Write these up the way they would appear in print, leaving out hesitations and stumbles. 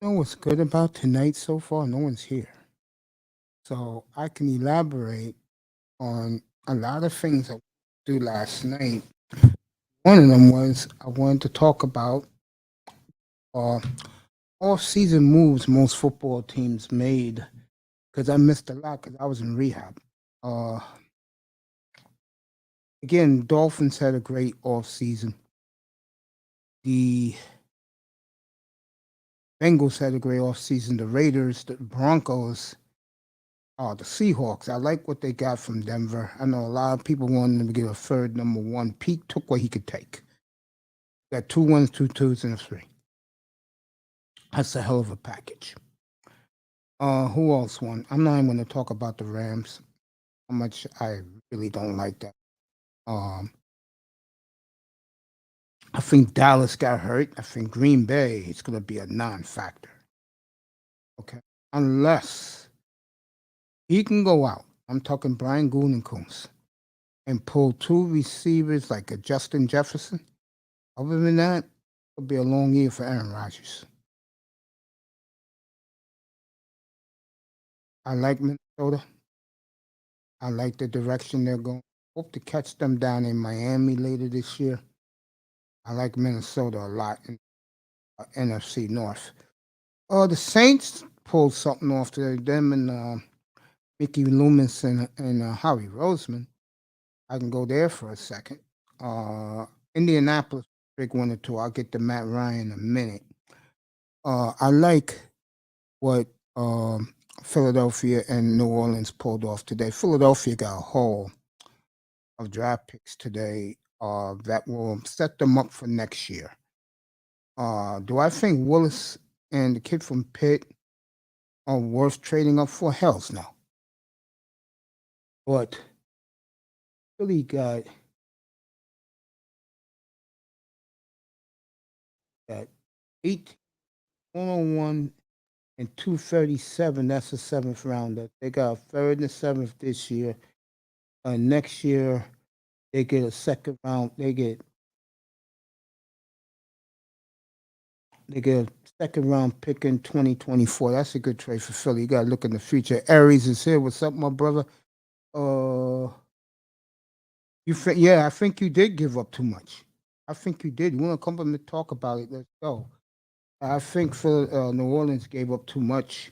know what's good about tonight so far? No one's here. So I can elaborate on a lot of things I do last night. One of them was I wanted to talk about uh, off-season moves most football teams made because I missed a lot because I was in rehab. Uh, Again, Dolphins had a great off-season. The Bengals had a great off-season. The Raiders, the Broncos, the Seahawks. I like what they got from Denver. I know a lot of people wanted them to get a third number one. Pete took what he could take. Got 2 1s, 2 2s, and a 3. That's a hell of a package. Who else won? I'm not even going to talk about the Rams. How much I really don't like that. Um, I think Dallas got hurt. I think Green Bay is going to be a non-factor. Okay, unless he can go out. I'm talking Brian Gutekunst and pull two receivers like a Justin Jefferson. Other than that, it'll be a long year for Aaron Rodgers. I like Minnesota. I like the direction they're going. Hope to catch them down in Miami later this year. I like Minnesota a lot in NFC North. The Saints pulled something off today. Them and Mickey Loomis and Howie Roseman. I can go there for a second. Indianapolis, big one or two. I'll get to Matt Ryan in a minute. I like what Philadelphia and New Orleans pulled off today. Philadelphia got a haul of draft picks today that will set them up for next year. Do I think Willis and the kid from Pitt are worth trading up for? Hell's no. But Philly got 18, 101, and 237. That's a seventh rounder. They got a third and a seventh this year. Next year, they get a second round. They get a second round pick in 2024. That's a good trade for Philly. You got to look in the future. Aries is here. What's up, my brother? Yeah, I think you did give up too much. I think you did. You want to come up and talk about it? Let's go. I think New Orleans gave up too much.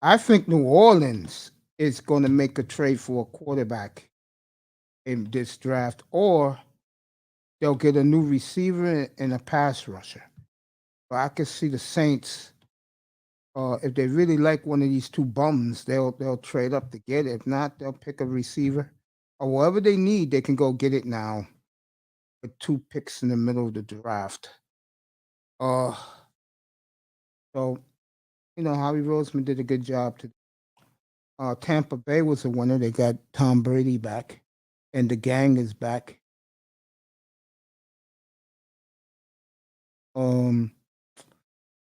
I think New Orleans is going to make a trade for a quarterback in this draft, or they'll get a new receiver and a pass rusher. But I can see the Saints. If they really like one of these two bums, they'll trade up to get it. If not, they'll pick a receiver or whatever they need. They can go get it now with 2 picks in the middle of the draft. Uh, so Howie Roseman did a good job. Tampa Bay was a winner. They got Tom Brady back, and the gang is back.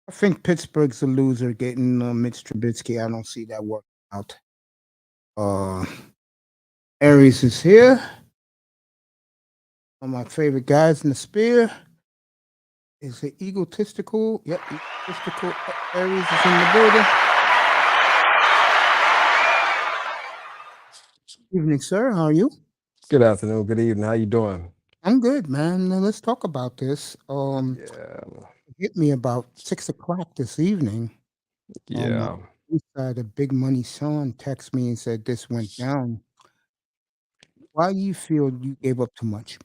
I think Pittsburgh's a loser getting Mitch Trubisky. I don't see that working out. Aries is here. One of my favorite guys in the spear. Is it egotistical? Yep, egotistical. Aries is in the building. Evening, sir. How are you? Good afternoon, good evening. How you doing? I'm good, man. Now, let's talk about this. Yeah, It hit me about 6 o'clock this evening. My yeah. side, a big money son texted me and said this went down. Why do you feel you gave up too much?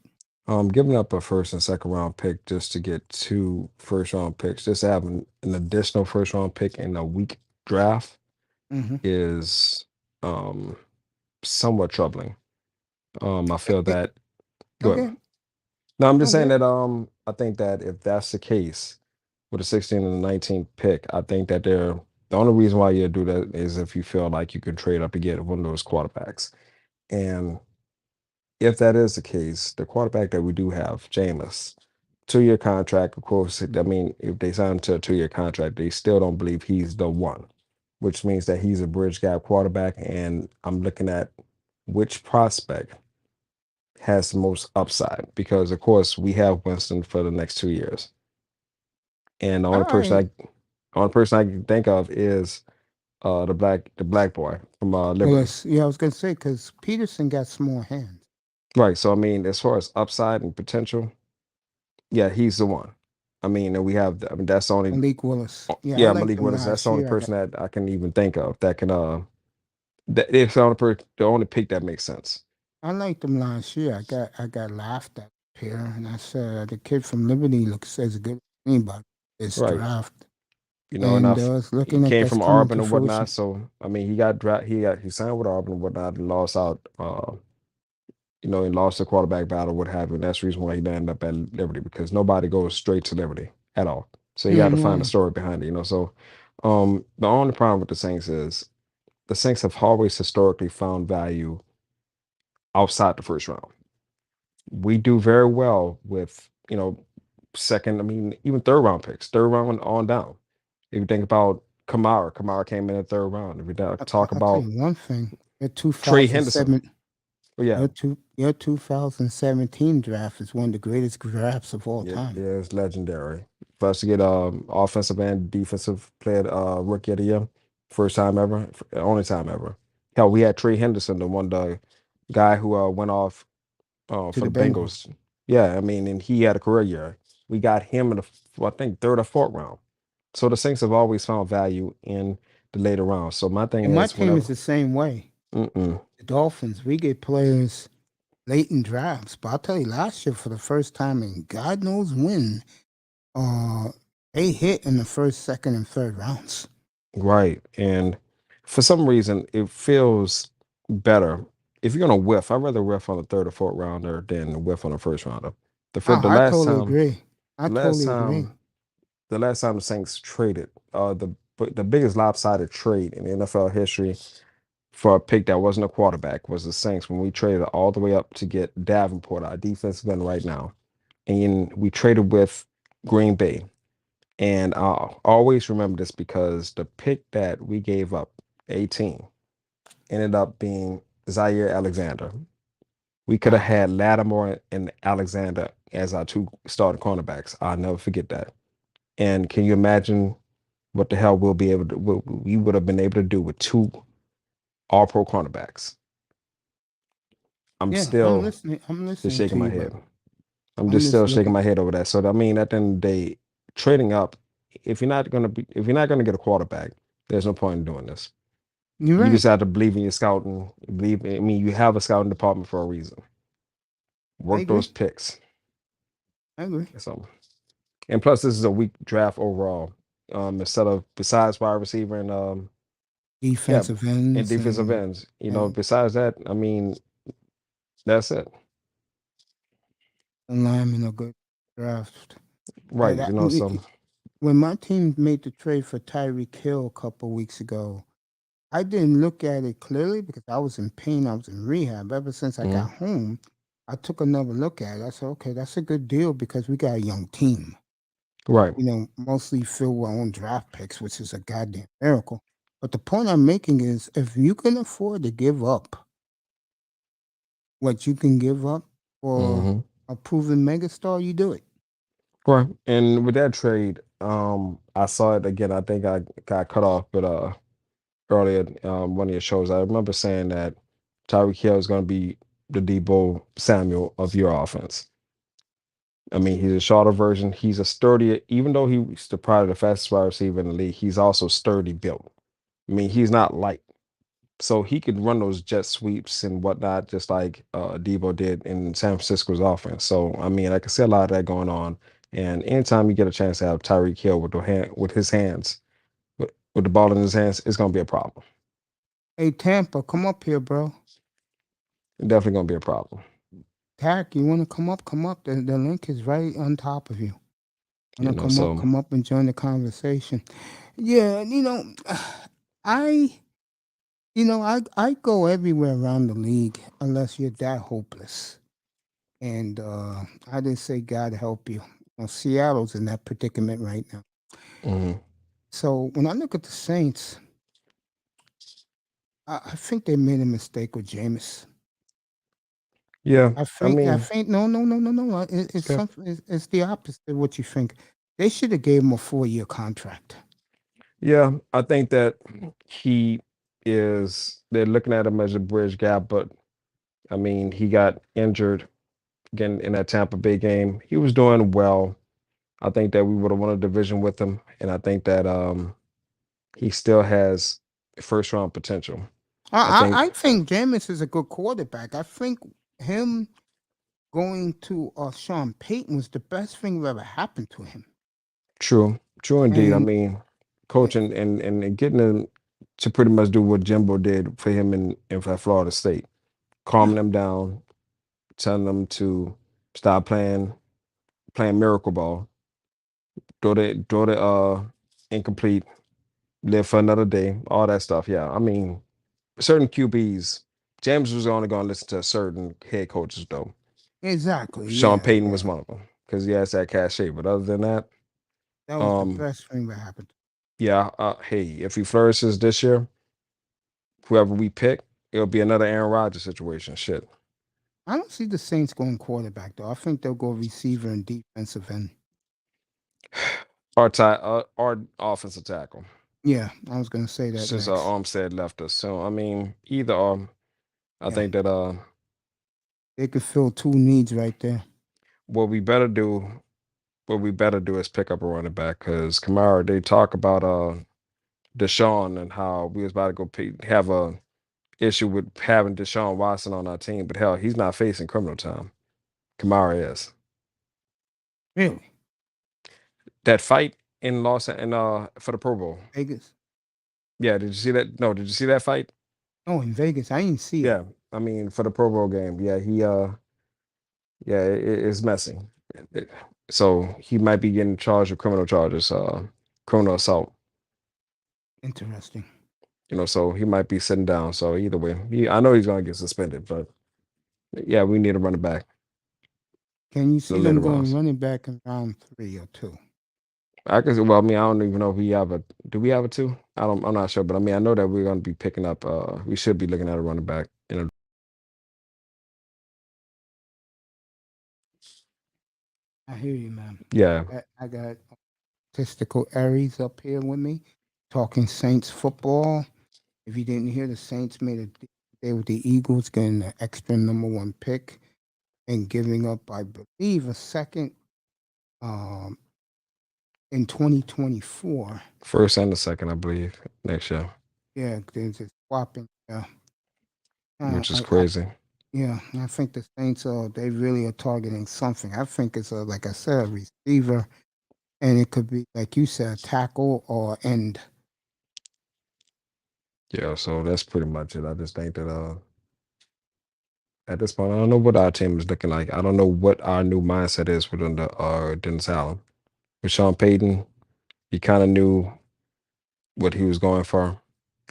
Giving up a first and second round pick just to get two first round picks, just having an additional first round pick in a weak draft Mm-hmm. is um somewhat troubling. I feel that good. Okay. No, I'm just saying Okay. that I think that if that's the case with the 16th and the 19th pick, I think that the only reason why you do that is if you feel like you can trade up to get one of those quarterbacks. And if that is the case, the quarterback that we do have, Jameis, 2 year contract, of course. I mean, if they sign him to a 2 year contract, they still don't believe he's the one, which means that he's a bridge gap quarterback. And I'm looking at which prospect has the most upside because, of course, we have Winston for the next 2 years. And the All only right. person Only person I can think of is the black boy from Well, Liberty. yeah, I was gonna say because Peterson got small hands. Right. So I mean, as far as upside and potential, yeah, he's the one. I mean, and we have. I mean, that's the only. Malik Willis. Yeah, I Yeah, liked Malik him Willis. That's the last only year. I got person that I can even think of that can. That it's the only pick that makes sense. I liked him last year. I got laughed at here, and I said the kid from Liberty looks as good as anybody this Right. draft. And And I've it's he looking like came that's from coming Auburn to and whatnot. fruition. So I mean, he signed with Auburn and whatnot and lost out. He lost the quarterback battle, what have you. And that's the reason why he ended up at Liberty because nobody goes straight to Liberty at all. So you Yeah, got to find a no, story behind it. So the only problem with the Saints is the Saints have always historically found value outside the first round. We do very well with second. I mean, even third round picks, third round on down. If you think about Kamara came in the third round. If we talk I'll tell about you one thing. Your Trey Henderson, 2007, oh yeah, your 2017 draft is one of the greatest drafts of all time. yeah, it's legendary. For us to get offensive and defensive player rookie of the year, first time ever, only time ever. Hell, we had Trey Henderson, the guy who went off To for the the Bengals. Bengals. Yeah, I mean, and he had a career year. We got him in I think third or fourth round. So the Saints have always found value in the later rounds. So my thing And my is team is whenever, the same way. mm-mm, The Dolphins, we get players late in drafts. But I'll tell you, last year for the first time in God knows when, uh, they hit in the first, second, and third rounds. right, and for some reason it feels better if you're gonna whiff. I'd rather whiff on the third or fourth rounder than whiff on the first rounder. The first, Oh, I totally agree. I the last totally agree. time, the last time the Saints traded, the biggest lopsided trade in NFL history for a pick that wasn't a quarterback was the Saints when we traded all the way up to get Davenport, our defensive end right now, and we traded with Green Bay. And I'll always remember this because the pick that we gave up, 18, ended up being Zaire Alexander. We could have Wow. had Lattimore and Alexander as our two starting cornerbacks. I'll never forget that. And can you imagine what the hell what we would have been able to do with two all pro cornerbacks? I'm Yeah, I'm still listening. I'm just listening to shaking my you, head. brother. I'm I'm just still just shaking looking. my head over that. So I mean, at the end of the day, trading up, if you're not gonna get a quarterback, there's no point in doing this. You're You right. just have to believe in your scouting. I mean, you have a scouting department for a reason. I Work those agree. picks. I agree. So, and plus, this is a weak draft overall. Instead of besides wide receiver and yeah, Defensive and ends defensive ends. and Besides that, I mean, that's it. linemen are good draft. Right. So When my team made the trade for Tyreek Hill a couple weeks ago, I didn't look at it clearly because I was in pain. I was in rehab. Ever since I mhm, got home, I took another look at it. I said, okay, that's a good deal because we got a young team. right. Mostly fill our own draft picks, which is a goddamn miracle. But the point I'm making is if you can afford to give up what you can give up for Hmm. a proven megastar, you do it. Right. And with that trade, I saw it again. I think I got cut off, but earlier one of your shows, I remember saying that Tyreek Hill is going to be the Debo Samuel of your offense. I mean, he's a shorter version. He's a sturdier, even though he's probably the fastest wide receiver in the league. He's also sturdy built. I mean, he's not light, so he could run those jet sweeps and whatnot, just like Debo did in San Francisco's offense. So, I mean, I can see a lot of that going on. And anytime you get a chance to have Tyreek Hill with his hands, with the ball in his hands, it's going to be a problem. Hey, Tampa, come up here, bro. It's definitely going to be a problem. Tack, you want to come up? Come up. The link is right on top of you. Want to come up? So Come up and join the conversation. Yeah, I, I go everywhere around the league unless you're that hopeless. And I just say God help you. Seattle's in that predicament right now. mhm. So when I look at the Saints, I think they made a mistake with Jameis. Yeah, I I mean, think no, no, no, no, no. It's okay. something. It's the opposite of what you think. They should have gave him a 4-year contract. Yeah, I think that he they're looking at him as a bridge gap, but I mean, he got injured again in that Tampa Bay game. He was doing well. I think that we would have won a division with him, and I think that he still has first round potential. I think I think Jameis is a good quarterback. I think him going to Sean Payton was the best thing that ever happened to him. true, true indeed. I And mean, eh, coaching and getting him to pretty much do what Jimbo did for him in Florida State, yeah, calming them down, telling them to stop playing miracle ball, throw the incomplete, live for another day, all that stuff. Yeah, I mean, certain QBs, James was only going to listen to certain head coaches though. exactly. Sean Yeah, Payton was yeah. one of them because he has that cachet. But other than that, That was the um, best thing that happened. yeah, hey, if he flourishes this year, whoever we pick, it'll be another Aaron Rodgers situation. Shit, I don't see the Saints going quarterback though. I think they'll go receiver and defensive end. our offensive tackle Yeah, I was gonna say that since next. Armstead left us. So I mean, either or. I Yeah, think that they could fill two needs right there. what we better do, what we better do is pick up a running back because Kamara. They talk about Deshaun and how we was about to go have a issue with having Deshaun Watson on our team, but hell, he's not facing criminal time. Kamara is. Really, That fight in Los and for the Pro Bowl. Vegas. Yeah, did you see that? No, did you see that fight? Oh, in Vegas, I didn't see it. Yeah, I mean for the Pro Bowl game. Yeah, yeah, it's messy. It- so he might be getting charged with criminal charges, criminal assault. Interesting. So he might be sitting down. So either way, I know he's gonna get suspended, but yeah, we need to run it back Can you in the see them later going rounds. running back in round 3 or 2? I guess. Well, I mean, I don't even know if we have a. Do we have a two? I'm not sure, but I mean, I know that we're going to be picking up. We should be looking at a running back. I hear you, man. Yeah, I got statistical Aries up here with me, talking Saints football. If you didn't hear, the Saints made a deal with the Eagles, getting the extra #1 pick and giving up, I believe, a second um, in 2024. first and the second, I believe, next year, Yeah, there's a swapping. Yeah, which is I crazy. yeah, I think the Saints they really are targeting something. I think it's like I said, a receiver, and it could be like you said, a tackle or end. Yeah, so that's pretty much it. I just think that at this point, I don't know what our team is looking like. I don't know what our new mindset is within the Dennis Allen. With Sean Payton, he kind of knew what he was going for.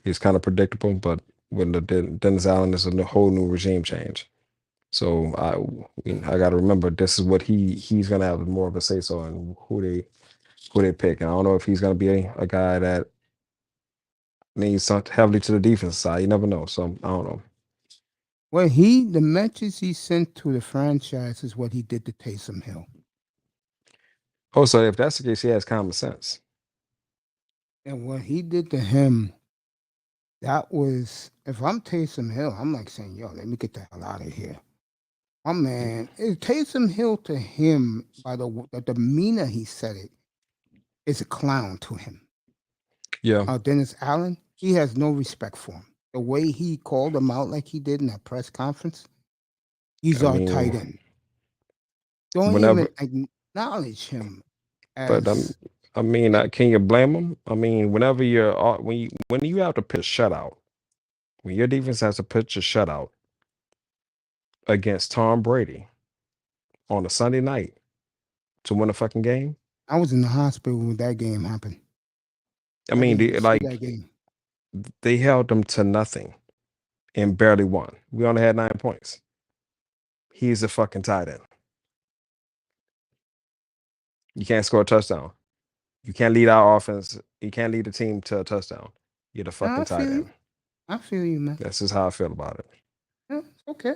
He's kind of predictable, but with Dennis Allen, is a whole new regime change. So I got to remember this is what he's gonna have more of a say so on who they pick. And I don't know if he's gonna be a guy that leans heavily to the defense side. You never know. So I don't know. Well, the message he sent to the franchise is what he did to Taysom Hill. Oh, so if that's the case, he has common sense. And what he did to him, that was, if I'm Taysom Hill, I'm like saying, yo, let me get the hell out of here. My man, Taysom Hill to him, by the demeanor he said it, is a clown to him. Yeah, Dennis Allen, he has no respect for him. The way he called him out like he did in that press conference, he's I our tight mean, end. Don't even whenever, acknowledge him but as I mean, can you blame him? I mean, whenever you're when you have to pitch a shutout, when your defense has to pitch a shutout against Tom Brady on a Sunday night to win a fucking game. I was in the hospital when that game happened. I I mean, didn't even see that game. they held them to nothing and barely won. We only had 9 points. He's a fucking tight end. You can't score a touchdown. You can't lead our offense. You can't lead the team to a touchdown. You're the No, fucking I tight feel end. you. I feel you, man. That's just how I feel about it. Yeah, it's okay.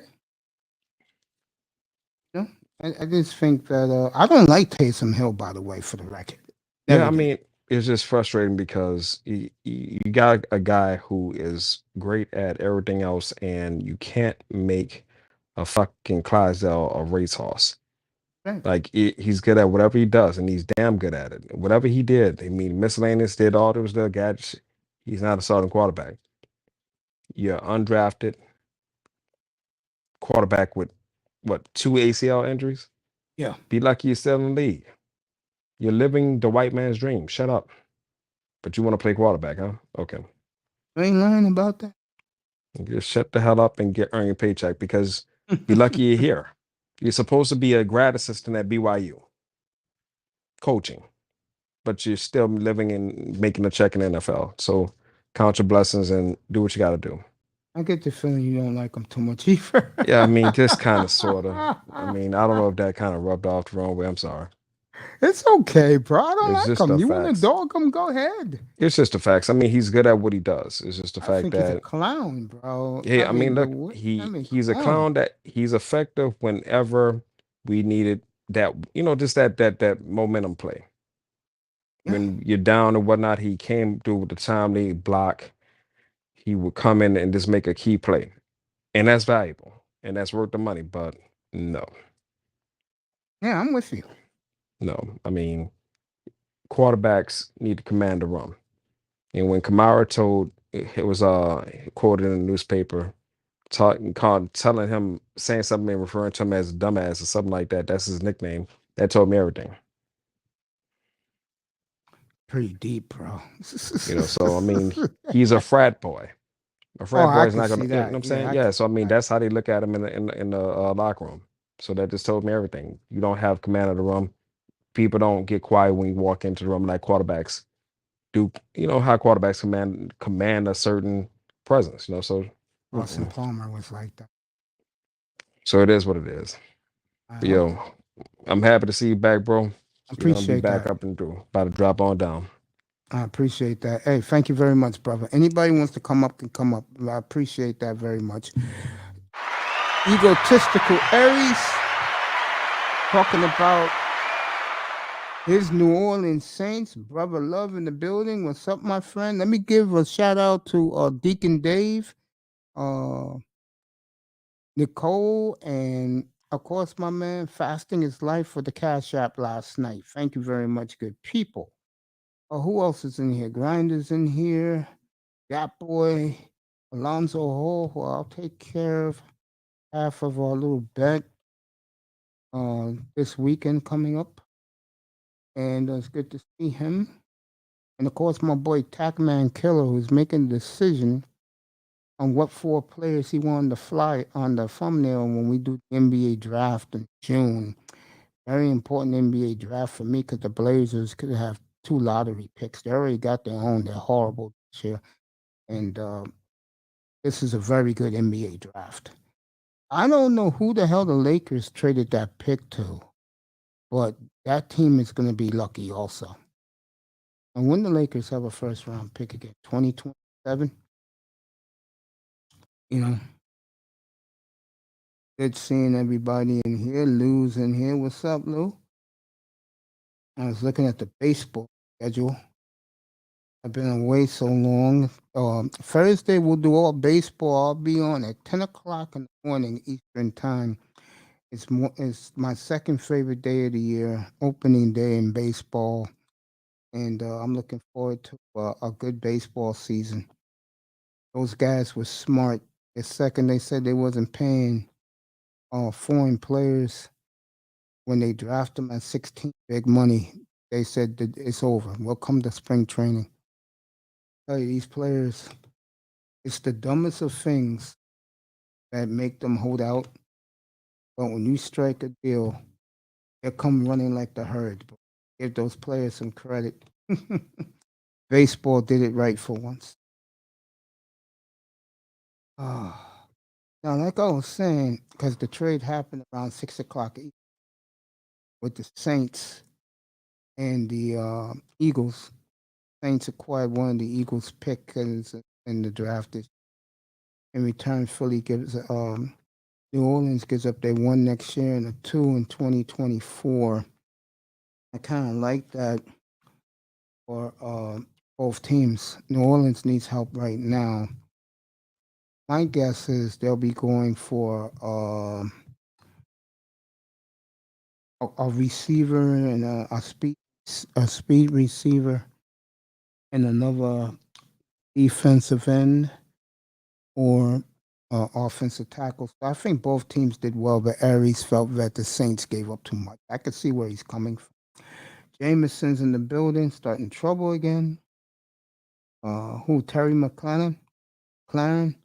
No, I just think that I don't like Taysom Hill, by the way, for the record. Yeah, Never I did. mean, it's just frustrating because you got a guy who is great at everything else, and you can't make a fucking Clydesdale a racehorse. Right. Like he's good at whatever he does, and he's damn good at it. Whatever he did, I mean, miscellaneous did all those little gadgets. He's not a starting quarterback. You're undrafted quarterback with what, 2 ACL injuries? Yeah. Be lucky you're still in the league. You're living the white man's dream. Shut up. But you want to play quarterback, huh? Okay. You ain't lying about that. Just shut the hell up and earn your paycheck, because be lucky you're here. You're supposed to be a grad assistant at BYU coaching, but you're still living and making a check in the NFL. So count your blessings and do what you got to do. I get the feeling you don't like him too much either. Yeah, I mean, just kind of, sort of. I mean, I don't know if that kind of rubbed off the wrong way. I'm sorry. It's okay, bro. I don't It's like just him. the You want to facts. dog him? Go ahead. It's just the facts. I mean, he's good at what he does. It's just the I fact think he's a that, clown, bro. hey, I I mean, mean, the look, way, I mean, he's a come on. clown, that he's effective whenever we needed that, just that momentum play. Yeah, When you're down and whatnot, he came through with the timely block. He would come in and just make a key play. And that's valuable. And that's worth the money. But no, yeah, I'm with you. no. I mean, quarterbacks need to command the run. And when Kamara told, it was quoted in the newspaper, telling him, saying something and referring to him as a dumbass or something like that. That's his nickname. That told me everything. Pretty deep, bro. So I mean, he's a frat boy. A Oh, frat boy I is can not gonna, see you know what that. I'm Yeah, saying? I Yeah. can So I see mean, that. that's how they look at him in the locker room. So that just told me everything. You don't have command of the room. People don't get quiet when you walk into the room like quarterbacks do. You know how quarterbacks command a certain presence. So Austin mm-mm. Palmer was like that. So it is what it is. I But, hope. I'm happy to see you back, bro. You're gonna be Appreciate back that. up and through. About to drop on down. I appreciate that. Hey, thank you very much, brother. Anybody wants to come up can come up. I appreciate that very much. Egotistical Aries talking about his New Orleans Saints. Brother Love in the building. What's up, my friend? Let me give a shout out to Deacon Dave, uh, Nicole, and of course, my man, Fasting is Life for the Cash App last night. Thank you very much, good people. Who else is in here? Grinders in here. That boy, Alonzo Hall, who I'll take care of half of our little bet this weekend coming up. And it's good to see him. And of course, my boy Tackman Killer, who's making a decision on what 4 players he wanted to fly on the thumbnail when we do the NBA draft in June. Very important NBA draft for me because the Blazers could have 2 lottery picks. They already got their own. They're horrible this year. And this is a very good NBA draft. I don't know who the hell the Lakers traded that pick to, but that team is going to be lucky also. And when the Lakers have a first round pick again, 2027, you know, good seeing everybody in here. Lou's in here. What's up, Lou? I was looking at the baseball schedule. I've been away so long. Thursday we'll do all baseball. I'll be on at 10 o'clock in the morning Eastern time. It's my second favorite day of the year, opening day in baseball, and I'm looking forward to a good baseball season. Those guys were smart. The second they said they wasn't paying foreign players when they draft them at 16 big money, they said that it's over. We'll come to spring training. Tell you, these players, it's the dumbest of things that make them hold out. But when you strike a deal, they'll come running like the herd. Give those players some credit. Baseball did it right for once. Ah, now, like I was saying, because the trade happened around 6 o'clock with the Saints and the Eagles. Saints acquired one of the Eagles' pick in the draft. In return, Philly gives New Orleans gives up their one next year and a two in 2024. I kind of like that for both teams. New Orleans needs help right now. My guess is they'll be going for a receiver and a speed receiver and another defensive end or offensive tackle. So I think both teams did well, but Aries felt that the Saints gave up too much. I could see where he's coming from. Jameson's in the building, starting trouble again. Who? Terry McLaren? McLaren?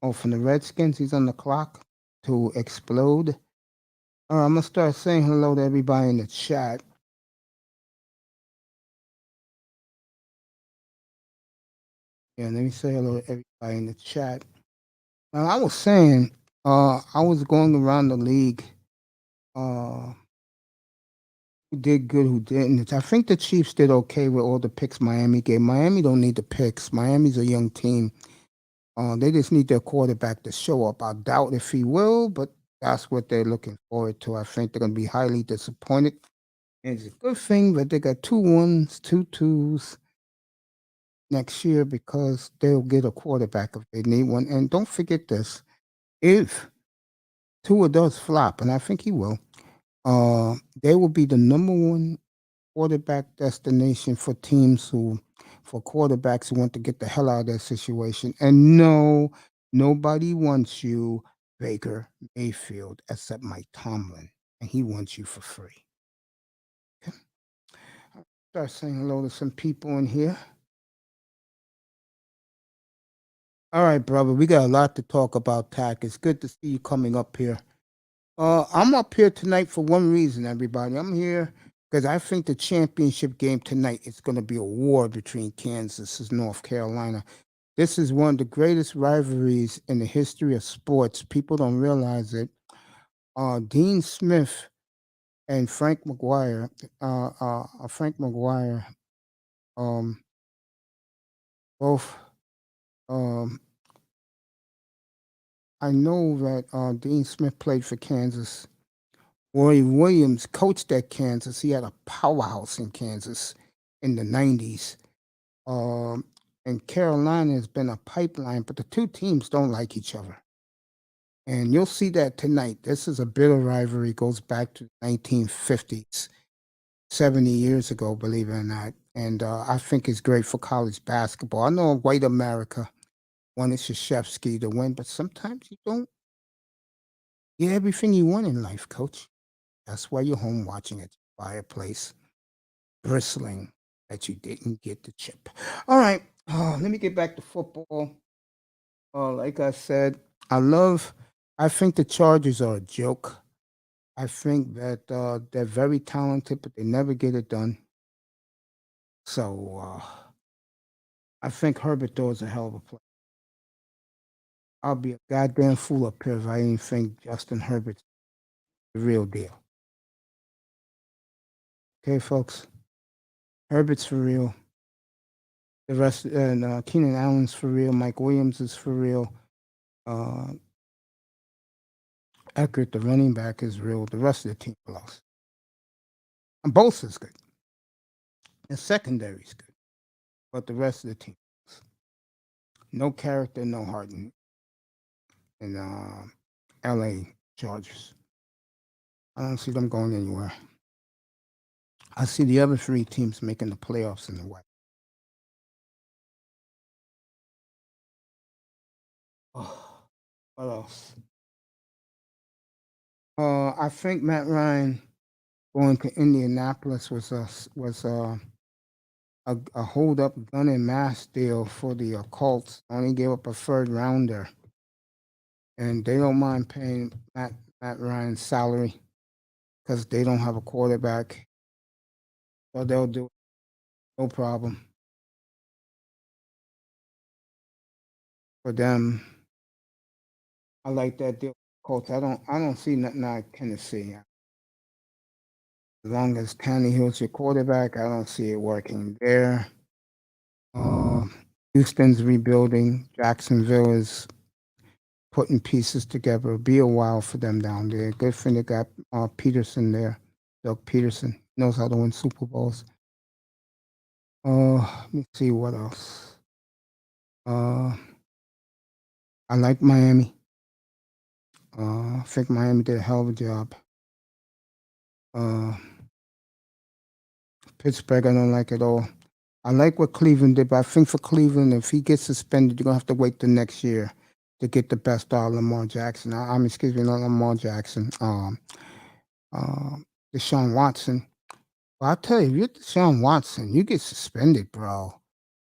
Oh, from the Redskins. He's on the clock to explode. All right, I'm gonna start saying hello to everybody in the chat. Yeah, let me say hello to everybody in the chat. Now, I was saying, I was going around the league. Who did good, who didn't. I think the Chiefs did okay with all the picks Miami gave. Miami don't need the picks. Miami's a young team. They just need their quarterback to show up. I doubt if he will, but that's what they're looking forward to. I think they're going to be highly disappointed. And it's a good thing that they got 2 1s, 2 2s next year because they'll get a quarterback if they need one. And don't forget this: if Tua does flop, and I think he will, they will be the #1 quarterback destination for quarterbacks who want to get the hell out of their situation. And no, nobody wants you, Baker Mayfield, except Mike Tomlin, and he wants you for free. Okay. I'll start saying hello to some people in here. All right, brother, we got a lot to talk about, Tack. It's good to see you coming up here. I'm up here tonight for one reason, everybody. I'm here because I think the championship game tonight is going to be a war between Kansas and North Carolina. This is one of the greatest rivalries in the history of sports. People don't realize it. Dean Smith and Frank McGuire, both. Um, I know that Dean Smith played for Kansas. Roy Williams coached at Kansas. He had a powerhouse in Kansas in the 90s. Um, and Carolina has been a pipeline, but the two teams don't like each other. And you'll see that tonight. This is a bitter rivalry, goes back to the 1950s, 70 years ago, believe it or not. And I think it's great for college basketball. I know white America wanted Krzyzewski to win, but sometimes you don't get everything you want in life, coach. That's why you're home watching at the fireplace, bristling that you didn't get the chip. All right, let me get back to football. Like I said, I think the Chargers are a joke. I think that they're very talented, but they never get it done. So I think Herbert throws a hell of a play. I'll be a goddamn fool up here if I didn't think Justin Herbert's the real deal. Okay, folks, Herbert's for real. The rest, and Keenan Allen's for real. Mike Williams is for real. Eckert, the running back, is real. The rest of the team lost. And Bosa's good. And secondary's good. But the rest of the team, no character, no heart in LA Chargers. I don't see them going anywhere. I see the other 3 teams making the playoffs in the West. Oh, what else? I think Matt Ryan going to Indianapolis was a hold up gun and mask deal for the Colts. Only gave up a 3rd rounder, and they don't mind paying Matt Ryan's salary because they don't have a quarterback, so they'll do it, no problem for them. I like that deal, Colts. I don't see nothing out of Tennessee. As long as Tannehill's your quarterback, I don't see it working there. Houston's rebuilding. Jacksonville is putting pieces together. It'll be a while for them down there. Good thing they got Peterson there. Doug Peterson knows how to win Super Bowls. Let me see what else. Uh, I like Miami. I think Miami did a hell of a job. Uh, Pittsburgh, I don't like at all. I like what Cleveland did, but I think for Cleveland, if he gets suspended, you're gonna have to wait the next year to get the best out of Lamar Jackson. Excuse me, not Lamar Jackson. Uh, Deshaun Watson. Well, I tell you, if you're Deshaun Watson, you get suspended, bro.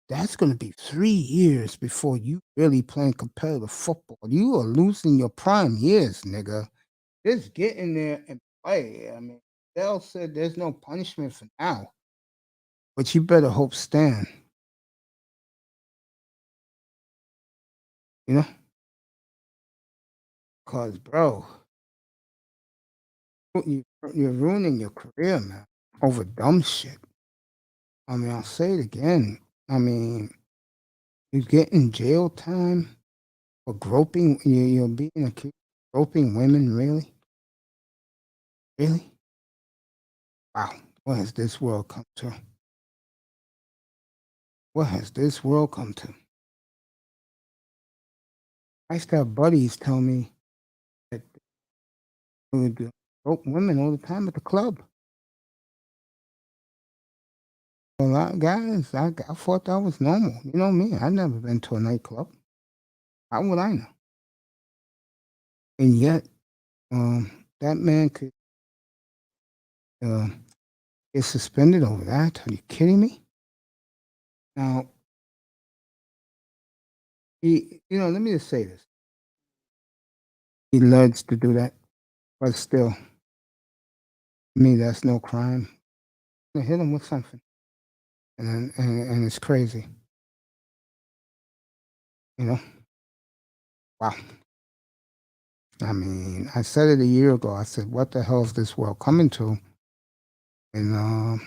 That's gonna be 3 years before you really playing competitive football. You are losing your prime years, nigga. Just get in there and play. I mean, Dell said there's no punishment for now, but you better hope stand. You know, cause bro, you you're ruining your career, man, over dumb shit. I mean, I'll say it again. I mean, you get in jail time for groping. You're being accused of groping women. Really, really? Wow. What has this world come to? What has this world come to? I used to have buddies tell me that they would grope women all the time at the club. A lot of guys, I thought that was normal. You know me, I've never been to a nightclub. How would I know? And yet, that man could uh, get suspended over that. Are you kidding me? Now, let me just say this. He loves to do that, but still, to me, that's no crime. They hit him with something, and it's crazy. You know, wow. I mean, I said it a year ago. I said, "What the hell is this world coming to?" And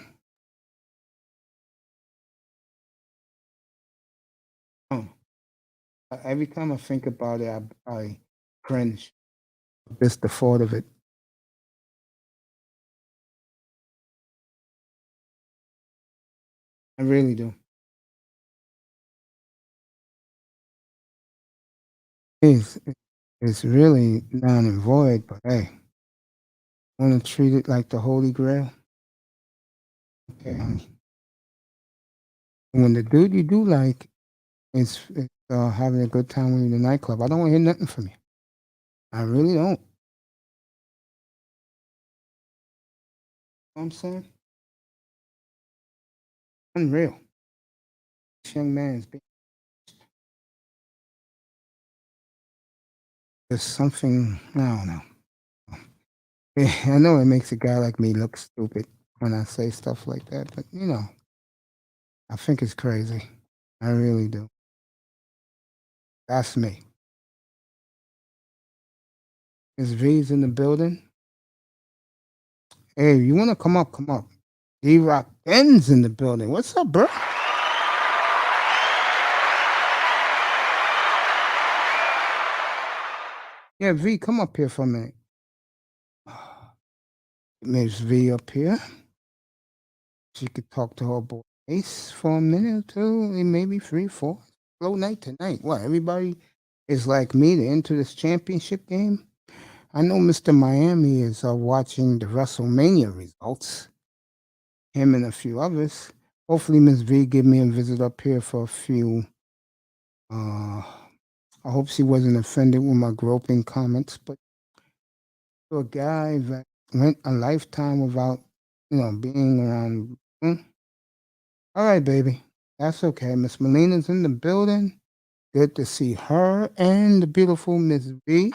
oh, every time I think about it, I cringe. Just the thought of it. I really do. It's it's really non and void, but hey, want to treat it like the Holy Grail? Okay, honey. When the dude you do like is having a good time with you in the nightclub, I don't want to hear nothing from you. I really don't. You know what I'm saying? Unreal. This young man is being there's something I don't know. I know it makes a guy like me look stupid when I say stuff like that, but I think it's crazy. I really do. That's me. Is V's in the building? Hey, you want to come up? Come up. D-Rock Ben's in the building. What's up, bro? Yeah, V, come up here for a minute. Miss V up here. She could talk to her boy Ace for a minute or two, maybe 3, 4. Slow night tonight. What? Everybody is like me to enter this championship game. I know Mr. Miami is watching the WrestleMania results. Him and a few others. Hopefully, Miss V give me a visit up here for a few. Uh, I hope she wasn't offended with my groping comments, but to a guy that went a lifetime without, being around. All right, baby. That's okay. Miss Melina's in the building. Good to see her and the beautiful Miss V.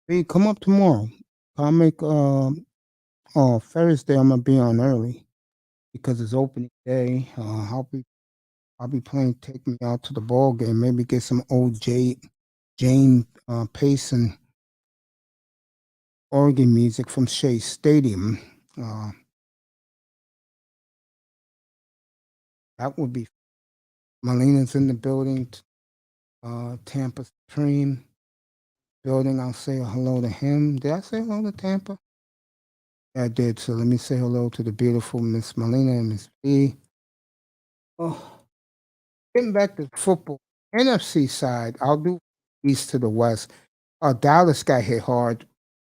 V, come up tomorrow. I'll make Thursday I'm gonna be on early because it's opening day. I'll be playing Take Me Out to the ball game. Maybe get some old James Payson organ music from Shea Stadium. Uh, that would be. Melina's in the building. Tampa Supreme. building. I'll say hello to him. Did I say hello to Tampa? Yeah, I did. So let me say hello to the beautiful Miss Melina and Miss B. Oh, getting back to football, NFC side, I'll do east to the west. Dallas got hit hard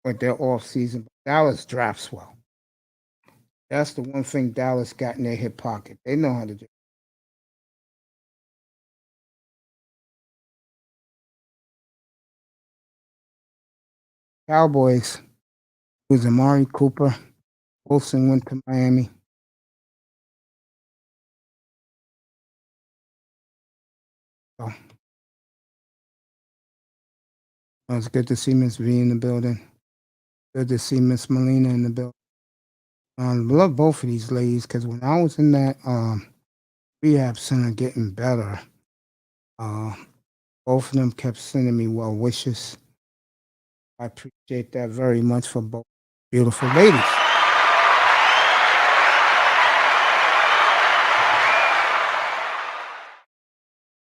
with their off season. Dallas drafts well. That's the one thing Dallas got in their hip pocket. They know how to do. Cowboys was Amari Cooper. Wilson went to Miami. So it was good to see Miss V in the building. Good to see Miss Molina in the building. I love both of these ladies because when I was in that rehab center getting better, uh, both of them kept sending me well wishes. I appreciate that very much for both beautiful ladies.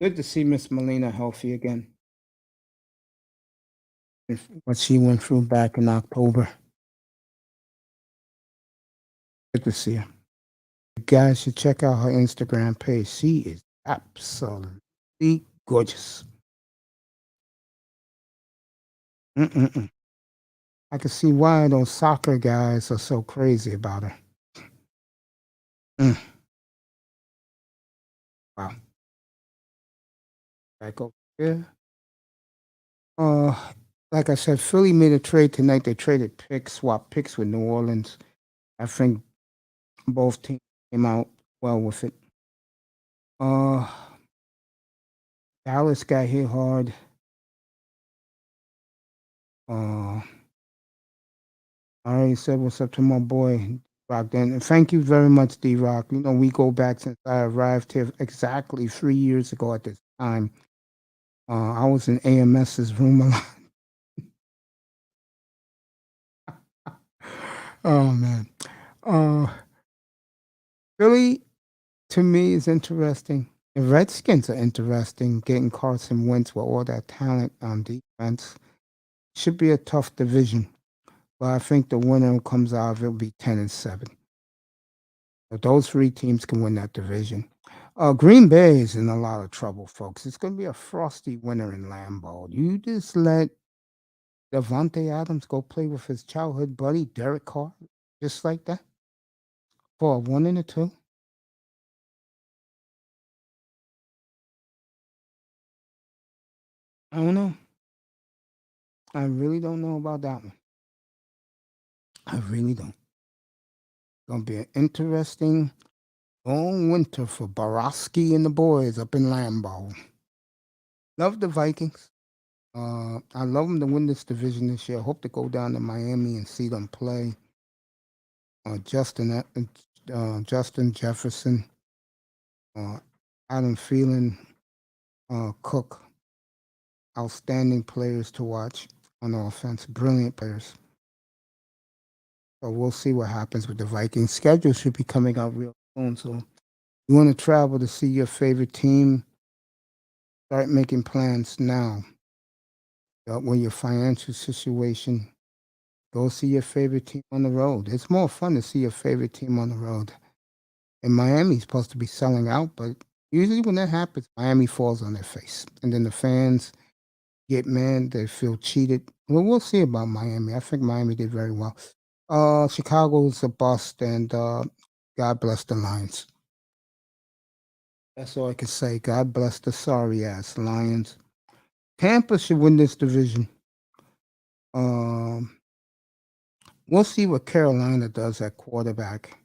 Good to see Miss Molina healthy again. What she went through back in October. Good to see her. You guys should check out her Instagram page. She is absolutely gorgeous. Mm-mm-mm. I can see why those soccer guys are so crazy about her. Mm. Wow. Back over here. Uh, like I said, Philly made a trade tonight. They traded picks, swapped picks with New Orleans. I think both teams came out well with it. Uh, Dallas got hit hard. I already said what's up to my boy Rock. And thank you very much, D Rock. You know, we go back since I arrived here exactly 3 years ago at this time. I was in AMS's room a lot. Oh man. Uh Philly to me is interesting. The Redskins are interesting, getting Carson Wentz with all that talent on defense. Should be a tough division. But I think the winner who comes out of it will be 10-7. So those three teams can win that division. Green Bay is in a lot of trouble, folks. It's going to be a frosty winter in Lambeau. You just let Devontae Adams go play with his childhood buddy Derek Carr, just like that, for a 1 and a 2. I don't know. I really don't know about that one. I really don't. It's going to be an interesting long winter for Borowski and the boys up in Lambeau. Love the Vikings. I love them to win this division this year. Hope to go down to Miami and see them play. Justin Jefferson, Adam Thielen, Cook, outstanding players to watch on offense. Brilliant players. So we'll see what happens with the Vikings. Schedule should be coming out real soon. So you want to travel to see your favorite team, start making plans now. With your financial situation, go see your favorite team on the road. It's more fun to see your favorite team on the road. And Miami's supposed to be selling out, but usually when that happens, Miami falls on their face. And then the fans get mad, they feel cheated. Well, we'll see about Miami. I think Miami did very well. Chicago's a bust, and God bless the Lions. That's all I can say. God bless the sorry ass Lions. Tampa should win this division. Um, we'll see what Carolina does at quarterback.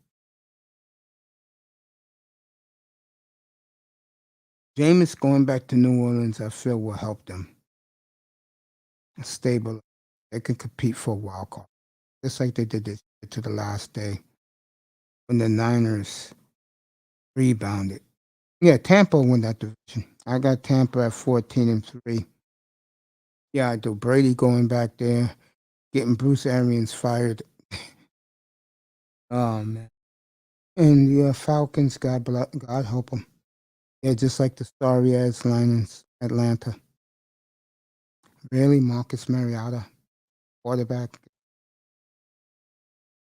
Jameis going back to New Orleans, I feel will help them. Stable. They can compete for a wild card. Just like they did this to the last day when the Niners rebounded. Yeah, Tampa won that division. I got Tampa at 14-3. Yeah, I do. Brady going back there, getting Bruce Arians fired. Oh man. And yeah, Falcons, God help them. Yeah, just like the starry ass Lions, Atlanta. Really, Marcus Mariota, quarterback.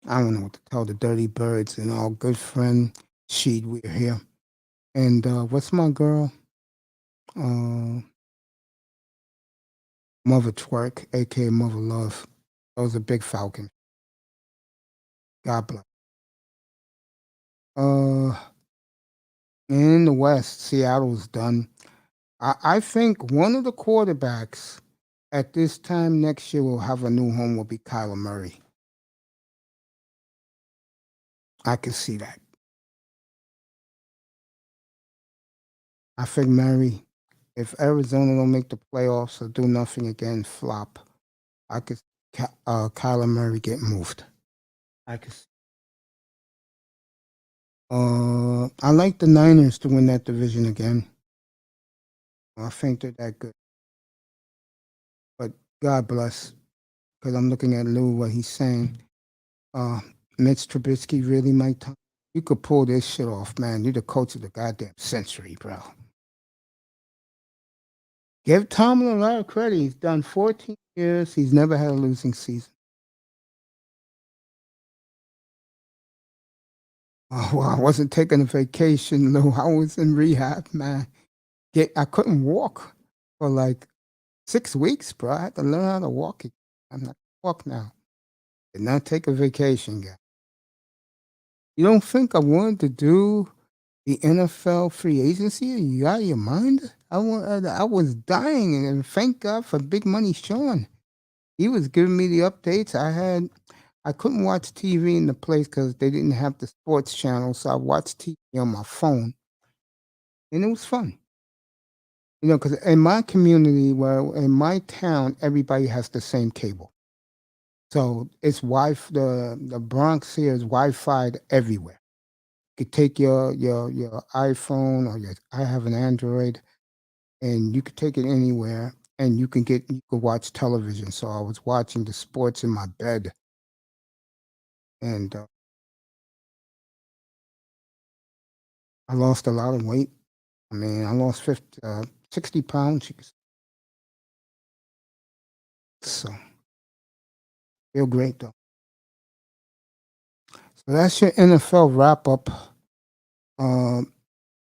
I don't know what to tell the Dirty Birds and our good friend Sheed. We're here. And what's my girl? Uh, Mother Twerk, aka Mother Love. That was a big Falcon. God bless. Uh, in the West, Seattle's done. I think one of the quarterbacks at this time next year will have a new home will be Kyler Murray. I can see that. I think Murray, if Arizona don't make the playoffs or do nothing again, flop, I could Kyler Murray get moved. I could. I like the Niners to win that division again. I think they're that good. But God bless, because I'm looking at Lou, what he's saying. Uh, Mitch Trubisky really might. You could pull this shit off, man. You're the coach of the goddamn century, bro. Give Tomlin a lot of credit. He's done 14 years. He's never had a losing season. Oh, well, I wasn't taking a vacation, Lou. I was in rehab, man. I couldn't walk for like 6 weeks, bro. I had to learn how to walk again. I'm not walk now. Did not take a vacation, guy. You don't think I wanted to do the NFL free agency? You out of your mind? I was dying, and thank God for Big Money Sean. He was giving me the updates. I couldn't watch TV in the place because they didn't have the sports channel, so I watched TV on my phone, and it was fun. You know, because in my community, in my town, everybody has the same cable. So it's the Bronx here is Wi-Fi everywhere. You could take your iPhone or I have an Android, and you could take it anywhere, and you could watch television. So I was watching the sports in my bed, and I lost a lot of weight. I mean, I lost 60 pounds. So feel great though. So that's your NFL wrap up. Um,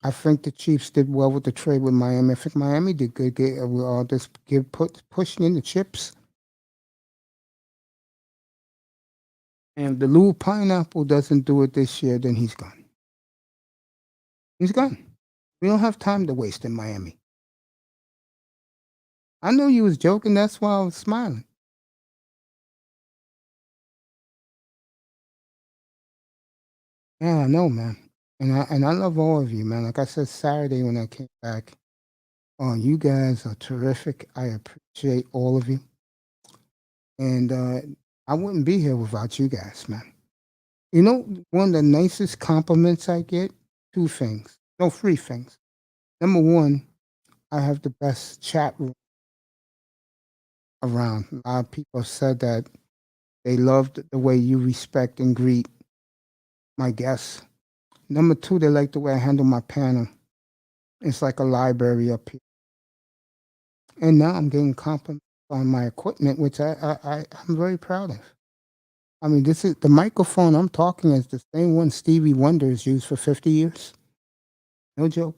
I think the Chiefs did well with the trade with Miami. I think Miami did good. Pushing in the chips. And if the Lou Pineapple doesn't do it this year, then he's gone. He's gone. We don't have time to waste in Miami. I know you was joking. That's why I was smiling. Yeah, I know, man. And I love all of you, man. Like I said Saturday when I came back. Oh, you guys are terrific. I appreciate all of you. And I wouldn't be here without you guys, man. You know, one of the nicest compliments I get, two things. No, three things. Number one, I have the best chat room around. A lot of people have said that they loved the way you respect and greet my guests. Number two, they like the way I handle my panel. It's like a library up here. And now I'm getting compliments on my equipment, which I'm very proud of. I mean, this is the microphone I'm talking is the same one Stevie Wonder has used for 50 years. No joke.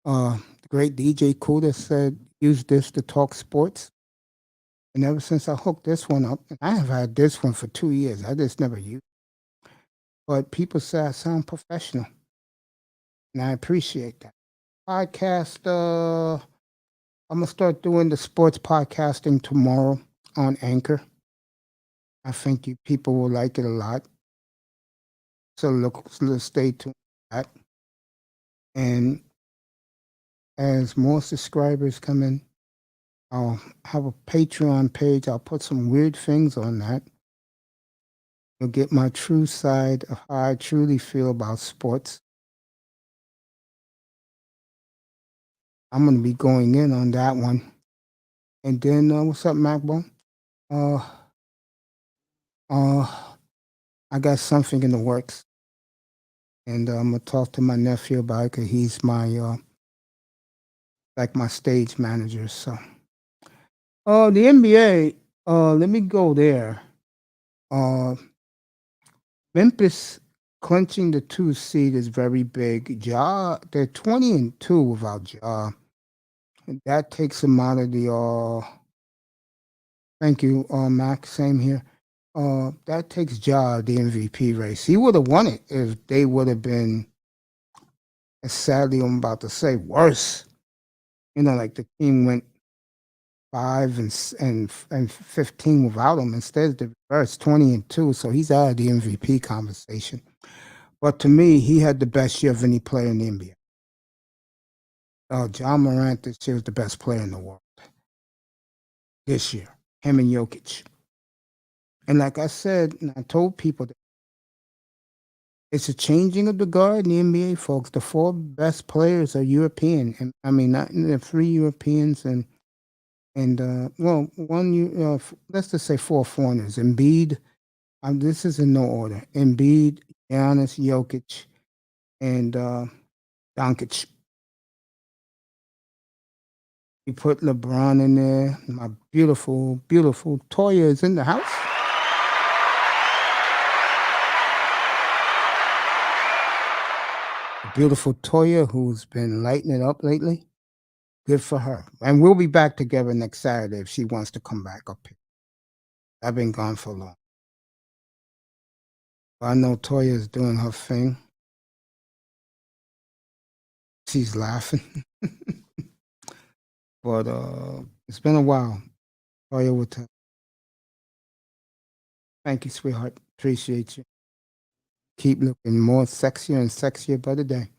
The great DJ Kuda said, use this to talk sports. And ever since I hooked this one up, and I have had this one for 2 years, I just never used it. But people say I sound professional. And I appreciate that. Podcast, I'm going to start doing the sports podcasting tomorrow on Anchor. I think you people will like it a lot. So let's stay tuned for that. And as more subscribers come in, I'll have a Patreon page. I'll put some weird things on that. You'll get my true side of how I truly feel about sports. I'm going to be going in on that one. And then, what's up, MacBone? Uh, I got something in the works. And I'm going to talk to my nephew about it because he's my, like my stage manager. So The NBA. Let me go there. Uh, Memphis clinching the 2 seed is very big. Ja, they're 20-2 without Ja. And that takes them out of the. Thank you, Max. Same here. That takes Ja the MVP race. He would have won it if they would have been, as sadly I'm about to say, worse. Like the team went 5 and 15 without him. Instead, it's the reverse, 20-2. So he's out of the MVP conversation. But to me, he had the best year of any player in the NBA. John Morant this year was the best player in the world this year. Him and Jokic. And like I said, and I told people that it's a changing of the guard in the NBA, folks. The four best players are European, and I mean not the three Europeans and well, let's just say four foreigners. Embiid. This is in no order. Embiid, Giannis, Jokic, and Doncic. You put LeBron in there. My beautiful, beautiful Toya is in the house. Beautiful Toya, who's been lighting it up lately. Good for her. And we'll be back together next Saturday if she wants to come back up here. I've been gone for long. But I know Toya is doing her thing. She's laughing. But it's been a while. Toya will tell. Thank you, sweetheart. Appreciate you. Keep looking more sexier and sexier by the day.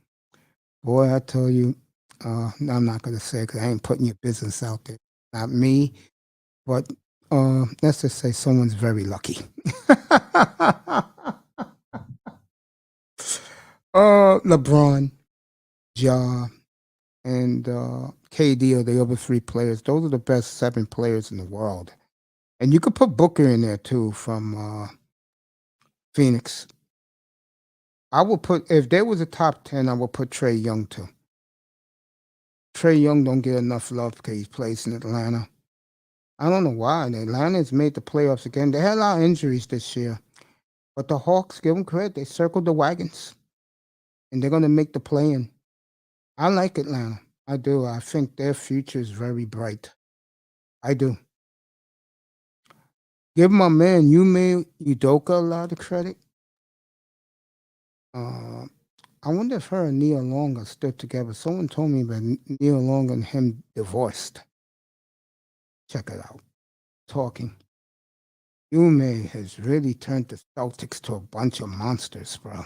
Boy, I tell you, I'm not going to say because I ain't putting your business out there. Not me, but let's just say someone's very lucky. LeBron, Ja, and KD are the other three players. Those are the best 7 players in the world. And you could put Booker in there too from Phoenix. I would put, if there was a top 10, I would put Trey Young too. Trey Young don't get enough love because he plays in Atlanta. I don't know why. Atlanta's made the playoffs again. They had a lot of injuries this year. But the Hawks, give them credit. They circled the wagons. And they're going to make the play-in. I like Atlanta. I do. I think their future is very bright. I do. Give my man Yume Udoka a lot of credit. Uh, I wonder if her and Nia Long are still together. Someone told me that Nia Long and him divorced. Check it out. Talking. Yume has really turned the Celtics to a bunch of monsters, bro.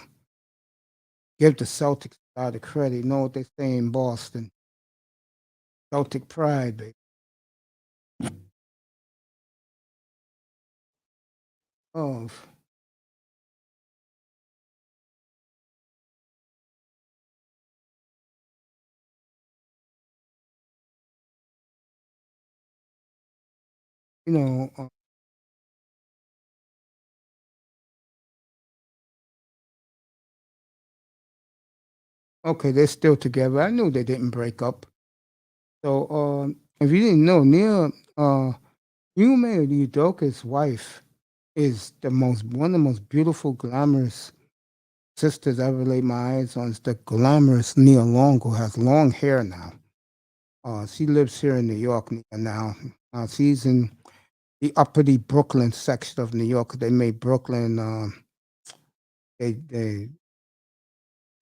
Give the Celtics a lot of credit. You know what they say in Boston? Celtic pride, baby. Oh, you know, okay, they're still together. I knew they didn't break up. So, if you didn't know, Yume Udoka's wife is one of the most beautiful, glamorous sisters I ever laid my eyes on. Is the glamorous Nia Long, who has long hair now. She lives here in New York now. She's in the uppity Brooklyn section of New York. They made Brooklyn. They they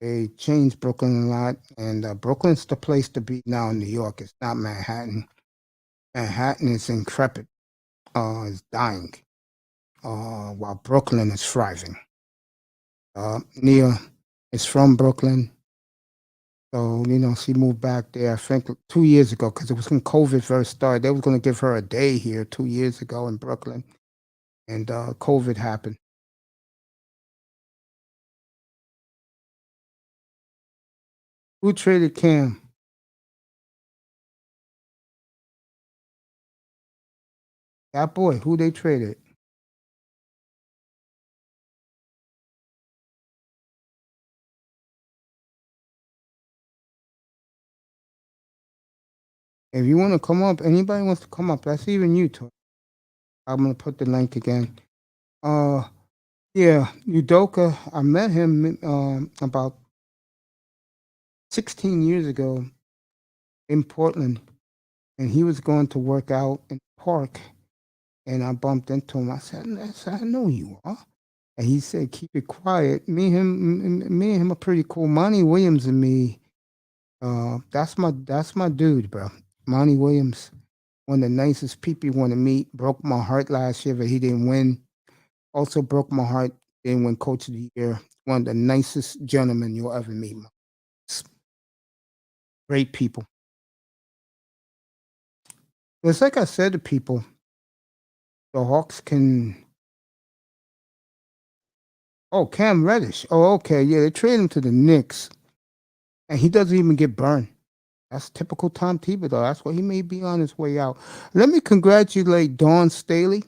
they changed Brooklyn a lot, and Brooklyn's the place to be now in New York. It's not Manhattan. Manhattan is increpid. Is dying. While Brooklyn is thriving. Nia is from Brooklyn. So, she moved back there, I think, 2 years ago, because it was when COVID first started. They was going to give her a day here 2 years ago in Brooklyn, and COVID happened. Who traded Cam? That boy, who they traded? If you want to come up, anybody wants to come up, that's even you, Tori. I'm gonna put the link again. Uh, yeah, Udoka. I met him about 16 years ago in Portland, and he was going to work out in the park, and I bumped into him. I know who you are. And he said, "Keep it quiet." Me and him are pretty cool. Monty Williams and me, that's my dude, bro. Monty Williams, one of the nicest people you want to meet. Broke my heart last year, but he didn't win. Also broke my heart. Didn't win Coach of the Year. One of the nicest gentlemen you'll ever meet. Great people. It's like I said to people, the Hawks can. Oh, Cam Reddish. Oh, okay. Yeah, they trade him to the Knicks, and he doesn't even get burned. That's typical Tom Thibodeau. That's why he may be on his way out. Let me congratulate Dawn Staley,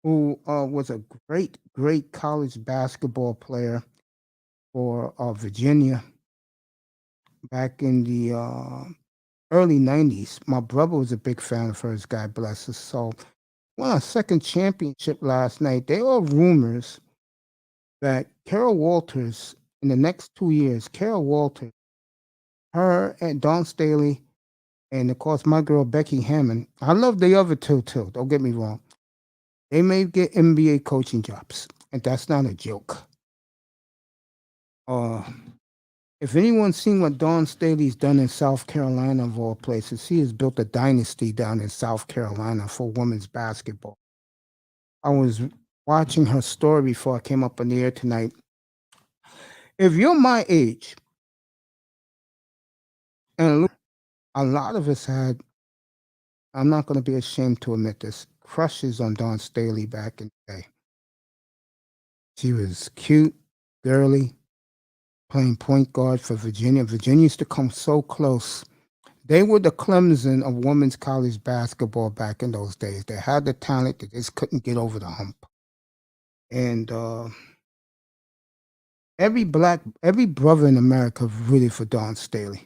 who was a great, great college basketball player for Virginia back in the early 90s. My brother was a big fan of hers, God bless us. So, won a second championship last night. There are rumors that Carol Walters, in the next 2 years, Carol Walters, her and Dawn Staley, and of course my girl Becky Hammond. I love the other two too. Don't get me wrong. They may get NBA coaching jobs, and that's not a joke. Uh, if anyone's seen what Dawn Staley's done in South Carolina, of all places, she has built a dynasty down in South Carolina for women's basketball. I was watching her story before I came up on the air tonight. If you're my age, and a lot of us had, I'm not going to be ashamed to admit this, crushes on Dawn Staley back in the day. She was cute, girly, playing point guard for Virginia. Virginia used to come so close. They were the Clemson of women's college basketball back in those days. They had the talent, they just couldn't get over the hump. And every brother in America rooted for Dawn Staley.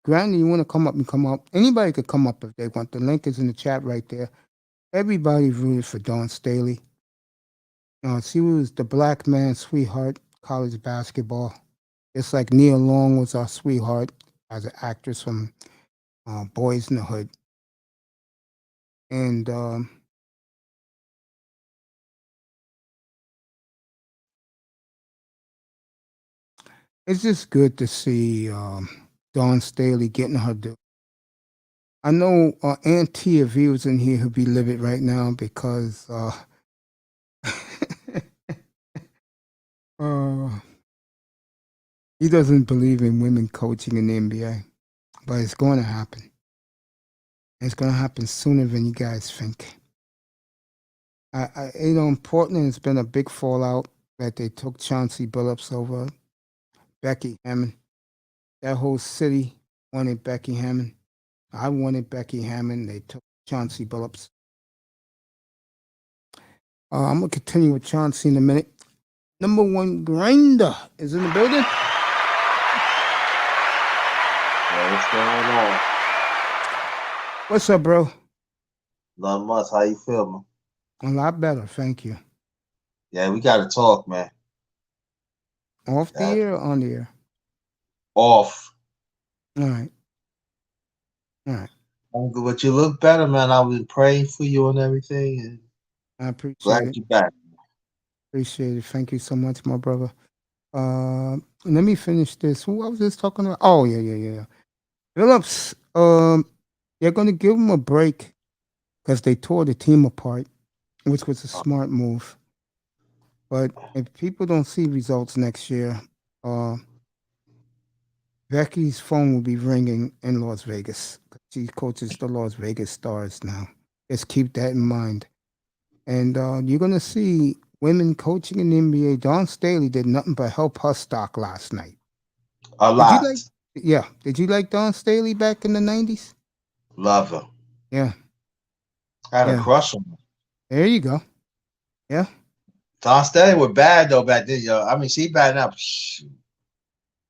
Granted, you want to come up and come up. Anybody could come up if they want. The link is in the chat right there. Everybody rooted for Dawn Staley. She was the black man's sweetheart, college basketball. Just like Nia Long was our sweetheart as an actress from Boys in the Hood. And it's just good to see Dawn Staley getting her due. I know Aunt Tia, if he was in here, he'd be livid right now because he doesn't believe in women coaching in the NBA. But it's going to happen. It's going to happen sooner than you guys think. In Portland, it's been a big fallout that they took Chauncey Billups over Becky Hammond. That whole city wanted Becky Hammond. I wanted Becky Hammond. They took Chauncey Billups. I'm going to continue with Chauncey in a minute. Number one grinder is in the building. Yeah, what's going on? What's up, bro? Not much. How you feeling? A lot better, thank you. Yeah, we got to talk, man. Off the air or on the air? Off. All right. But you look better, man. I've been praying for you and everything. And I appreciate glad it. you're back. Appreciate it. Thank you so much, my brother. Let me finish this. Who I was just talking about? Oh, yeah. Phillips, they're going to give him a break because they tore the team apart, which was a smart move. But if people don't see results next year, Becky's phone will be ringing in Las Vegas. She coaches the Las Vegas Stars now. Just keep that in mind. And you're going to see women coaching in the NBA. Dawn Staley did nothing but help her stock last night. A lot. Did you like Dawn Staley back in the 90s? Love her. Yeah. I had a crush on her. There you go. Yeah. Dawn Staley was bad, though, back then, yo. I mean, she bad now.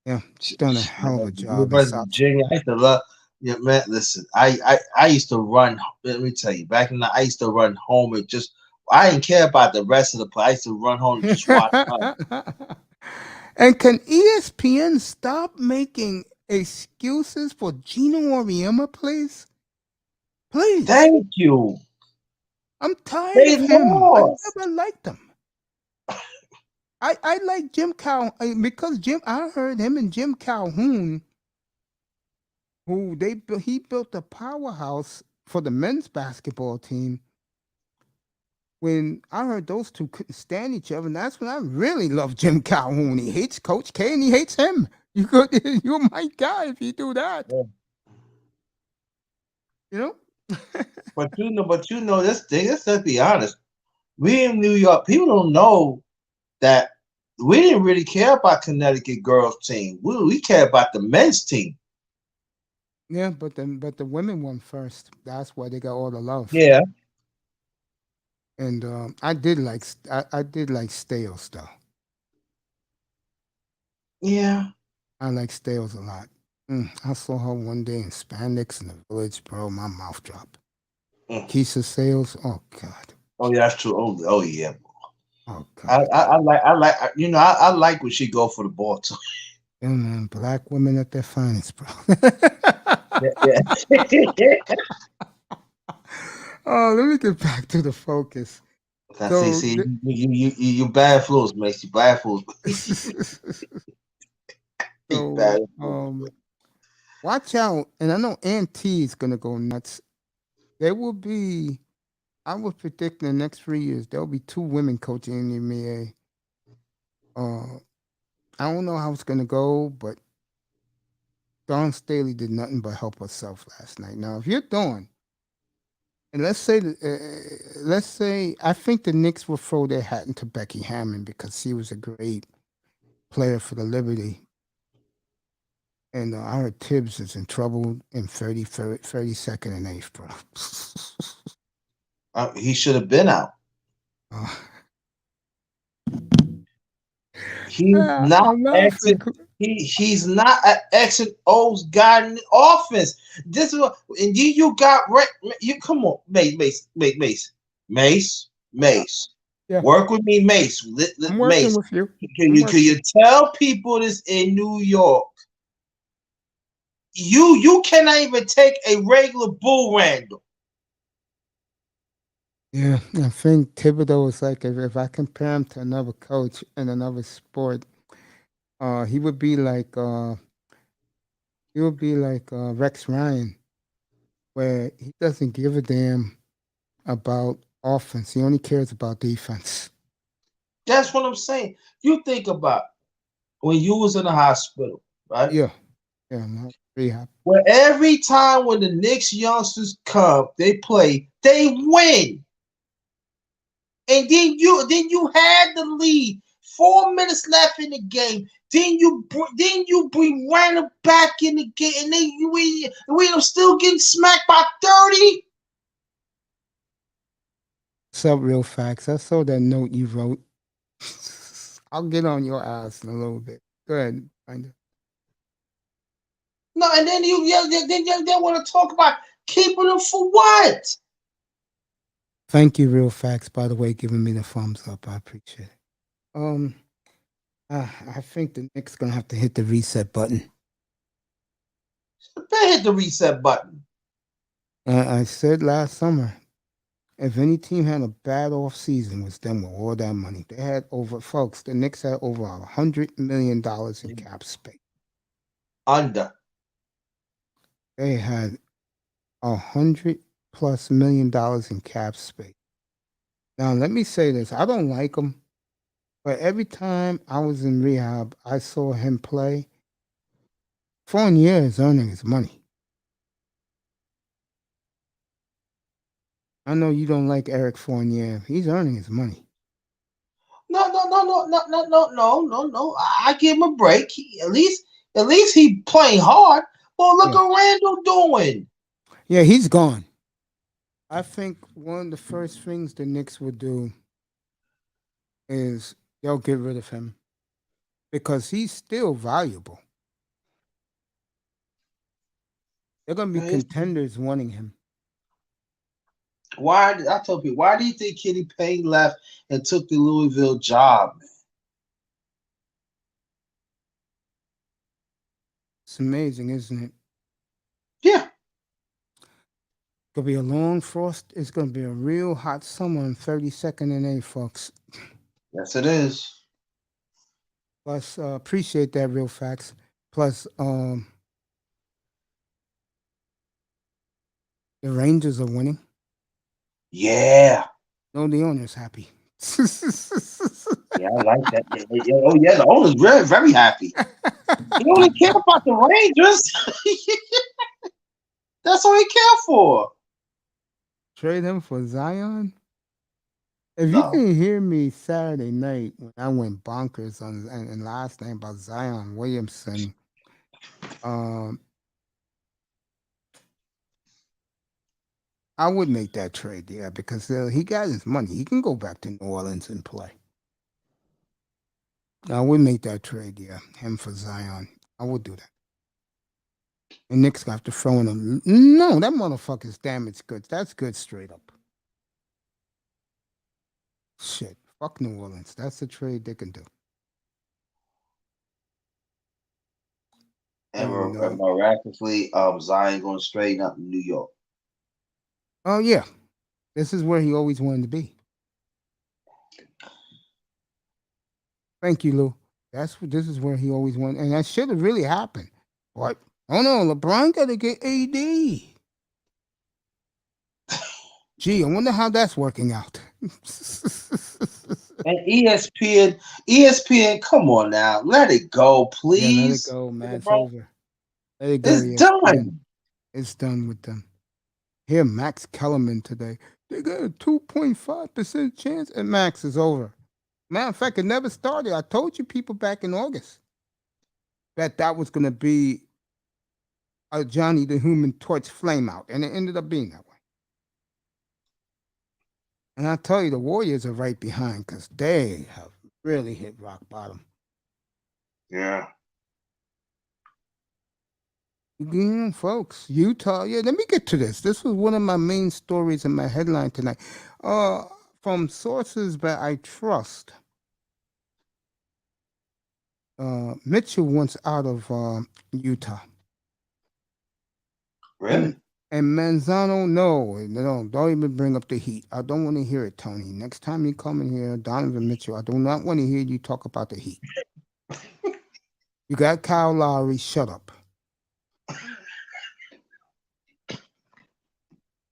Yeah, she's done a hell of a job. Virginia, I used to love. Yeah, man. Listen, I used to run. Let me tell you, back in the, I used to run home and just. I didn't care about the rest of the play. I used to run home and just watch her. And can ESPN stop making excuses for Gino Auriemma, please? Please. Thank you. I'm tired They of him. I lost. never liked him. I like Jim Cal because I heard him and Jim Calhoun, who he built a powerhouse for the men's basketball team. When I heard those two couldn't stand each other, and that's when I really loved Jim Calhoun. He hates Coach K and he hates him. You're my guy if you do that. Yeah. You know? But this thing. Let's be honest. We in New York, people don't know that we didn't really care about Connecticut girls team. We care about the men's team. Yeah, but the women won first. That's why they got all the love. Yeah. And I did like Stales though. Yeah. I like Stales a lot. I saw her one day in spandex in the village, bro. My mouth dropped. Mm. Keisha Sales, oh God, Oh yeah, that's true. Oh yeah. oh I, God. I, I like I like when she go for the ball too. Yeah, man, black women at their finest, bro. Yeah. Oh, let me get back to the focus. I see. So, See, you bad fools, Mace. You bad fools. You so bad fools. watch out, and I know Auntie is gonna go nuts. There will be, I would predict in the next 3 years there will be two women coaching in the NBA. I don't know how it's gonna go, but Dawn Staley did nothing but help herself last night. Now, if you're Dawn, and let's say, I think the Knicks will throw their hat into Becky Hammond because she was a great player for the Liberty. And I heard Tibbs is in trouble in 32nd and 8th, bro. He should have been out. Uh, He's not I'm laughing. exit. He's not an exit O's guy in the offense. This is what, and you got right. You come on, Mace. Yeah, Work with me, Mace. I'm working Mace. with you. Can I'm you working. tell people this in New York? You cannot even take a regular Bull Randall. Yeah, I think Thibodeau is like, if I compare him to another coach in another sport, he would be like Rex Ryan, where he doesn't give a damn about offense. He only cares about defense. That's what I'm saying. You think about when you was in the hospital, right? Yeah, yeah, no, rehab. Where every time when the Knicks youngsters come, they play, they win. And then you had the lead. 4 minutes left in the game. Then you bring Randall back in the game, and then we are still getting smacked by 30. What's up, real facts? I saw that note you wrote. I'll get on your ass in a little bit. Go ahead, find it. No, and then they want to talk about keeping them for what? Thank you, real facts. By the way, giving me the thumbs up. I appreciate it. Um, I think the Knicks gonna have to hit the reset button. They hit the reset button. I said last summer, if any team had a bad off season, was them with all that money. They had over, folks. The Knicks had over $100 million in cap space. Under. They had $100+ million in cap space. Now, let me say this: I don't like him, but every time I was in rehab, I saw him play. Fournier is earning his money. I know you don't like Eric Fournier. He's earning his money. No. I give him a break. At least he playing hard. Well, look Yeah, at Randall doing. yeah, he's gone. I think one of the first things the Knicks would do is they'll get rid of him, because he's still valuable. They're gonna be contenders wanting him. Why? I told people, why do you think Kenny Payne left and took the Louisville job? It's amazing, isn't it? Yeah. Gonna be a long frost. It's gonna be a real hot summer on 32nd and A, folks. Yes, it is. Plus, appreciate that, real facts. Plus, the Rangers are winning. Yeah. No, the owner's happy. Yeah, I like that. Oh, yeah, the owner's very, very happy. He only care about the Rangers. That's all he care for. Trade him for Zion. If you No. didn't hear me Saturday night when I went bonkers on and last night about Zion Williamson, um, I would make that trade, yeah, because he got his money. He can go back to New Orleans and play. I would make that trade, yeah, him for Zion. I would do that. And Knicks gonna have to throw in a no. That motherfucker's damaged goods. That's good straight up. Shit, fuck New Orleans. That's the trade they can do. And And, miraculously, Zion going straight up to New York. oh yeah, this is where he always wanted to be. Thank you, Lou. This is where he always wanted, and that should have really happened. What? Oh no, LeBron got to get AD. Gee, I wonder how that's working out. And ESPN, come on now, let it go, please. Yeah, let it go, man. It's over. Let it go. It's ESPN. done. It's done with them. Here, Max Kellerman today. They got a 2.5% chance, and Max is over. Matter of fact, it never started. I told you people back in August that was going to be a Johnny the Human Torch flame out, and it ended up being that way. And I tell you, the Warriors are right behind because they have really hit rock bottom. Yeah. Folks, Utah. Yeah, let me get to this. This was one of my main stories in my headline tonight. From sources that I trust. Mitchell wants out of Utah. Really? And Manzano, no, don't even bring up the Heat. I don't want to hear it, Tony. Next time you come in here, Donovan Mitchell, I do not want to hear you talk about the Heat. You got Kyle Lowry, shut up.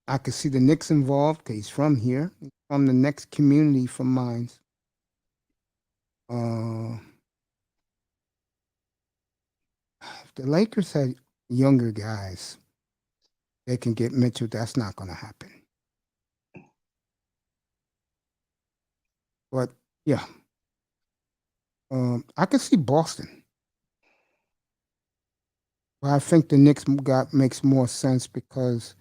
I could see the Knicks involved because he's from here, from the next community from mine. If the Lakers had younger guys, they can get Mitchell. That's not going to happen. But yeah, I can see Boston. But I think the Knicks makes more sense because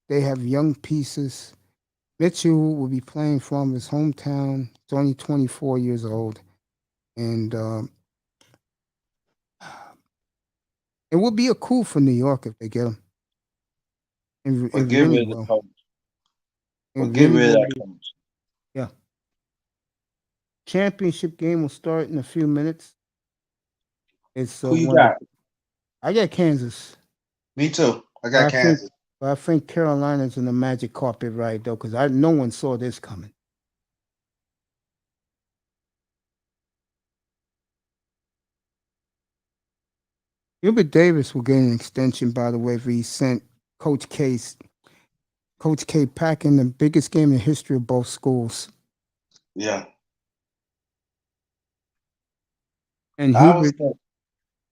they have young pieces. Mitchell will be playing from his hometown. He's only 24 years old, and it would be a coup for New York if they get him. But get rid of the coach. But get rid of that coach. Yeah. Championship game will start in a few minutes. It's who you got? I got Kansas. Me too. I got Kansas. But I think Carolina's in the magic carpet ride though, because no one saw this coming. Hubert Davis will get an extension, by the way, if he sent Coach K packing the biggest game in the history of both schools. Yeah. And Hubert,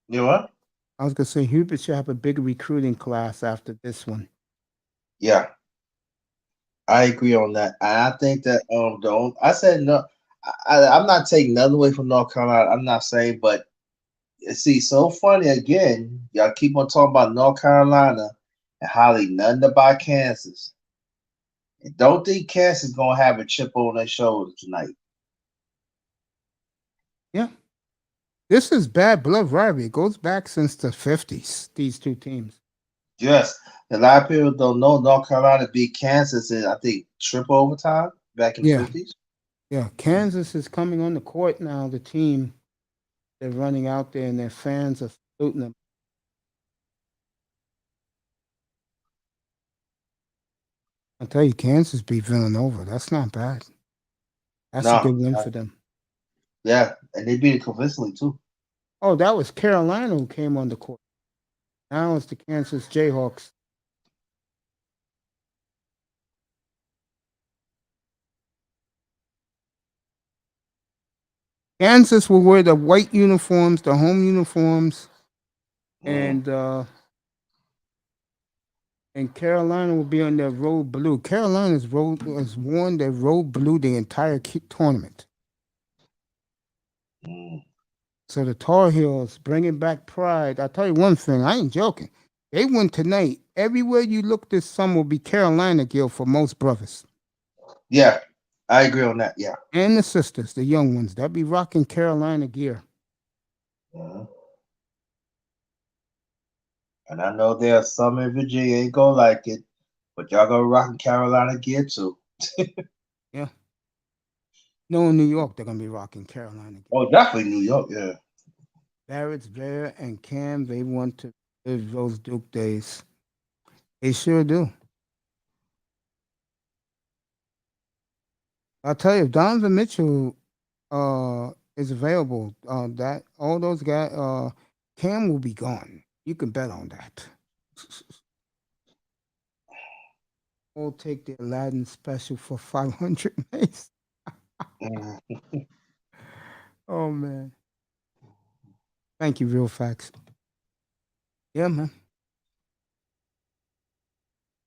you know what? I was gonna say Hubert should have a big recruiting class after this one. Yeah, I agree on that, and I think that I said no. I'm not taking nothing away from North Carolina. I'm not saying, but see, so funny again. Y'all keep on talking about North Carolina and how they nothing about Kansas. And don't think Kansas is gonna have a chip on their shoulder tonight. Yeah. This is bad blood rivalry. It goes back since the 50s, these two teams. Yes. A lot of people don't know North Carolina beat Kansas in I think triple overtime back in the Yeah, 50s. yeah. Kansas is coming on the court now. The team, they're running out there, and their fans are saluting them. I tell you, Kansas beat Villanova. That's not bad. That's a No. good win for them. Yeah. And they beat it convincingly too. Oh, that was Carolina who came on the court. Now it's the Kansas Jayhawks. Kansas will wear the white uniforms, the home uniforms, Mm. and Carolina will be on their road blue. Carolina's road has worn their road blue the entire tournament. Mm. So the Tar Heels bringing back pride. I tell you one thing, I ain't joking. They win tonight. Everywhere you look this summer will be Carolina gear for most brothers Yeah. I agree on that. Yeah. and the sisters, the young ones. They'll be rocking Carolina gear. Mhm. And I know there's some in Virginia ain't gonna like it, but y'all gonna rock in Carolina gear too. Yeah. No, in New York, they're gonna be rocking Carolina gear. Oh, definitely New York. Yeah. Barrett's Bear and Cam, they want to live those Duke days. They sure do. I'll tell you, if Donovan Mitchell is available, that all those guys, Cam will be gone. You can bet on that. We'll take the Aladdin special for 500 mace. Mhm. Oh man. Thank you, Real Facts. Yeah, man.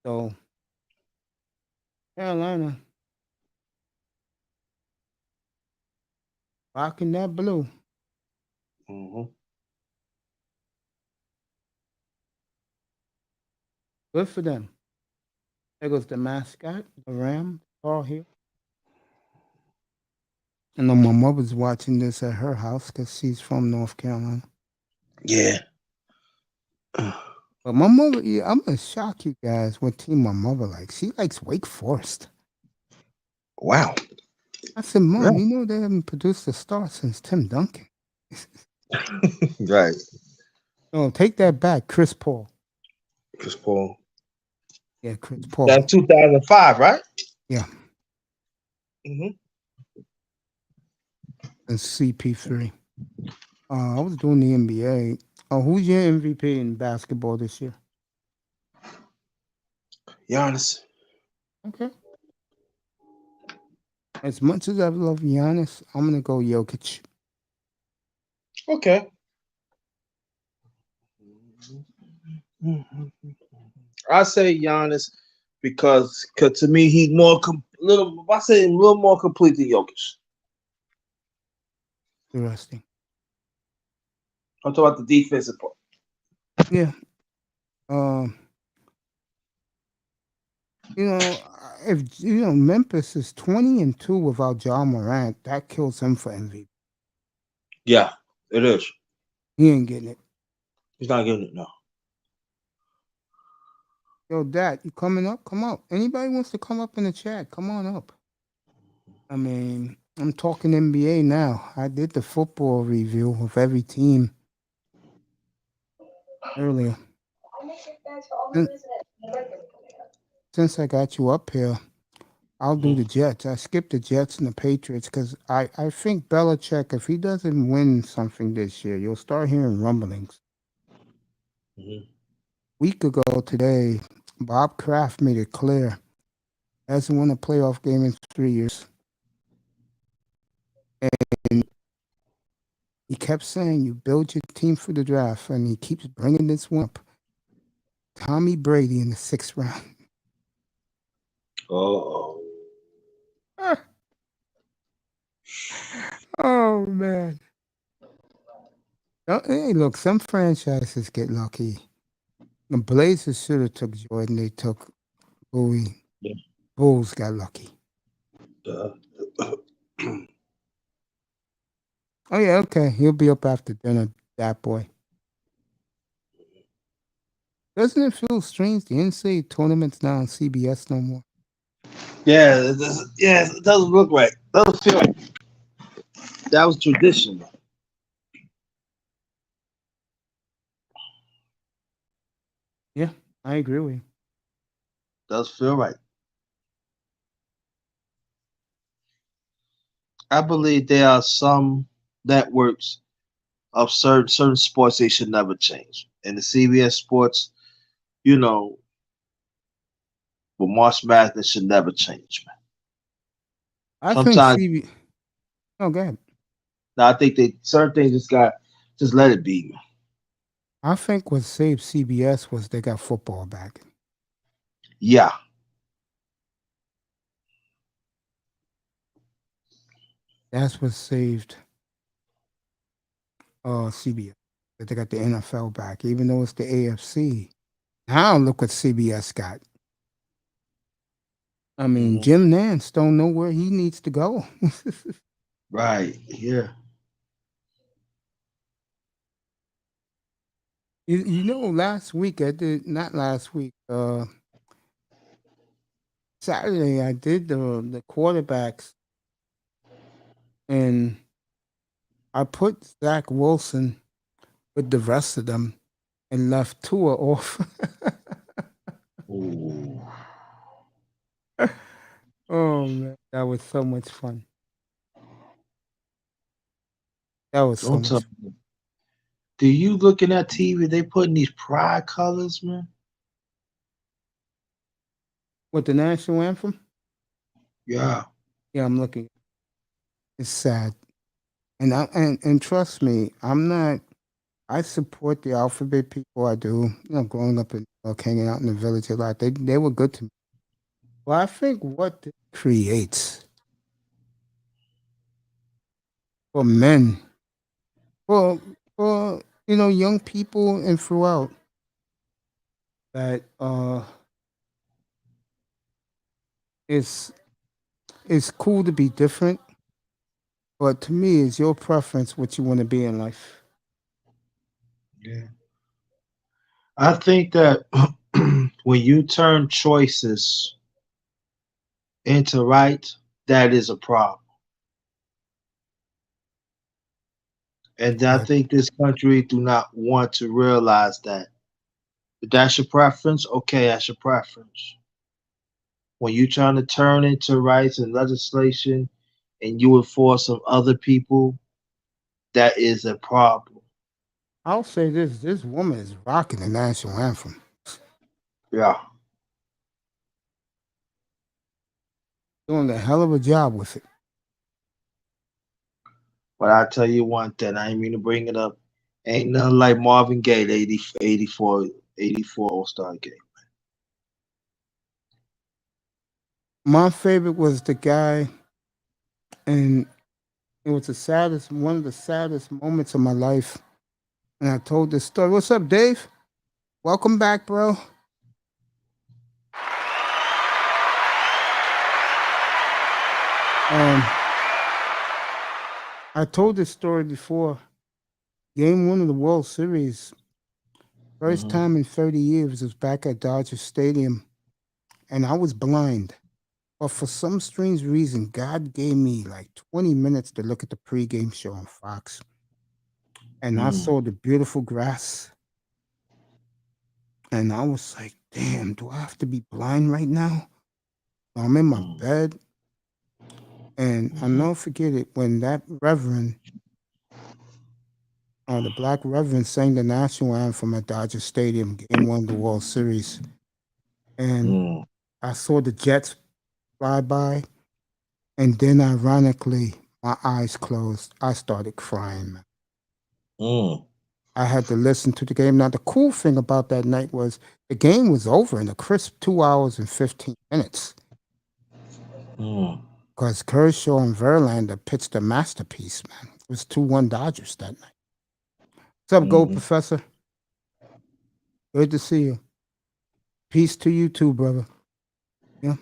So Carolina rocking that blue. Mhm. Good for them. There goes the mascot, the Ram, Tar Heel. I know my mother's watching this at her house because she's from North Carolina. Yeah. But my mother, yeah, I'm gonna shock you guys what team my mother likes. She likes Wake Forest. Wow. I said, Yeah. Mom, you know they haven't produced a star since Tim Duncan. Right. Oh, take that back, Chris Paul. Chris Paul. Yeah, Chris Paul. That's 2005, right? Yeah, Hmm. and CP3. I was doing the NBA. Who's your MVP in basketball this year? Giannis. Okay. As much as I love Giannis, I'm gonna go Jokic. Okay. I say Giannis because to me he's more little. I say a little more complete than Jokic. Interesting. I'm talking about the defensive part. Yeah. Um. If Memphis is 20-2 without John Morant, that kills him for MVP. Yeah, it is. He ain't getting it. He's not getting it now. Yo, Dad, you coming up? Come up. Anybody wants to come up in the chat? Come on up. I mean, I'm talking NBA now. I did the football review of every team earlier. Since since I got you up here, I'll do Hmm. the Jets. I skipped the Jets and the Patriots because I think Belichick, if he doesn't win something this year, you'll start hearing rumblings. Hmm. Week ago today, Bob Kraft made it clear he hasn't won a playoff game in 3 years. And he kept saying, you build your team for the draft. And he keeps bringing this one up. Tommy Brady in the 6th round. Oh. Oh, man. Hey, look, some franchises get lucky. The Blazers should have took Jordan. They took Bowie. Yeah. Bulls got lucky. Uh, Oh, yeah, okay. He'll be up after dinner, that boy. Doesn't it feel strange? The NCAA tournament's not on CBS no more. Yeah, it doesn't look right. Doesn't feel like that was tradition. Yeah, I agree with you. Does feel right. I believe there are some networks of certain sports they should never change. And the CBS sports, you know, but March Madness should never change, man. I think Sometimes CB. Oh, go ahead. I think they certain things just let it be, man. I think what saved CBS was they got football back. Yeah. That's what saved CBS. That they got the NFL back, even though it's the AFC. Now look what CBS got. I mean, Mhm. Jim Nance don't know where he needs to go. Right. Yeah. You know, last week I did not last week. Saturday I did the quarterbacks, and I put Zach Wilson with the rest of them and left Tua off. Ooh. Oh man, that was so much fun. That was so Don't much tell fun. me. Do you looking at TV? They putting these pride colors, man. With the national anthem? Yeah. Yeah, I'm looking. It's sad. And trust me, I'm not. I support the alphabet people. I do. You know, growing up in hanging out in the village a lot, they were good to me. Well, I think what this creates for men, for young people and throughout that it's it's cool to be different, but to me, it's your preference what you want to be in life. Yeah. I think that when you turn choices into right, that is a problem. And I But think this country do not want to realize that. If that's your preference, okay, that's your preference. When you're trying to turn into rights and legislation and you enforce on other people, that is a problem. I'll say this: this woman is rocking the national anthem, Yeah. doing a hell of a job with it. But I tell you one thing, I ain't mean to bring it up. Ain't nothing like Marvin Gaye, the 84 All-Star game. My favorite was the guy, and it was the saddest, one of the saddest moments of my life. And I told this story. What's up, Dave? Welcome back, bro. Um, I told this story before. Game one of the World Series, first Hmm. time in 30 years, was back at Dodger Stadium, and I was blind. But for some strange reason, God gave me like 20 minutes to look at the pregame show on Fox. And I Mm, saw the beautiful grass. And I was like, damn, do I have to be blind right now? I'm in my mm, bed. And I'll mhm, never forget it when that reverend, the black reverend, sang the national anthem at Dodger Stadium, game one of the World Series. And mm, I saw the Jets fly by. And then, ironically, my eyes closed. I started crying, man. mm, I had to listen to the game. Now, the cool thing about that night was the game was over in a crisp 2 hours and 15 minutes mm, because Kershaw and Verlander pitched a masterpiece, man. It was 2-1 Dodgers that night. What's up, Gold mhm. Professor? Good to see you. Peace to you too, brother. Yeah,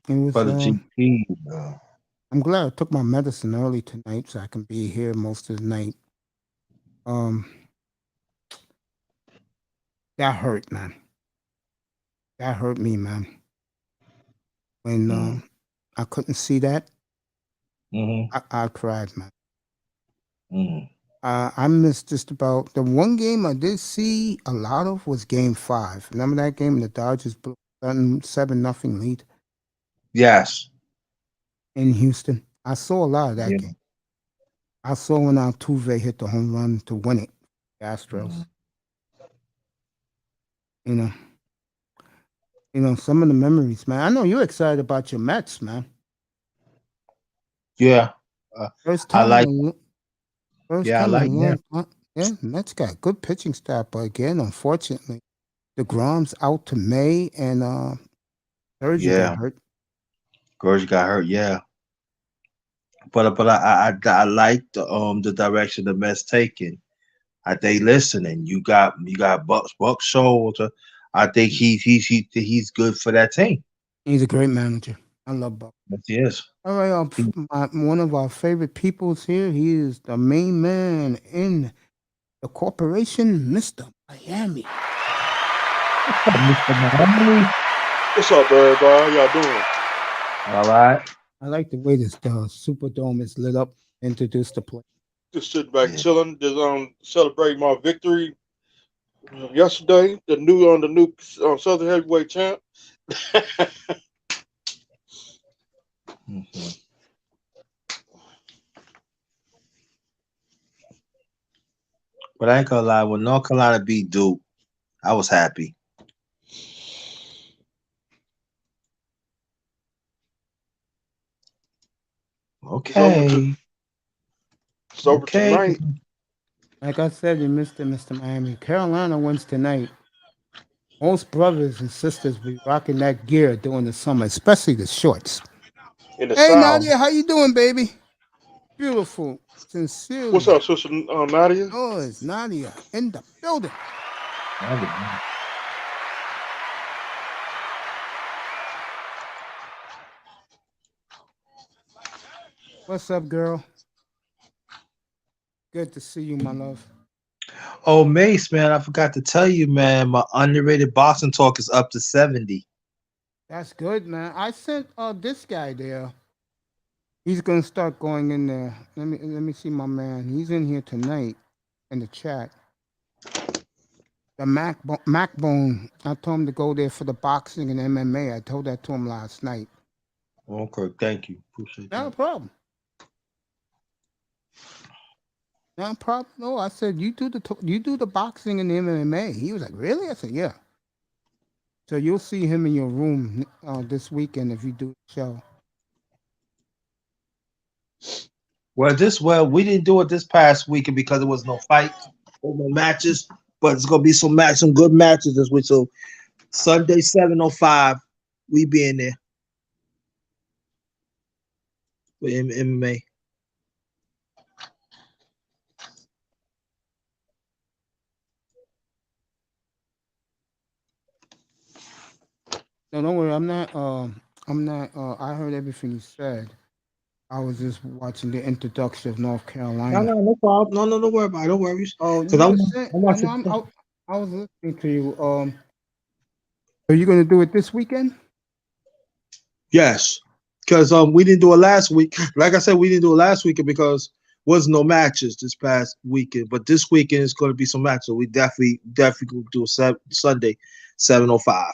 it was. For the GP, I'm glad I took my medicine early tonight so I can be here most of the night. Um, that hurt, man. That hurt me, man. When I couldn't see that, I cried, man. I missed just about the one game I did see a lot of was Game 5. Remember that game? The Dodgers blew 7-0 lead Yes. in Houston. I saw a lot of that Yeah. game. I saw when Altuve hit the home run to win it. The Astros. You know, some of the memories, man. I know you're excited about your Mets, man. Yeah. First I time like. in first Yeah, I time in like a that. long time. Yeah, Mets got good pitching staff, but again, unfortunately, DeGrom's out to May, and Sergi got Yeah. hurt. Gorge got hurt. Yeah. But I like the direction the Mets taking. I think listening. You got Buck Showalter. I think he's good for that team. He's a great manager. I love Buck. Yes, he is. All right, one of our favorite peoples here. He is the main man in the corporation, Mr. Miami. What's up, everybody? How y'all doing? All right. I like the way this Superdome is lit up. Introduce the play. Just sitting back chilling, just celebrating my victory yesterday. The new Southern Heavyweight champ. But I ain't gonna lie, when North Carolina beat Duke, I was happy. Okay. It's over tonight. Like I said, you missed it, Mr. Miami. Carolina wins tonight. Most brothers and sisters be rocking that gear during the summer, especially the shorts. In the Hey, South. Nadia, how you doing, baby? Beautiful. Sincerely. What's up, sister Nadia? Oh, it's Nadia in the building. What's up, girl? Good to see you, my love. Oh, Mace, man, I forgot to tell you, man, my underrated boxing talk is up to 70. That's good, man. I sent this guy there. He's gonna start going in there. Let me see my man. He's in here tonight in the chat. The Macbone. I told him to go there for the boxing and MMA. I told that to him last night. Okay, thank you. Appreciate that. Not a problem. Not a problem. No, I said you do the boxing and the MMA. He was like, really? I said, yeah. So you'll see him in your room this weekend if you do the show. Well, we didn't do it this past weekend because there was no fight, no matches, but it's gonna be some good matches this week. So Sunday 7:05, we be in there with MMA. No, don't worry. I'm not. I heard everything you said. I was just watching the introduction of North Carolina. No problem. No, don't worry about it. Don't worry. Oh, Because I was listening to you. Are you going to do it this weekend? Yes, because we didn't do it last week. Like I said, we didn't do it last weekend because was no matches this past weekend. But this weekend is going to be some matches. So we definitely going to do a Sunday 7:05.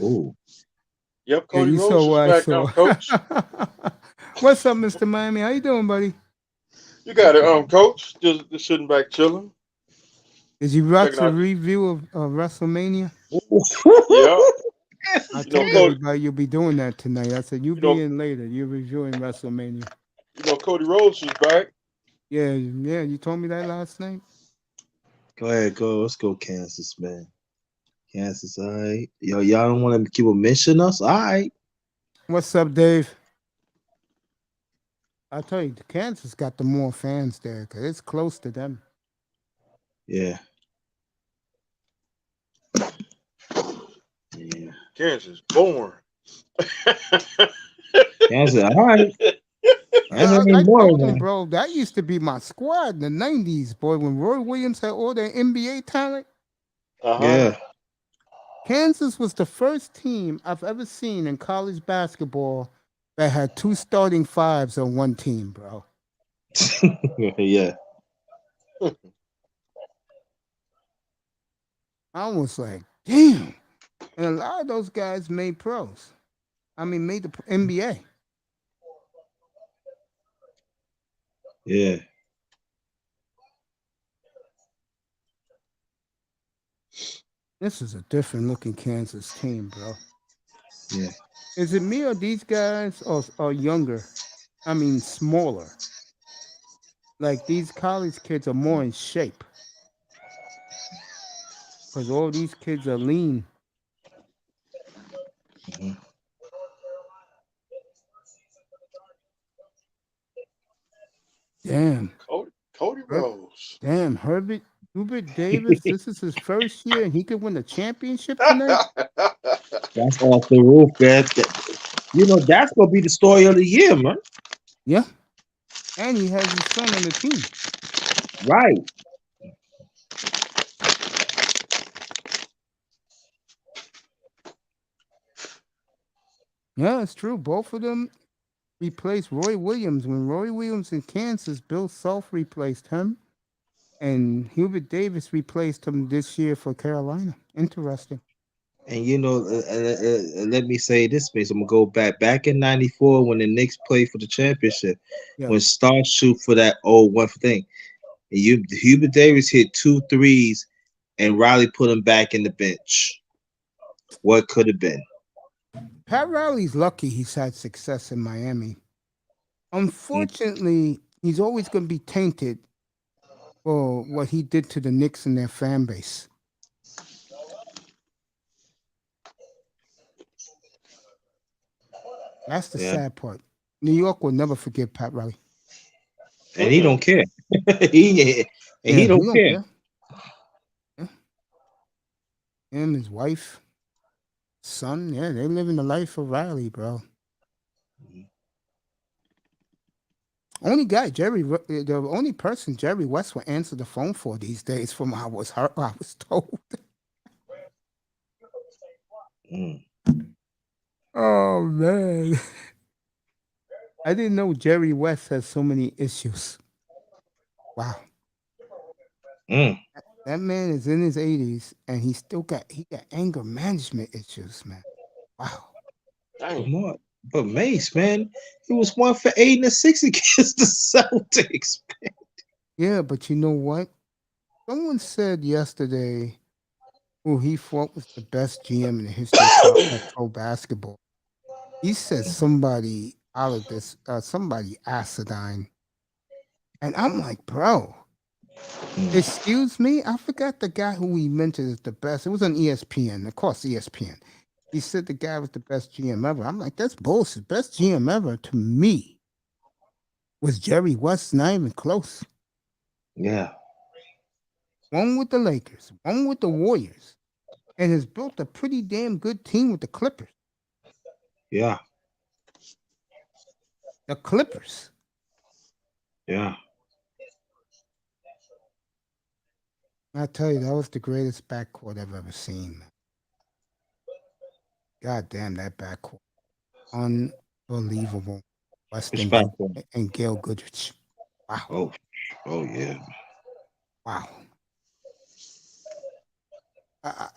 Oh. Yep, Cody Rhodes is back now, Coach. What's up, Mr. Miami? How you doing, buddy? You got it, Coach. Just sitting back chilling. Did you watch a review of WrestleMania? Yeah. I told everybody you'll be doing that tonight. I said, you'll be in later. You're reviewing WrestleMania. You know, Cody Rhodes is back. Yeah. You told me that last night. Go ahead, go. Let's go, Kansas, man. Kansas, all right. Y'all don't want to keep mentioning us? All right. What's up, Dave? I'll tell you, Kansas got the more fans there because it's close to them. Yeah. Kansas, born. Kansas, all right. I told them, bro, that used to be my squad in the 90s, boy, when Roy Williams had all that NBA talent. Yeah. Kansas was the first team I've ever seen in college basketball that had 2 starting fives on one team, bro. Yeah. I was like, damn. And a lot of those guys made pros. I mean, made the NBA. Yeah. This is a different looking Kansas team, bro. Yeah. Is it me or these guys are younger? I mean, smaller. Like these college kids are more in shape. Because all these kids are lean. Mhm. Damn. Cody Rose. Damn, Hubert Davis, this is his first year and he could win the championship tonight? That's off the roof, man. You know, that's gonna be the story of the year, man. Yeah. And he has his son on the team. Right. Yeah, it's true. Both of them replaced Roy Williams. When Roy Williams in Kansas, Bill Self replaced him. And Hubert Davis replaced him this year for Carolina. Interesting. And you know, let me say this, space. I'm gonna go back in '94 when the Knicks played for the championship. Yeah. When Star shoot for that 0-1 thing, and Hubert Davis hit 2 threes, and Riley put him back in the bench. What could have been? Pat Riley's lucky he's had success in Miami. Unfortunately, he's always going to be tainted for what he did to the Knicks and their fan base. That's the Yeah. sad part. New York will never forget Pat Riley. And he don't care. he don't care. Yeah. Him, his wife, son, yeah, they living the life of Riley, bro. Only guy, the only person Jerry West will answer the phone for these days, from I was told. Mm. Oh man, I didn't know Jerry West has so many issues. Wow, Mm. that man is in his 80s and he got anger management issues, man. Wow. Come on. But Mace, man, he was 1 for 8 and 6 against the Celtics. Yeah, but you know what? Someone said yesterday who he thought was the best GM in the history of pro basketball. He said somebody out of this, somebody acidine. And I'm like, bro, excuse me? I forgot the guy who he mentioned is the best. It was on ESPN, of course, ESPN. He said the guy was the best GM ever. I'm like, that's bullshit. Best GM ever to me was Jerry West, not even close. Yeah. One with the Lakers, one with the Warriors, and has built a pretty damn good team with the Clippers. Yeah. The Clippers. Yeah. I tell you, that was the greatest backcourt I've ever seen. God damn, that backcourt. Unbelievable. Weston and Gail Goodrich. Wow. Oh yeah. Wow.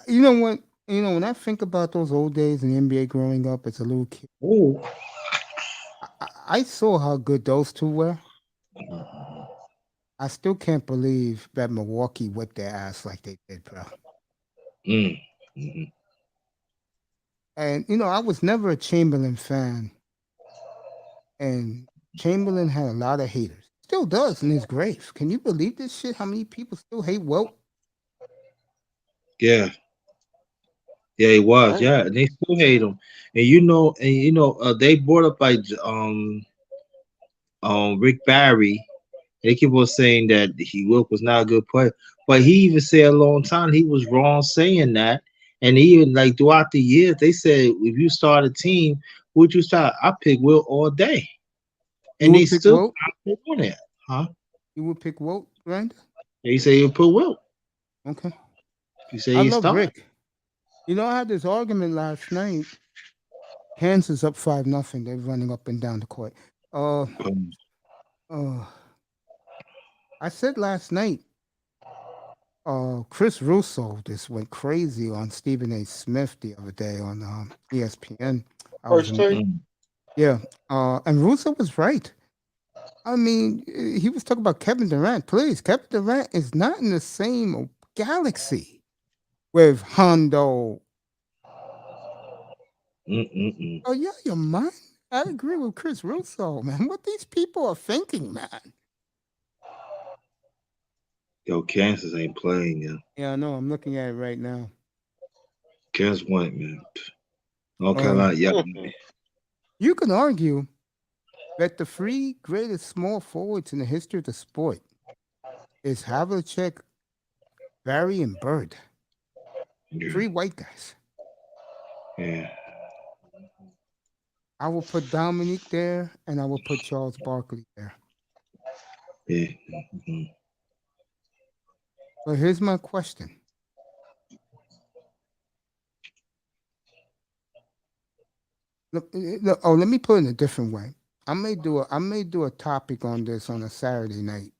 You know what? You know, when I think about those old days in the NBA growing up as a little kid, I saw how good those two were. I still can't believe that Milwaukee whipped their ass like they did, bro. Mm-hmm. And, you know, I was never a Chamberlain fan. And Chamberlain had a lot of haters. Still does in his grave. Can you believe this shit? How many people still hate Wilt? Yeah. Yeah, he was. Yeah, and they still hate him. And they brought up like Rick Barry. They keep on saying that Wilt was not a good player, but he even said a long time he was wrong saying that. And even like throughout the years, they said if you start a team, would you start? I pick Wilt all day, and they still on it, huh? You would pick Wilt, right? They say you put Wilt. Okay. You say I he's love starting? Rick. You know, I had this argument last night. Kansas up 5-0. They're running up and down the court. Uh, uh, I said last night, Chris Russo just went crazy on Stephen A. Smith the other day on ESPN. First take. Yeah, and Russo was right. I mean, he was talking about Kevin Durant. Please, Kevin Durant is not in the same galaxy with Hondo. Oh yeah, your mind. I agree with Chris Russo, man. What these people are thinking, man. Yo, Kansas ain't playing, yo. Yeah, I know. I'm looking at it right now. Kansas won, man. All kind of yeah. You can argue that the three greatest small forwards in the history of the sport is Havlicek, Barry, and Bird. Three white guys. Yeah. I will put Dominique there, and I will put Charles Barkley there. Yeah. But here's my question. Look, let me put it in a different way. I may do a topic on this on a Saturday night.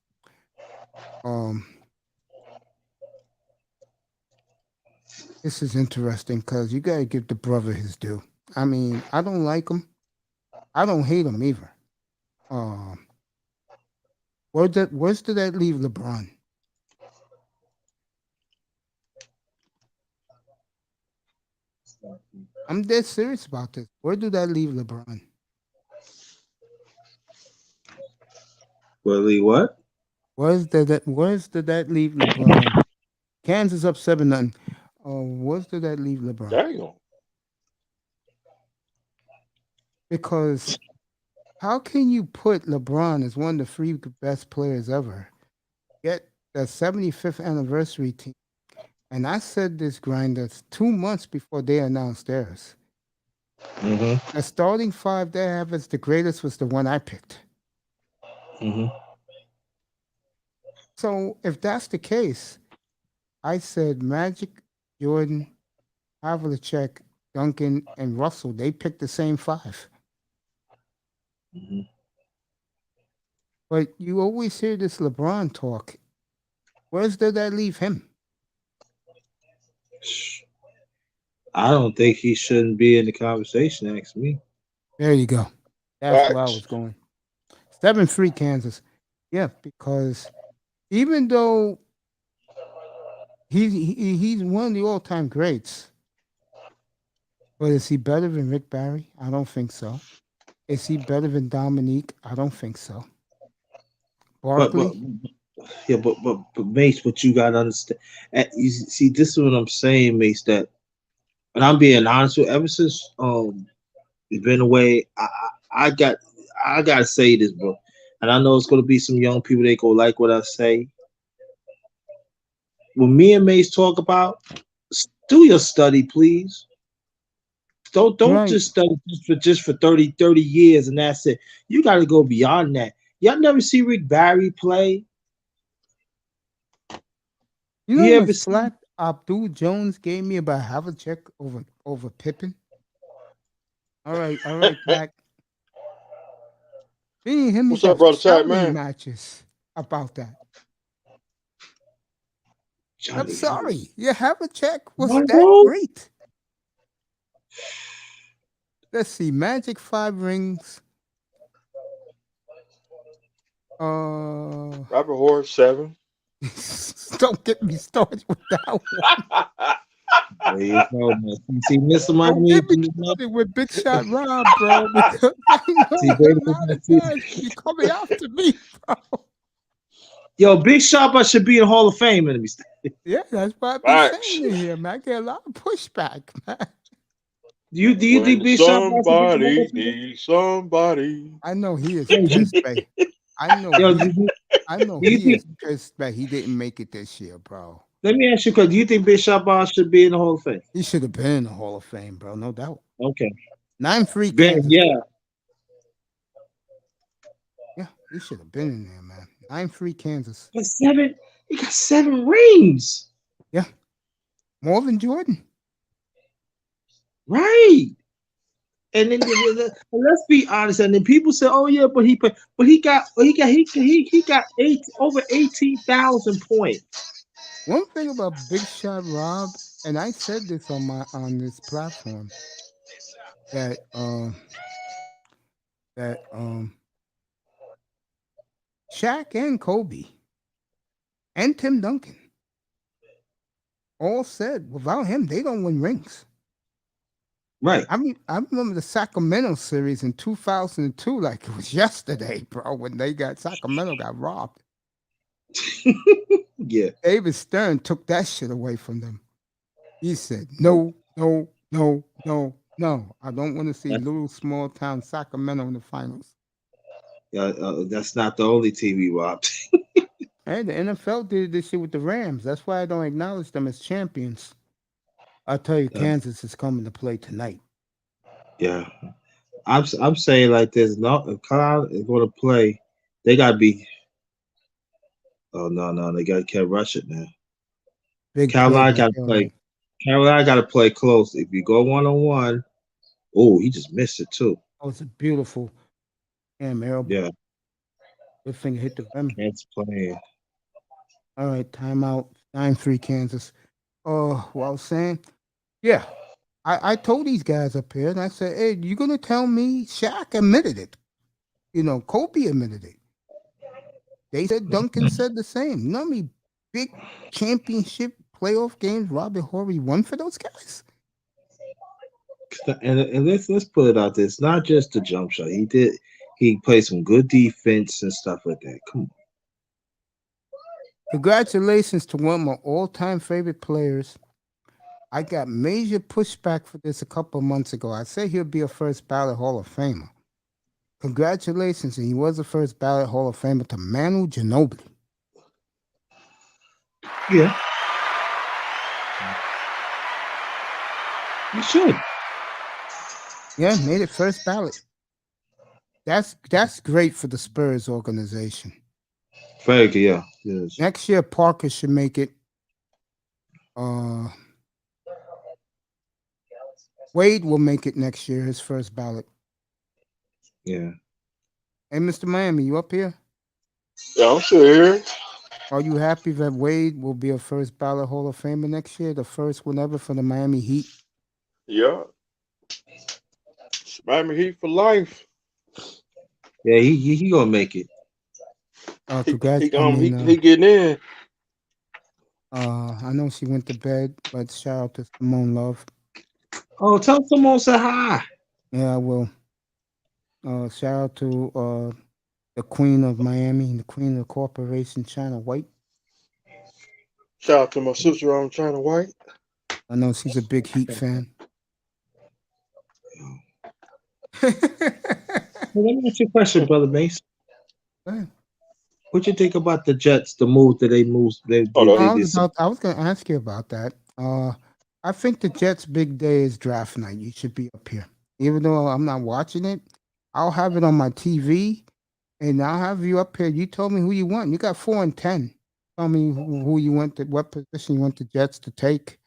This is interesting because you gotta give the brother his due. I mean, I don't like him. I don't hate him either. Where did that leave LeBron? I'm dead serious about this. Where did that leave LeBron? Well, Lee, what? Where's did that leave LeBron? Kansas up 7-0. Where's did that leave LeBron? Damn. Because how can you put LeBron as one of the three best players ever? Yet the 75th anniversary team. And I said this, Grinders, 2 months before they announced theirs. The starting five they have as the greatest was the one I picked. So if that's the case, I said Magic, Jordan, Havlicek, Duncan, and Russell. They picked the same five. But you always hear this LeBron talk. Where's did that leave him? I don't think he shouldn't be in the conversation. Ask me. There you go. That's where I was going. 7-3 Kansas. Yeah, because even though he's one of the all-time greats, but is he better than Rick Barry? I don't think so. Is he better than Dominique? I don't think so. Barkley? But Mace, what you gotta understand, you see, this is what I'm saying, Mace. That, and I'm being honest with, ever since you've been away, I gotta say this, bro. And I know it's gonna be some young people that go like what I say. When me and Mace talk about, do your study, please. Don't Right. just study just for 30 years and that's it. You got to go beyond that. Y'all never see Rick Barry play? You know You how ever much see- flack Abdul Jones gave me about Havlicek over Pippen? All right, Black. Me and him What's used to up, have brother Ty, shouting man? matches about that. Johnny, I'm sorry. Your Havlicek was What, that bro? great. Let's see. Magic 5 rings. Robert Horse 7. Don't get me started with that one. There you go, man. See, Mr. Don't Miami, get me started with Big Shot Rob, bro, because I know See, a baby, lot of see- guys be coming after me, bro. Yo, Big Shot should be in the Hall of Fame. Let me stay. Yeah, that's what I've been Facts. saying in here, man. I get a lot of pushback, man. Do you think When Big Shot should be in the Hall somebody of Fame? needs somebody. I know he is Yo, pissed, man. I know Yo, he you is pissed that he didn't make it this year, bro. let me ask you a question. Do you think Big Shot should be in the Hall of Fame? He should have been in the Hall of Fame, bro, no doubt. Okay. 9-3 Ben, Kansas. yeah. Yeah, he should have been in there, man. 9-3 Kansas. But he got 7 rings. Yeah. More than Jordan. Right. And then let's be honest. And then people say, "Oh yeah, but he got over 18,000 points." One thing about Big Shot Rob, and I said this on this platform, that Shaq and Kobe and Tim Duncan all said without him they don't win rings. Right. I mean, I remember the Sacramento series in 2002 like it was yesterday, bro, when Sacramento got robbed. Yeah. David Stern took that shit away from them. He said, no, no, no, no, no. I don't want to see little small town Sacramento in the finals. Yeah, that's not the only TV robbed. And the NFL did this shit with the Rams. That's why I don't acknowledge them as champions. I'll tell you, Kansas is coming to play tonight. Yeah. I'm saying like this. No, if Carolina is going to play, they got to be. Oh no, they can't rush it now. Carolina got to play. Carolina got to play close. If you go 1-on-1, oh, he just missed it too. Oh, it's a beautiful. Arrow. Yeah. Good thing hit the rim. That's playing. All right, timeout. 9-3 Kansas. What I was saying, yeah, I told these guys up here, and I said, hey, you gonna tell me Shaq admitted it? You know, Kobe admitted it. They said Duncan said the same. You know how many big championship playoff games Robert Horry won for those guys? And let's put it out there. It's not just the jump shot. He played some good defense and stuff like that. Come on. Congratulations to one of my all-time favorite players. I got major pushback for this a couple of months ago. I said he'll be a first ballot Hall of Famer. Congratulations, and he was the first ballot Hall of Famer to Manu Ginobili. Yeah. You should. Yeah, made it first ballot. That's great for the Spurs organization. Very good, yeah. Yes. Next year, Parker should make it. Wade will make it next year, his first ballot. Yeah. Hey, Mr. Miami, you up here? Yeah, I'm still here. Are you happy that Wade will be a first ballot Hall of Famer next year? The first one ever for the Miami Heat? Yeah. Miami Heat for life. Yeah, he gonna make it. He getting in. I know she went to bed, but shout out to Simone Love. Oh, tell Simone say hi. Yeah, I will. Shout out to the Queen of Miami, the Queen of the Corporation, China White. Shout out to my sister on China White. I know she's a big Heat fan. Well, let me ask you a question, Brother Mace. What you think about the Jets, the move that they moved? I was going to ask you about that. I think the Jets' big day is draft night. You should be up here. Even though I'm not watching it, I'll have it on my TV, and I'll have you up here. You told me who you want. You got 4 and 10. Tell me who you want, what position you want the Jets to take.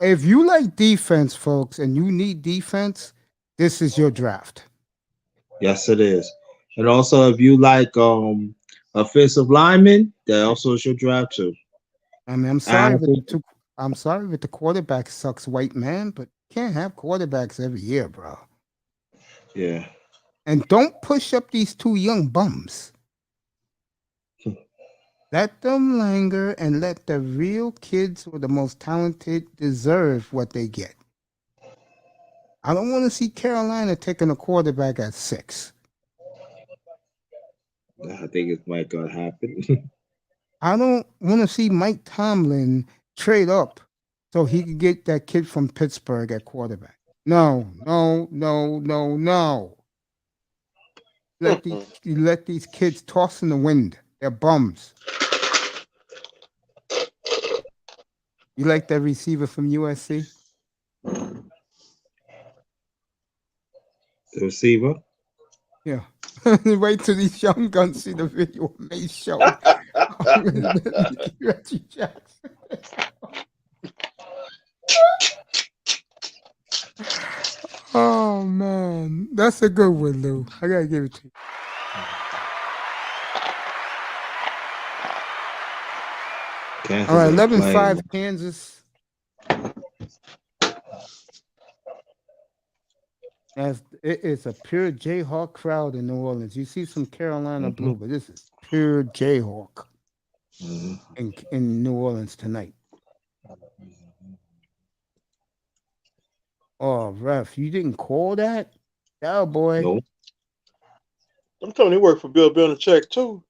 If you like defense, folks, and you need defense, this is your draft. Yes, it is. And also, if you like offensive linemen, that also is your draft too. I mean, I'm sorry that the quarterback sucks, white man, but you can't have quarterbacks every year, bro. Yeah. And don't push up these 2 young bums. Let them linger and let the real kids who are the most talented deserve what they get. I don't want to see Carolina taking a quarterback at 6. I think it might gonna happen. I don't want to see Mike Tomlin trade up so he could get that kid from Pittsburgh at quarterback. No. Let these kids toss in the wind. They're bums. You like that receiver from USC? The receiver? Yeah. Wait till these young guns see the video of May show. Reggie Jackson. Oh man, that's a good one, Lou. I gotta give it to you. Kansas All right, ain't 11-5 playing. Kansas. As it is a pure Jayhawk crowd in New Orleans. You see some Carolina blue, but this is pure Jayhawk in New Orleans tonight. Oh, ref, you didn't call that? Oh boy. No. I'm telling you, he worked for Bill Belichick too.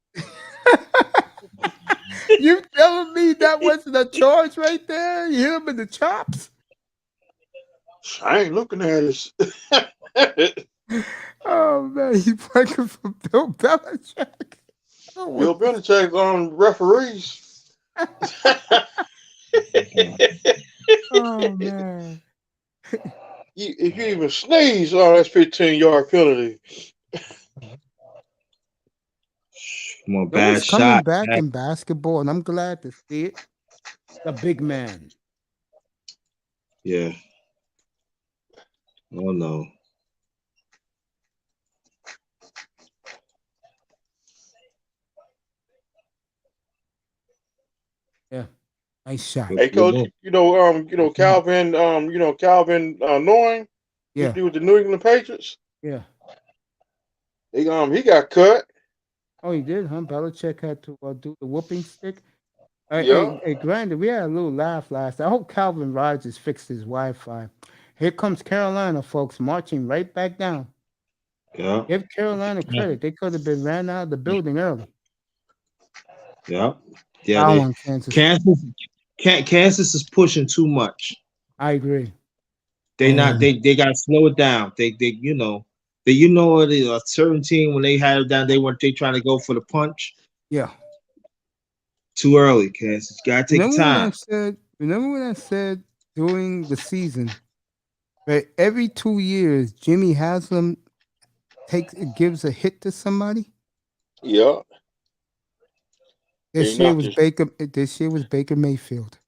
You telling me that wasn't a charge right there? You hit him in the chops? I ain't looking at it. Oh man, he working for Bill Belichick. Bill Belichick's on referees. Oh man. If you even sneeze, that's 15-yard penalty. Come on, You know bad what's coming shot. back in basketball, and I'm glad to see it. The big man. Yeah. Oh no. Yeah. Nice shot. Hey, coach, Calvin, Noying, Yeah. he with the New England Patriots. Yeah. He got cut. Oh, he did, huh? Belichick had to do the whooping stick. Yeah. Hey, granted, we had a little laugh last night. I hope Calvin Rogers fixed his Wi-Fi. Here comes Carolina, folks, marching right back down. Yeah. Give Carolina credit. They could have been ran out of the building early. Yeah. Yeah. I want Kansas. Kansas is pushing too much. I agree. They gotta slow it down. They a certain team when they had it down, they trying to go for the punch. Yeah. Too early, Kansas. Gotta take time. Remember when I said during the season that every 2 years Jimmy Haslam gives a hit to somebody? Yeah. This year was Baker Mayfield.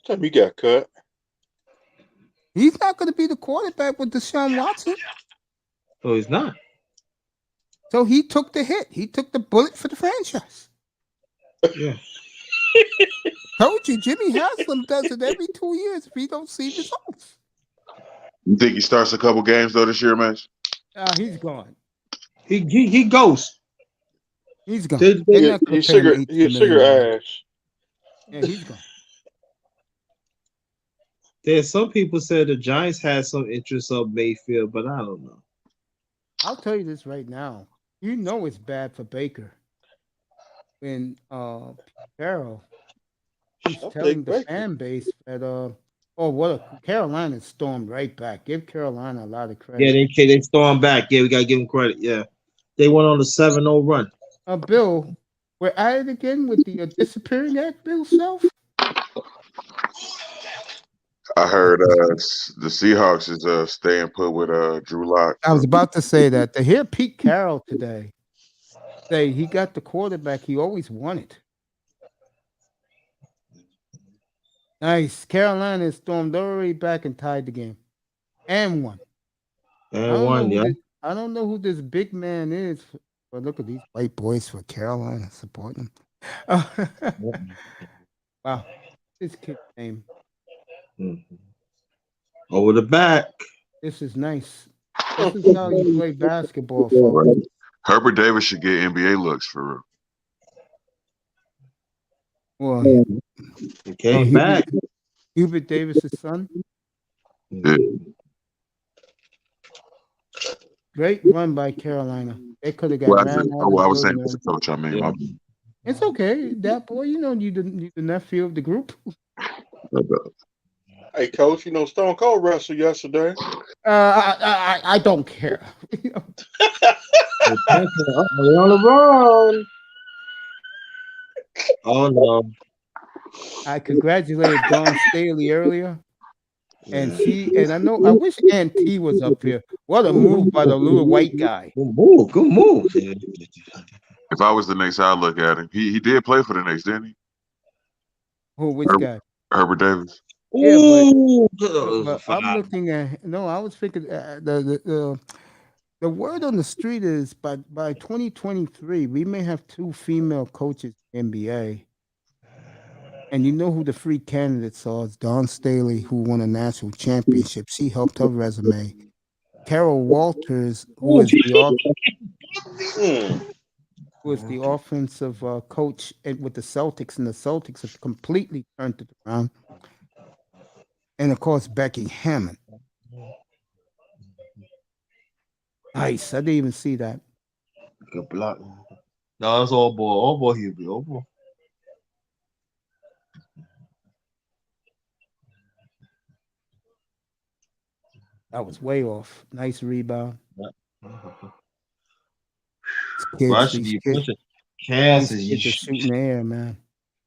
Time he got cut. He's not going to be the quarterback with Deshaun Watson. So he's not. So he took the hit. He took the bullet for the franchise. Yeah. Told you, Jimmy Haslam does it every 2 years if he don't see results. You think he starts a couple games though this year, man? He's gone. He goes. He's gone. He's sugar ash. Yeah, he's gone. There's some people said the Giants had some interest of Mayfield, but I don't know. I'll tell you this right now. You know it's bad for Baker when Carroll he's telling the fan base that Carolina stormed right back. Give Carolina a lot of credit. Yeah, they stormed back. Yeah, we gotta give them credit. Yeah. They went on a 7-0 run. Bill, we're at it again with the disappearing act, Bill Self. I heard the Seahawks is staying put with Drew Lock. I was about to say that. To hear Pete Carroll today say he got the quarterback he always wanted. Nice. Carolina stormed already back and tied the game. And won. I don't know who this big man is, but look at these white boys for Carolina supporting them. Wow. This kid's name. Over the back. This is nice. This is how you play basketball, folks. Herbert Davis should get NBA looks for real. Well, he came back. Hubert Davis' son. Yeah. Great run by Carolina. They could have got ran out. I was saying, coach. I mean, yeah. It's okay. That boy, you the nephew of the group. Hey, coach, Stone Cold wrestled yesterday. I don't care. We're on the run. Oh no! I congratulated Dawn Staley earlier, and I wish Aunt T was up here. What a move by the little white guy. Good move. If I was the Knicks, I'd look at him. He did play for the Knicks, didn't he? Which guy? Herbert Davis. Yeah, Ooh, but I'm looking at no. I was thinking the word on the street is by 2023 we may have 2 female coaches in the NBA. And you know who the 3 candidates are? It's Dawn Staley, who won a national championship. She helped her resume. Carol Walters, who is Hmm. the offensive coach with the Celtics, and the Celtics have completely turned it around. And of course, Becky Hammond. Nice. I didn't even see that. Good block. No, that's all boy. All boy, he'll be all boy. That was way off. Nice rebound. Rushing, These you kids, pushing. Kansas, these kids are shooting the air, man.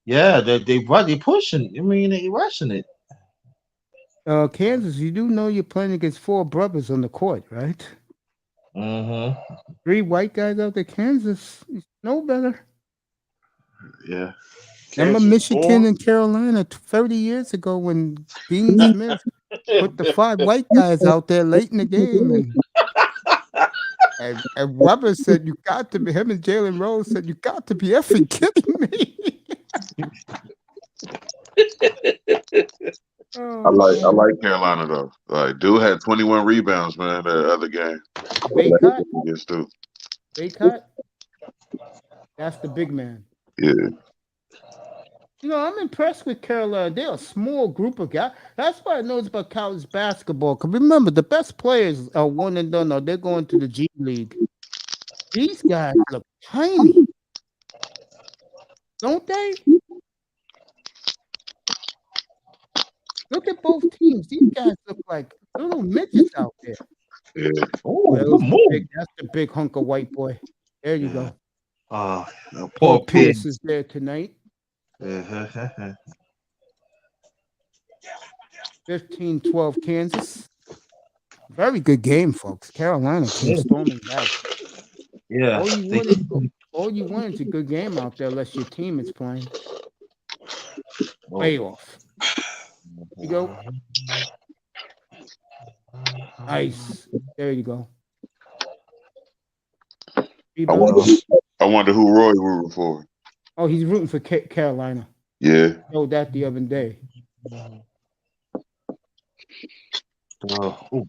yeah, they pushing. I mean, they rushing it. Kansas, you do know you're playing against 4 brothers on the court, right? Mm-hmm. 3 white guys out there. Kansas, you know better. Yeah. Remember Kansas Michigan born? and Carolina 30 years ago when Dean Smith put the 5 white guys out there late in the game, and Weber said, "You got to be." Him and Jalen Rose said, "You got to be effing kidding me." I like Carolina though. Like, dude had 21 rebounds, man. The other game. Baycott, Against too. Baycott, that's the big man. Yeah. You know, I'm impressed with Carolina. They're a small group of guys. That's what I know about college basketball. Because remember, the best players are one and done, or they're going to the G League. These guys look tiny, don't they? Look at both teams. These guys look like little midgets out there. Yeah. Oh, That's the big hunk of white boy. There you go. Paul Paul Pierce. Pierce is there tonight. 15-12 Kansas. Very good game, folks. Carolina came storming back. Yeah. All you want is a good game out there, unless your team is playing. Way off. You go. Nice. There you go. I wonder who Roy rooting for. Oh, he's rooting for Carolina. Yeah. I know that the other day.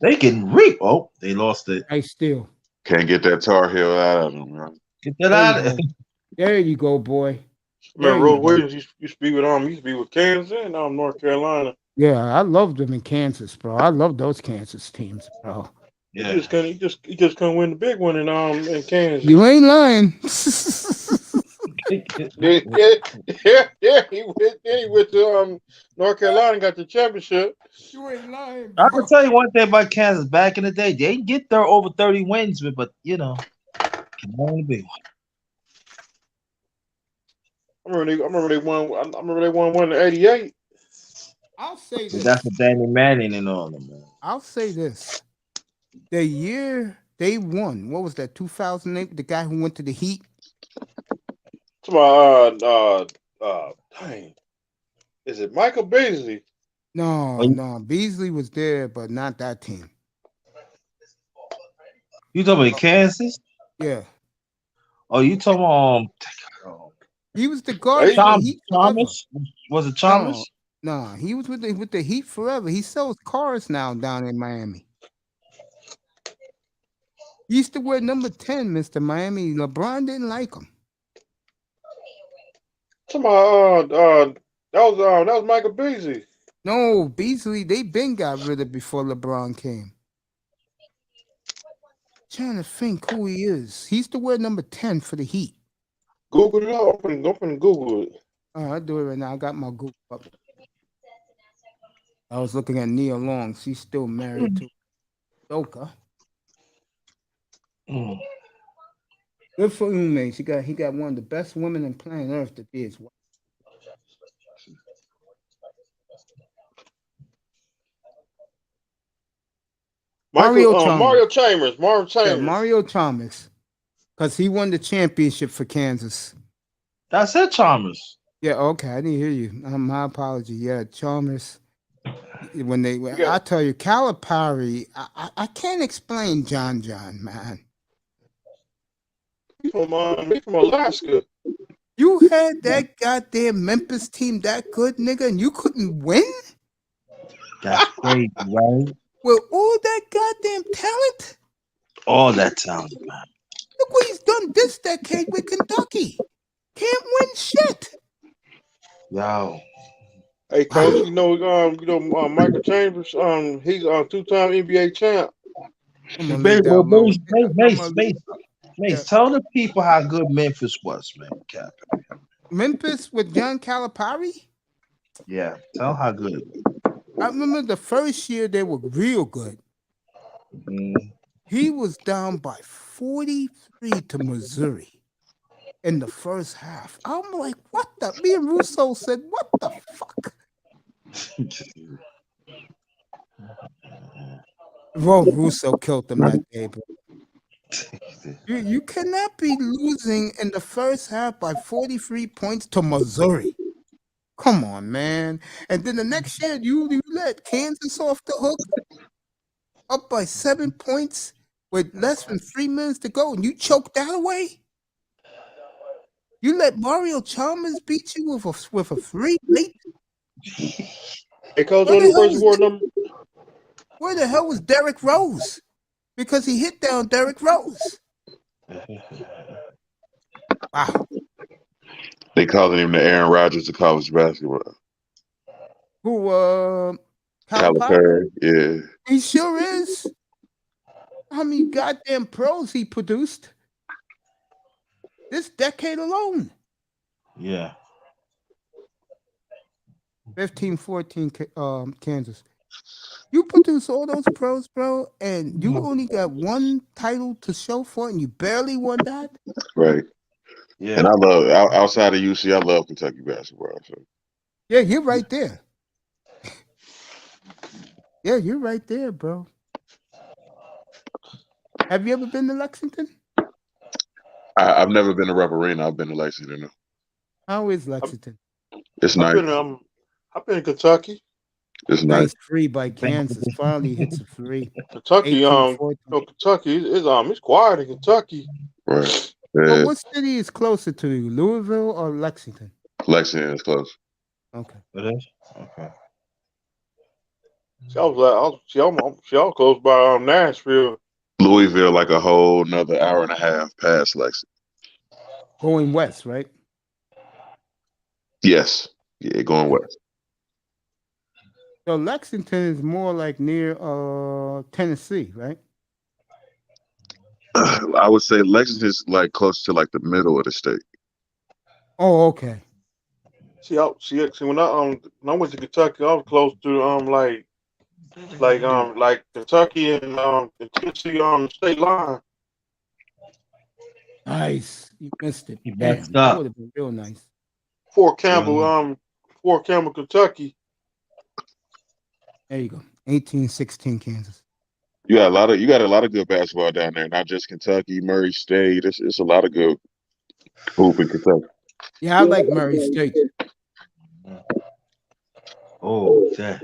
They can reap. Oh, they lost it. Nice steal. Can't get that Tar Heel out of them, right? Get that out of it. There you go, boy. Man, Roy Williams used to be with Kansas and North Carolina. Yeah, I loved them in Kansas, bro. I love those Kansas teams, bro. Yeah. He just couldn't win the big one in Kansas. You ain't lying. yeah. He went to North Carolina and got the championship. You ain't lying. I can tell you one thing about Kansas. Back in the day, they didn't get there over 30 wins, but you know, come on, the big one. I remember they won one in '88. I'll say this. That's the Danny Manning and all them, man. I'll say this. The year they won, what was that? 2008. The guy who went to the Heat. Dang. Is it Michael Beasley? No. Beasley was there, but not that team. You talking about Kansas? Yeah. Oh, you talking about he was the guard. Thomas? Was it Thomas? No, he was with the Heat forever. He sells cars now down in Miami. He used to wear number 10, Mr. Miami. LeBron didn't like him. That was Michael Beasley. No, Beasley, they been got rid of before LeBron came. Trying to think who he is. He used to wear number 10 for the Heat. Google it up. Open Google it. I'll do it right now. I got my Google up. I was looking at Nia Long. She's still married to Doka. Good for Ume. He got one of the best women on planet Earth to be his wife. Mario Chambers. Yeah, Mario Chalmers. Because he won the championship for Kansas. That's it, Chalmers. Yeah, okay. I didn't hear you. My apology. Yeah, Chalmers. I tell you, Calipari, I can't explain John, man. He's from Alaska. You had that goddamn Memphis team that good, nigga, and you couldn't win? That's crazy, right? With all that goddamn talent? All that talent, man. Look what he's done this decade with Kentucky. Can't win shit. Yo. Hey, coach, Michael Chambers, he's a two-time NBA champ. Mace, tell the people how good Memphis was, man. Cap. Memphis with John Calipari? Yeah, tell how good. I remember the first year they were real good. He was down by 43 to Missouri in the first half. I'm like, what the? Me and Russo said, what the fuck? Well, Russo killed them that day, bro. You cannot be losing in the first half by 43 points to Missouri. Come on, man. And then the next year, you let Kansas off the hook up by 7 points with less than 3 minutes to go, and you choke that away? You let Mario Chalmers beat you with a free late? Hey, coach, on the first board number. Where the hell was Derrick Rose? Because he hit down Derrick Rose. Wow. They calling him the Aaron Rodgers of college basketball. Who, Calipari? Yeah. He sure is. How many goddamn pros he produced this decade alone? Yeah. 15-14 Kansas. You produce all those pros, bro, and you only got one title to show for it, and you barely won that? Right. Yeah. And I love, outside of UC, I love Kentucky basketball. So. Yeah, you're right there. Yeah, you're right there, bro. Have you ever been to Lexington? I've never been to Rupp Arena. I've been to Lexington. How is Lexington? It's nice. I've been in Kentucky. It's nice. Free by Kansas. Finally hits a free. Kentucky, Kentucky it's quiet in Kentucky. Right. Well, what city is closer to you, Louisville or Lexington? Lexington is close. Okay. It is? Okay. Y'all close by Nashville. Louisville, like a whole another hour and a half past Lexington. Going west, right? Yes. Yeah, going west. So Lexington is more like near Tennessee, right? I would say Lexington is like close to like the middle of the state. Oh, okay. See, when I went to Kentucky, I was close to like Kentucky and Tennessee state line. Nice. You missed it. You Damn, messed that up. would have been real nice. Fort Campbell, Kentucky. There you go. 1816 Kansas. You got a lot of good basketball down there. Not just Kentucky, Murray State. It's a lot of good hoop in Kentucky. Yeah, I like Murray State. Oh, that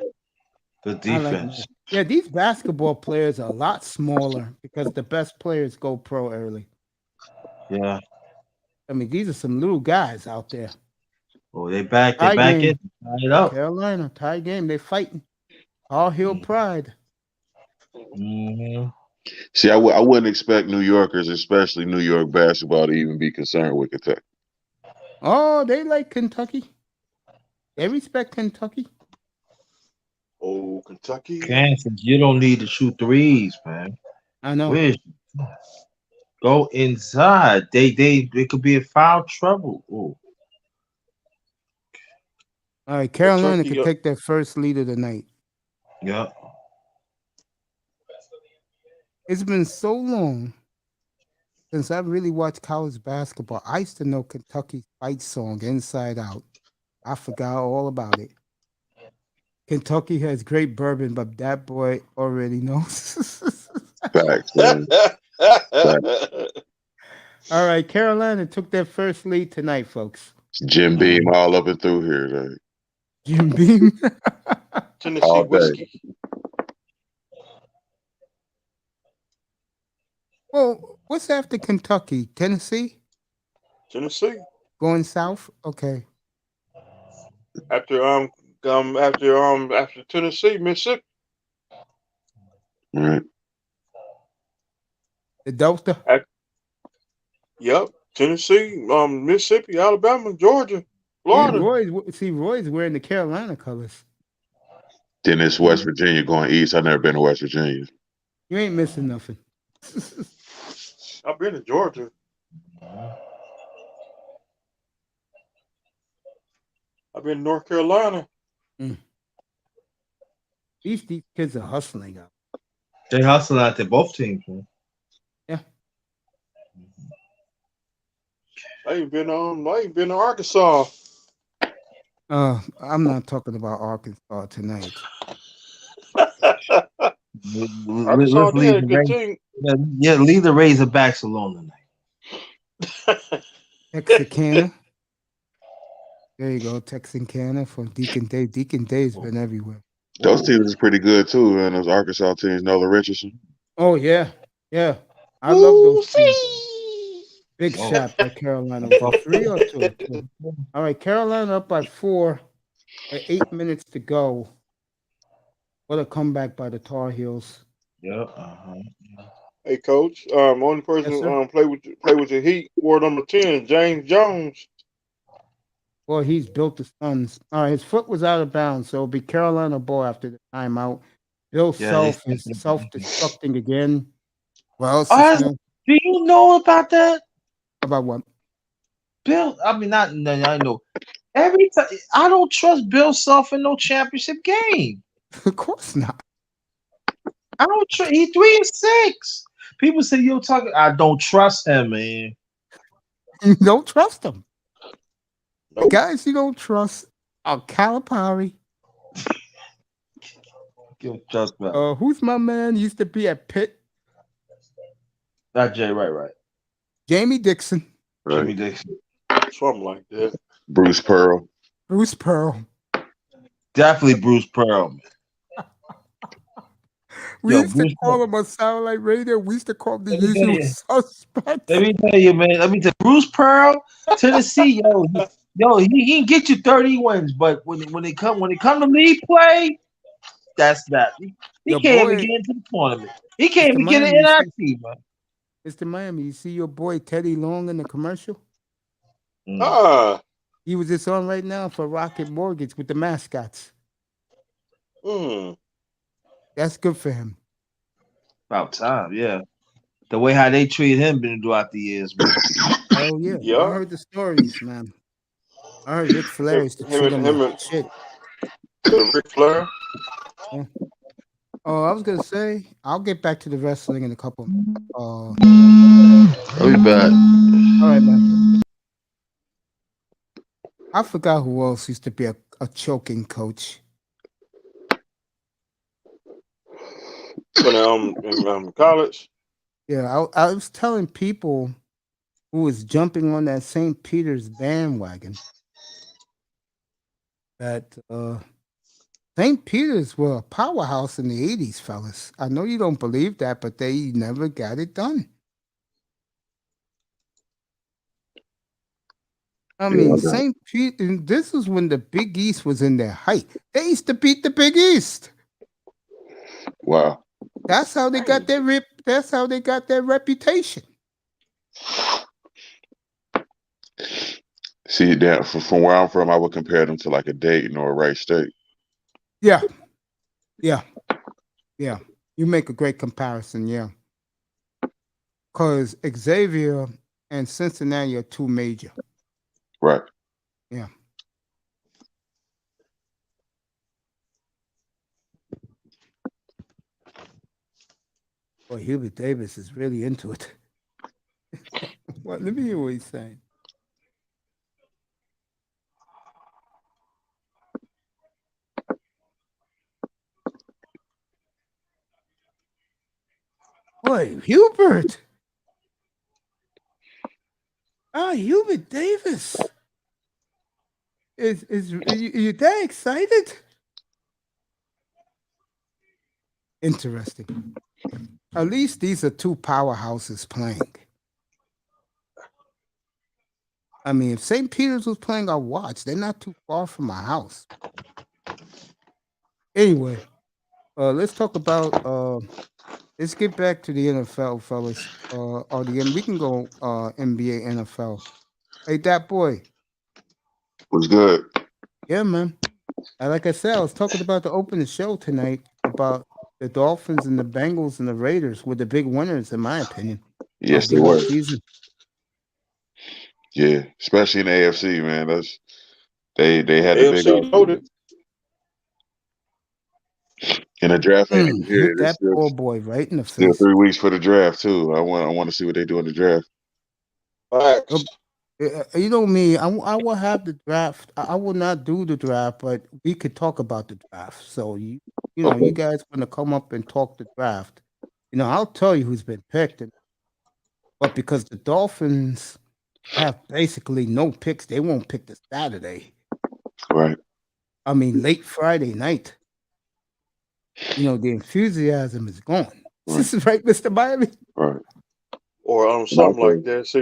good defense. Yeah, these basketball players are a lot smaller because the best players go pro early. Yeah. I mean, these are some little guys out there. Oh, they back in. Tie it up. Carolina, tie game. They fighting. All Hill pride. Mm-hmm. See, I wouldn't expect New Yorkers, especially New York basketball, to even be concerned with Kentucky. Oh, they like Kentucky. They respect Kentucky. Oh, Kentucky. Kansas, you don't need to shoot threes, man. I know. Go inside. They could be in foul trouble. Ooh. All right, Carolina could take their first lead of the night. Yeah. It's been so long since I really watched college basketball. I used to know Kentucky's fight song inside out. I forgot all about it. Kentucky has great bourbon, but that boy already knows. Facts, All right, Carolina took their first lead tonight, folks. Jim Beam all up and through here. Like. Jim Beam. Tennessee All day. whiskey. Well, what's after Kentucky? Tennessee? Tennessee. Going south? Okay. After Tennessee, Mississippi. Right. The Delta? Yep. Tennessee, Mississippi, Alabama, Georgia, Yeah, Florida. Roy's wearing the Carolina colors. Then it's West Virginia going east. I've never been to West Virginia. You ain't missing nothing. I've been to Georgia. I've been to North Carolina. These kids are hustling out. They hustle out there, both teams, man. Yeah. I ain't been to Arkansas. I'm not talking about Arkansas tonight. Arkansas did a good team. Yeah, leave the Razorbacks alone tonight. Texarkana. There you go, Texarkana from Deacon Dave. Deacon Dave's been everywhere. Those teams is pretty good too, and those Arkansas teams, Nola Richardson. Oh yeah. I love those teams. Big shot by Carolina. Was it 3 or 2? 2. All right, Carolina up by 4 at 8 minutes to go. What a comeback by the Tar Heels. Yep. Hey, coach. Only person Yes, play with the Heat wore number 10, James Jones. Well, he's built the Suns. All right, his foot was out of bounds, so it'll be Carolina ball after the timeout. Bill Self is self-destructing again. Well, Do you know about that? About what? Bill, I mean, I know. Every time, I don't trust Bill Self in no championship game. Of course not. I don't trust. He's 3-6. People say you're talking. I don't trust him, man. You don't trust him. Nope. The guys you don't trust are Calipari. You don't trust me. Who's my man? Used to be at Pitt. Not Jay, right. Jamie Dixon. Right. Jimmy Dixon. Something like that. Bruce Pearl. Bruce Pearl. Definitely Bruce Pearl, man. We Yo, used Bruce to call Pearl. him on Satellite Radio. We used to call him the Let me tell usual you. suspects. Let me tell you, man. Bruce Pearl, Tennessee, he can get you 30 wins, but when it come to league play, that's that. He Your can't boy- even get into the tournament. He can't Mr. even get Miami, in you NIT, man. Mr. Miami, you see your boy Teddy Long in the commercial? He was just on right now for Rocket Mortgage with the mascots. That's good for him. About time, yeah. The way how they treat him been throughout the years, man. Oh yeah. Yeah. I heard the stories, man. I heard Ric Flair used to treat him like shit. Ric Flair. Oh, I was gonna say I'll get back to the wrestling in a couple. I'll be back. All right, man. I forgot who else used to be a choking coach. In college. Yeah, I was telling people who was jumping on that St. Peter's bandwagon that St. Peter's were a powerhouse in the 80s, fellas. I know you don't believe that, but they never got it done. I mean, St. Peter, this was when the Big East was in their height. They used to beat the Big East. Wow. That's how they got their That's how they got their reputation. See that from where I'm from, I would compare them to like a Dayton or a Wright State. Yeah. You make a great comparison, yeah. Because Xavier and Cincinnati are two major. Right. Yeah. Boy, Hubert Davis is really into it. Well, let me hear what he's saying. Boy, Hubert. Hubert Davis. Is you that excited? Interesting. At least these are two powerhouses playing. I mean, if St. Peter's was playing, I'd watch. They're not too far from my house. Anyway, let's talk about. Let's get back to the NFL, fellas. Or we can go NBA, NFL. Hey, that boy. Was good. Yeah, man. Like I said, I was talking about the opening show tonight about the Dolphins and the Bengals and the Raiders were the big winners, in my opinion, Yes, of they the were. season. Yeah, especially in the AFC, man. That's they had the big AFC loaded. in the draft. Ain't even here. Hit that poor boy right in the Still face. 3 weeks for the draft too. I want to see what they do in the draft. Facts. You know me, I will have the draft. I will not do the draft, but we could talk about the draft. So you know, Okay. you guys want to come up and talk the draft. You know, I'll tell you who's been picked. But because the Dolphins have basically no picks, they won't pick this Saturday. Right. I mean, late Friday night. You know, the enthusiasm is gone. Right. This is right, Mr. Miami. Right. Or something like that. So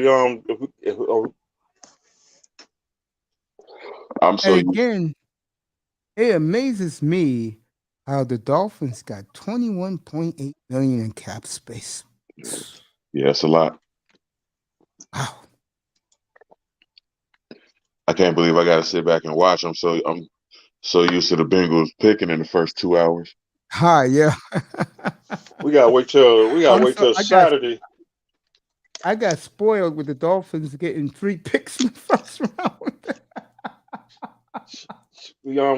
I'm so And again, it amazes me how the Dolphins got 21.8 million in cap space. yeah, it's a lot. Wow. I can't believe I got to sit back and watch. I'm so used to the Bengals picking in the first 2 hours. Hi, yeah. we gotta wait till Saturday. I got spoiled with the Dolphins getting 3 picks in the first round.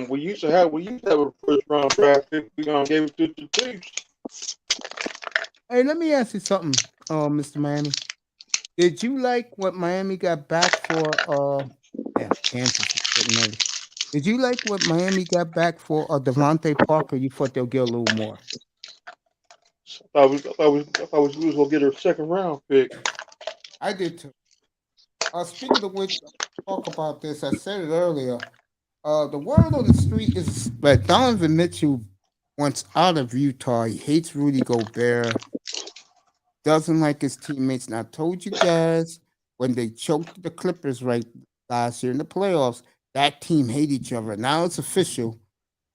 We used to have a first round draft pick. We gave it to the Chiefs. Hey, let me ask you something, Mr. Miami. Did you like what Miami got back for Kansas is getting nervous. Did you like what Miami got back for Devontae Parker? You thought they'll get a little more? I thought we was gonna get a second round pick. I did too. Speaking of which, talk about this. I said it earlier. The word on the street is that Donovan Mitchell wants out of Utah. He hates Rudy Gobert. Doesn't like his teammates. And I told you guys when they choked the Clippers right last year in the playoffs, that team hate each other. Now it's official.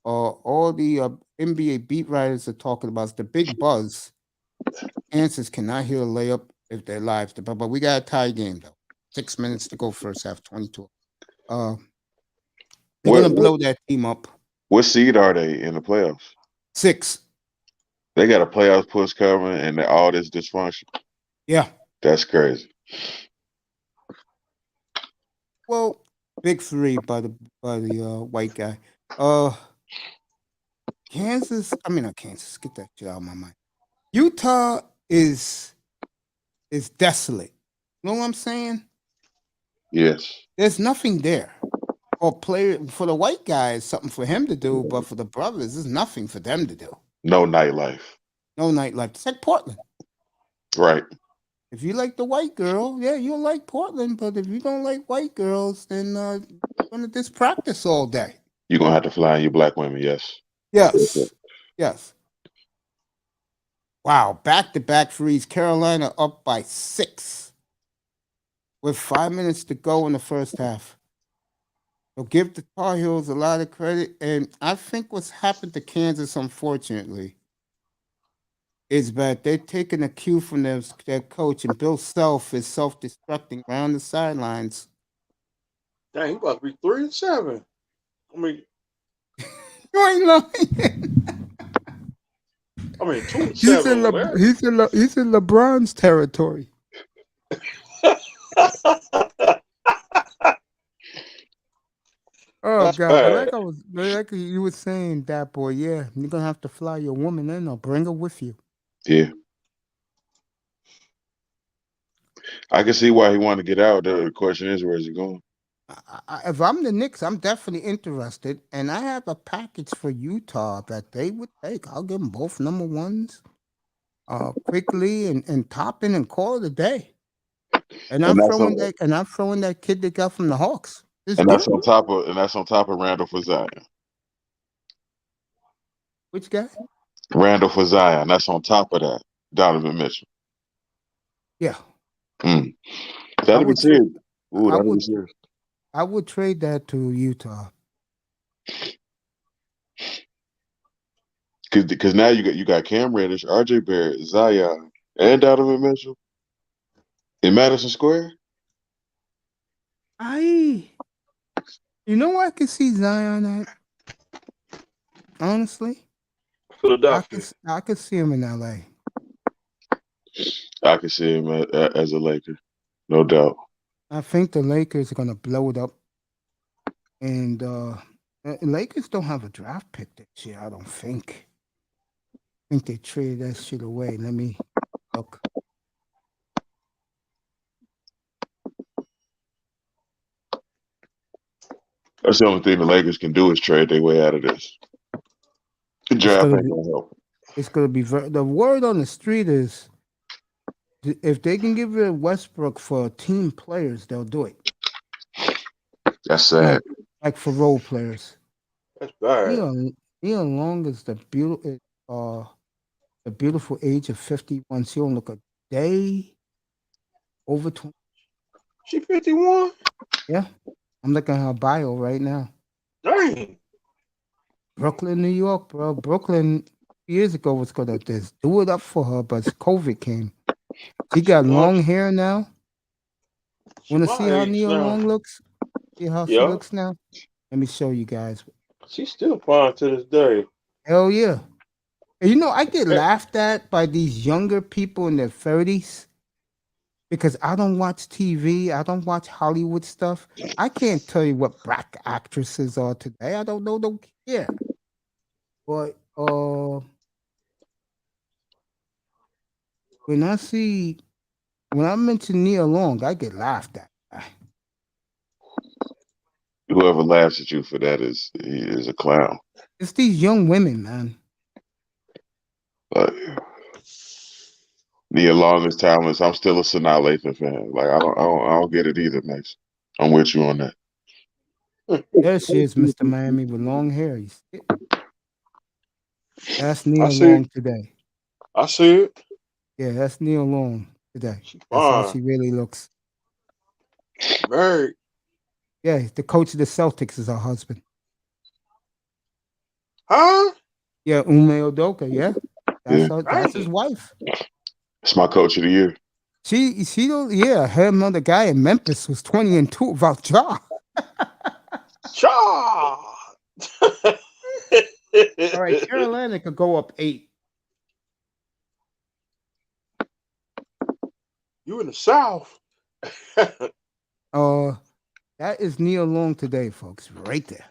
All the NBA beat writers are talking about it's the big buzz. Kansas cannot hit a layup if they're live. But we got a tie game though. 6 minutes to go first half, 22. They're gonna blow that team up. What seed are they in the playoffs? 6. They got a playoffs push coming and all this dysfunction. Yeah. That's crazy. Well, big 3 by the white guy. Kansas. I mean, not Kansas. Get that shit out of my mind. Utah is desolate. You know what I'm saying? Yes. There's nothing there. For the white guys, something for him to do, but for the brothers, there's nothing for them to do. No nightlife. No nightlife. It's like Portland. Right. If you like the white girl, yeah, you'll like Portland. But if you don't like white girls, then you're gonna just practice all day. You're gonna have to fly in your black women, yes. Yes. Yes. Wow, back-to-back freeze. Carolina up by 6 with 5 minutes to go in the first half. So give the Tar Heels a lot of credit. And I think what's happened to Kansas, unfortunately, is that they're taking a cue from their coach, and Bill Self is self-destructing around the sidelines. Dang, he about to be 3-7. I mean, you ain't lying. I mean, 2-7. He's in LeBron's territory. Oh That's God! bad. Like you were saying, that boy. Yeah, you're gonna have to fly your woman in or bring her with you. Yeah. I can see why he wanted to get out. The question is, where's he going? If I'm the Knicks, I'm definitely interested, and I have a package for Utah that they would take. I'll give them both number ones, quickly and Toppin and call it a day. And I'm throwing that kid they got from the Hawks. That's on top of Randall for Zion. Which guy? Randall for Zion. That's on top of that. Donovan Mitchell. Yeah, Mm. I That'll be would trade. serious. Ooh, I that'll be would. serious. I would trade that to Utah. Because now you got Cam Reddish, RJ Barrett, Zion, and Donovan Mitchell in Madison Square. You know where I could see Zion at? Honestly, Philadelphia. I could see him in LA. I can see him as a Laker, no doubt. I think the Lakers are gonna blow it up, and Lakers don't have a draft pick this year. I don't think. I think they traded that shit away. Let me look. That's the only thing the Lakers can do is trade their way out of this. The draft gonna ain't be- gonna help. It's gonna be the word on the street is if they can give it Westbrook for team players, they'll do it. That's sad. Like for role players. That's bad. Neil Long is the beautiful age of 51. She don't look a day over 20. She 51? Yeah, I'm looking at her bio right now. Dang. Brooklyn, New York, bro. Brooklyn years ago was gonna just do it up for her, but COVID came. She got long hair now. Want to My see how age Neil now. Long looks? See how she Yeah. looks now? Let me show you guys. She's still fine to this day. Hell yeah. And you know, I get laughed at by these younger people in their 30s because I don't watch TV. I don't watch Hollywood stuff. I can't tell you what black actresses are today. I don't know, don't care. But when I mention Nia Long, I get laughed at. Whoever laughs at you for that he is a clown. It's these young women, man. Like, Nia Long is timeless. I'm still a Sanaa Lathan fan. Like I don't get it either, Max. I'm with you on that. There she is, Mr. Miami with long hair. You see it? That's I Nia see Long it. today. I see it. Yeah, that's Nia Long today. She That's how fine. she really looks. Married. Yeah, the coach of the Celtics is her husband. Huh? Yeah, Ume Udoka. Yeah, that's his Dang. wife. It's my coach of the year. She don't. Yeah, her another guy in Memphis was 20-2 about Ja. Cha. All right, Carolina could go up 8. You in the South. That is Nia Long today, folks. Right there.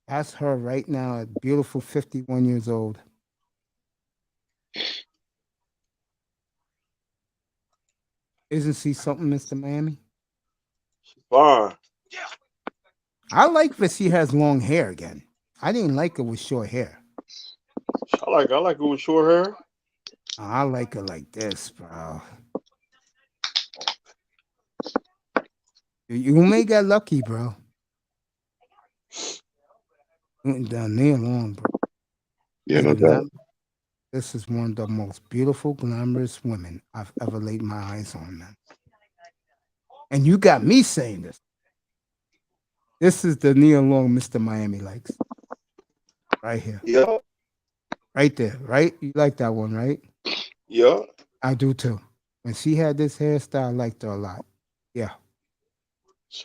That's her right now at beautiful 51 years old. Isn't she something, Mr. Miami? She's fine. I like that she has long hair again. I didn't like her with short hair. I like it with short hair. I like her like this, bro. You may get lucky, bro. Down there long, bro. Yeah, no doubt. This is one of the most beautiful, glamorous women I've ever laid my eyes on, man. And you got me saying this. This is the Nia Long Mr. Miami likes. Right here. Yeah. Right there, right? You like that one, right? Yeah. I do too. When she had this hairstyle, I liked her a lot. Yeah.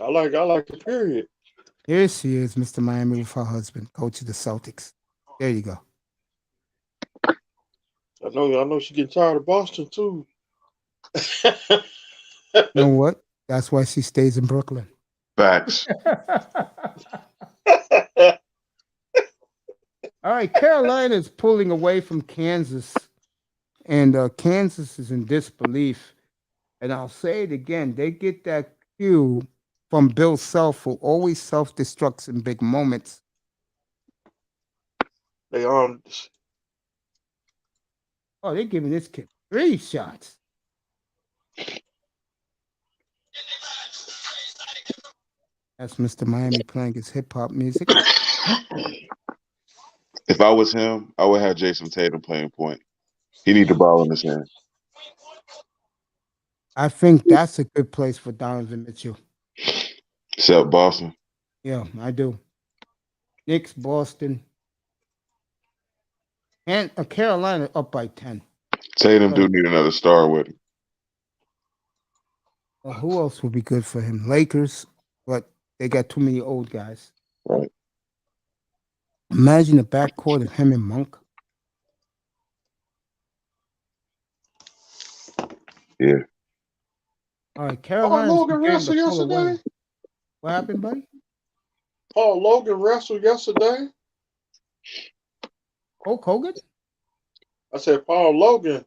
I like it, period. Here she is, Mr. Miami with her husband, coach of the Celtics. There you go. I know she getting tired of Boston too. You know what? That's why she stays in Brooklyn. Facts. All right, Carolina is pulling away from Kansas, and Kansas is in disbelief. And I'll say it again: they get that cue from Bill Self, who always self-destructs in big moments. They Oh, they're giving this kid 3 shots. That's Mr. Miami playing his hip hop music. If I was him, I would have Jason Tatum playing point. He need the ball in his hand. I think that's a good place for Donovan Mitchell. Except Boston. Yeah, I do. Knicks, Boston, and Carolina up by 10. Tatum do need another star with him. Well, who else would be good for him? Lakers, but they got too many old guys. Right. Imagine the backcourt of him and Monk. Yeah. All right, Paul Carolina's Logan game wrestled to pull away. yesterday. What happened, buddy? Paul Logan wrestled yesterday. Hulk Hogan? I said Paul Logan.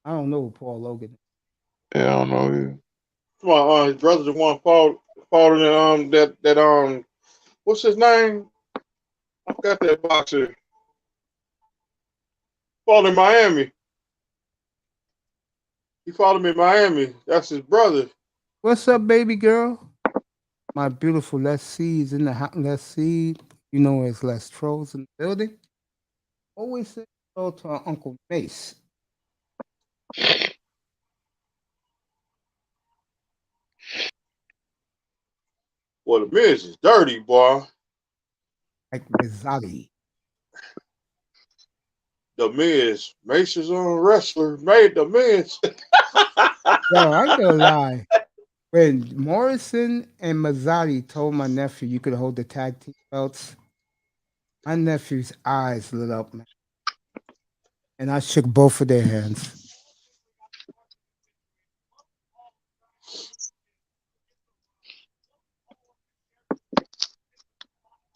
I don't know who Paul Logan is. Yeah, I don't know either. Come on, his brother the one fought in that what's his name? I forgot that boxer. Fought in Miami. He fought him in Miami. That's his brother. What's up, baby girl? My beautiful Les C is in the house. Les C, you know, it's Les Trolls in the building. Always say hello to our Uncle Mace. Well, the Miz is dirty, boy. Like Mazzotti. The Miz. Mace is on wrestler. Made the Miz. Yo, I ain't gonna lie. When Morrison and Mazzotti told my nephew you could hold the tag team belts, my nephew's eyes lit up, man. And I shook both of their hands.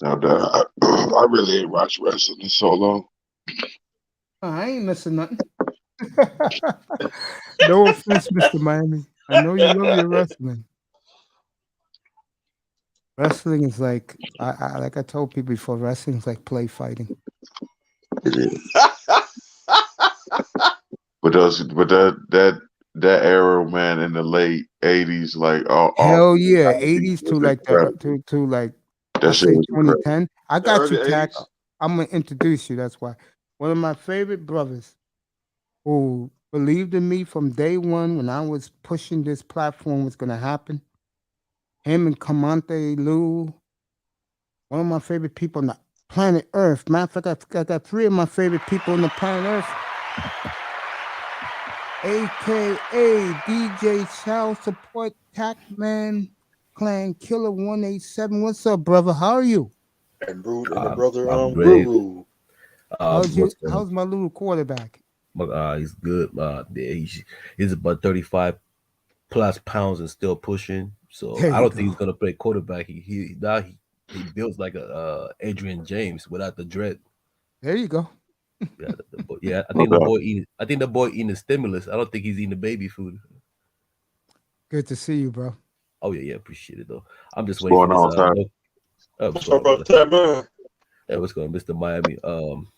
Now, I really ain't watched wrestling in so long. I ain't missing nothing. No offense, Mr. Miami. I know you love your wrestling. Wrestling is like, like I told people before, wrestling is like play fighting. But that era, man, in the late '80s, like hell yeah, '80s to like to like that shit was 2010. I got early you, Tack. 80s. I'm gonna introduce you. That's why one of my favorite brothers who believed in me from day one when I was pushing this platform was gonna happen. Him and Kamante Lou, one of my favorite people on the planet Earth. Matter of fact, I got 3 of my favorite people on the planet Earth. AKA DJ Child Support Tackman Clan Killer 187. What's up, brother? How are you? And Brood and the brother I'm great. Guru. How's my little quarterback? He's good. He's about 35 plus pounds and still pushing. So There I you don't think go. he's gonna play quarterback. He builds like a Adrian James without the dread. There you go. Yeah, I think the boy eating the stimulus. I don't think he's eating the baby food. Good to see you, bro. Oh yeah, appreciate it though. I'm just What's waiting going for on, this. Ty? What's up, brother? Tab, man? Hey, what's going on, Mr. Miami?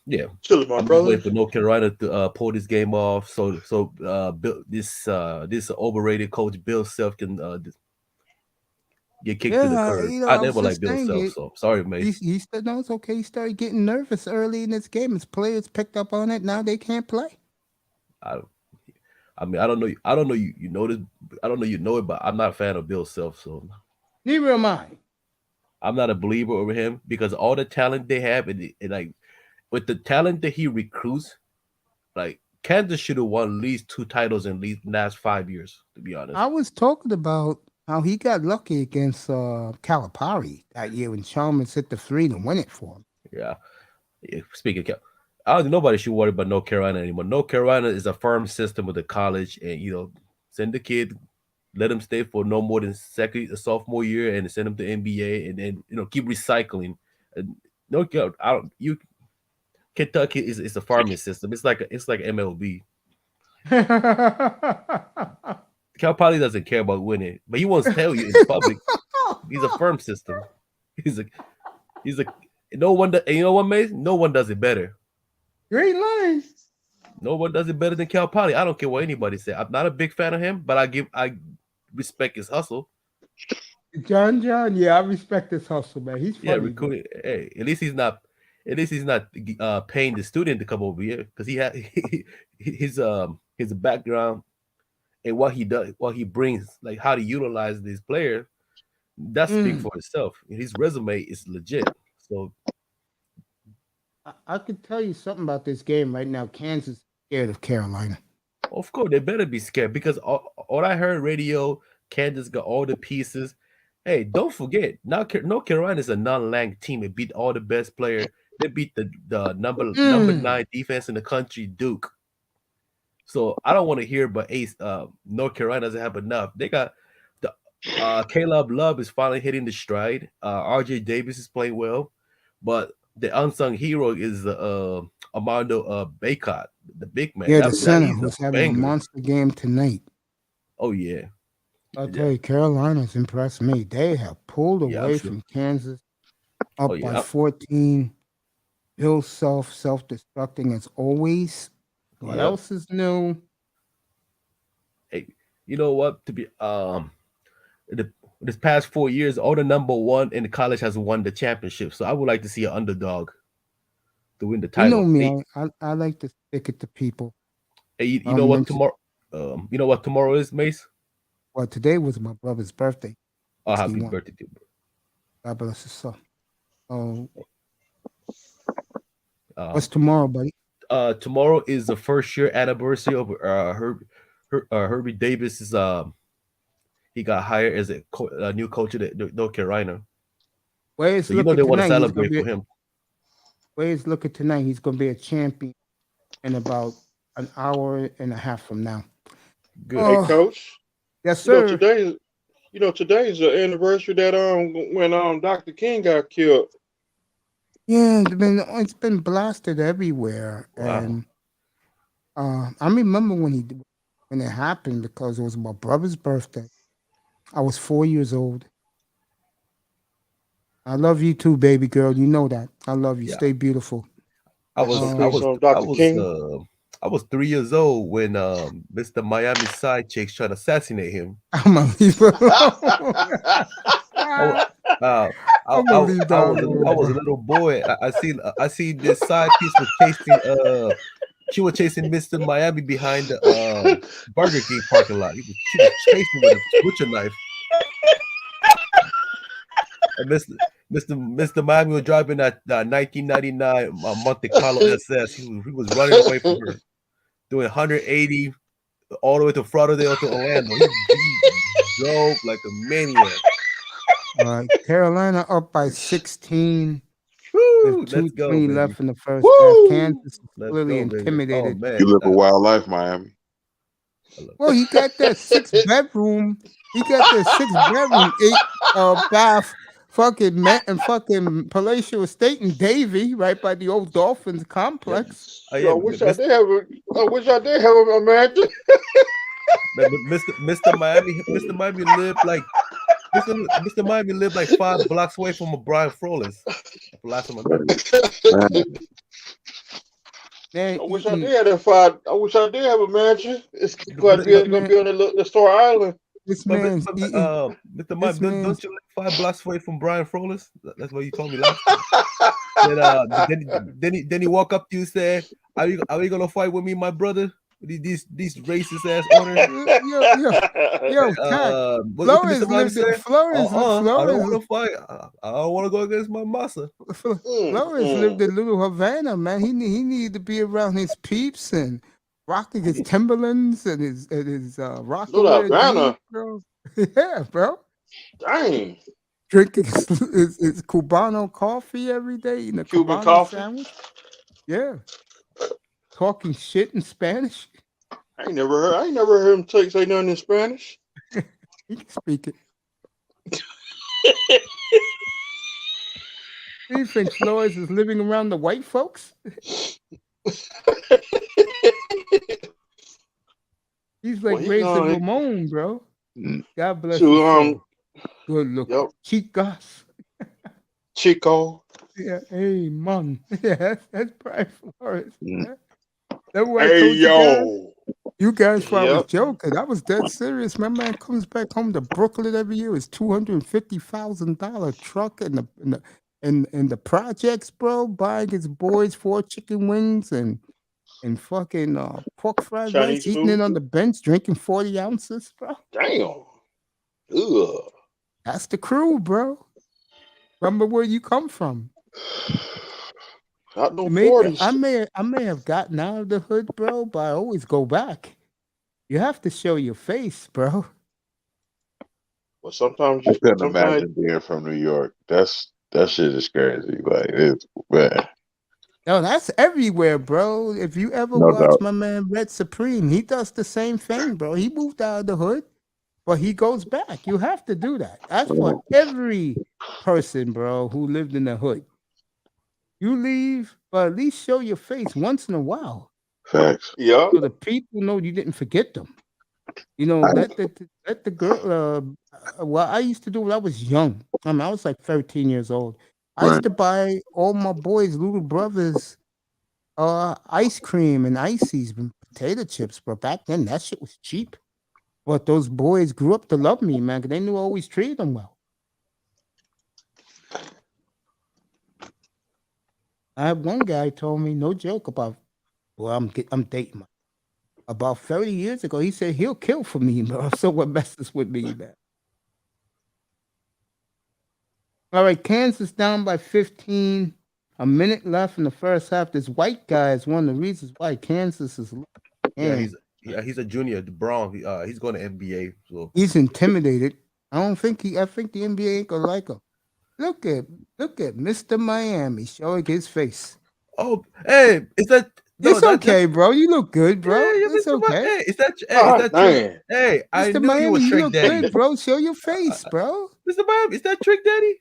Yeah, Chilling, my I'm just brother. waiting for North Carolina to pull this game off. So this overrated coach Bill Self can get kicked to the curb. you know, I I was never liked just Bill saying Self, it. so sorry, mate. No, it's okay. He started getting nervous early in this game. His players picked up on it. Now they can't play. I mean, I don't know. You know this. I don't know you know it, but I'm not a fan of Bill Self, so Neither am I. I'm not a believer over him because all the talent they have, and like with the talent that he recruits, like Kansas should have won at least 2 titles in the last 5 years. To be honest, I was talking about how he got lucky against Calipari that year when Chalmers hit the 3 to win it for him. yeah. Speaking of, I don't think nobody should worry about North Carolina anymore. North Carolina is a firm system with the college, and send the kid, let him stay for no more than sophomore year, and send him to NBA, and then keep recycling. And North Carolina, Kentucky is a farming system. It's like MLB. Cal Poly doesn't care about winning, but he wants to tell you in public. He's a firm system. He's a no one. And you know what, Mason? No one does it better. Great line. No one does it better than Cal Poly. I don't care what anybody says. I'm not a big fan of him, but I respect his hustle. John, yeah, I respect his hustle, man. He's funny. Yeah, recruiting. Hey, at least he's not At least he's not paying the student to come over here because he had his background and what he does, what he brings, like how to utilize this player. That speaks Mm. for itself. His resume is legit. So I could tell you something about this game right now. Kansas is scared of Carolina. of course they better be scared because all I heard radio, Kansas got all the pieces. Hey, don't forget, now North Carolina is a non-ranked team. It beat all the best player. They beat the number Mm. 9 defense in the country, Duke. So I don't want to hear, but Ace, North Carolina doesn't have enough. They got the Caleb Love is finally hitting the stride. RJ Davis is playing well, but the unsung hero is Armando Baycott, the big man. Yeah, the That center he's a who's having a banger. monster game tonight. Oh yeah, I'll yeah, tell you, Carolina's impressed me. They have pulled yeah. I'm away sure. from Kansas up Oh yeah. by 14. Bill self-destructing as always. What Yep. else is new? Hey, you know what? To be the this past 4 years, all the number one in the college has won the championship. So I would like to see an underdog to win the You know title. me, Hey, I like to stick it to people. hey, you know what Mention, tomorrow? You know what tomorrow is, Mace? well, today was my brother's birthday, Oh, happy 61. birthday to you, God bless his soul. Oh, bro. what's tomorrow, buddy? Tomorrow is the first year anniversary of Herbie Davis. Is he got hired as a new coach of the North Carolina. Where is So you know looking they want to tonight? He's gonna celebrate be. for him. Where is looking tonight? He's gonna be a champion in about an hour and a half from now. Good. Hey, Oh, coach. yes, You know sir. today is the anniversary that when Dr. King got killed. Yeah, it's been blasted everywhere, Wow. and I remember when it happened because it was my brother's birthday. I was 4 years old. I love you too, baby girl. You know that. I love you. Yeah. Stay beautiful. I Rest in was I peace was on I Dr. was King. I was 3 years old when Mr. Miami side chicks tried to assassinate him. I'm gonna leave her alone. I wa- uh, I'm gonna leave that alone, I was a bro. little boy. I seen this side piece was chasing she was chasing Mr. Miami behind the Burger King parking lot. She was chasing with a butcher knife. And Mr. Miami was driving that 1999 Monte Carlo SS. He was running away from her, doing 180 all the way to Lauderdale to Orlando. He drove like a maniac. All right, Carolina up by 16 Woo! with Let's go, 2:20 baby. left in the first half. Woo! Kansas is Let's clearly go, baby. Oh intimidated. You man, live a wild life, Miami. Well, he got that 6-bedroom. He got that 6-bedroom, 8 bath, fucking palatial estate in Davie, right by the old Dolphins complex. oh yeah, I wish I did have a mansion. Mr. Miami lived like Mr. Miami lived like 5 blocks away from a Brian Frolis. Last time I met him. Man, I wish I did have a mansion. It's going to But, be on the Store Island. this but, man's but, eating. Mr. This Miami, man's don't you live 5 blocks away from Brian Frolis? That's what you told me last time. Then he walk up to you and say, "Are you gonna fight with me, my brother? These racist ass owners." yo, Cat. What did Flores Mr. Miami lived say? in Flores. I don't Flores, want to fight. I don't want to go against my massa. Flores lived in Little Havana, man. He needed to be around his peeps and rocking his Timberlands and his Rockaway Havana? jeans, bro. Yeah, bro. Dang. Drinking his Cubano coffee every day, eating a Cuban Cubano coffee? sandwich. Yeah. Talking shit in Spanish. I ain't never heard him say nothing in Spanish. He can speak it. Do you think Flores is living around the white folks? He's like Well, he Razor gone. Ramon, bro. God bless To, his soul. Good looking. Yep. Chicas. Chico. Yeah, hey, man. Yeah, that's Brian Flores. Mm. Yeah. That's what I Hey, told you guys. yo. You guys thought I was Yep. joking. I was dead serious. My man comes back home to Brooklyn every year. His $250,000 truck and in the projects, bro, buying his boys 4 chicken wings and fucking pork fried rice, Chinese eating it food. on the bench, drinking 40 ounces, bro. Damn. Ugh. That's the crew, bro. Remember where you come from. Not no Maybe 40s. I may have gotten out of the hood, bro, but I always go back. You have to show your face, bro. But sometimes I you couldn't sometimes imagine being from New York. That shit is crazy. Like it's man, No, that's everywhere, bro. If you ever no watch doubt. my man Red Supreme, he does the same thing, bro. He moved out of the hood, but he goes back. You have to do that. That's for every person, bro, who lived in the hood. You leave, but at least show your face once in a while, Facts. yeah. so the people know you didn't forget them. You know, let the girl. Well, I used to do when I was young. I mean, I was like 13 years old. I Right. used to buy all my boys' little brothers ice cream and ices and potato chips, bro. Back then, that shit was cheap. But those boys grew up to love me, man, 'cause they knew I always treated them well. I had one guy told me, no joke, about, well, I'm dating my, about 30 years ago. He said he'll kill for me, bro. So what messes with me, man? All right, Kansas down by 15. A minute left in the first half. This white guy is one of the reasons why Kansas is. Yeah, Man, he's a junior, the Brown. He's going to NBA. So he's intimidated. I think the NBA ain't gonna like him. Look at Mr. Miami showing his face. oh, hey, is that no? It's okay, bro. You look good, bro. Yeah, It's Mr. okay. Hey, is that God Trick? Hey, I Mr. knew you were Miami, you Trick look Daddy. good, bro. Show your face, bro. Mr. Miami, is that Trick Daddy?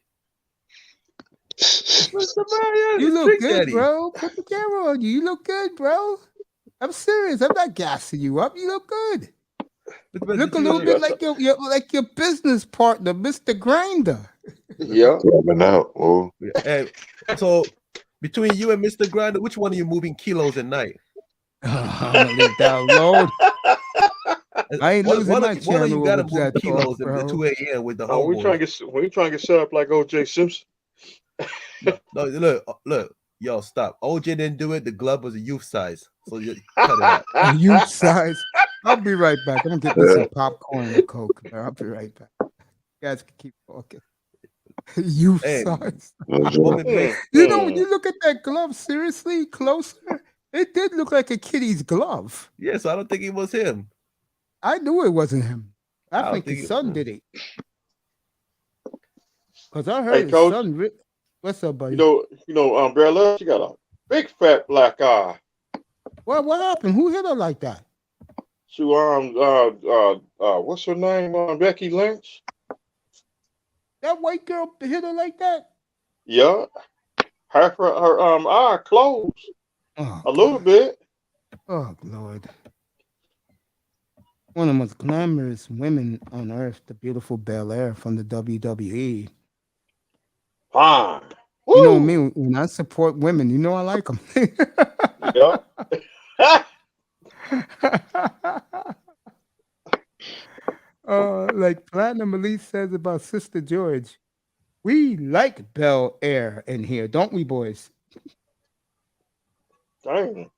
Mr. Miami, You it's look Trick good, Daddy. bro. Put the camera on you. You look good, bro. I'm serious. I'm not gassing you up. You look good. Look a little bit like your business partner, Mr. Grinder. Yeah. Coming out. Oh, Hey, so between you and Mr. Grinder, which one are you moving kilos at night? I'm gonna leave that alone. I ain't losing One my of you channel got to over move that kilos talk, at bro. 2 a.m. with the Oh, we trying homeboys. to get set up like O.J. Simpson. No, look, yo, stop. OJ didn't do it. The glove was a youth size, so you cut it out. A youth size. I'll be right back. I'm gonna get me some popcorn and a Coke, man. I'll be right back. You guys can keep talking. Youth Hey, size. woman makes You know, when you look at that glove seriously closer, it did look like a kiddy's glove. yeah, so I don't think it was him. I knew it wasn't him. I don't think his think son did it. Because I heard Hey, his Coach. son. What's up, buddy? You know, Umbrella, she got a big fat black eye. What happened? Who hit her like that? She what's her name? Becky Lynch. That white girl hit her like that? Yeah. Her eye closed a little bit. Oh, Lord. One of the most glamorous women on earth, the beautiful Belair from the WWE. Fine. You know me, when I support women, you know I like them. Yeah. Like Platinum Elite says about Sister George, we like Bel Air in here, don't we, boys? Dang.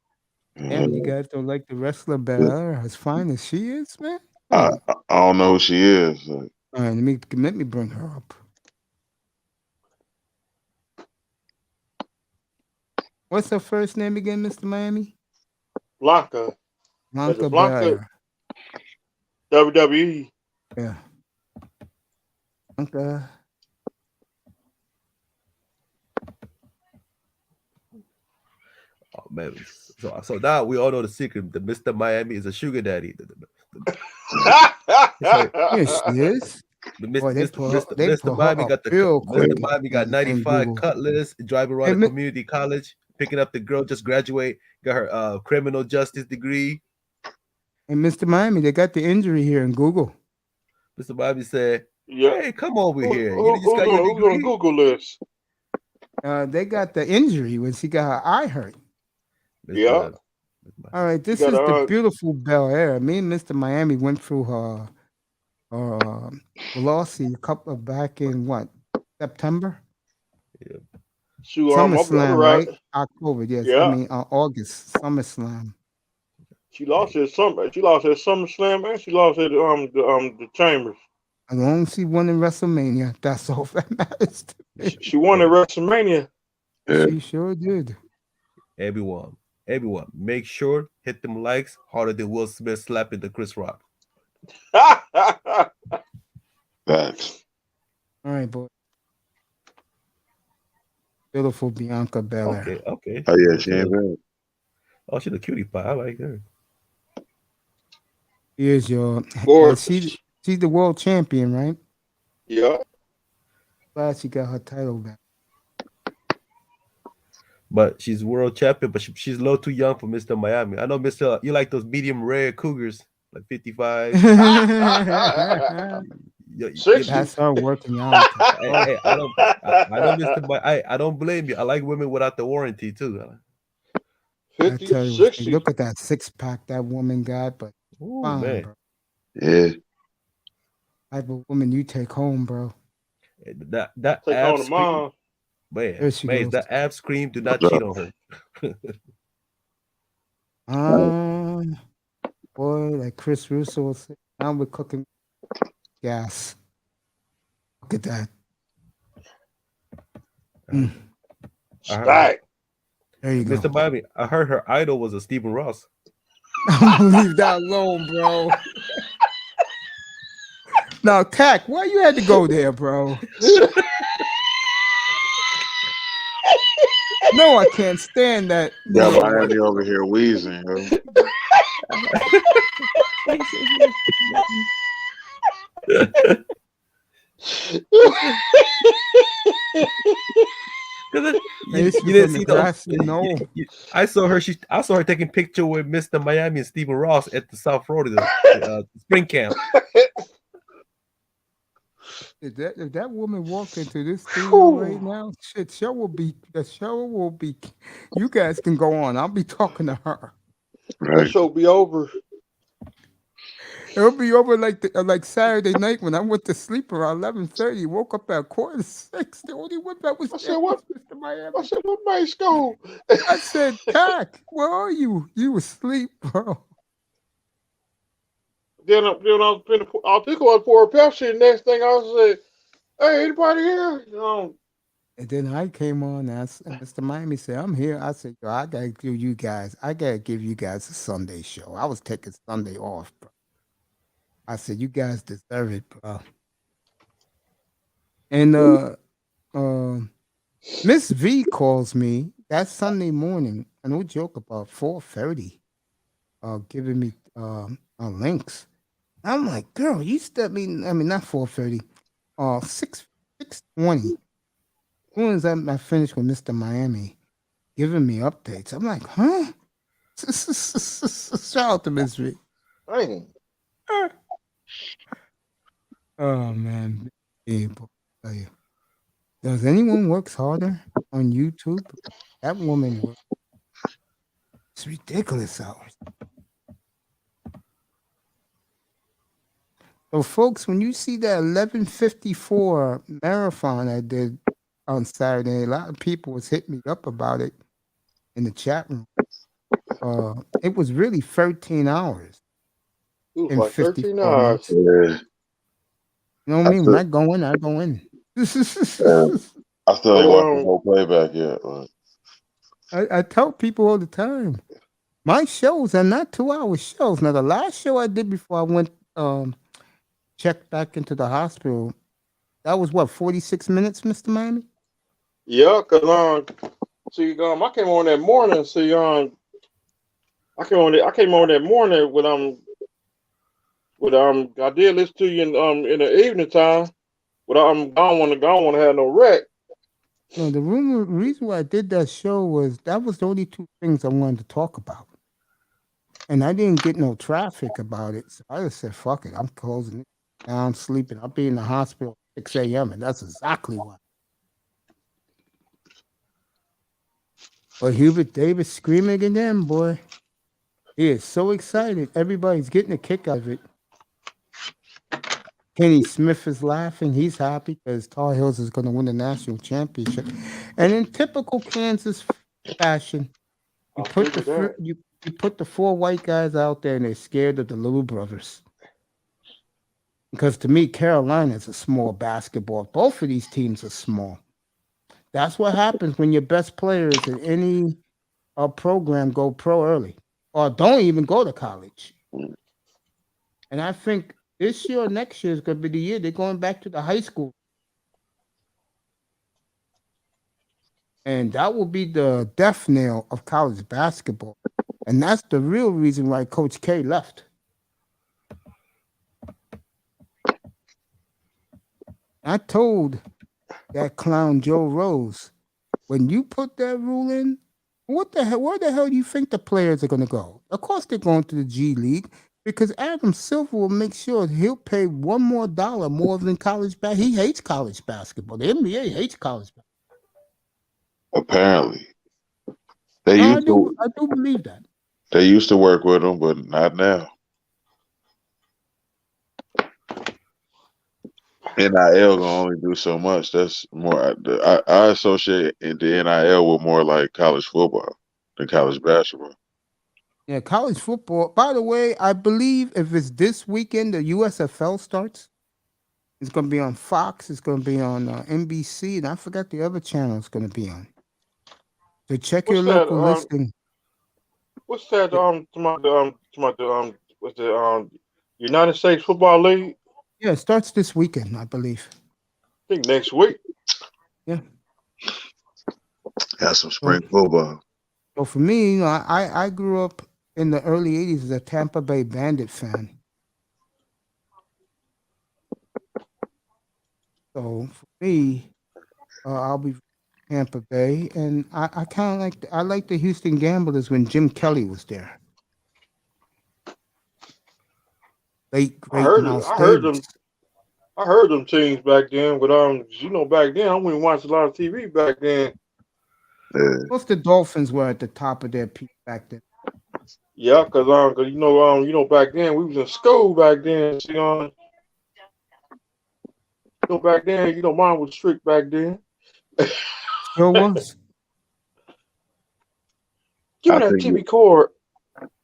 Damn, you guys don't like the wrestler Bel Air as fine as she is, man? I don't know who she is. All right, let me bring her up. What's her first name again, Mr. Miami? Blanca. Blanca Blanca. Belair. WWE. Yeah. Blanca. Oh man, so now we all know the secret. The Mr. Miami is a sugar daddy. Yes, she is. Mr. Miami got Mr. Miami got 95 Cutlass, driving around the community college, picking up the girl, just graduate, got her criminal justice degree. And Mr. Miami, they got the injury here in Google. Mr. Miami said, Yeah. "Hey, come over here. Who's on Google list? They got the injury when she got her eye hurt. Yeah. All right, this is the beautiful Bel Air. Me and Mr. Miami went through her glossy a couple back in what, September? Yeah. Shoot, my brother, SummerSlam, right? right? October, yes. I Yeah. mean, August, SummerSlam. She lost at SummerSlam, and she lost at the Chambers. As long as she won in WrestleMania, that's all that matters to me. She won at WrestleMania. Yeah. She sure did. Everyone, make sure hit them likes harder than Will Smith slapping the Chris Rock. Facts. All right, boy. Beautiful Bianca Belair. Okay. Oh yeah, she ain't bad. Oh, she's a cutie pie. I like her. Here's your. Gorgeous. She's the world champion, right? Yeah. Glad she got her title back. But she's world champion, but she's a little too young for Mr. Miami. I know, Mr. You like those medium rare cougars, like 55. That's her working out. Hey, I know, Mr. I don't blame you. I like women without the warranty too. 50, I tell you, 60. look at that 6-pack that woman got, but Ooh, fine, man. bro. Yeah. Type of woman you take home, bro. That Take ab on the mom. man, There she man, goes. that ab scream. Do not cheat on her. Boy, like Chris Russo will say, now we're cooking gas. Look at that. Stack. There you go. Mr. Miami, I heard her idol was a Stephen Ross. I'm gonna leave that alone, bro. Now, Tack, why you had to go there, bro? No, I can't stand that. Yeah, Miami over here wheezing, yo. You didn't see the. I saw her taking picture with Mr. Miami and Stephen Ross at the South Florida spring camp. If that woman walked into this studio right now, the show will be. You guys can go on. I'll be talking to her. The show be over. It'll be over like Saturday night when I went to sleep around 11:30. Woke up at 5:45. The only one that was. I said, what? Mr. Miami. I said, what nice go? I said, Tack, where are you? You asleep, bro. Then I think I was for a Pepsi. And next thing I said, hey, anybody here? And then I came on and Mr. Miami said, I'm here. I said, yo, I gotta give you guys a Sunday show. I was taking Sunday off, bro. I said, you guys deserve it, bro. And Miss V calls me that Sunday morning, I no joke, about 4:30, giving me links. I'm like, girl, you still not 4:30, 6:20. As soon as I finished with Mr. Miami giving me updates, I'm like, huh? Shout out to Miss V. Dang. Oh man, tell you. Does anyone works harder on YouTube? That woman works. It's ridiculous hours. So, folks, when you see that 11:54 marathon I did on Saturday, a lot of people was hitting me up about it in the chat room. It was really 13 hours. It was in like 13 hours. Yeah. You know what I mean? Still, When I go in, I go in. I still ain't watched the whole playback yet. I tell people all the time, my shows are not 2-hour shows. Now, the last show I did before I went checked back into the hospital, that was what, 46 minutes, Mr. Miami? Yeah, cause I came on that morning. I came on that morning I did listen to you in the evening time, but I don't want to have no wreck. No, the reason why I did that show was that was the only two things I wanted to talk about, and I didn't get no traffic about it, so I just said, "Fuck it, I'm closing it down, sleeping. I'll be in the hospital at 6 a.m." and that's exactly why. But Hubert Davis screaming again, boy. He is so excited. Everybody's getting a kick out of it. Kenny Smith is laughing. He's happy because Tar Heels is going to win the national championship. And in typical Kansas fashion, you I put the figured that. you put the four white guys out there, and they're scared of the little brothers. Because to me, Carolina is a small basketball. Both of these teams are small. That's what happens when your best players in any program go pro early, or don't even go to college. And I think this year or next year is going to be the year they're going back to the high school. And that will be the death knell of college basketball. And that's the real reason why Coach K left. I told that clown Joe Rose, when you put that rule in, what the hell? Where the hell do you think the players are going to go? Of course, they're going to the G League because Adam Silver will make sure he'll pay one more dollar more than college basketball. He hates college basketball. The NBA hates college basketball. Apparently, they No, used to I do believe that. they used to work with him, but not now. NIL gonna only do so much. That's more. I associate the NIL with more like college football than college basketball. Yeah, college football. By the way, I believe if it's this weekend, the USFL starts. It's going to be on Fox. It's going to be on NBC, and I forgot the other channel it's going to be on. So check your What's that? local listing. What's that? What's the United States Football League? Yeah, it starts this weekend, I believe. I think next week. Yeah. Got some spring football. So for me, I grew up in the early '80s as a Tampa Bay Bandit fan. So for me, I'll be Tampa Bay, and I kind of like the Houston Gamblers when Jim Kelly was there. Late I great Mouse heard Davis. I heard them teams back then, but back then I wouldn't watch a lot of TV back then. Most the Dolphins were at the top of their peak back then. Yeah, cause back then we was in school back then. Back then, mine was strict back then. Sure was. Give me that TV cord.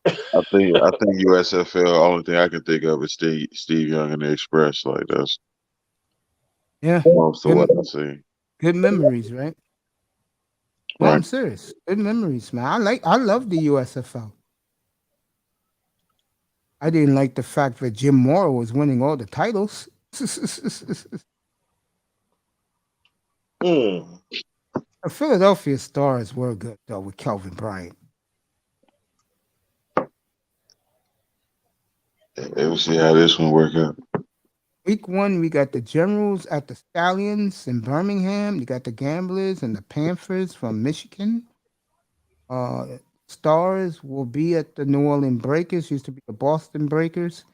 I think USFL. Only thing I can think of is Steve Young and the Express. Like that's most of what I see. Good memories, right? No, Right. I'm serious. Good memories, man. I love the USFL. I didn't like the fact that Jim Morrow was winning all the titles. The Philadelphia Stars were good though with Kelvin Bryant. We'll see how this one work out. Week 1, we got the Generals at the Stallions in Birmingham. You got the Gamblers and the Panthers from Michigan. Stars will be at the New Orleans Breakers, used to be the Boston Breakers.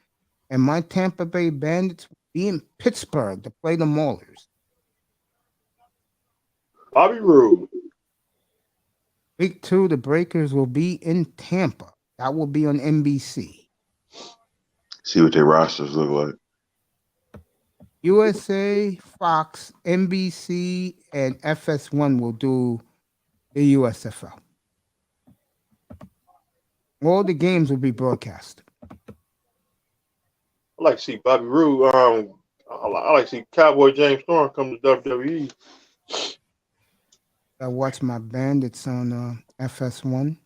And my Tampa Bay Bandits will be in Pittsburgh to play the Maulers. Bobby Roode. Week 2, the Breakers will be in Tampa. That will be on NBC. See what their rosters look like. USA, Fox, NBC, and FS1 will do the USFL. All the games will be broadcast. I like to see Bobby Roode. I like to see Cowboy James Storm come to WWE. I watch my Bandits on FS1.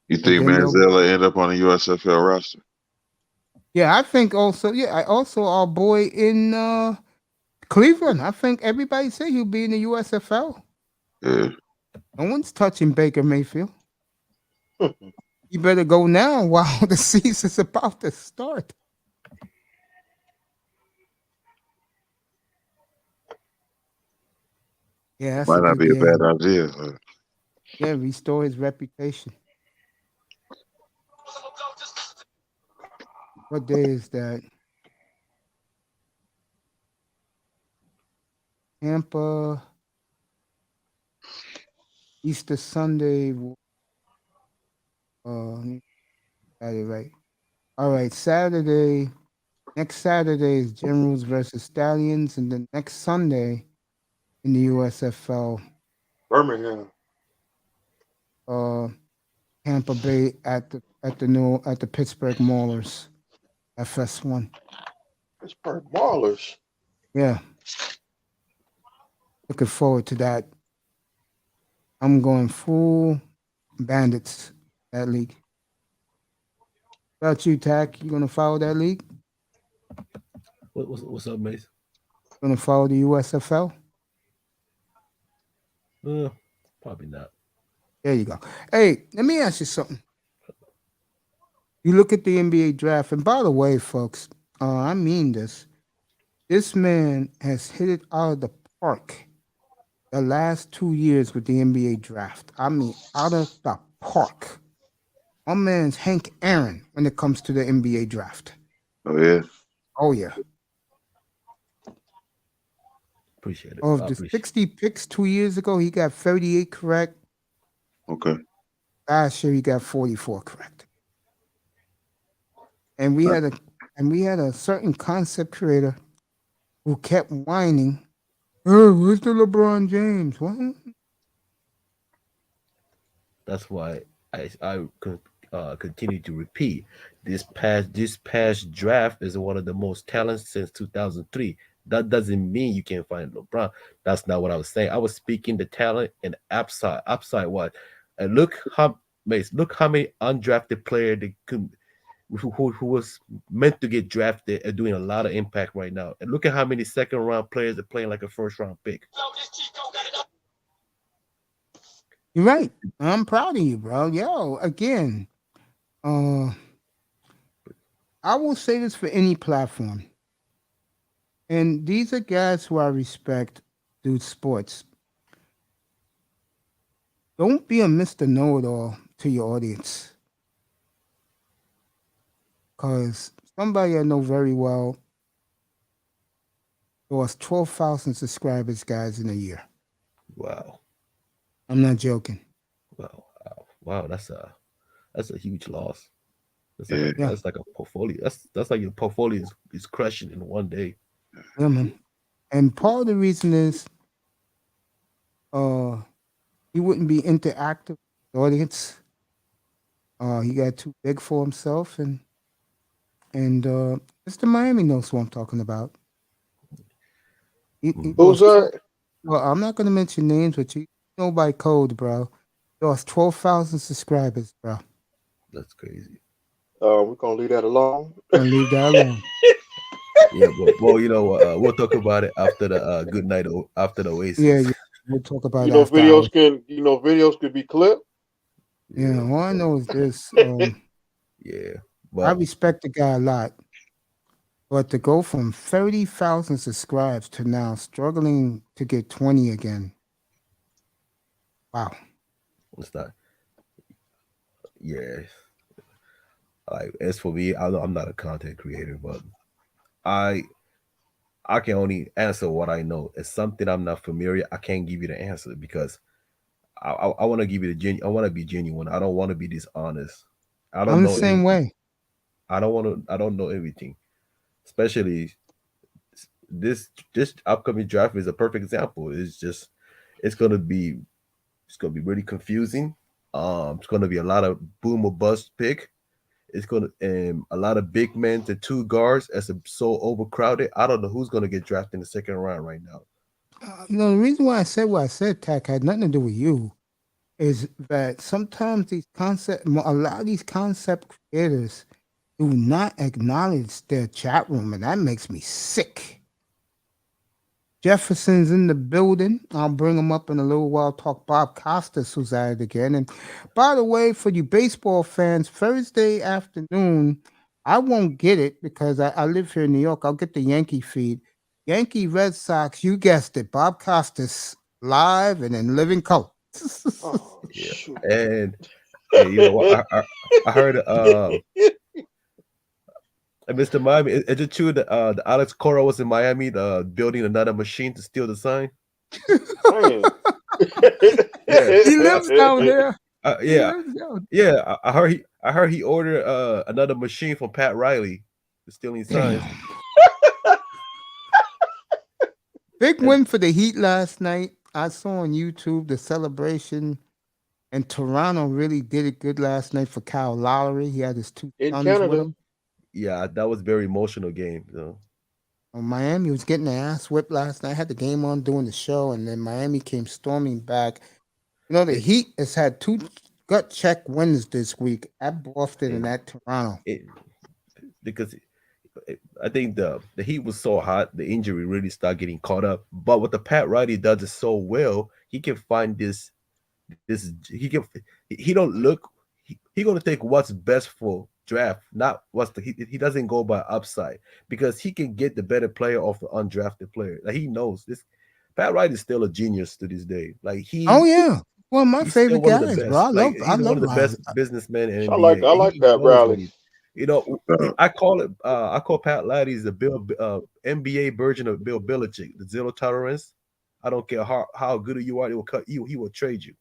You think Manziel end up on the USFL roster? Yeah, I think also. Yeah, I also our boy in Cleveland. I think everybody say he'll be in the USFL. Yeah. No one's touching Baker Mayfield. You better go now while the season's about to start. Yeah, that's might not be a bad idea. Yeah, restore his reputation. What day is that? Tampa, Easter Sunday. Got it right. All right, Saturday. Next Saturday is Generals versus Stallions, and then next Sunday in the USFL, Birmingham. Tampa Bay at the Pittsburgh Maulers, FS1. Pittsburgh Maulers. Yeah, looking forward to that. I'm going full Bandits that league. What about you, Tack? You gonna follow that league? What's up, Mace? Gonna follow the USFL? Probably not. There you go. Hey, let me ask you something. You look at the NBA draft, and by the way, folks, I mean this. This man has hit it out of the park the last 2 years with the NBA draft. I mean, out of the park. My man's Hank Aaron when it comes to the NBA draft. Oh yeah. Oh, yeah. Appreciate it. Of the 60 picks 2 years ago, he got 38 correct. Okay. Last year, he got 44 correct. And we had a certain concept creator who kept whining, "Oh, where's the LeBron James?" What? That's why I continue to repeat this past draft is one of the most talented since 2003. That doesn't mean you can't find LeBron. That's not what I was saying. I was speaking the talent and upside what. And look how many undrafted player who was meant to get drafted are doing a lot of impact right now. And look at how many second round players are playing like a first round pick. You're right. I'm proud of you, bro. Yo, again, I will say this for any platform. And these are guys who I respect, do sports. Don't be a Mr. Know-it-all to your audience. Because somebody I know very well lost 12,000 subscribers, guys, in a year. Wow. I'm not joking. Wow. That's a huge loss. Yeah. That's like a portfolio. That's like your portfolio is crushing in one day. Yeah, man. And part of the reason is he wouldn't be interactive with the audience. He got too big for himself, and Mr. Miami knows who I'm talking about. He Who's that? Well, I'm not going to mention names, but you know by code, bro. He lost 12,000 subscribers, bro. That's crazy. We're gonna leave that alone. Gonna leave that alone. Yeah, well, you know what? We'll talk about it after the good night after the Oasis. Yeah, we'll talk about You know, after hours. videos can be clipped. Yeah, all I know is this. Yeah, I respect the guy a lot, but to go from 30,000 subscribes to now struggling to get 20 again. Wow. It's not. Yeah. Like as for me, I'm not a content creator, but I can only answer what I know. It's something I'm not familiar. I can't give you the answer because I want to give you I want to be genuine. I don't want to be dishonest. I don't I'm know the same way. I don't know everything. Especially this upcoming draft is a perfect example. It's gonna be really confusing. It's gonna be a lot of boom or bust pick. It's gonna a lot of big men and two guards as it's so overcrowded. I don't know who's gonna get drafted in the second round right now. The reason why I said what I said, Tack, had nothing to do with you, is that sometimes a lot of these concept creators do not acknowledge their chat room, and that makes me sick. Jefferson's in the building. I'll bring him up in a little while. Talk Bob Costas, who's at it again. And by the way, for you baseball fans, Thursday afternoon, I won't get it because I live here in New York. I'll get the Yankee feed. Yankee Red Sox, you guessed it. Bob Costas live and in living color. Oh, Yeah. shoot. And you know what? I heard Mr. Miami, is it true that the Alex Cora was in Miami building another machine to steal the sign? Yeah. He lives down there. Yeah. I heard he ordered another machine from Pat Riley. stealing signs. Big win for the Heat last night. I saw on YouTube the celebration, and Toronto really did it good last night for Kyle Lowry. He had his two In sons with Canada. him. Yeah, that was very emotional game. Miami was getting their ass whipped last night. I had the game on doing the show, and then Miami came storming back. You know, the Heat has had two gut check wins this week at Boston and at Toronto. Because I think the Heat was so hot, the injury really started getting caught up. But what the Pat Riley does is so well, he can find this he don't look he gonna take what's best for draft, not he doesn't go by upside, because he can get the better player off the undrafted player. Like, he knows this. Pat Riley is still a genius to this day. Like, oh yeah, one of my he's still favorite one of the guys, best. bro. He's one of the Riley. best businessmen in I NBA. like He that knows what Riley. I call Pat Riley the NBA version of Bill Belichick, the zero tolerance. I don't care how good you are, he will cut you. He will trade you.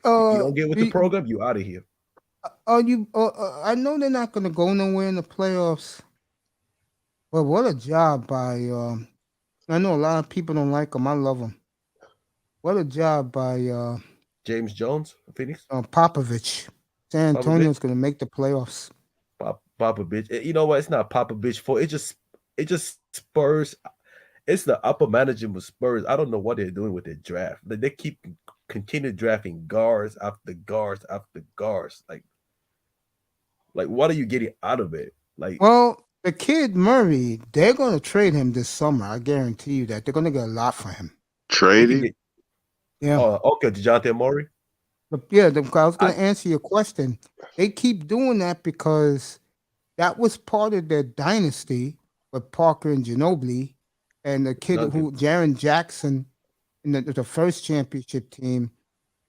You don't get with the program, you out of here. I know they're not going to go nowhere in the playoffs, but what a job by. I know a lot of people don't like him. I love him. What a job by James Jones, Phoenix. Popovich. San Antonio's going to make the playoffs. Popovich. You know what? It's not Popovich for it. Just Spurs. It's the upper management with Spurs. I don't know what they're doing with their draft. They continue drafting guards after guards after guards. Like, what are you getting out of it? Like, well, the kid Murray, they're going to trade him this summer. I guarantee you that they're going to get a lot for him. Trade? Yeah. Okay, DeJounte Murray. But yeah, I was going to answer your question. They keep doing that because that was part of their dynasty with Parker and Ginobili, and the kid Jaren Jackson, in the first championship team.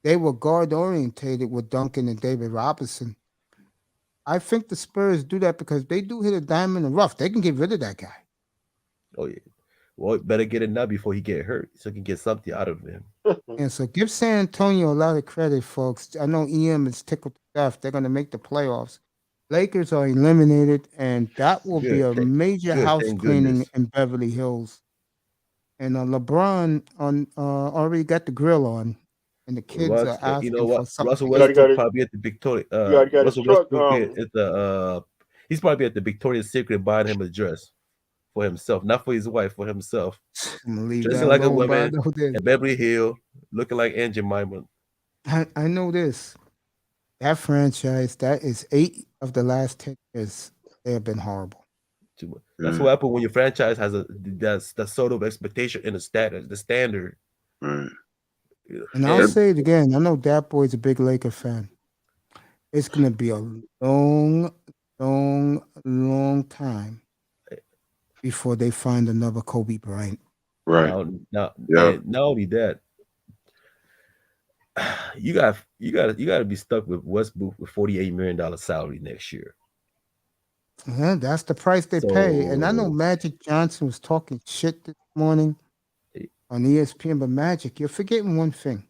They were guard orientated with Duncan and David Robinson. I think the Spurs do that because they do hit a diamond in the rough. They can get rid of that guy. Oh yeah. Well, better get it now before he get hurt, so he can get something out of him. And so give San Antonio a lot of credit, folks. I know EM is tickled to death. They're going to make the playoffs. Lakers are eliminated, and that will be a major house cleaning in Beverly Hills. And LeBron already got the grill on, and the kids are asking for something. Russell Westbrook probably at the Victoria. Russell Westbrook he's probably at the Victoria's Secret buying him a dress for himself, not for his wife, for himself. Dressing like a woman at Beverly Hills, looking like Aunt Jemima. I know this. That franchise, that is 8 of the last 10 years, they have been horrible. That's what happens when your franchise has that sort of expectation in the standard. Right. And I'll say it again. I know Dat Boy's a big Laker fan. It's going to be a long, long, long time before they find another Kobe Bryant. Right. Not only that, you got to be stuck with Westbrook with $48 million salary next year. Yeah, that's the price they pay. And I know Magic Johnson was talking shit this morning on ESPN, but Magic, you're forgetting one thing.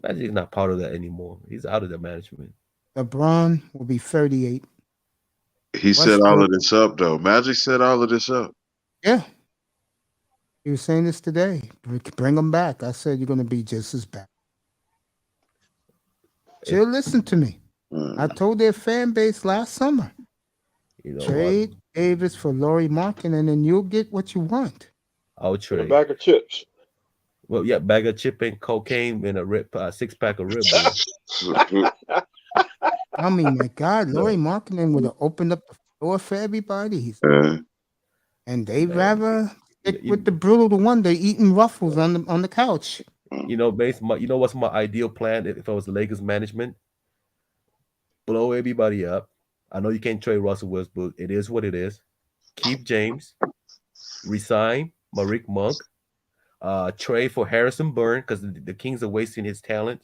Magic's not part of that anymore. He's out of the management. LeBron will be 38. He set all of this up, though. Magic set all of this up. Yeah. He was saying this today. Bring him back. I said, you're going to be just as bad. She'll listen to me. I told their fan base last summer. Trade Davis for Lauri Markkanen, and then you'll get what you want. I'll trade a bag of chips. Well, yeah, bag of chip and cocaine and a 6-pack of Red Bull. I mean, my God, Lauri Markkanen would have opened up the floor for everybody. And they'd rather stick with the brutal one. They're eating Ruffles on the couch. You know, what's my ideal plan if I was the Lakers management? Blow everybody up. I know you can't trade Russell Westbrook. It is what it is. Keep James. Resign Malik Monk. Trade for Harrison Burns because the Kings are wasting his talent.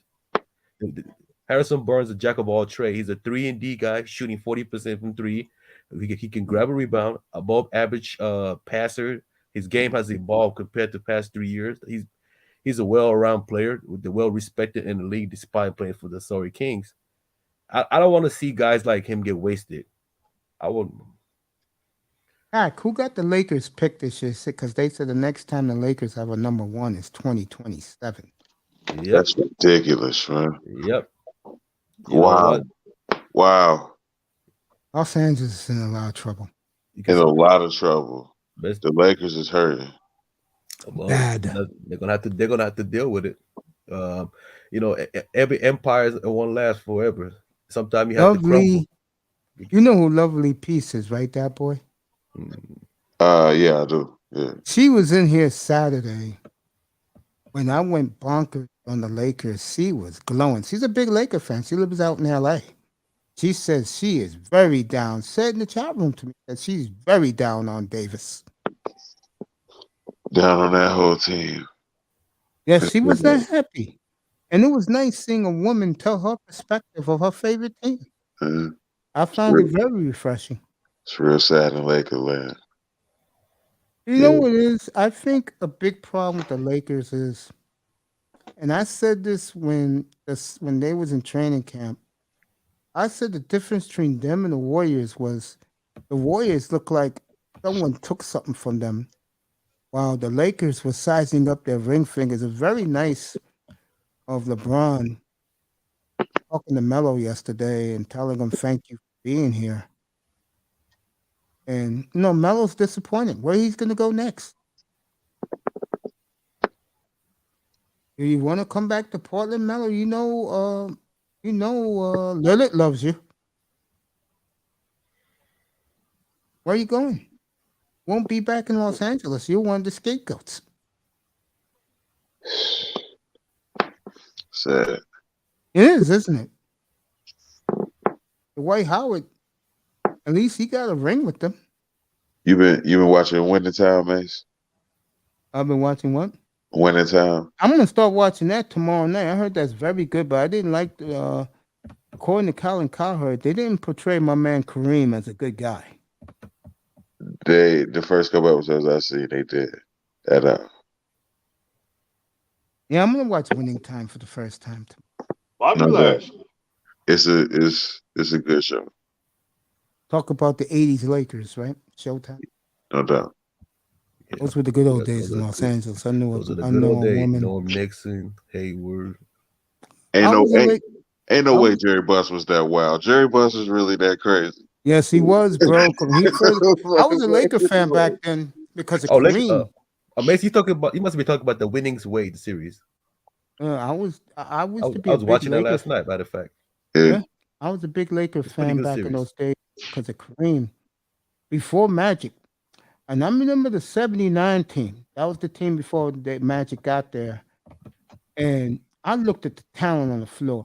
Harrison Burns is a jack of all trades. He's a 3-and-D guy shooting 40% from 3. He can grab a rebound, above average passer. His game has evolved compared to the past 3 years. He's a well-rounded player, well respected in the league despite playing for the sorry Kings. I don't want to see guys like him get wasted. I wouldn't. Heck, who got the Lakers pick this year? Because they said the next time the Lakers have a number one is 2027. Yep. That's ridiculous, man. Yep. You know Wow. what? Wow. Los Angeles is in a lot of trouble. In a lot of trouble. Best, The Lakers is hurting. well, Bad. they're gonna have to deal with it. You know, every empire won't last forever. Sometimes you have to crumble. Lovely. You know who Lovely Peace is, right, that boy? Yeah, I do. Yeah. She was in here Saturday when I went bonkers on the Lakers. She was glowing. She's a big Laker fan. She lives out in LA. She says she is very down. Said in the chat room to me that she's very down on Davis. Down on that whole team. Yes, she was not happy. And it was nice seeing a woman tell her perspective of her favorite team. I found it very refreshing. It's real sad in Laker land. You know what it is? I think a big problem with the Lakers is, and I said this when they was in training camp, I said the difference between them and the Warriors was the Warriors looked like someone took something from them, while the Lakers were sizing up their ring fingers. It was very nice of LeBron talking to Melo yesterday and telling him thank you for being here. And you know, Melo's disappointed. Where he's gonna go next? Do you want to come back to Portland, Melo? Lillard loves you. Where are you going? Won't be back in Los Angeles. You're one of the scapegoats. Sad. It is, isn't it? The Dwight Howard, at least he got a ring with them. You been watching Winter Time, Mace? I've been watching what? Winter Time. I'm gonna start watching that tomorrow night. I heard that's very good, but I didn't like according to Colin Cowherd, they didn't portray my man Kareem as a good guy. The first couple episodes I see, they did that. Yeah, I'm gonna watch Winning Time for the first time. Bobby Lash. It's a good show. Talk about the 80s Lakers, right? Showtime. No doubt. Those were the good old days in Los Angeles. I knew Those are the I good know old a days. woman. Norm Nixon, Hayward. Ain't no I way was- Jerry Buss was that wild. Jerry Buss is really that crazy. Yes, he was, bro. I was a Laker fan back then because of Kareem. Mace, you must be talking about the Winnings Wade series. I was I was watching that last night, matter of fact. Yeah. I was a big Laker Pretty fan good back in series. those days because of Kareem. Before Magic. And I remember the 79 team. That was the team before the Magic got there. And I looked at the talent on the floor.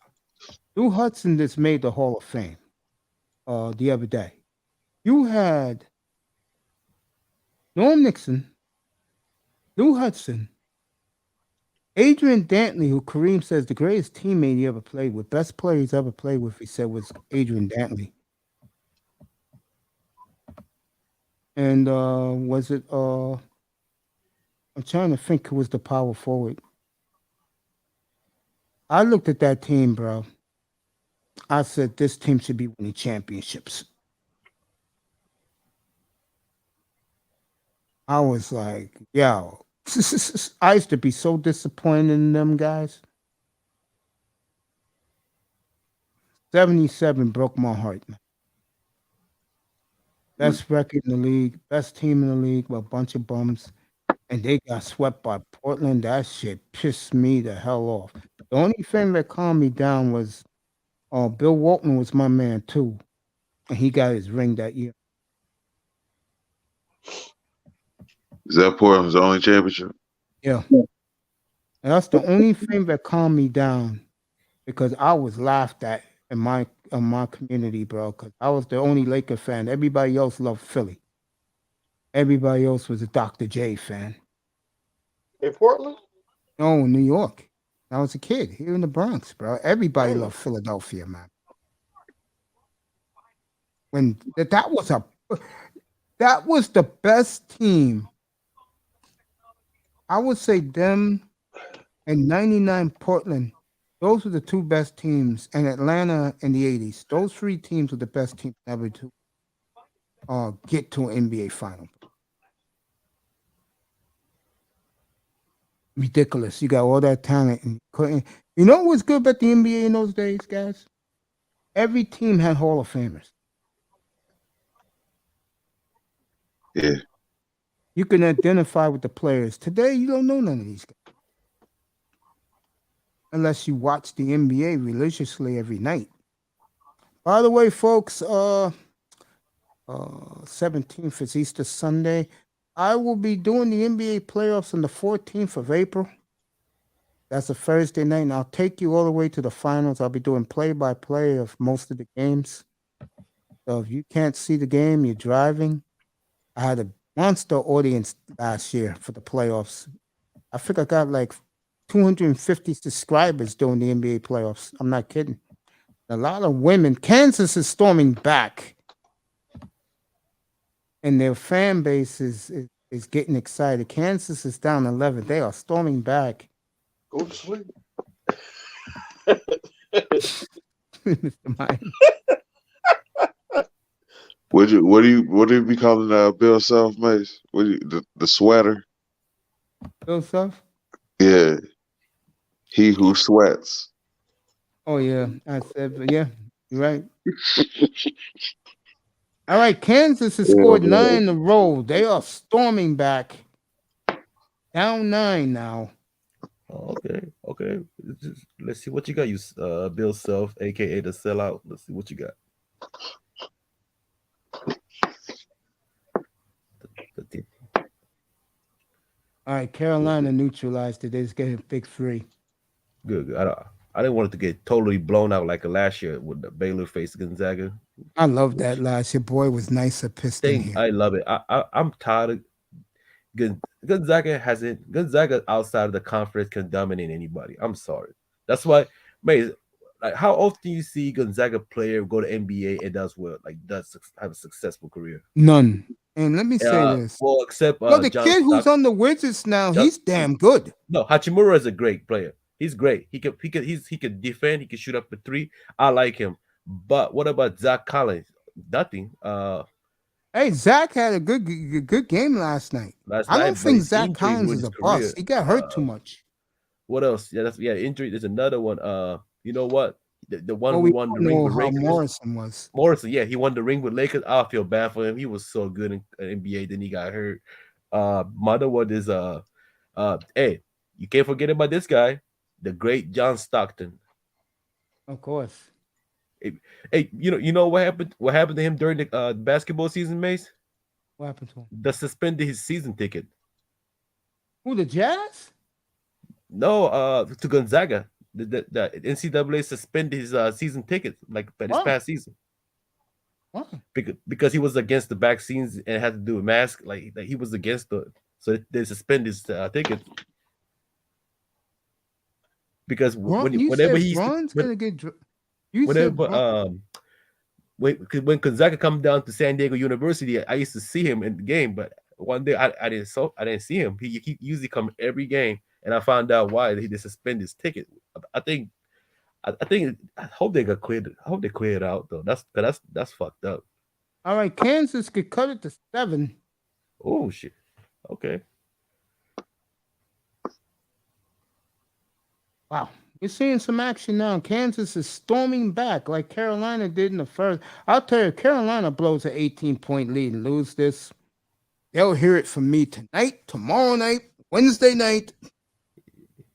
Lou Hudson just made the Hall of Fame the other day. You had Norm Nixon, Lou Hudson, Adrian Dantley, who Kareem says the greatest teammate he ever played with, best player he's ever played with, he said was Adrian Dantley. And was it I'm trying to think who was the power forward. I looked at that team, bro. I said this team should be winning championships. I was like, yo, I used to be so disappointed in them guys. 77 broke my heart, man. Best record in the league, best team in the league with a bunch of bums. And they got swept by Portland. That shit pissed me the hell off. The only thing that calmed me down was Bill Walton was my man too. And he got his ring that year. Is that Portland's only championship? Yeah. And that's the only thing that calmed me down because I was laughed at in my community, bro, because I was the only Laker fan. Everybody else loved Philly. Everybody else was a Dr. J fan. In Portland? No, in New York. I was a kid here in the Bronx, bro. Everybody loved Philadelphia, man. When that was the best team. I would say them and 99 Portland. Those were the two best teams, and Atlanta in the 80s. Those three teams were the best teams ever too. get to an NBA final. Ridiculous. You got all that talent and couldn't. You know what was good about the NBA in those days, guys? Every team had Hall of Famers. Yeah. You can identify with the players. Today, you don't know none of these guys. Unless you watch the NBA religiously every night. By the way, folks, 17th is Easter Sunday. I will be doing the NBA playoffs on the 14th of April. That's a Thursday night, and I'll take you all the way to the finals. I'll be doing play-by-play of most of the games. So if you can't see the game, you're driving. I had a monster audience last year for the playoffs. I think I got like 250 subscribers during the NBA playoffs. I'm not kidding. A lot of women. Kansas is storming back. And their fan base is getting excited. Kansas is down 11. They are storming back. Go to sleep. Mr. Mine. What do you be calling Bill Self, Mace? The sweater? Bill Self? Yeah. He who sweats. Oh yeah. I said, but yeah, you're right. All right, Kansas has scored 9 in a row. They are storming back. Down 9 now. Oh, okay. Let's see what you got. You, Bill Self, aka the sellout. Let's see what you got. All right, Carolina neutralized it. They just get a big 3. Good. I didn't want it to get totally blown out like last year with the Baylor faced Gonzaga. I love that last year. Boy, was nicer piston here. I love it. I'm tired of Gonzaga outside of the conference can dominate anybody. I'm sorry. That's why, man. Like, how often you see Gonzaga player go to NBA and does well, like does have a successful career? None. And let me say this. Well, except the kid who's on the Wizards now, he's damn good. No, Hachimura is a great player. He's great. He could defend. He can shoot up a 3. I like him. But what about Zach Collins? Nothing. Hey, Zach had a good game last night. I don't think Zach Collins is a bust. He got hurt too much. What else? Yeah, injury. There's another one. You know what? The one who won the ring with Lakers. Morrison was. Morrison, yeah, he won the ring with Lakers. I feel bad for him. He was so good in NBA, then he got hurt. My other one is hey, you can't forget about this guy, the great John Stockton. Of course. Hey, you know what happened? What happened to him during the basketball season, Mace? What happened to him? They suspended his season ticket. Who, the Jazz? No, to Gonzaga. The NCAA suspended his season ticket like this past season. Why? Because he was against the vaccines and had to do a mask. Like he was against so they suspended his ticket. Because whenever he's when Gonzaga come down to San Diego University, I used to see him in the game, but one day I didn't see him. He usually come every game, and I found out why they suspended his ticket. I hope they got cleared. I hope they cleared out though. That's fucked up. All right, Kansas could cut it to 7. Oh shit. Okay. Wow. You're seeing some action now. Kansas is storming back like Carolina did in the first. I'll tell you, Carolina blows an 18-point lead and lose this. They'll hear it from me tonight, tomorrow night, Wednesday night.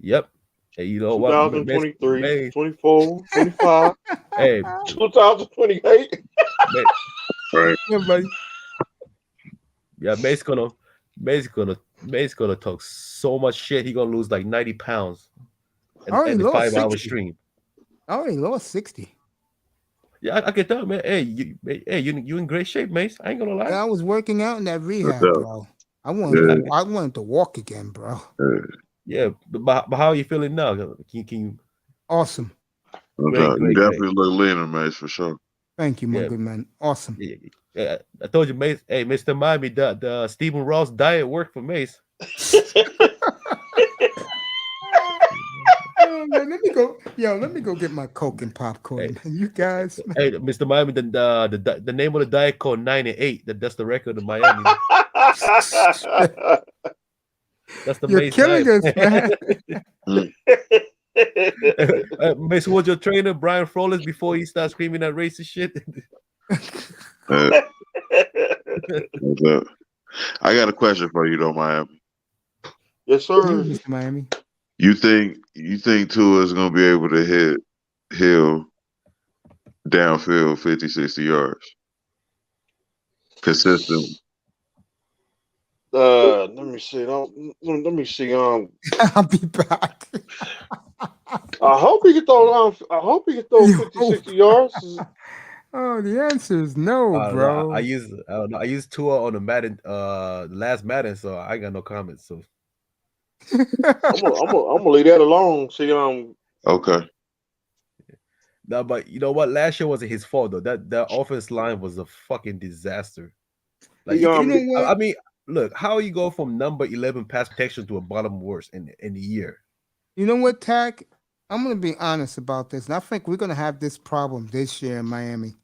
Yep. Hey, you know what? 2023, 24, 25, hey, 2028. Right. Yeah, Mace gonna talk so much shit. He gonna lose like 90 pounds. And the 5-hour stream. I already lost 60. Yeah, I can tell, man. Hey, you in great shape, Mace. I ain't gonna lie. Yeah, I was working out in that rehab, bro. I wanted to walk again, bro. Yeah, but how are you feeling now? Can you? Awesome. You definitely look leaner, Mace, for sure. Thank you, my good man. Awesome. Yeah, I told you, Mace. Hey, Mr. Miami, the Stephen Ross diet worked for Mace. let me go. Yo, let me go get my Coke and popcorn. Hey. You guys, man. Hey, Mr. Miami, the name of the diet called 98. That's the record of Miami. That's the You're Mace killing diet. us, man. Mace, who was your trainer, Brian Frolis, before he started screaming that racist shit? What's up? I got a question for you, though, Miami. Yes, You, sir. Mr. Miami. You think Tua is gonna be able to hit Hill downfield 50, 60 yards? Consistent. Let me see. Let me see. I'll be back. I hope he can throw. I hope he can throw 50, 60 yards. Oh, the answer is no, bro. I used Tua on the Madden, the last Madden, so I got no comments. So I'm gonna leave that alone. See, Okay. no, but you know what? Last year wasn't his fault though. That offense line was a fucking disaster. Like You know what? I mean, look, how you go from number 11 pass protection to a bottom worst in the year? You know what, Tack? I'm going to be honest about this, and I think we're going to have this problem this year in Miami.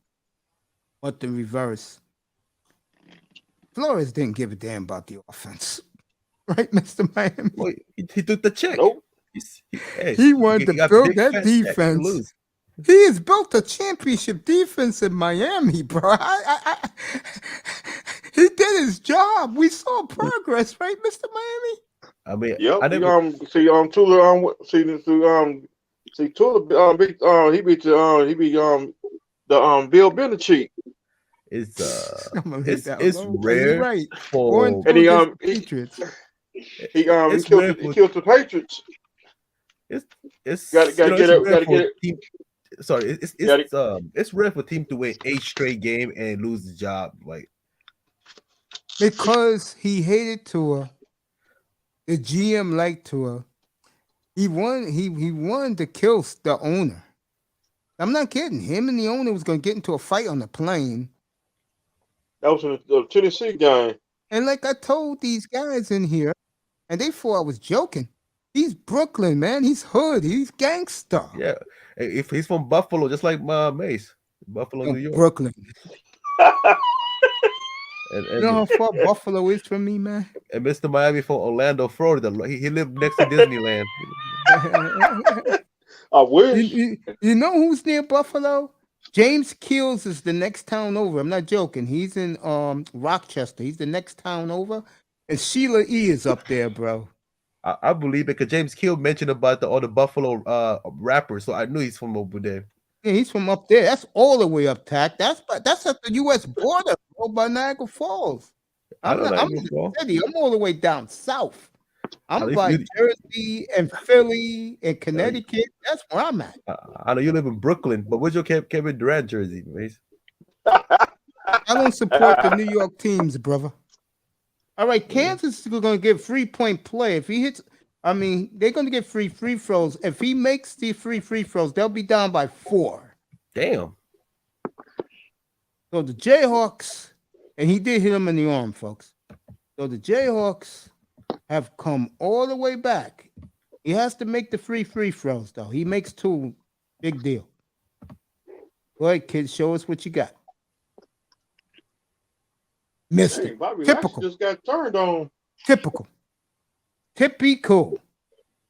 But the reverse. Flores didn't give a damn about the offense. Right, Mr. Miami? Well, he took the check. Nope. He wanted to got build big that fat checks to defense. lose. He has built a championship defense in Miami, bro. He did his job. We saw progress, right, Mr. Miami? I mean, Yep. I never, Tula Tula he beat the Bill Belichick. it's I'm gonna leave that it's alone. rare You're right. for And he Patriots. he it's killed rare he for killed the Patriots. it's Gotta you know, get it's it. rare Gotta for get it. team. Sorry, it's rare for team to win 8 straight game and lose the job. Like Because he hated Tua. The GM liked Tua. He wanted to kill the owner. I'm not kidding. Him and the owner was gonna get into a fight on the plane. That was in the Tennessee game. And like I told these guys in here, and they thought I was joking. He's Brooklyn, man. He's hood. He's gangster. yeah, if he's from Buffalo, just like Mace, Buffalo, New York. Brooklyn. And You know how far Buffalo is from me, man? and Mr. Miami from Orlando, Florida. He lived next to Disneyland. I wish. You know who's near Buffalo? James Keels is the next town over. I'm not joking. He's in Rochester. He's the next town over. And Sheila E is up there, bro. I believe it because James Keel mentioned about all the Buffalo rappers, so I knew he's from over there. Yeah, he's from up there. That's all the way up, Tack. That's at the U.S. border, bro, by Niagara Falls. I'm in the city. I'm all the way down south. I'm by Jersey and Philly and Connecticut. That's where I'm at. I know you live in Brooklyn, but where's your Kevin Durant jersey, Mace? I don't support the New York teams, brother. All right, Kansas is going to get 3-point play. If he hits, they're going to get free throws. If he makes the free throws, they'll be down by 4. Damn. So the Jayhawks, and he did hit him in the arm, folks. So the Jayhawks have come all the way back. He has to make the free throws, though. He makes 2. Big deal. Go ahead, kids. Show us what you got. Missed it. Bobby Typical. just got turned on. Typical.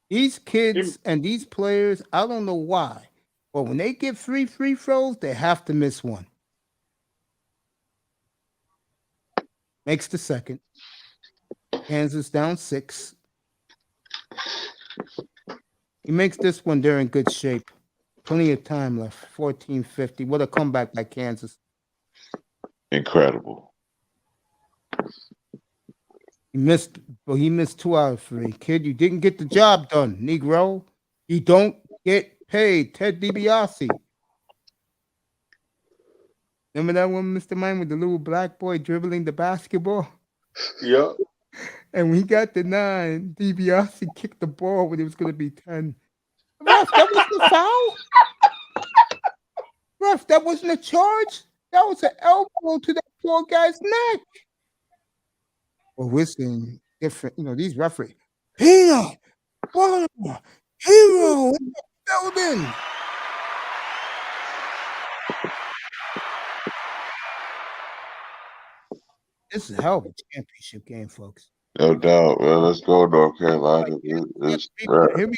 These kids and these players, I don't know why, but when they get free throws, they have to miss one. Makes the second. Kansas down 6. He makes this one. They're in good shape. Plenty of time left. 14:50. What a comeback by Kansas. Incredible. He missed 2 out of 3. Kid, you didn't get the job done, Negro. You don't get paid. Ted DiBiase. Remember that one, Mr. Mine, with the little black boy dribbling the basketball? Yeah. And when he got the 9, DiBiase kicked the ball when it was going to be 10. Ref, that wasn't a foul? Ref, that wasn't a charge? That was an elbow to that poor guy's neck. Well, we're seeing different, these referees. Peanut, Baltimore, hero, building. This is a hell of a championship game, folks. No doubt. Well, let's go, North Carolina. It's Here we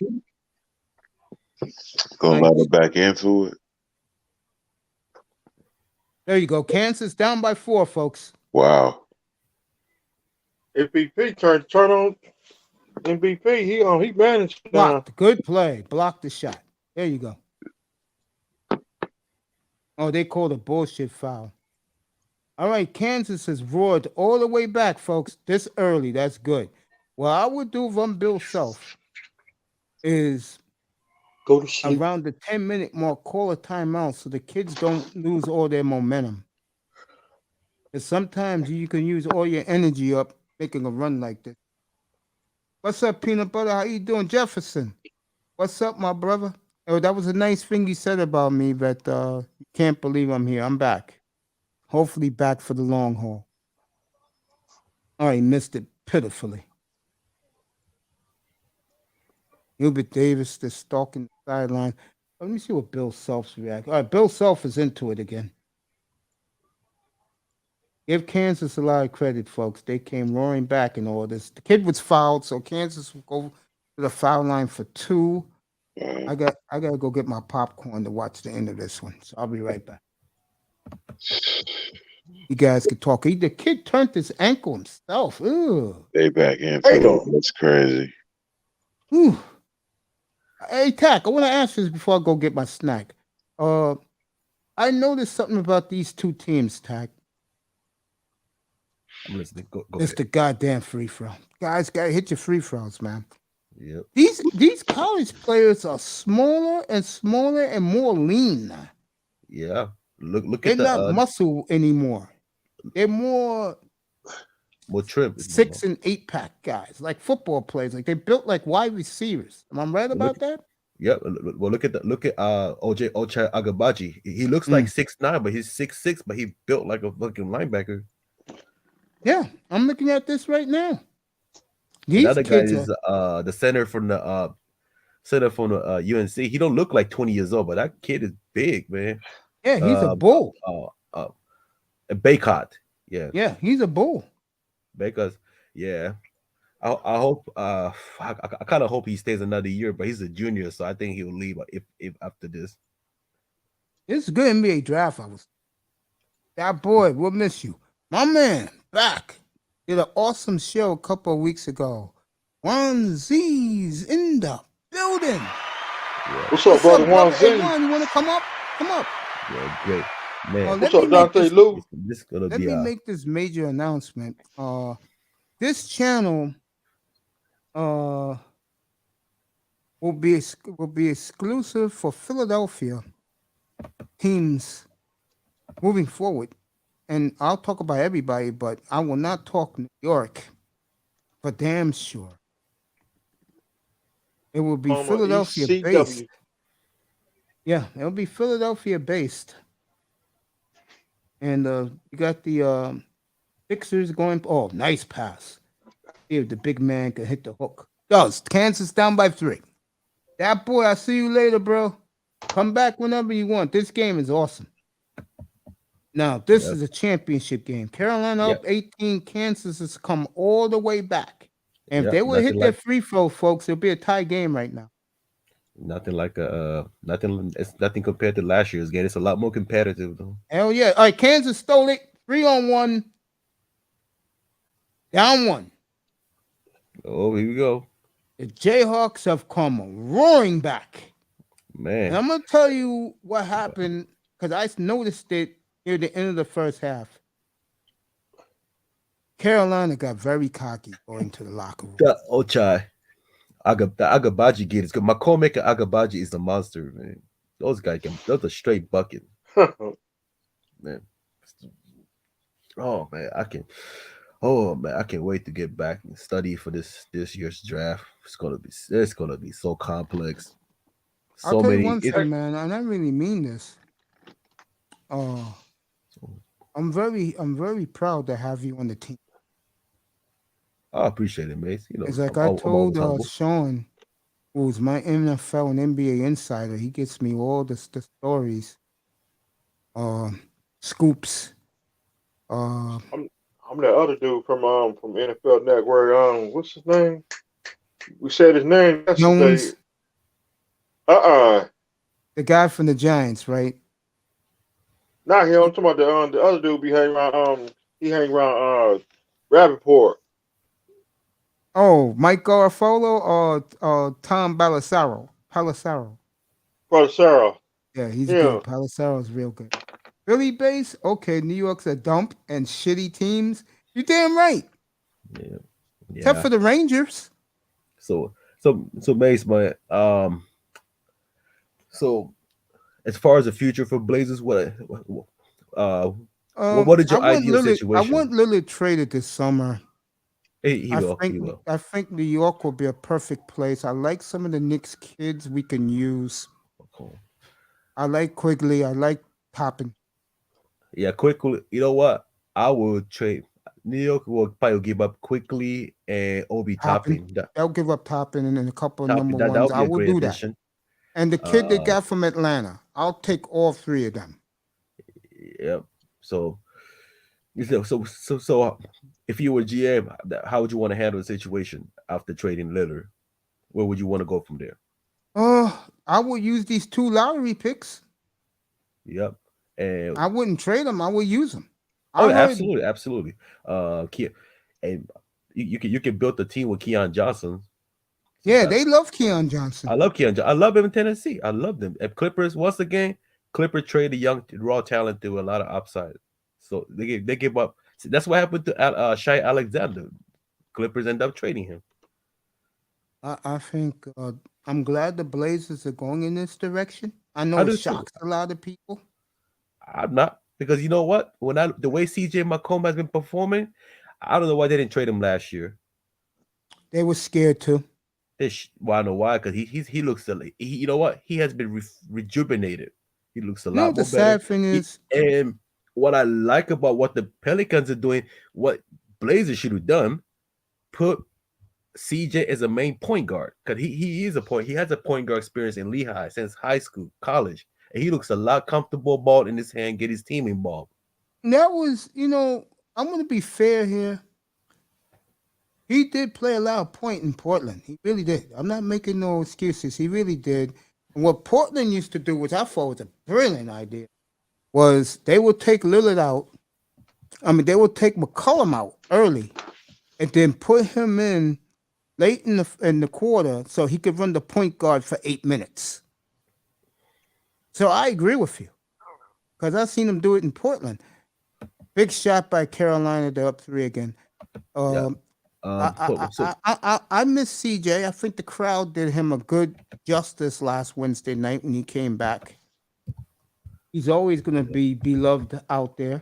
gonna let it back into it. There you go. Kansas down by 4, folks. Wow. MVP turn on MVP. He managed. Blocked. Good play. Blocked the shot. There you go. Oh, they called a bullshit foul. All right, Kansas has roared all the way back, folks. This early. That's good. What I would do from Bill Self is go to sleep around the 10-minute mark, call a timeout so the kids don't lose all their momentum. Because sometimes you can use all your energy up making a run like this. What's up, Peanut Butter? How you doing, Jefferson? What's up, my brother? Oh, that was a nice thing you said about me, that you can't believe I'm here. I'm back. Hopefully back for the long haul. Oh, he missed it pitifully. Hubert Davis, they're stalking the sideline. Let me see what Bill Self's react. All right, Bill Self is into it again. Give Kansas a lot of credit, folks. They came roaring back in all this. The kid was fouled, so Kansas will go to the foul line for 2. I gotta go get my popcorn to watch the end of this one. So I'll be right back. You guys can talk. The kid turned his ankle himself. Ooh. They back into it. That's crazy. Ooh. Hey, Tack, I want to ask this before I go get my snack. I noticed something about these two teams, Tack. I'm listening. Go It's ahead. the goddamn free throw. Guys, gotta hit your free throws, man. Yep. These college players are smaller and more lean now. Yeah. Look They're at the not muscle anymore. They're more trim. 6 and 8 pack guys, like football players. Like they built like wide receivers. Am I right about that? Yep. Well, look at OJ Agabaji. He looks like 6'9", but he's 6'6", but he built like a fucking linebacker. Yeah, I'm looking at this right now. These Another guy kids is the center from the UNC. He don't look like 20 years old, but that kid is big, man. Yeah, he's a bull. Baycott. Yeah. Yeah, he's a bull. Because I hope I kind of hope he stays another year, but he's a junior, so I think he'll leave if after this. This is a good NBA draft. That boy, we'll miss you. My man, back. Did an awesome show a couple of weeks ago. Juan Z's in the building. Yeah. What's up, brother Juan Z? Hey, Juan, you want to come up? Come up. Yeah, great. Man. What's up, Dante Lou? Let me make this major announcement. This channel will be exclusive for Philadelphia teams moving forward. And I'll talk about everybody, but I will not talk New York for damn sure. It will be Philadelphia based. Yeah, it'll be Philadelphia based. And you got the Sixers going. Oh, nice pass. See if the big man can hit the hook. Does Kansas down by 3. That boy, I'll see you later, bro. Come back whenever you want. This game is awesome. Now, this is a championship game. Carolina up 18. Kansas has come all the way back. And if they would hit their free throw, folks, it'll be a tie game right now. Nothing like nothing. It's nothing compared to last year's game. It's a lot more competitive, though. Hell yeah! All right, Kansas stole it. 3-on-1. Down 1. Oh, here we go. The Jayhawks have come roaring back. Man, and I'm gonna tell you what happened because I noticed it near the end of the first half. Carolina got very cocky going to the locker room. The Agabaji kid is good. McCormick and Agabaji is a monster, man. Those guys those are straight bucket. Man. Oh man, I can't wait to get back and study for this year's draft. It's gonna be so complex. I'll tell you one thing, man, and I really mean this. I'm very proud to have you on the team. I appreciate it, mate. You know, it's like I told Sean who's my NFL and NBA insider. He gets me all the stories, scoops. I'm that other dude from NFL Network. What's his name? We said his name yesterday. Jones, Uh-uh. the guy from the Giants, right? Not him. I'm talking about the other dude. He hang around Rappaport. Oh, Mike Garafolo or Tom Ballasaro? Brother Sarah. Yeah, he's Yeah. good. Palisaro's real good. Philly base, okay. New York's a dump and shitty teams. You damn right. Yeah. Except for the Rangers. So Mace, man. So as far as the future for Blazers, what is your ideal situation? I want Lillard traded this summer. He will. I think New York will be a perfect place. I like some of the Knicks kids we can use. Okay. I like Quigley. I like Toppin. Yeah, Quickly. You know what? I will trade. New York will probably give up Quickly and Obi Toppin. They'll give up Toppin and then a couple of Toppin, number that'll ones. be I a will great do addition. that. And the kid they got from Atlanta, I'll take all three of them. Yep. So if you were GM, how would you want to handle the situation after trading Lillard? Where would you want to go from there? I would use these 2 lottery picks. Yep. And I wouldn't trade them. I would use them. Absolutely. And you can build a team with Keon Johnson. Yeah, they love Keon Johnson. I love Keon. I love him in Tennessee. I love them. At Clippers, once again, Clippers trade the young raw talent through a lot of upside. So they give up. See, that's what happened to Shai Alexander. Clippers end up trading him. I think I'm glad the Blazers are going in this direction. I know it shocks a lot of people. I'm not, because you know what? The way CJ McCollum has been performing, I don't know why they didn't trade him last year. They were scared too. I know why, because he looks you know what? He has been rejuvenated. He looks a lot more better. The sad thing is, and what I like about what the Pelicans are doing, what Blazers should have done, put CJ as a main point guard, because he has a point guard experience in Lehigh since high school, college, and he looks a lot comfortable, ball in his hand, get his team involved. That was, I'm going to be fair here. He did play a lot of point in Portland. He really did. I'm not making no excuses. He really did. And what Portland used to do, which I thought was a brilliant idea, was they would take Lillard out. They would take McCollum out early and then put him in late in the quarter so he could run the point guard for 8 minutes. So I agree with you, because I've seen him do it in Portland. Big shot by Carolina. They're up 3 again. I miss CJ. I think the crowd did him a good justice last Wednesday night when he came back. He's always going to be beloved out there,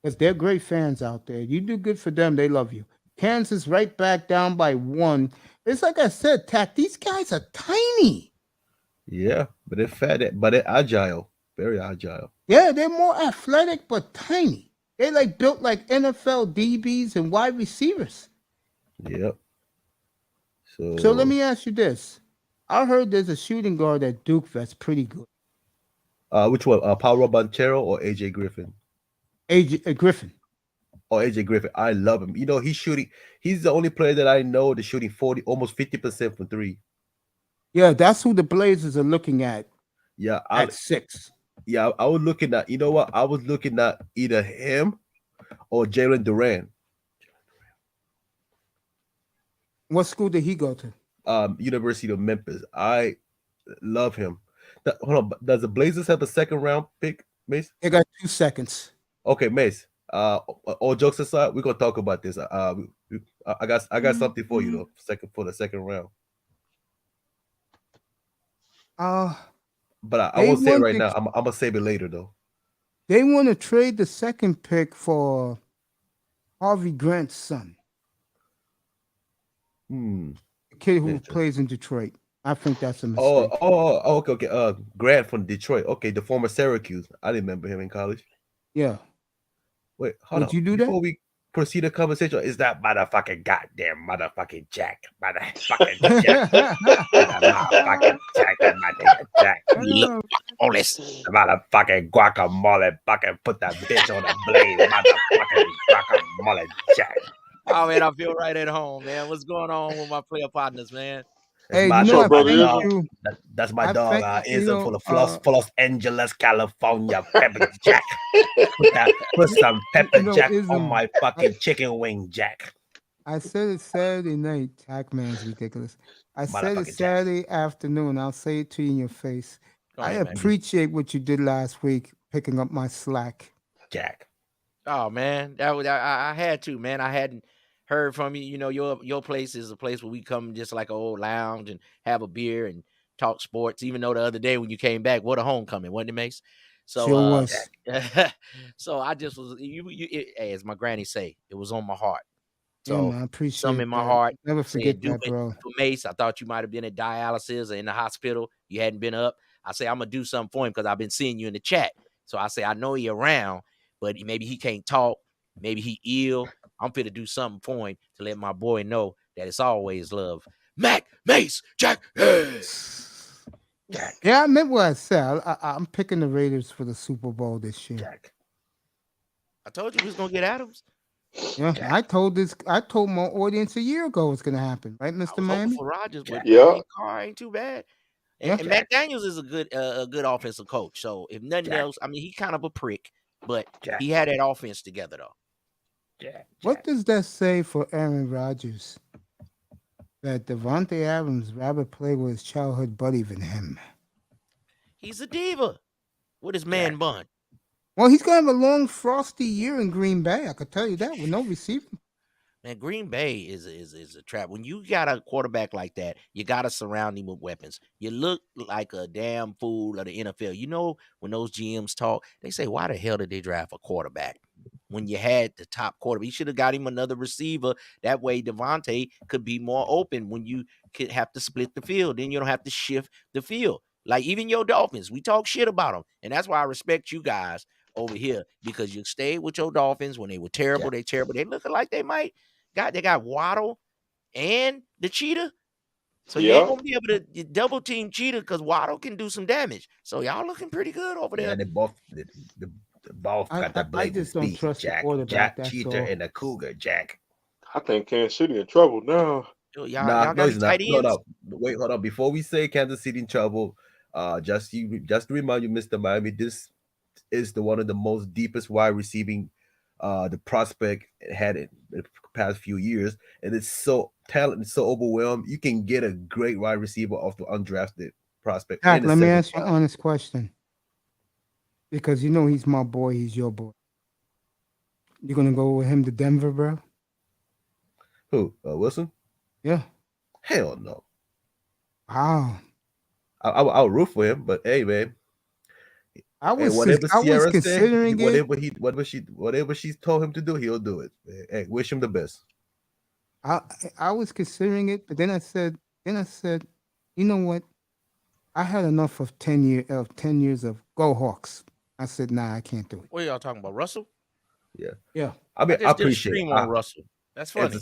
because they're great fans out there. You do good for them, they love you. Kansas right back down by 1. It's like I said, Tack, these guys are tiny. Yeah, but they're fat, but they're agile, very agile. Yeah, they're more athletic, but tiny. They built like NFL DBs and wide receivers. Yep. So let me ask you this. I heard there's a shooting guard at Duke that's pretty good. Which one? Paolo Banchero or AJ Griffin? AJ Griffin. Oh, AJ Griffin. I love him. He's the only player that I know that's shooting almost 50% from 3. Yeah, that's who the Blazers are looking at. Yeah, at 6. Yeah, I was looking at, I was looking at either him or Jalen Duran. What school did he go to? University of Memphis. I love him. Hold on, does the Blazers have a 2nd round pick, Mace? They got 2 seconds. Okay, Mace. All jokes aside, we're gonna talk about this. I got something for you though. For the 2nd round. But I won't say it right now. I'm gonna save it later though. They want to trade the 2nd pick for Harvey Grant's son. The kid who plays in Detroit. I think that's a mistake. Okay. Grant from Detroit. Okay, the former Syracuse. I didn't remember him in college. Yeah. Wait, hold on. Would you do that? proceed the conversation. Is that motherfucking goddamn motherfucking Jack? Motherfucking Jack. Motherfucking Jack. That motherfucking Jack. You look honest. Motherfucking guacamole. Fucking put that bitch on the blade. Motherfucking guacamole Jack. Oh man, I feel right at home, man. What's going on with my player partners, man? That's Hey, my you know, I dog. thank dog. you. That's my I dog. thank you, Isn't know, full of Angeles, California. Pepper Jack. Put some pepper You know, Jack on ism. my fucking chicken wing Jack. I said it Saturday night. Tackman's ridiculous. I said it Motherfucking Jack. Saturday afternoon. I'll say it to you in your face. Go I ahead, man. appreciate what you did last week, picking up my slack. Jack. Oh man, that was I had to, man. I hadn't heard from you. You know, your place is a place where we come just like an old lounge and have a beer and talk sports. Even though the other day when you came back, what a homecoming, wasn't it, Mace? So Sure was. so I just was as my granny say, it was on my heart. Yeah, So man, I appreciate something in my that. heart. Never saying, forget do that, it bro. for Mace. I thought you might have been at dialysis or in the hospital. You hadn't been up. I say I'm gonna do something for him because I've been seeing you in the chat. So I say I know he around, but maybe he can't talk. Maybe he ill. I'm finna do something for him to let my boy know that it's always love. Mac, Mace, Jack. Jack. Yeah, I meant what I said. I'm picking the Raiders for the Super Bowl this year. Jack. I told you we was gonna get Adams. Yeah, Jack. I told my audience a year ago it's gonna happen, right, I Mr. was hoping Miami? for Rodgers, but Yeah. I mean, Carr ain't too bad. Yeah. And Mac Daniels is a good offensive coach. So if nothing Jack. else, I mean, he's kind of a prick, but Jack. he had that offense together though. Jack. What does that say for Aaron Rodgers? That Devontae Adams rather play with his childhood buddy than him. He's a diva with his man bun. Well, he's gonna have a long frosty year in Green Bay. I could tell you that with no receiver. Man, Green Bay is a trap. When you got a quarterback like that, you got to surround him with weapons. You look like a damn fool of the NFL. You know, when those GMs talk, they say, why the hell did they draft a quarterback? When you had the top quarterback, you should have got him another receiver. That way, Devontae could be more open when you could have to split the field. Then you don't have to shift the field. Like even your Dolphins, we talk shit about them. And that's why I respect you guys over here because you stayed with your Dolphins when they were terrible. They terrible. They looking like they might. They got Waddle and the Cheetah. So you ain't gonna be able to double team Cheetah because Waddle can do some damage. So y'all looking pretty good over there. Yeah, they both got that I blade just don't trust the quarterback. That's Cheetah all. and the Cougar, Jack. I think Kansas City in trouble now. Y'all No, got he's not. tight ends. No. Wait, hold on. Before we say Kansas City in trouble, just to remind you, Mr. Miami, this is one of the most deepest wide receiving the prospect had in the past few years, and it's so talented, so overwhelmed. You can get a great wide receiver off the undrafted prospect. Jack, let me ask you an honest question. Because you know he's my boy, he's your boy. You gonna go with him to Denver, bro? Who? Wilson? Yeah. Hell no. Wow. I'll root for him, but hey, man. I was Sierra considering said, it. whatever she told him to do, he'll do it. Hey, wish him the best. I was considering it, but then I said, you know what? I had enough of 10 years of go Hawks. I said, nah, I can't do it. What are y'all talking about? Russell? Yeah. I mean, I appreciate stream on Russell. That's funny.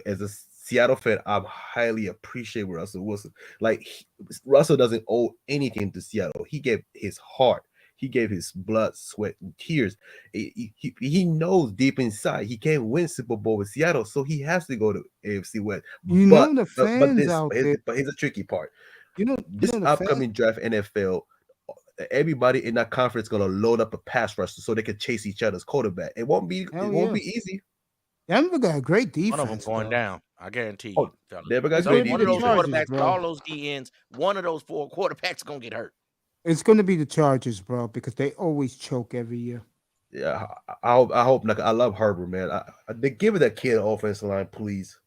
As a Seattle fan, I highly appreciate Russell Wilson. Like Russell doesn't owe anything to Seattle. He gave his heart. He gave his blood, sweat, and tears. He knows deep inside he can't win Super Bowl with Seattle, so he has to go to AFC West. Know the fans out there. But here's a tricky part. This upcoming draft NFL, everybody in that conference is gonna load up a pass rusher so they can chase each other's quarterback. It won't be easy. Denver got a great defense. One of them going down. I guarantee Oh, you. Denver got One great of those defense. quarterbacks, all those DNs, one of those four quarterbacks gonna get hurt. It's going to be the Chargers, bro, because they always choke every year. Yeah, I hope. Like, I love Herbert, man. They give it that kid an offensive line, please.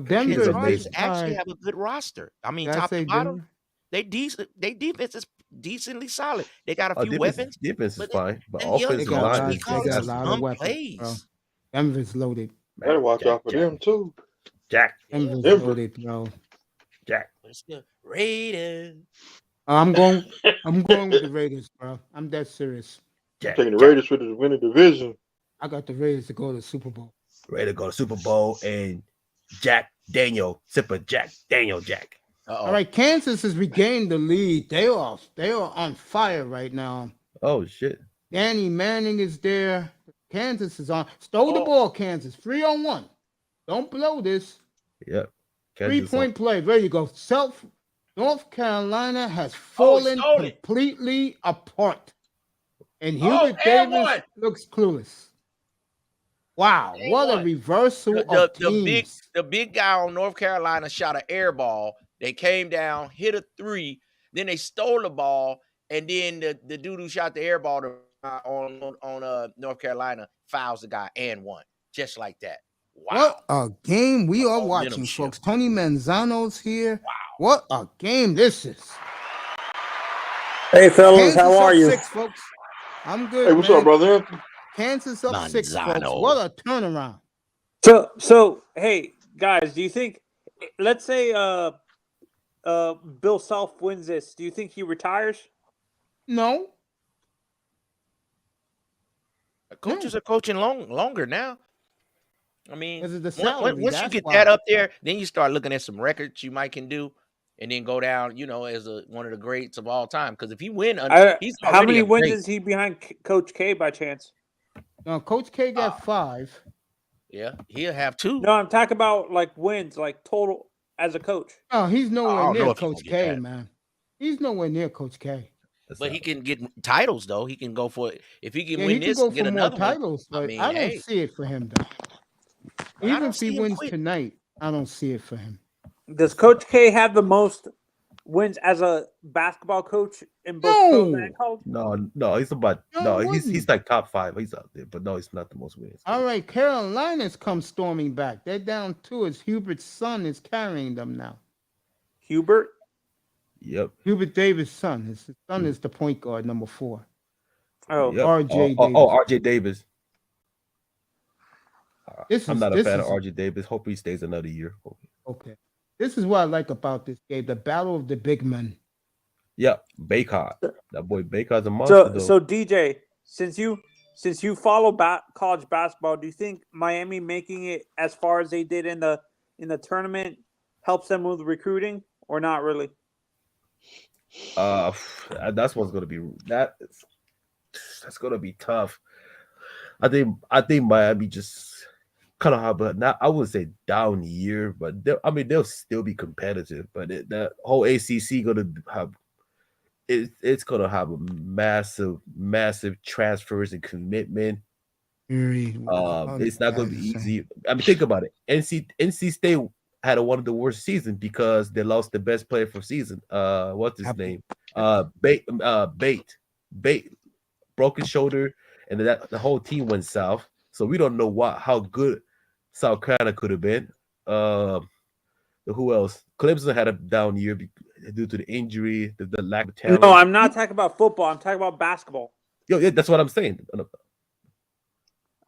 Denver Chargers actually have a good roster. I mean, top to bottom, they decent. They defense is decently solid. They got a few weapons. Defense is fine, but offensive line they got a lot of weapons, bro. Denver's loaded. Better watch out for them too. Jack. Denver's loaded, bro. Jack. Raiders. I'm going with the Raiders, bro. I'm dead serious. I'm taking the Raiders for the winning division. I got the Raiders to go to the Super Bowl. Ready to go to Super Bowl and Jack Daniel, sipper Jack Daniel Jack. All right, Kansas has regained the lead. They are on fire right now. Oh shit. Danny Manning is there. Kansas is on. Stole the ball, Kansas. 3-on-1. Don't blow this. Yep. 3-point play. There you go. North Carolina has fallen completely apart. And Hubert Davis looks clueless. Wow, what a reversal of teams. The big guy on North Carolina shot an air ball. They came down, hit a 3, then they stole the ball, and then the dude who shot the air ball on North Carolina fouls the guy and won. Just like that. Wow. What a game we are watching, folks. Tony Manzano's here. Wow. What a game this is. Hey, fellas, Kansas how are you? 6, folks. I'm good. Hey, what's up, brother? Kansas up 6, folks. What a turnaround. So, hey, guys, do you think, let's say Bill Self wins this, do you think he retires? No. Coaches are coaching longer now. I mean, once you get that up there, then you start looking at some records you might can do, and then go down, as one of the greats of all time. Because if he win, how many wins is he behind Coach K by chance? No, Coach K got 5. Yeah, he'll have 2. No, I'm talking about like wins, like total as a coach. Oh, he's nowhere near Coach K, man. He's nowhere near Coach K. But he can get titles, though. He can go for it. If he can Yeah, win he this, can go get for more another titles. one. But I don't see it for him, though. Even if he wins tonight, I don't see it for him. Does Coach K have the most wins as a basketball coach in both pros and college? No, he's like top 5. He's out there, but no, he's not the most wins. All right, Carolina's come storming back. They're down 2 as Hubert's son is carrying them now. Hubert? Yep. Hubert Davis' son. His son is the point guard, number 4. Oh, yep. RJ Davis. RJ Davis. I'm not a fan of RJ Davis. Hope he stays another year. Okay. This is what I like about this game, the battle of the big men. Yeah, Baycott. That boy Baycott's a monster. So DJ, since you follow college basketball, do you think Miami making it as far as they did in the tournament helps them with recruiting or not really? That's what's gonna be that's gonna be tough. I think Miami just kind of have I wouldn't say down year, but they'll still be competitive. But the whole ACC gonna have it's gonna have a massive transfers and commitment. It's not gonna be easy. I mean, think about it. NC State had one of the worst seasons because they lost the best player for season. What's his name? Bate broke his shoulder, and then the whole team went south. So we don't know how good South Carolina could have been. Who else? Clemson had a down year due to the injury, the lack of talent. No, I'm not talking about football. I'm talking about basketball. Yeah, that's what I'm saying.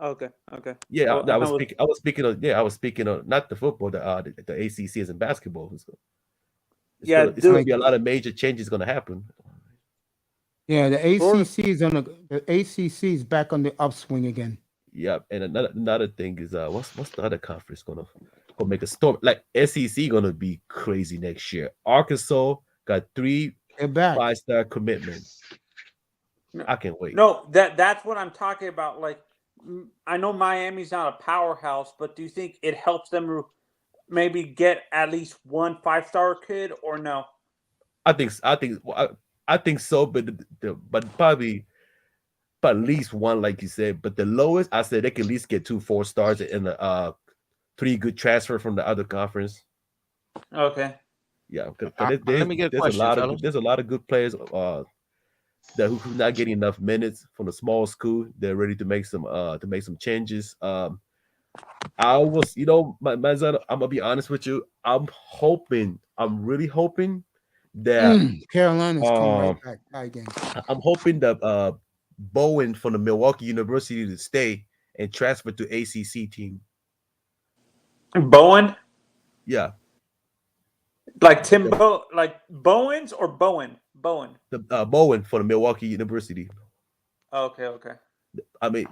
Okay. Yeah, I was speaking of not the football. The ACC is in basketball. It's going to be a lot of major changes going to happen. Yeah, the ACC is back on the upswing again. Yeah, and another thing is what's the other conference gonna make a storm? Like SEC gonna be crazy next year. Arkansas got 3 5-star commitments. I can't wait. No, that's what I'm talking about. Like, I know Miami's not a powerhouse, but do you think it helps them maybe get at least 1 5-star kid or no? I think so, but probably. But at least 1, like you said. But the lowest, I said they can at least get 2 4-stars and 3 good transfer from the other conference. Okay. Yeah, let me get a question, there's a lot of good players who's not getting enough minutes from the small school. They're ready to make some changes. I'm gonna be honest with you. I'm really hoping that Carolina's coming right back again. I'm hoping that Bowen from the Milwaukee University to stay and transfer to ACC team. Bowen? Yeah. Like like Bowens or Bowen? Bowen. The Bowen for the Milwaukee University. Okay. I mean,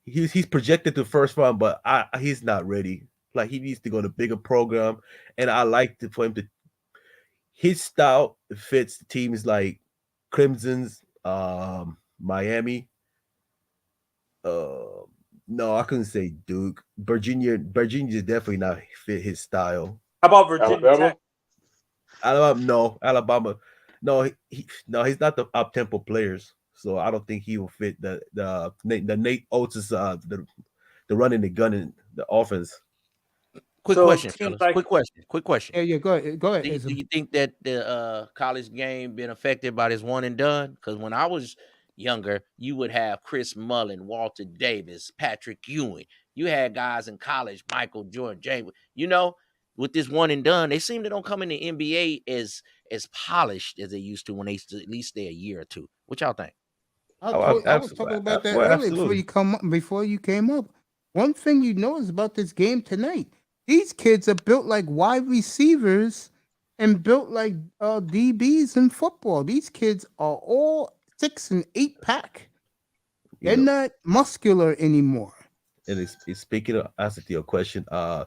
he's projected to first round, but he's not ready. Like he needs to go to bigger program, and I like for him to his style fits teams like Crimson's, Miami. No, I couldn't say Duke. Virginia definitely not fit his style. How about Virginia Alabama? Tech? Alabama. No, he's not the up tempo players. So I don't think he will fit the Nate Oates the running the gun in the offense. Quick question, fellas. Quick question. Yeah, go ahead. Do you think that the college game been affected by this one and done? Because when I was younger, you would have Chris Mullin, Walter Davis, Patrick Ewing. You had guys in college, Michael Jordan, James. With this one and done, they seem to don't come in the NBA as polished as they used to when they at least stay a year or two. What y'all think? I was talking about that earlier before you came up. One thing you notice about this game tonight, these kids are built like wide receivers and built like DBs in football. These kids are all 6 and 8 pack. They're not muscular anymore. And it's speaking of answer to your question, I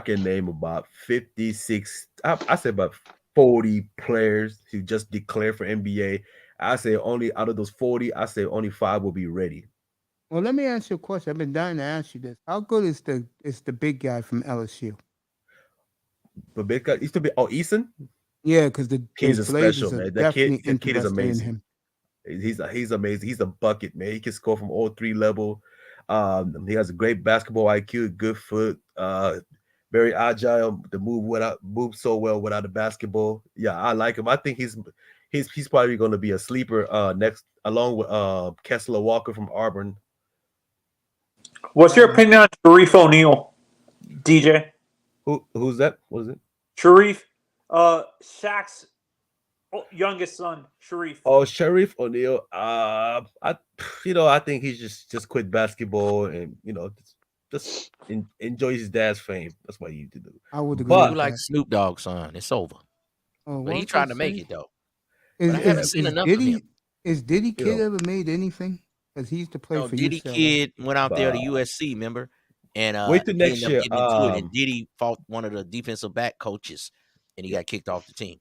can name about 56. I say about 40 players who just declared for NBA. I say only out of those 40, I say only 5 will be ready. Well, let me ask you a question. I've been dying to ask you this. How good is the big guy from LSU? The big guy used to be Eason? Yeah, because the kid's special, man. That kid is amazing. He's amazing. He's a bucket, man. He can score from all 3 level. He has a great basketball IQ, good foot, very agile. The move so well without the basketball. Yeah, I like him. I think he's probably going to be a sleeper next, along with Kessler Walker from Auburn. What's your opinion on Sharif O'Neal, DJ? Who's that? What is it? Sharif, Shaq's youngest son, Sharif. Oh, Sharif O'Neal. I think he's just quit basketball and just enjoys his dad's fame. That's what he used to do. I would agree. But like Snoop Dogg's son, it's over. Oh, but he's trying to make it though. I haven't seen enough of him. Is Diddy Kid ever made anything? Because he used to play for Diddy UCLA. Kid went out there to USC, remember? And wait till next year. And Diddy fought one of the defensive back coaches, and he got kicked off the team.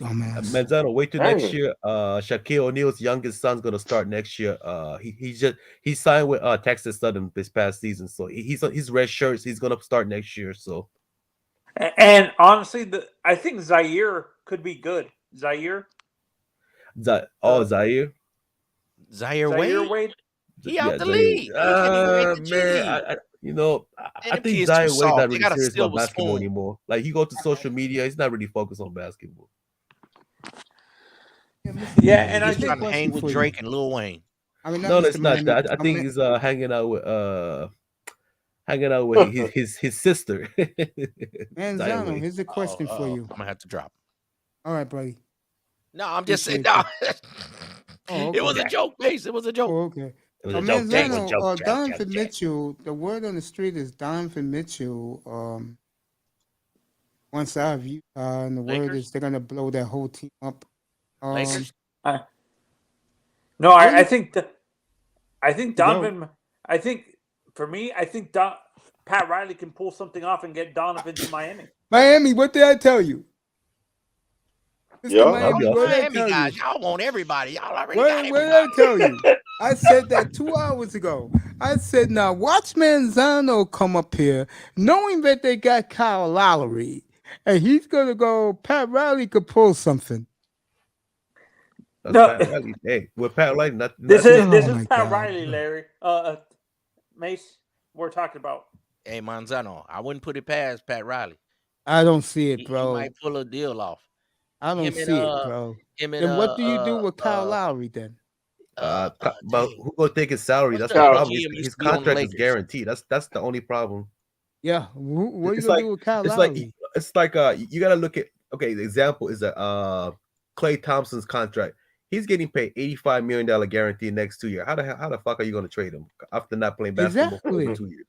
Dumbass. Manzano, wait till next year. Shaquille O'Neal's youngest son's gonna start next year. He signed with Texas Southern this past season, so he's red shirts. He's gonna start next year. So, and honestly, I think Zaire could be good. Zaire. Zaire. Zaire Wade. He out the Zaire. league. Man, I think Zaire Wade's not really serious about basketball anymore. Like he goes to social media, he's not really focused on basketball. Yeah, and he's trying to hang with Drake and Lil Wayne. No, it's not that. I think he's hanging out with his sister. Manzano, here's a question for you. I'm gonna have to drop. All right, buddy. No, I'm just saying. No. Okay. It was a joke, Mace. It was a joke. Oh, okay. It was a joke. Manzano, Donovan Mitchell. The word on the street is Donovan Mitchell. Wants out of Utah, and the word is they're gonna blow that whole team up. No, I think Donovan. No. I think for me, Pat Riley can pull something off and get Donovan to Miami. Miami, what did I tell you? Miami guys, y'all want everybody. Y'all already got everybody. What did I tell you? I said that 2 hours ago. I said, now watch Manzano come up here, knowing that they got Kyle Lowry, and he's gonna go. Pat Riley could pull something. No, Pat Riley. Hey, with Pat Riley, this is Pat Riley, Larry. Mace, we're talking about. Hey, Manzano, I wouldn't put it past Pat Riley. I don't see it, bro. He might pull a deal off. I don't see it, bro. Then what do you do with Kyle Lowry then? But who gonna take his salary? That's the problem. His contract is guaranteed. That's the only problem. Yeah. What are you gonna do with Kyle Lowry? It's like you gotta look at. Okay, the example is that Klay Thompson's contract. He's getting paid $85 million guarantee next 2 years. How the fuck are you gonna trade him after not playing basketball for 2 years?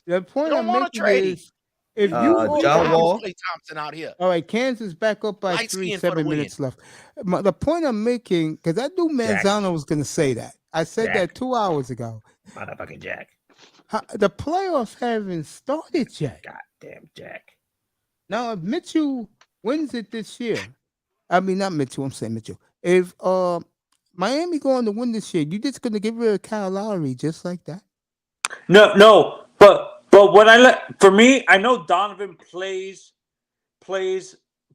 The point I'm making is, if you John Wall, Klay Thompson out here. All right, Kansas back up by 7 minutes left. The point I'm making, because I knew Manzano was going to say that. I said Jack. that 2 hours ago. Motherfucking Jack. The playoffs haven't started yet. Goddamn Jack. Now, if Mitchell wins it this year, I mean, not Mitchell, I'm saying Mitchell. If Miami going to win this year, you just going to get rid of Kyle Lowry just like that? No. But what for me, I know Donovan plays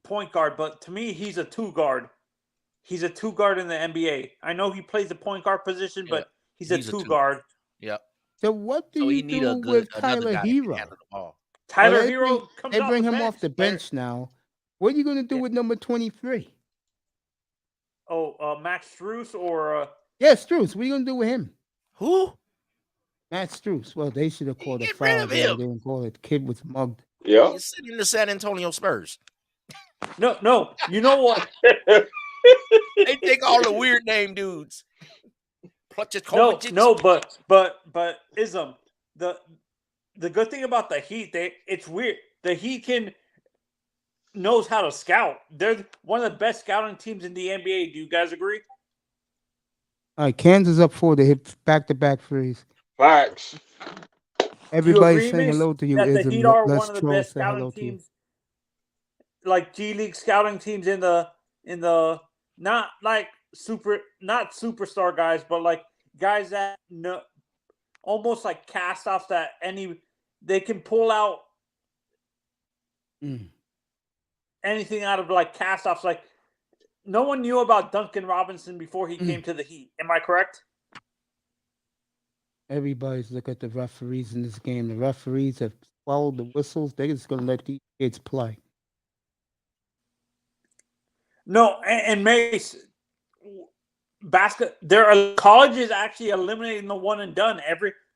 point guard, but to me, he's a 2 guard. He's a 2 guard in the NBA. I know he plays the point guard position, but he's a 2 guard. Yep. So what do you do with Tyler Hero? Tyler Hero comes They off bring the him bench. off the bench now. What are you going to do with number 23? Oh, Max Strus or Yeah, Strus. What are you going to do with him? Who? Max Strus. Well, they should have called a Get rid foul of there. him. They didn't call it. The kid was mugged. Yeah. He's sitting in the San Antonio Spurs. No. You know what? They take all the weird name dudes. No, but Ism, the good thing about the Heat, it's weird. The Heat knows how to scout. They're one of the best scouting teams in the NBA. Do you guys agree? All right, Kansas up 4. They hit back-to-back threes. Facts. Everybody's saying hello to you, that Ism. the Heat are Let's one of the troll best say hello scouting to you. teams, like G League scouting teams in the not superstar guys, but like guys that know almost like cast-offs that they can pull out anything out of like cast-offs. Like no one knew about Duncan Robinson before he came to the Heat. Am I correct? Everybody's look at the referees in this game. The referees have followed the whistles. They're just going to let these kids play. No, and Mace, their college is actually eliminating the one and done.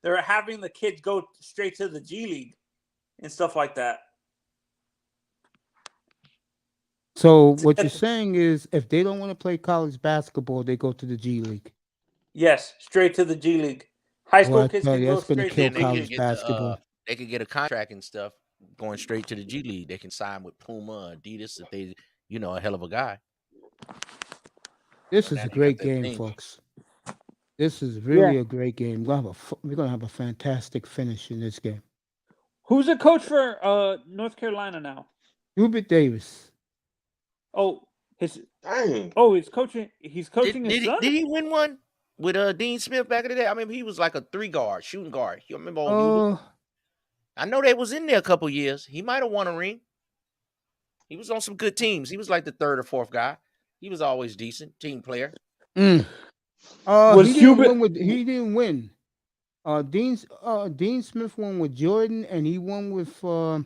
They're having the kids go straight to the G League and stuff like that. So what you're saying is, if they don't want to play college basketball, they go to the G League. Yes, straight to the G League. High school Well, kids that's can go gonna straight kill to the college G League. basketball. They could get a contract and stuff going straight to the G League. They can sign with Puma, Adidas if they, a hell of a guy. This is a great game, folks. This is really a great game. We're gonna have a fantastic finish in this game. Who's the coach for North Carolina now? Hubert Davis. Oh, he's coaching. He's coaching his son. Did he win one with Dean Smith back in the day? I mean, he was like a 3 guard, shooting guard. You remember old Hubert? I know they was in there a couple years. He might have won a ring. He was on some good teams. He was like the 3rd or 4th guy. He was always decent team player. He didn't win. Dean Smith won with Jordan, and he won with the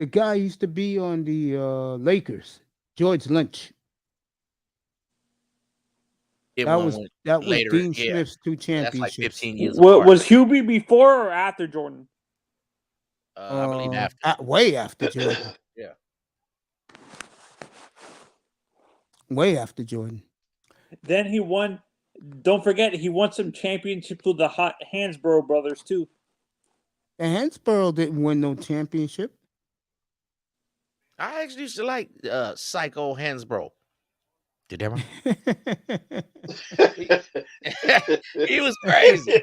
guy who used to be on the Lakers, George Lynch. That was Dean Smith's 2 championships. That's like 15 years Was Hubie before or after Jordan? I believe after. Way after Jordan. Yeah. Way after Jordan. Then he won. Don't forget, he won some championships with the Hansborough brothers too. The Hansborough didn't win no championship. I actually used to like Psycho Hansborough. Did that right? He was crazy.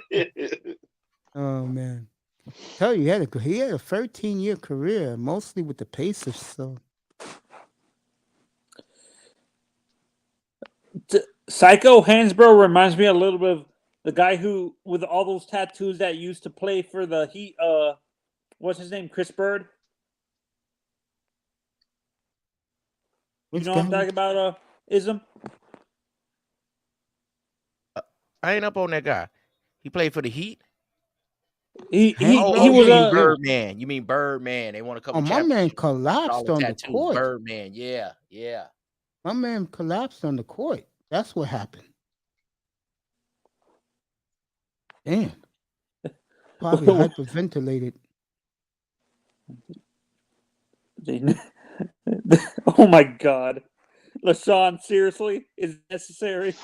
Oh man. I tell you, he had a 13-year career, mostly with the Pacers. So Psycho Hansborough reminds me a little bit of the guy who, with all those tattoos, that used to play for the Heat. What's his name? Chris Bird. You know what I'm talking about, Ism? I ain't up on that guy. He played for the Heat. He was a Birdman. You mean Birdman? They won a couple. My man collapsed on the court. Birdman, yeah. My man collapsed on the court. That's what happened. Damn. Probably hyperventilated. Oh my God, LaShawn, seriously, is it necessary?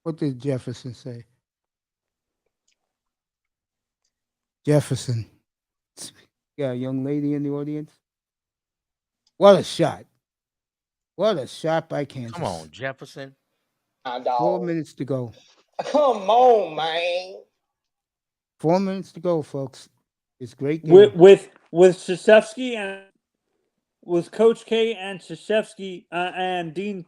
What did Jefferson say? Jefferson. Yeah, a young lady in the audience. What a shot. What a shot by Kansas. Come on, Jefferson. 4 minutes to go. Come on, man. 4 minutes to go, folks. It's a great game. With Krzyzewski and with Coach K and Krzyzewski and Dean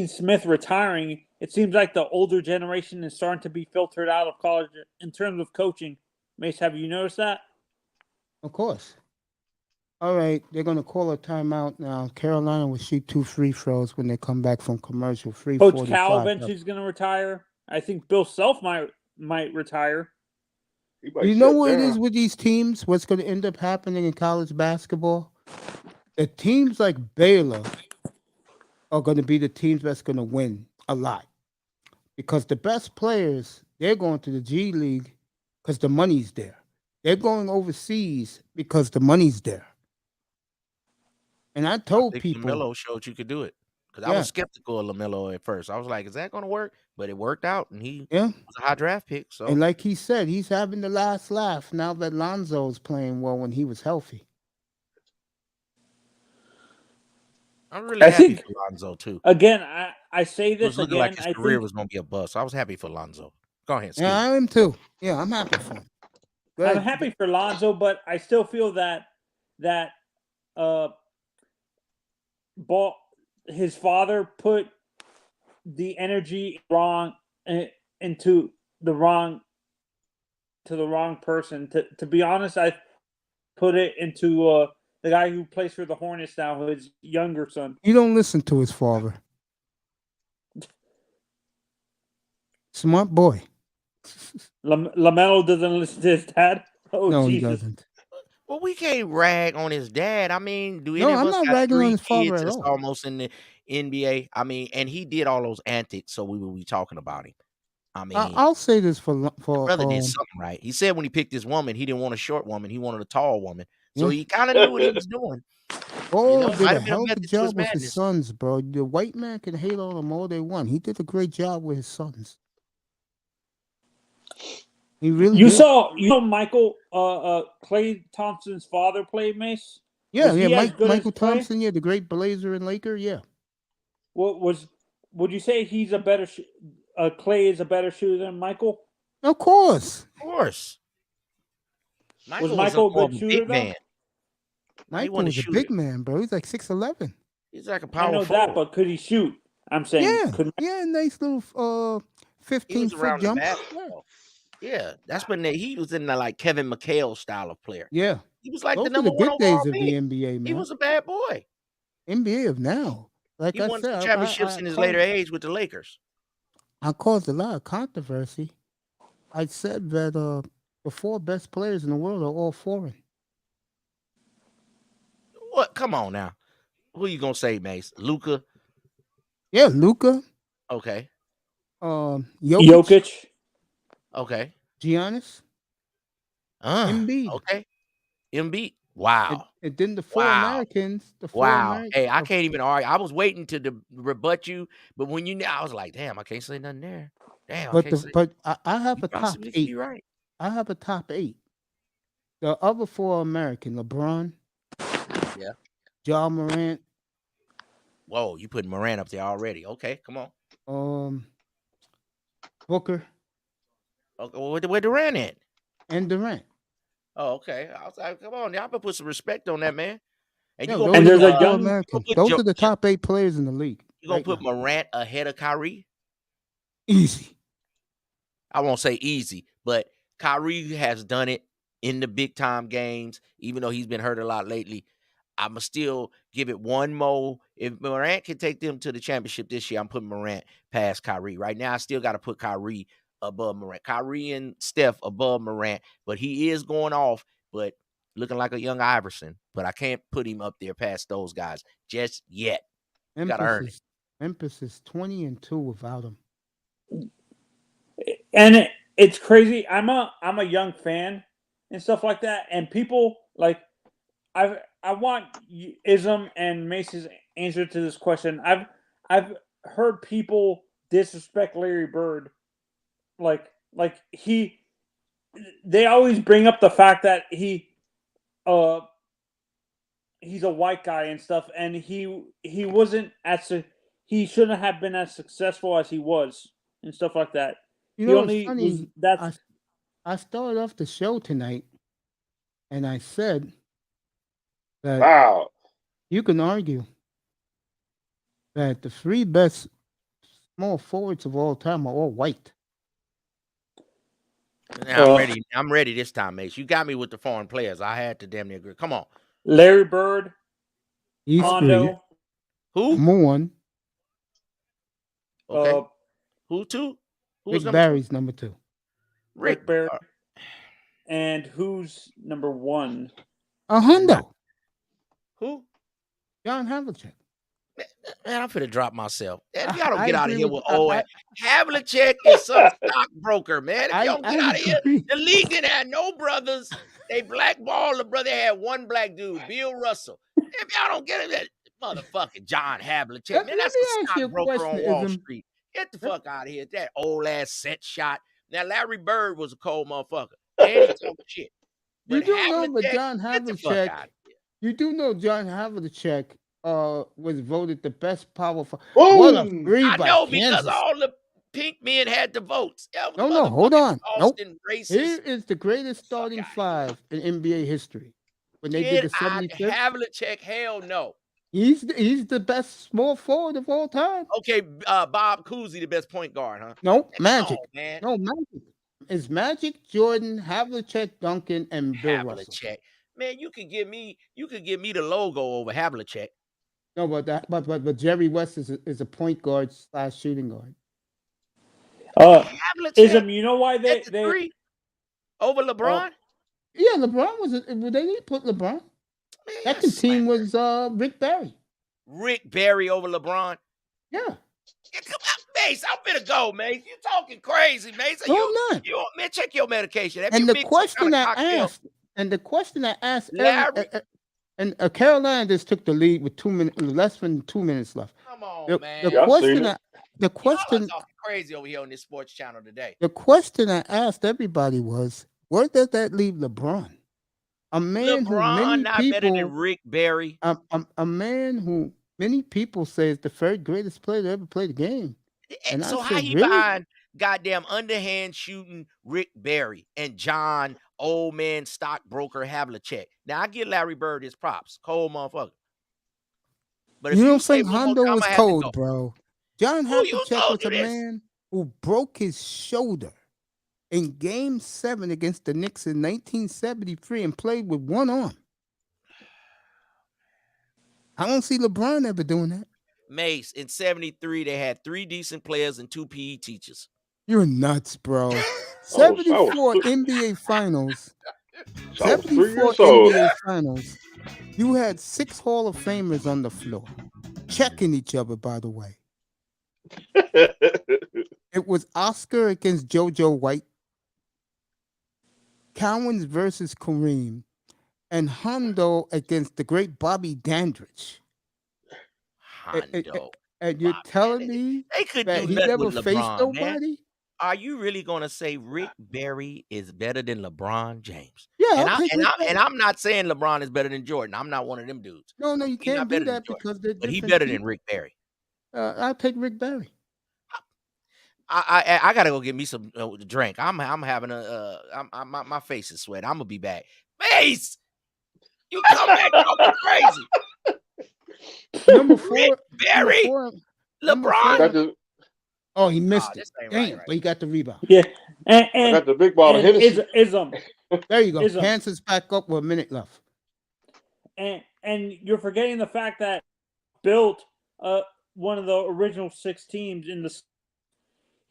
Smith retiring, it seems like the older generation is starting to be filtered out of college in terms of coaching. Mace, have you noticed that? Of course. All right, they're going to call a timeout now. Carolina will shoot 2 free throws when they come back from commercial. Coach Cal eventually is going to retire. I think Bill Self might retire. You know what it is with these teams? What's going to end up happening in college basketball? The teams like Baylor are going to be the teams that's going to win a lot. Because the best players, they're going to the G League because the money's there. They're going overseas because the money's there. And I told people, LaMelo showed you could do it. Because I was skeptical of LaMelo at first. I was like, is that going to work? But it worked out, and he was a high draft pick. So, and like he said, he's having the last laugh now that Lonzo's playing well when he was healthy. I'm really happy for Lonzo, too. Again, I say this it was looking again. like his career was going to be a bust. So I was happy for Lonzo. Go ahead. Yeah, I am too. Yeah, I'm happy for him. I'm happy for Lonzo, but I still feel that his father put the energy into the wrong person. To be honest, I put it into the guy who plays for the Hornets now, his younger son. You don't listen to his father. Smart boy. LaMelo doesn't listen to his dad. Oh, no, Jesus. He doesn't. Well, we can't rag on his dad. I mean, do any No, of I'm us not got ragging on 3 his father kids at that's all. almost in the NBA? I mean, and he did all those antics, so we will be talking about him. I mean, I'll say this for brother did something right. He said when he picked his woman, he didn't want a short woman, he wanted a tall woman. So he kind of knew what he was doing. Did a hell of a job with his sons, bro. The white man can hate on them all they want. He did a great job with his sons. He really You did. saw Michael Klay Thompson's father play, Mace? Yeah, Michael Thompson, the great Blazer and Laker, yeah. Would you say he's a better Klay is a better shooter than Michael? Of course. Of course. Was Michael a good shooter, man? Michael was a big man, bro. He's like 6'11". He's like a power I know forward. that, but could he shoot? I'm saying, nice little 15-foot jump. Yeah, that's when he was in the like Kevin McHale style of player. Yeah, he was like those the number are the one good days overall of pick. the NBA, man. He was a bad boy. NBA of now, like he I won said, championships in his later age with the Lakers. I caused a lot of controversy. I said that the 4 best players in the world are all foreign. What? Come on now. Who you gonna say, Mace? Luka? Yeah, Luka. Okay. Jokic. Okay. Giannis. Embiid. Okay. Embiid. Wow. And then the 4 Americans. The 4 Americans. Hey, I can't even argue. I was waiting to rebut you, but when I was like, damn, I can't say nothing there. Damn. But I have a top 8. Right. I have a top 8. The other 4 American: LeBron. Yeah. Ja Morant. Whoa, you put Morant up there already. Okay, come on. Booker. Okay, well, where Durant at? And Durant. Oh, okay. I was like, come on, y'all better put some respect on that, man. And Yeah, you and there's a young American. Those are the top 8 players in the league. You gonna put Morant ahead of Kyrie? Easy. I won't say easy, but Kyrie has done it in the big time games, even though he's been hurt a lot lately. I'ma still give it one more. If Morant can take them to the championship this year, I'm putting Morant past Kyrie. Right now, I still got to put Kyrie above Morant. Kyrie and Steph above Morant, but he is going off, but looking like a young Iverson. But I can't put him up there past those guys just yet. Gotta earn it. Memphis is 20-2 without him. And it's crazy. I'm a young fan and stuff like that, and people like I want Ism and Mace's answer to this question. I've heard people disrespect Larry Bird, they always bring up the fact that he's a white guy and stuff, and he wasn't he shouldn't have been as successful as he was and stuff like that. You He know, only it's funny. I started off the show tonight, and I said that Wow. you can argue that the 3 best small forwards of all time are all white. Now I'm ready. I'm ready this time, Mace. You got me with the foreign players. I had to damn near agree. Come on. Larry Bird, He's 3. Hondo, Who? Number 1. Okay. Who 2? Who's Rick number Barry's number 2. Rick Barry, and who's number 1? Hondo. Who? John Havlicek. Man, I'm finna drop myself. Man, I- y'all don't I get out of agree here with- with old ass. Havlicek is some stockbroker, man. If y'all get out of here, agree. the league didn't have no brothers. They blackballed the brother. Had one black dude, Bill Russell. If y'all don't get it, that motherfucking John Havlicek, Let- man, let that's me a ask you a stockbroker on Wall question, Street. Get the fuck out of here. That old ass set shot. Now, Larry Bird was a cold motherfucker. And he talk shit. You But do know, but Havlicek, John get the fuck Havlicek. out of here. You do know John Havlicek was voted the best power forward. What a Boom. free I by know because Kansas. all the pink men had the votes. That was No, hold on. Nope. Austin racist. Here is the greatest starting 5 in NBA history. When they Get did the out 75th, Havlicek, hell no. he's the best small forward of all time. Okay, Bob Cousy, the best point guard, huh? Nope, Come Magic. on, man. No, Magic. It's Magic, Jordan, Havlicek, Duncan, and Bill Russell. Havlicek. Man, you could give me the logo over Havlicek. No, but Jerry West is a point guard / shooting guard. Havlicek Ism, you know why they 3 over LeBron? Yeah, LeBron was. They didn't put LeBron. Man, Second team was Rick Barry. Rick Barry over LeBron. Yeah. Yeah, come on, Mace. I'm finna go, Mace. You talking crazy, Mace. No, I'm not. Man, check your medication. Have And you the mixed some question kind I of cocktail? asked, Larry- and Carolina just took the lead with 2 minutes, less than 2 minutes left. Come on, The, man. the Yeah, I question, seen I, it. the Y'all question, are talking crazy over here on this sports channel today. the question I asked everybody was, where does that leave LeBron? A man who LeBron many not better than people, Rick Barry. a man who many people say is the third greatest player to ever play the game. And I So how said, he really? behind goddamn underhand shooting Rick Barry and John old man stockbroker Havlicek? Now I give Larry Bird his props, cold motherfucker. But if You you don't say think one more Hondo time, was I have to cold, go. bro? John Who you Havlicek told was you a this? man who broke his shoulder in Game 7 against the Knicks in 1973 and played with one arm. I don't see LeBron ever doing that. Mace, in 73, they had 3 decent players and 2 PE teachers. You're nuts, bro. I was 74 th- NBA Finals. I was 3 74 years old. NBA Finals. You had 6 Hall of Famers on the floor, checking each other, by the way. It was Oscar against JoJo White, Cowens versus Kareem, and Hondo against the great Bobby Dandridge. Hondo. And you're Bobby telling Dandridge. me They could that do he nothing never with faced LeBron, man. nobody? Are you really gonna say Rick Barry is better than LeBron James? Yeah, And I'll take Rick Barry. I'm not saying LeBron is better than Jordan. I'm not one of them dudes. No, you He's can't not do better than that Jordan, because they're but he different better than people. Rick Barry. I'll take Rick Barry. I gotta go get me some drink. I'm having my face is sweating. I'm gonna be back. Mace, you come back talking crazy. Number 4, Rick Barry, number LeBron. Got the, Oh, he missed it. This ain't Damn, right. but he got the rebound. Yeah, I and got the big bottle of Hennessy. Ism, There you go. Ism. Kansas back up with a minute left. and you're forgetting the fact that built one of the original 6 teams in the.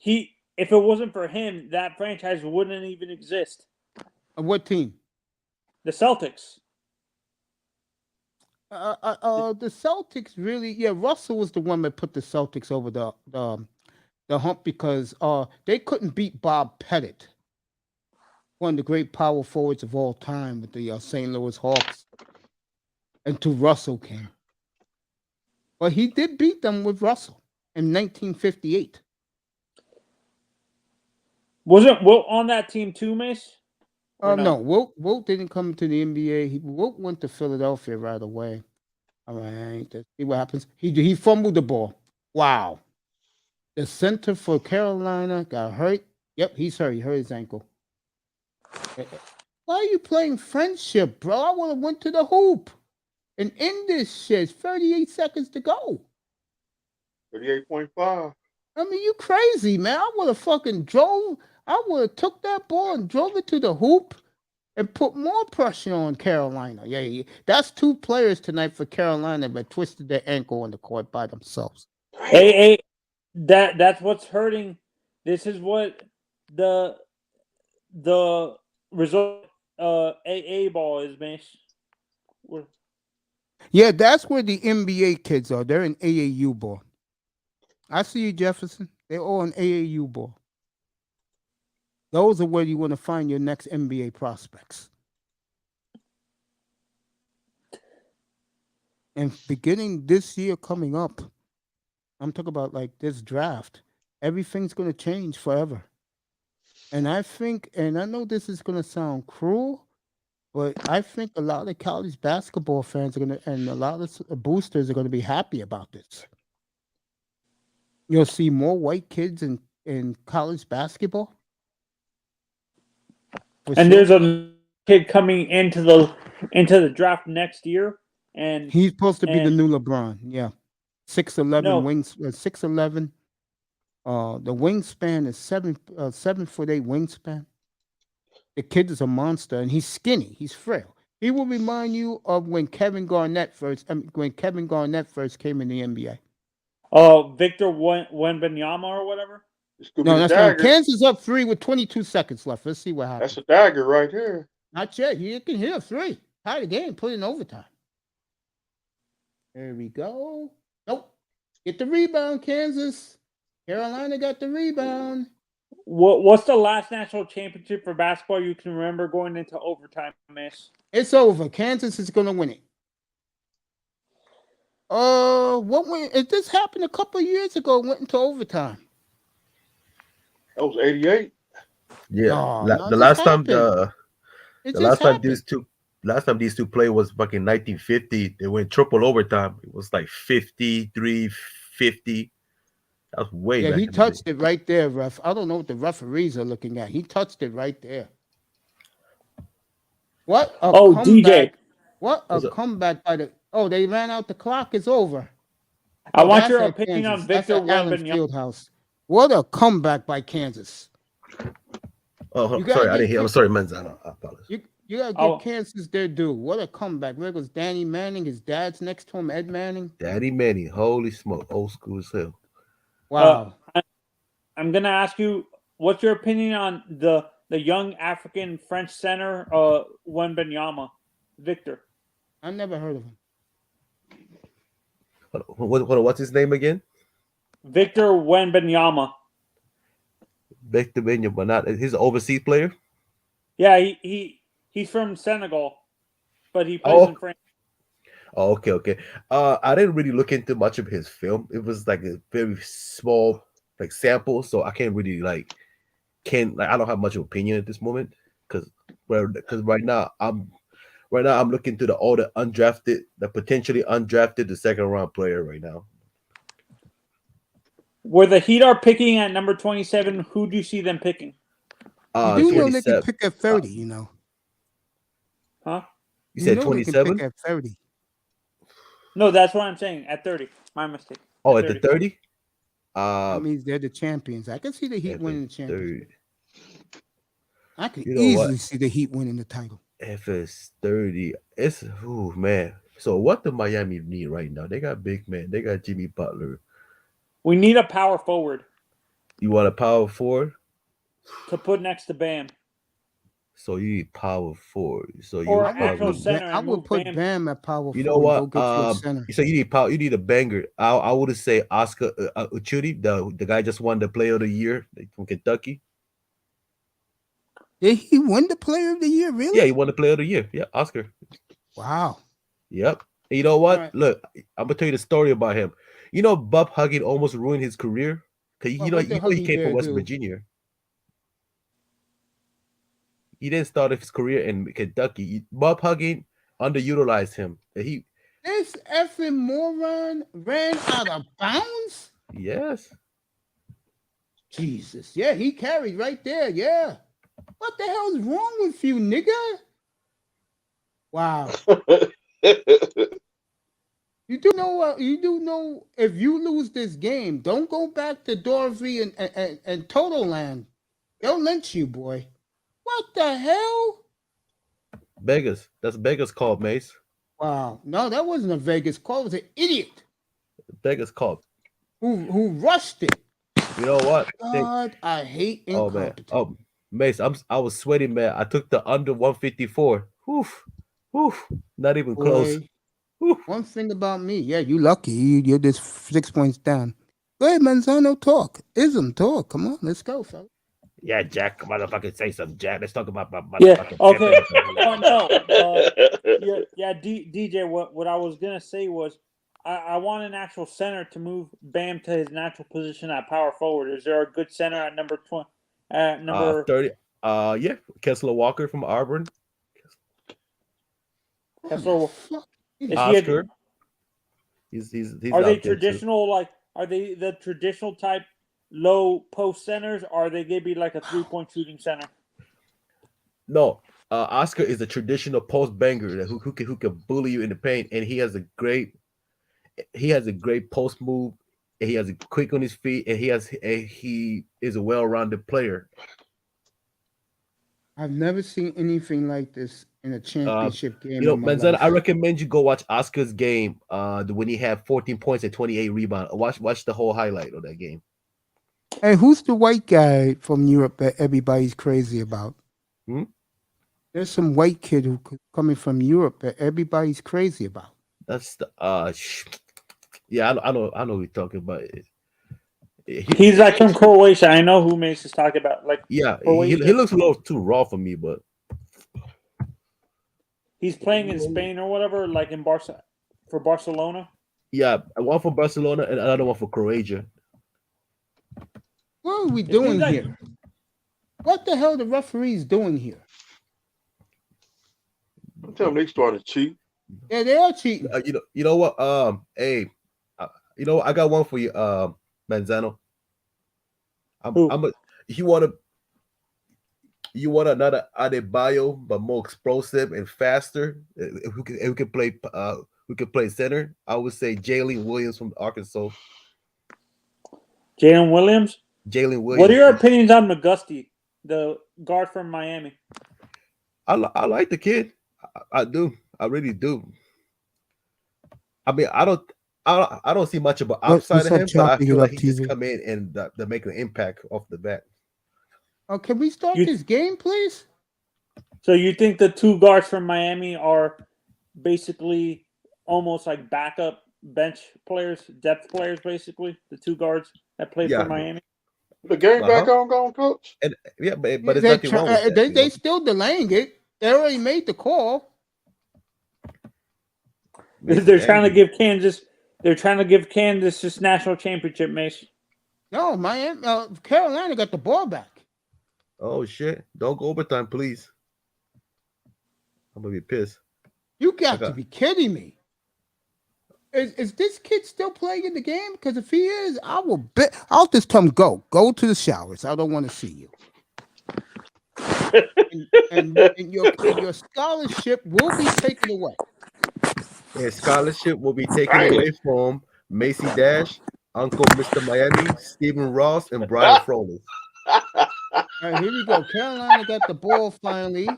If it wasn't for him, that franchise wouldn't even exist. What team? The Celtics. The Celtics really, yeah. Russell was the one that put the Celtics over the hump because they couldn't beat Bob Pettit, one of the great power forwards of all time with the St. Louis Hawks, until Russell came. But he did beat them with Russell in 1958. Wasn't Wilt on that team too, Mace? Or No, Wilt didn't come to the NBA. Wilt went to Philadelphia right away. All right, let's see what happens. He fumbled the ball. Wow. The center for Carolina got hurt. Yep, he's hurt. He hurt his ankle. Why are you playing friendship, bro? I would have went to the hoop and end this shit. It's 38 seconds to go. 38.5. I mean, you crazy, man. I would have fucking drove. I would have took that ball and drove it to the hoop and put more pressure on Carolina. Yeah. That's 2 players tonight for Carolina that twisted their ankle on the court by themselves. Hey, that's what's hurting. This is what the result AA ball is, man. Yeah, that's where the NBA kids are. They're in AAU ball. I see you, Jefferson. They're all in AAU ball. Those are where you want to find your next NBA prospects. And beginning this year coming up, I'm talking about like this draft, everything's going to change forever. And I think, and I know this is going to sound cruel, but I think a lot of college basketball fans are going to, and a lot of boosters are going to be happy about this. You'll see more white kids in college basketball. And there's a kid coming into the draft next year, and he's supposed to be the new LeBron. Yeah, 6'11" wings, 6'11". The wingspan is 7'8" wingspan. The kid is a monster, and he's skinny. He's frail. He will remind you of when Kevin Garnett first came in the NBA. Victor Wembanyama or whatever. No, that's not. Kansas up 3 with 22 seconds left. Let's see what happens. That's a dagger right here. Not yet. He can hit a 3. Tie the game. Put it in overtime. There we go. Nope. Get the rebound, Kansas. Carolina got the rebound. What's the last national championship for basketball you can remember going into overtime, miss? It's over. Kansas is going to win it. This happened a couple of years ago. Went into overtime. That was 88. Yeah, the last time these two played was back in 1950. They went triple overtime. It was like 53-50. That was way back. Yeah, he touched it right there, ref. I don't know what the referees are looking at. He touched it right there. What a comeback. DJ. What a comeback by the... Oh, they ran out the clock. It's over. I want your opinion on Victor Wembanyama. What a comeback by Kansas. Oh, sorry, I didn't hear. I'm sorry, Manzano. I apologize. You got to give Kansas their due. What a comeback. There goes Danny Manning. His dad's next to him, Ed Manning. Daddy Manning. Holy smoke. Old school as hell. Wow. I'm going to ask you, what's your opinion on the young African French center, Wembanyama? Victor. I never heard of him. Hold on, what's his name again? Victor Wembanyama. Victor Wembanyama, not he's an overseas player. Yeah, he's from Senegal, but he plays in France. Oh, okay. I didn't really look into much of his film. It was like a very small sample, so I can't really I don't have much opinion at this moment because right now I'm looking to all the undrafted, the potentially undrafted, the second round player right now. Where the Heat are picking at number 27, who do you see them picking? You know they can pick at 30, you know. Huh? You said 27? At 30. No, that's what I'm saying. At 30. My mistake. Oh, at the 30? That means they're the champions. I can see the Heat winning the championship. I can see the Heat winning the title. If it's 30, man. So what do Miami need right now? They got big man. They got Jimmy Butler. We need a power forward. You want a power forward? To put next to Bam. So you need power forward. So you actual center. I would put Bam at power forward. You know what? So you need power. You need a banger. I would say Oscar Uchudi, the guy just won the Player of the Year from Kentucky. Did he win the Player of the Year? Really? Yeah, he won the Player of the Year. Yeah, Oscar. Wow. Yep. And you know what? Right. Look, I'm gonna tell you the story about him. You know, Bob Huggins almost ruined his career because he came from West Virginia. He didn't start his career in Kentucky. Bob Huggins underutilized him. This effing moron ran out of bounds? Yes. Jesus. Yeah, he carried right there. Yeah. What the hell's wrong with you, nigga? Wow. You do know if you lose this game, don't go back to Dorothy and Total Land. They'll lynch you, boy. What the hell? Vegas. That's Vegas called, Mace. Wow. No, that wasn't a Vegas call. It was an idiot Vegas called. who rushed it. You know what? God, I hate Oh man. incompetence. Oh, Mace, I was sweating, man. I took the under 154. Woof. Not even close. Boy, one thing about me, yeah, you lucky. You're just 6 points down. Go ahead, Manzano, talk. Ism, talk. Come on, let's go, fella. Yeah, Jack, motherfucker, say something, Jack. Let's talk about my Yeah. motherfucking. Okay. DJ. What I was gonna say was, I want an actual center to move Bam to his natural position at power forward. Is there a good center at number 20? At number 30. Yeah, Kessler Walker from Auburn. Kessler. Oscar. He's Are they out there, too. traditional? Like, are they the traditional type low post centers? Or are they gonna be like a 3-point shooting center? No, Oscar is a traditional post banger who can bully you in the paint, and he has a great post move. And he has a quick on his feet, and he is a well-rounded player. I've never seen anything like this in a championship game. You know, in my Manzana, life. I recommend you go watch Oscar's game. When he had 14 points and 28 rebounds. Watch the whole highlight of that game. Hey, who's the white guy from Europe that everybody's crazy about? There's some white kid who coming from Europe that everybody's crazy about. That's the yeah, I know who you're talking about. He's like from Croatia. I know who Mace is talking about. Like, yeah, he looks a little too raw for me, but he's playing in Spain or whatever, like in for Barcelona. Yeah, one for Barcelona and another one for Croatia. What are we doing here? What the hell are the referees doing here? I'm telling them they started to cheat. Yeah, they are cheating. You know what? Hey, you know what? I got one for you, Manzano. You want another Adebayo, but more explosive and faster. Who can play center? I would say Jalen Williams from Arkansas. Jalen Williams. What are your opinions on McGusty, the guard from Miami? I like the kid. I do. I really do. I mean, I don't see much of an upside of him, but I feel like he just come in and they make an impact off the bat. Oh, can we start this game, please? So you think the two guards from Miami are basically almost like backup bench players, depth players, basically? The two guards that played for Miami? The game back on, coach? And but it's nothing wrong with that, they still delaying it. They already made the call. They're trying to give Kansas this national championship, Mace. No, Miami, Carolina got the ball back. Oh shit! Don't go overtime, please. I'm gonna be pissed. You got to be kidding me. Is this kid still playing in the game? Because if he is, I will bet. I'll just tell him go to the showers. I don't want to see you. and your scholarship will be taken away. His scholarship will be taken away from Macy Dash, Uncle Mr. Miami, Stephen Ross, and Brian Froling. All right, here we go. Carolina got the ball finally.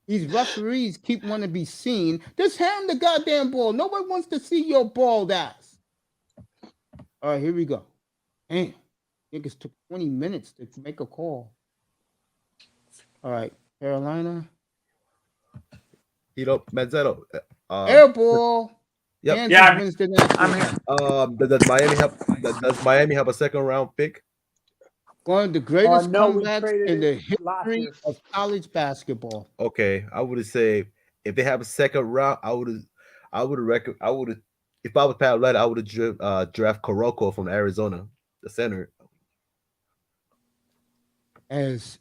These referees keep wanting to be seen. Just hand the goddamn ball. Nobody wants to see your bald ass. All right, here we go. Damn. Niggas took 20 minutes to make a call. All right, Carolina. You know, Manzetto. Air ball. Yep. Yeah, I'm here. Does Miami have a second round pick? One of the greatest No, we comebacks traded in the it last history year. of college basketball. Okay, I would say if they have a second round, if I was Pat Riley, I would have draft Kuroko from Arizona, the center. As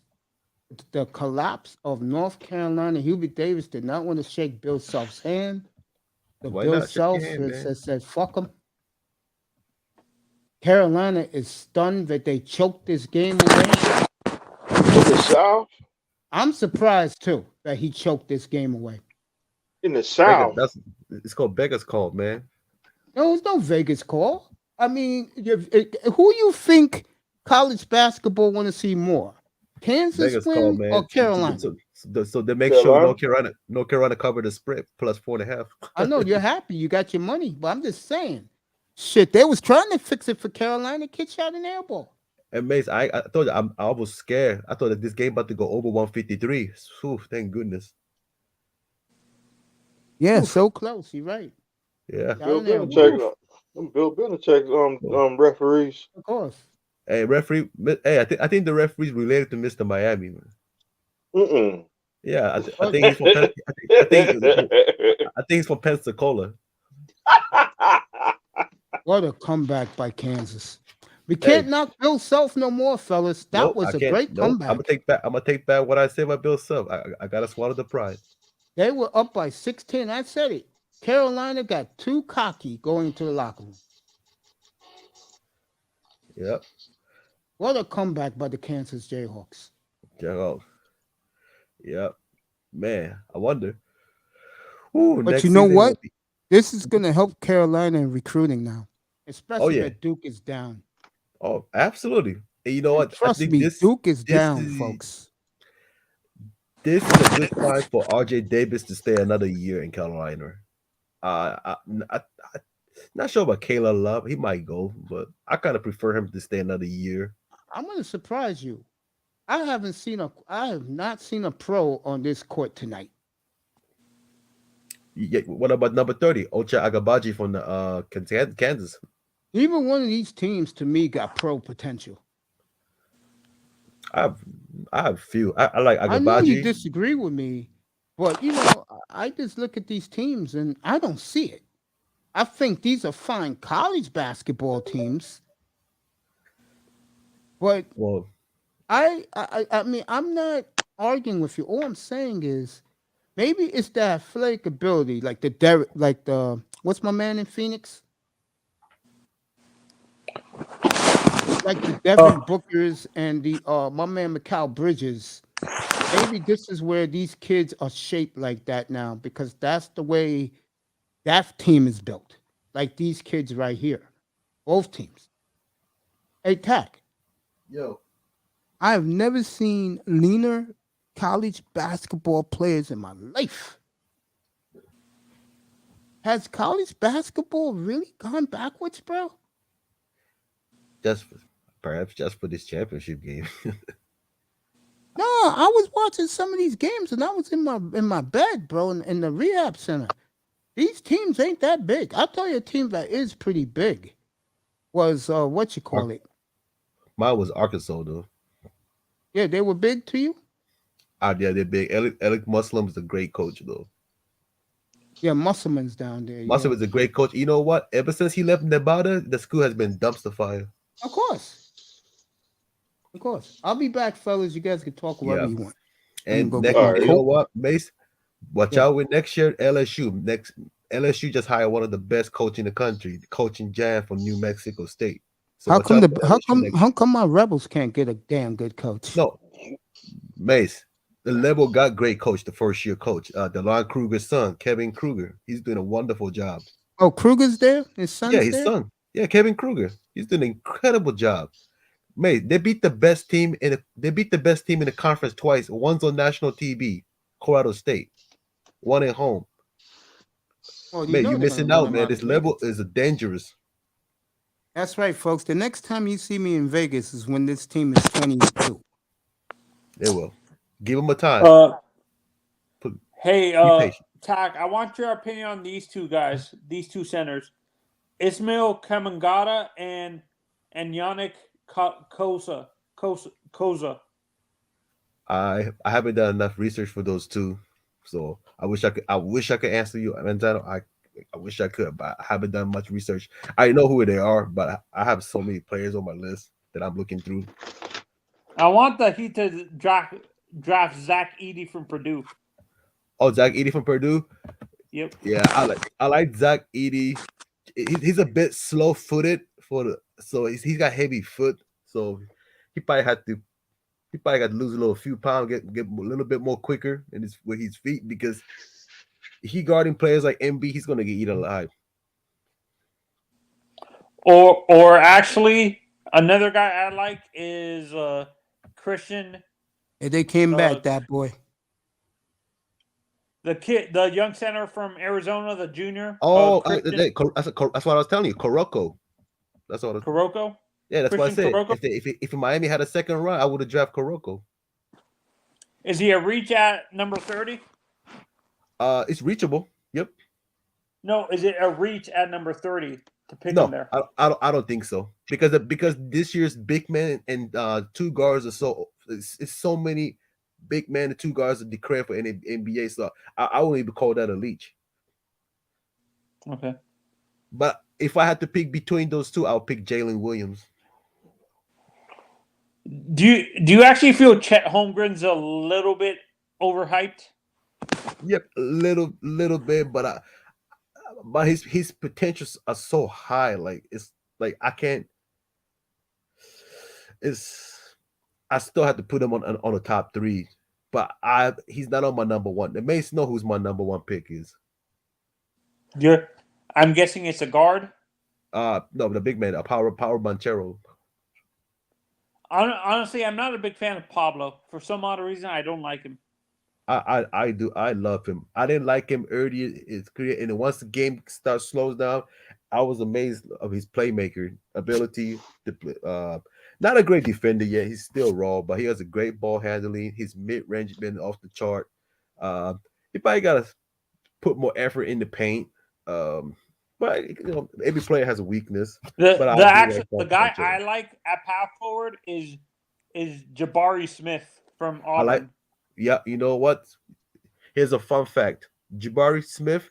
the collapse of North Carolina, Hubert Davis did not want to shake Bill Self's hand. Why Bill not? Shake your Self hand, man. said, "Fuck him." Carolina is stunned that they choked this game away. In the South? I'm surprised too that he choked this game away. In the Vegas, South? it's called Vegas call, man. No, it's no Vegas call. I mean, who you think college basketball want to see more? Kansas Vegas call, win man. or Carolina? So they make sure Carolina? North Carolina covered the spread plus 4.5. I know you're happy you got your money, but I'm just saying, shit, they was trying to fix it for Carolina. Kid shot an air ball. And Mace, I told you I was scared. I thought that this game about to go over 153. Whew, thank goodness. Yeah, so close. You're right. Yeah. Bill Belichick, referees. Of course. Hey, referee. Hey, I think the referee's related to Mr. Miami, man. Mm-mm. Yeah, I think he's from I think he's from Pensacola. What a comeback by Kansas. We can't knock Bill Self no more, fellas. That was a great comeback. I'm gonna take back what I said about Bill Self. I gotta swallow the pride. They were up by 16. I said it. Carolina got too cocky going into the locker room. Yep. What a comeback by the Kansas Jayhawks. Yep. Man, I wonder. Ooh, but you know what? This is going to help Carolina in recruiting now, especially that Duke is down. Oh, absolutely. And you know what? Trust me, Duke is down, folks. This is a good sign for RJ Davis to stay another year in Carolina. I'm not sure about Kayla Love. He might go, but I kind of prefer him to stay another year. I'm going to surprise you. I have not seen a pro on this court tonight. Yeah, what about number 30, Ocha Agabaji from the Kansas? Even one of these teams, to me, got pro potential. I have few. I like Agabaji. I know you disagree with me, but I just look at these teams and I don't see it. I think these are fine college basketball teams, but I mean, I'm not arguing with you. All I'm saying is maybe it's the athletic ability, like what's my man in Phoenix? Like the Devin Bookers and the my man Mikal Bridges. Maybe this is where these kids are shaped like that now because that's the way that team is built. Like these kids right here, both teams. Hey, Tack. Yo. I have never seen leaner college basketball players in my life. Has college basketball really gone backwards, bro? Perhaps just for this championship game. No, I was watching some of these games and I was in my bed, bro, in the rehab center. These teams ain't that big. I'll tell you a team that is pretty big was what you call it? Mine was Arkansas though. Yeah, they were big to you? Yeah, they're big. Alec Muslim is a great coach though. Yeah, Musselman's down there. Muslim is a great coach. You know what? Ever since he left Nevada, the school has been dumpster fire. Of course. I'll be back, fellas. You guys can talk whatever you want. And you know what, Mace? Watch out with next year LSU. LSU just hired one of the best coach in the country, coaching Jan from New Mexico State. So how come my Rebels can't get a damn good coach? No, Mace. The level got great coach, the first year coach, DeLon Kruger's son, Kevin Kruger. He's doing a wonderful job. Oh, Kruger's there? His son's there? Yeah, his son. Yeah, Kevin Kruger. He's doing an incredible job. Mate, they beat the best team in the conference twice. One's on national TV, Colorado State. One at home. Oh, you're missing out, man. This level is dangerous. That's right, folks. The next time you see me in Vegas is when this team is 22. They will. Give them a time. Hey, Tack, I want your opinion on these two guys, these two centers, Ismail Kamangata and Yannick Koza. I haven't done enough research for those two, so I wish I could answer you. I wish I could, but I haven't done much research. I know who they are, but I have so many players on my list that I'm looking through. I want the Heat to draft Zach Edey from Purdue. Oh, Zach Edey from Purdue? Yep. Yeah, I like Zach Edey. He's a bit slow-footed for so he's got heavy foot, so he probably got to lose a few pounds, get a little bit more quicker with his feet, because he guarding players like MB, he's gonna get eaten alive. Or actually, another guy I like is Christian. And they came back, that boy. The young center from Arizona, the junior. Oh, that's what I was telling you, Kuroko. That's what. Kuroko. Yeah, that's Christian what I said. Kuroko? If Miami had a second round, I would have drafted Kuroko. Is he a reach at number 30? It's reachable. Yep. No, is it a reach at number 30 to pick him there? I don't think so, because this year's big men and two guards are it's so many big men and two guards are declared for NBA. So I wouldn't even call that a leech. Okay. But if I had to pick between those two, I'll pick Jalen Williams. Do you actually feel Chet Holmgren's a little bit overhyped? Yep, a little bit, but his potentials are so high. Like it's like I can't. I still have to put him on the top 3, but he's not on my number 1. The Mace know who's my number 1 pick is. I'm guessing it's a guard. No, the big man, Power Banchero. Honestly, I'm not a big fan of Pablo. For some odd reason, I don't like him. I do. I love him. I didn't like him earlier in his career, and once the game slows down, I was amazed of his playmaker ability. Not a great defender yet. He's still raw, but he has a great ball handling. His mid-range has been off the chart. He probably got to put more effort in the paint. But every player has a weakness. The guy I like at power forward is Jabari Smith from Auburn. Yeah, you know what? Here's a fun fact. Jabari Smith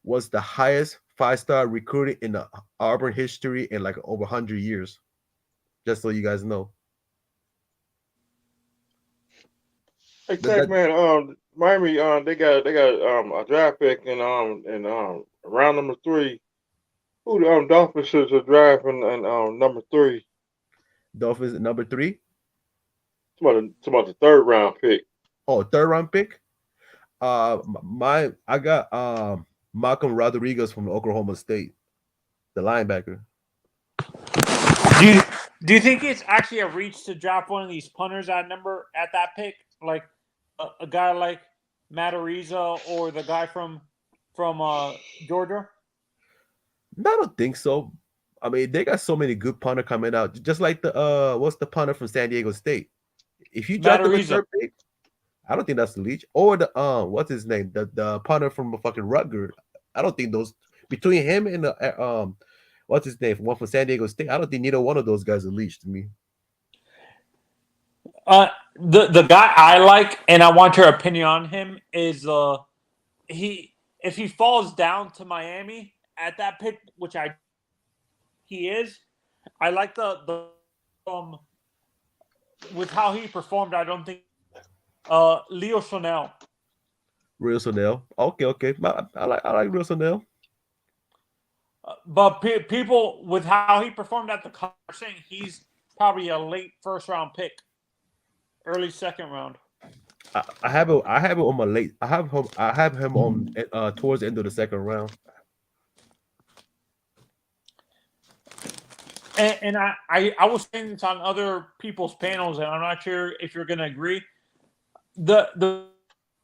was the highest 5-star recruited in the Auburn history in like over 100 years. Just so you guys know. Hey, Tech man, Miami, they got a draft pick in round number 3. Who the Dolphins are drafting and number 3? Dolphins at number 3. It's about the 3rd round pick. Oh, 3rd round pick. I got Malcolm Rodriguez from Oklahoma State, the linebacker. Do you think it's actually a reach to draft one of these punters at that pick, like a guy like Matt Ariza or the guy from Georgia? No, I don't think so. I mean, they got so many good punter coming out. Just like the what's the punter from San Diego State? If you draft the third pick, I don't think that's the leech. Or the what's his name? The punter from fucking Rutgers. I don't think those between him and the what's his name? One from San Diego State. I don't think neither one of those guys are leech to me. The guy I like, and I want your opinion on him, is if he falls down to Miami at that pick, which he is, I like the with how he performed. I don't think Leo Chanel. Real Chanel. Okay. I like Real Chanel. But people with how he performed at the college thing, he's probably a late 1st round pick, early 2nd round. I have him on my late. I have him on towards the end of the 2nd round. And I was saying this on other people's panels, and I'm not sure if you're going to agree. The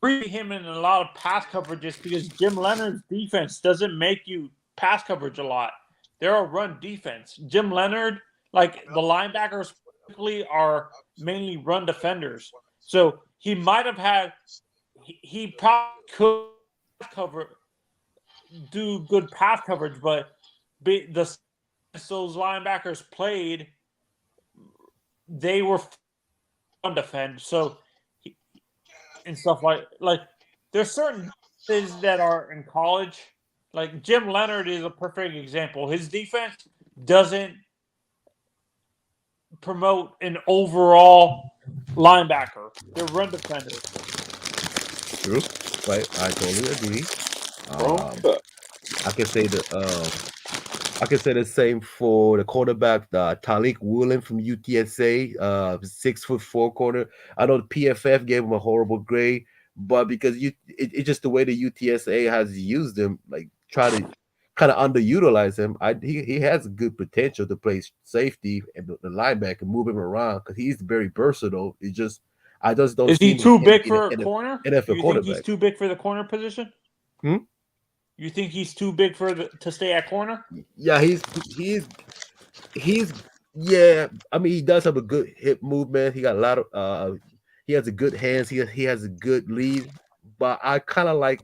him in a lot of pass coverages because Jim Leonard's defense doesn't make you pass coverage a lot. They're a run defense. Jim Leonard, like the linebackers, typically are mainly run defenders. So he might have had. He probably could do good pass coverage, but those linebackers played, they were run defend. So and stuff like there's certain things that are in college. Like Jim Leonard is a perfect example. His defense doesn't promote an overall linebacker. They're run defenders. True. Right. I totally agree. I can say that I can say the same for the quarterback, Talik Woolen from UTSA, 6'4" corner. I know the PFF gave him a horrible grade, but because it's just the way the UTSA has used him, like try to kind of underutilize him. He has good potential to play safety and the linebacker, move him around because he's very versatile. I just don't. Is see he him too in- big in for a- a in a corner? NFL You think quarterback. he's too big for the corner position? Hmm? You think he's too big to stay at corner? Yeah, he's yeah. I mean, he does have a good hip movement. He got a lot of he has a good hands. He has a good lead, but I kind of like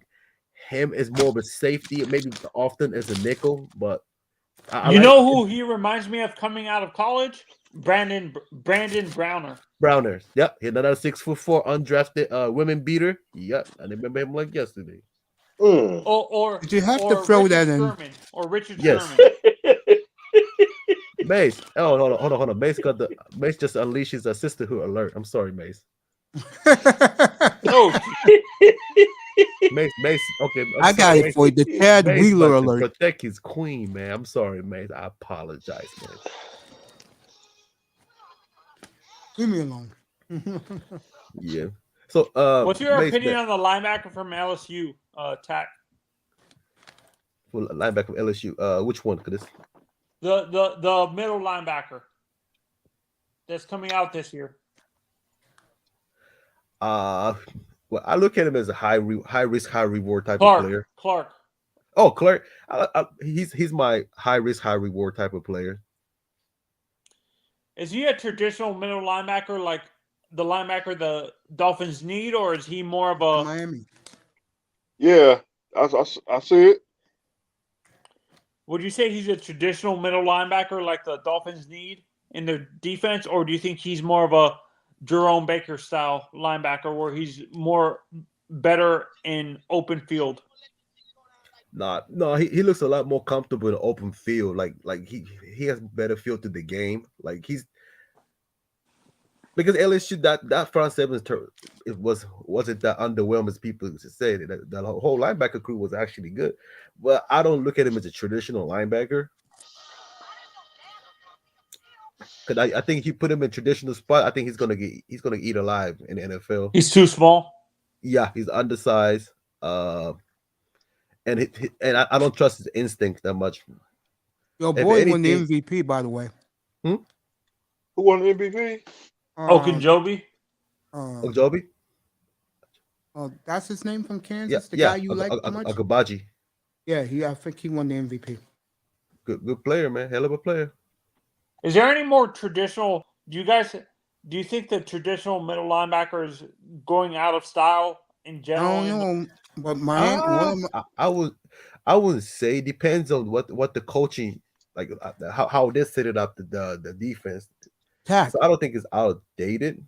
him as more of a safety, maybe often as a nickel. But I You like know who he reminds me of coming out of college? Brandon Browner. Browners. Yep, he another 6'4" undrafted women beater. Yep, I remember him like yesterday. Or Did you have to or throw Richard that in? Sherman. Or Richard Yes. Sherman. Mace. Oh, hold on. Mace just unleashes a sisterhood alert. I'm sorry, Mace. Oh, Mace. Okay, I'm I got sorry, it Mace. for you. The Chad Mace Wheeler about to alert. protect his queen, man. I'm sorry, Mace. I apologize, man. Leave me alone. Yeah. So, what's your Mace, opinion man, on the linebacker from LSU, Tack? for linebacker from LSU. Which one? Cause this The middle linebacker that's coming out this year. well, I look at him as a high risk, high reward type of Clark. player. Clark. Oh, Clark. He's my high risk, high reward type of player. Is he a traditional middle linebacker like the linebacker the Dolphins need, or is he more of a Miami. Yeah, I see it. would you say he's a traditional middle linebacker like the Dolphins need in their defense, or do you think he's more of a Jerome Baker style linebacker where he's more better in open field? No, he looks a lot more comfortable in the open field. Like he has better feel to the game. Like he's because LSU that front seven it wasn't that underwhelming as people say. The whole linebacker crew was actually good, but I don't look at him as a traditional linebacker. Because I think if you put him in traditional spot, I think he's gonna eat alive in the NFL. He's too small. Yeah, he's undersized. And I don't trust his instinct that much. Your If boy won the anything- MVP, by the way. Who won the MVP? Okunjobi. Ojobi? That's his name from Kansas. Yeah, The yeah. guy you like so much. Agabaji. Yeah, I think he won the MVP. Good player, man. Hell of a player. Is there any more traditional? Do you think the traditional middle linebacker is going out of style in I general? don't know, but Miami. I would say it depends on what the coaching like how they set it up the defense. Tack. So I don't think it's outdated,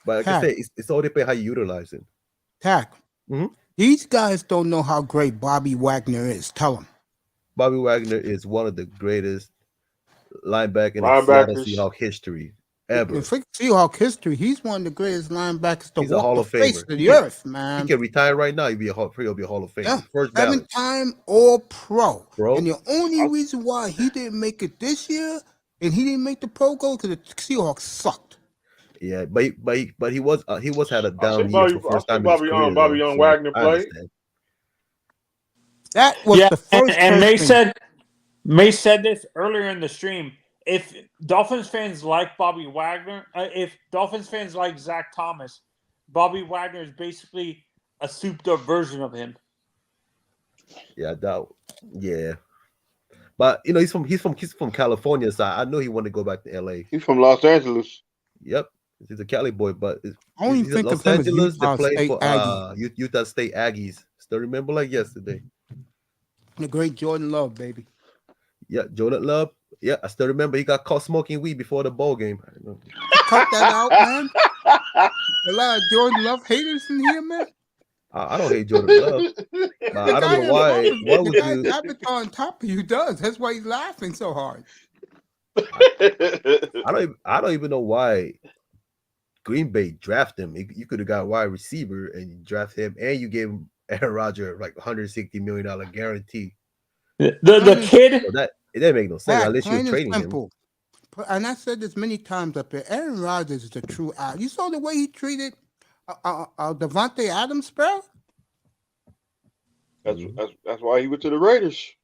but like I Tack. say, it's all depends how you utilize it. Tack. Mhm. These guys don't know how great Bobby Wagner is. Tell them. Bobby Wagner is one of the greatest linebackers in Seattle Seahawks history ever. In Seahawk history, he's one of the greatest linebackers to He's a walk Hall the of face Famer. of the earth, man. He can retire right now. He'll be a Hall of Fame. Yeah, First ballot. 7-time All-Pro. Bro. And the only reason why he didn't make it this year and he didn't make the Pro Bowl because the Seahawks sucked. Yeah, but he was had a down year Bobby- for first I time see in his Bobby, career. Bobby though, Young so Wagner I played. understand. That was the first and person. May said this earlier in the stream. If Dolphins fans like Bobby Wagner, if Dolphins fans like Zach Thomas, Bobby Wagner is basically a souped-up version of him. Yeah, yeah. But you know, he's from California, so I know he wanted to go back to LA. He's from Los Angeles. Yep, he's a Cali boy, but I only he's think Los of him as Angeles. They Utah played State for Aggie. Utah State Aggies. Still remember like yesterday. The great Jordan Love, baby. Yeah, Jordan Love. Yeah, I still remember he got caught smoking weed before the bowl game. Cut that out, man. A lot of Jordan Love haters in here, man. I don't hate Jordan Love. I don't know why. Why would the guy you? Avatar on top of you does. That's why he's laughing so hard. I don't even know why Green Bay drafted him. You could have got wide receiver and you draft him, and you gave him Aaron Rodgers like $160 million guarantee. The kid, So It didn't make no sense Pat, unless you're plain and trading him. simple. And I said this many times up here. Aaron Rodgers is the true out. You saw the way he treated Devontae Adams, bro. That's why he went to the Raiders.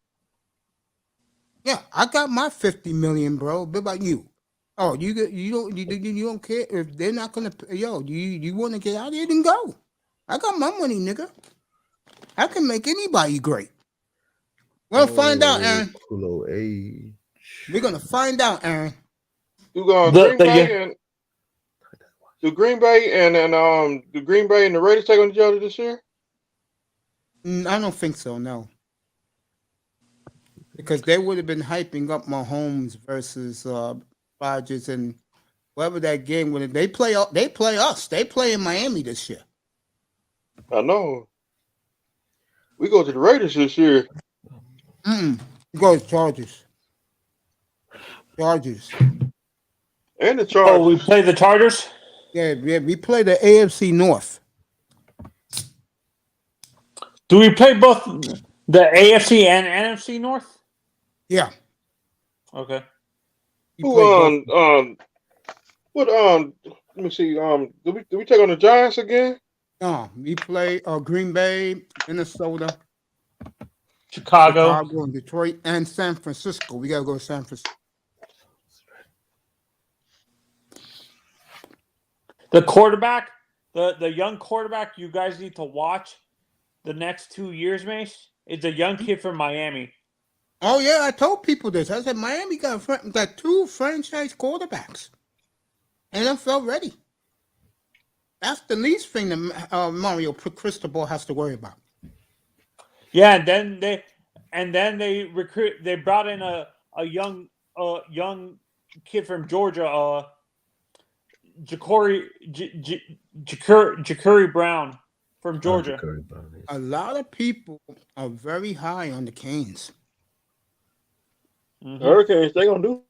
Yeah, I got my $50 million, bro. What about you? Oh, you don't care if they're not gonna. Yo, you want to get out of here? Then go. I got my money, nigga. I can make anybody great. We're gonna find out, Aaron. We're gonna find out, Aaron. Do Green Bay and the Green Bay and the Raiders take on each other this year? I don't think so. No, because they would have been hyping up Mahomes versus Rodgers and whatever that game when they play us. They play in Miami this year. I know. We go to the Raiders this year. We go to Chargers. And the Chargers. Oh, we play the Chargers? Yeah, we play the AFC North. Do we play both the AFC and NFC North? Yeah. Okay. Let me see. Do we take on the Giants again? No, we play Green Bay, Minnesota, Chicago, and Detroit, and San Francisco. We gotta go to San Francisco. the quarterback, the young quarterback you guys need to watch the next 2 years, Mace. It's a young kid from Miami. Oh yeah, I told people this. I said Miami got 2 franchise quarterbacks, NFL ready. That's the least thing that Mario Cristobal has to worry about. Yeah, and then they brought in a young kid from Georgia, Ja'Cory Brown from Georgia. A lot of people are very high on the Canes. Mm-hmm. Hurricanes, they gonna do.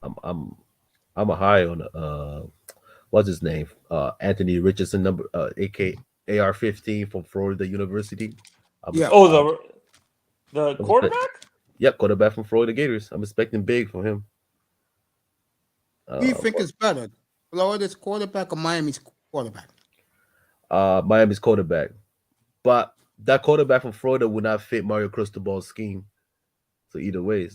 I'm a high on what's his name? Anthony Richardson, number AK AR-15 from Florida University. The quarterback? Yep, quarterback from Florida Gators. I'm expecting big from him. Who do you think is better, Florida's quarterback or Miami's quarterback? Miami's quarterback, but that quarterback from Florida would not fit Mario Cristobal's scheme. So either way,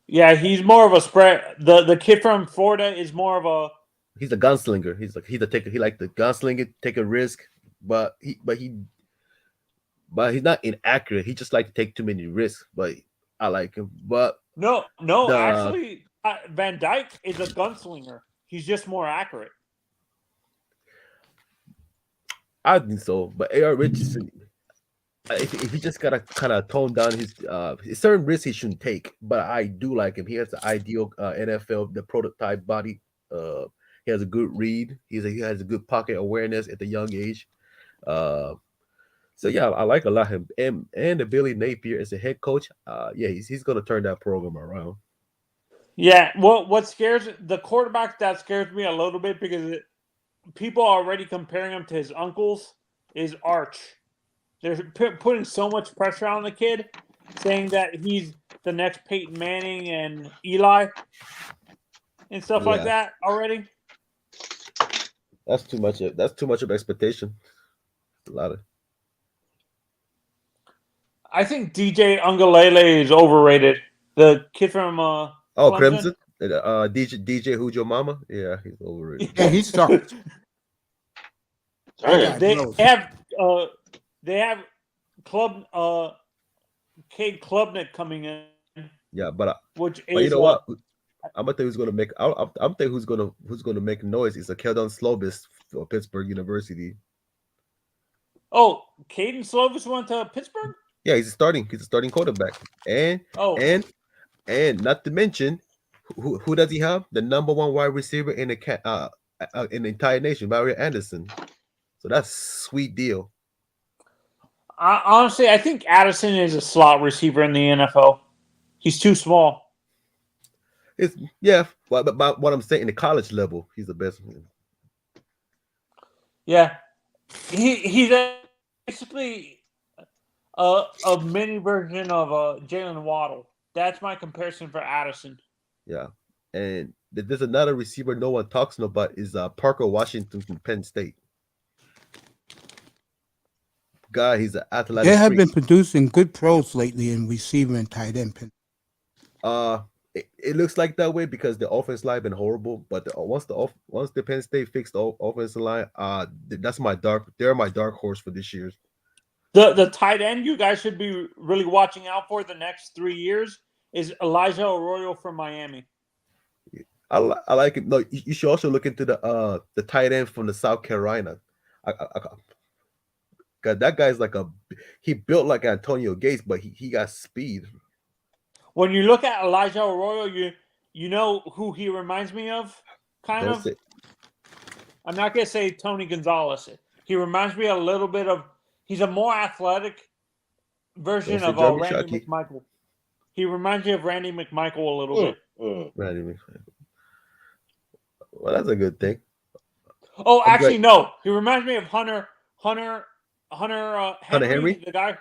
yeah, he's more of a spread. The kid from Florida is more of a. He's a gunslinger. He's a taker. He like the gunslinger, take a risk, but he's not inaccurate. He just like to take too many risks. But I like him. But actually, Van Dyke is a gunslinger. He's just more accurate. I think so. But A.R. Richardson, if he just gotta kind of tone down his certain risks he shouldn't take. But I do like him. He has the ideal NFL, the prototype body. He has a good read. He has a good pocket awareness at the young age. So yeah, I like a lot of him. And the Billy Napier as a head coach. Yeah, he's gonna turn that program around. Yeah, what scares the quarterback that scares me a little bit because people are already comparing him to his uncles is Arch. They're putting so much pressure on the kid, saying that he's the next Peyton Manning and Eli and stuff like that already. That's too much of expectation. A lot of. I think DJ Ungalele is overrated. The kid from Clemson? DJ Who's Your Mama? Yeah, he's overrated. Yeah, he sucked. They have Cade Klubnik coming in. Yeah, but which you know what? I'm gonna tell you who's gonna make. I'm tell you who's gonna make noise. It's a Keldon Slovis for Pittsburgh University. Oh, Caden Slovis went to Pittsburgh. Yeah, he's a starting quarterback, and not to mention, who does he have? The number 1 wide receiver in the entire nation, Mario Anderson. So that's a sweet deal. Honestly, I think Addison is a slot receiver in the NFL. He's too small. But what I'm saying, in the college level, he's the best. Yeah, he's basically a mini version of Jalen Waddle. That's my comparison for Addison. Yeah, and there's another receiver no one talks about is Parker Washington from Penn State. Guy, he's an athletic. They have freak. been producing good pros lately in receiver and tight end. It looks like that way because the offense line been horrible. But once the Penn State fixed the offensive line, they're my dark horse for this year. The tight end you guys should be really watching out for the next 3 years is Elijah Arroyo from Miami. I like it. No, you should also look into the tight end from the South Carolina. God, that guy's he built like Antonio Gates, but he got speed. When you look at Elijah Arroyo, you know who he reminds me of, kind of. I'm not gonna say Tony Gonzalez. He reminds me a little bit of. He's a more athletic version of Randy McMichael. He reminds me of Randy McMichael a little bit. Randy McMichael. Well, that's a good thing. Oh, actually, no. He reminds me of Hunter Henry, the guy.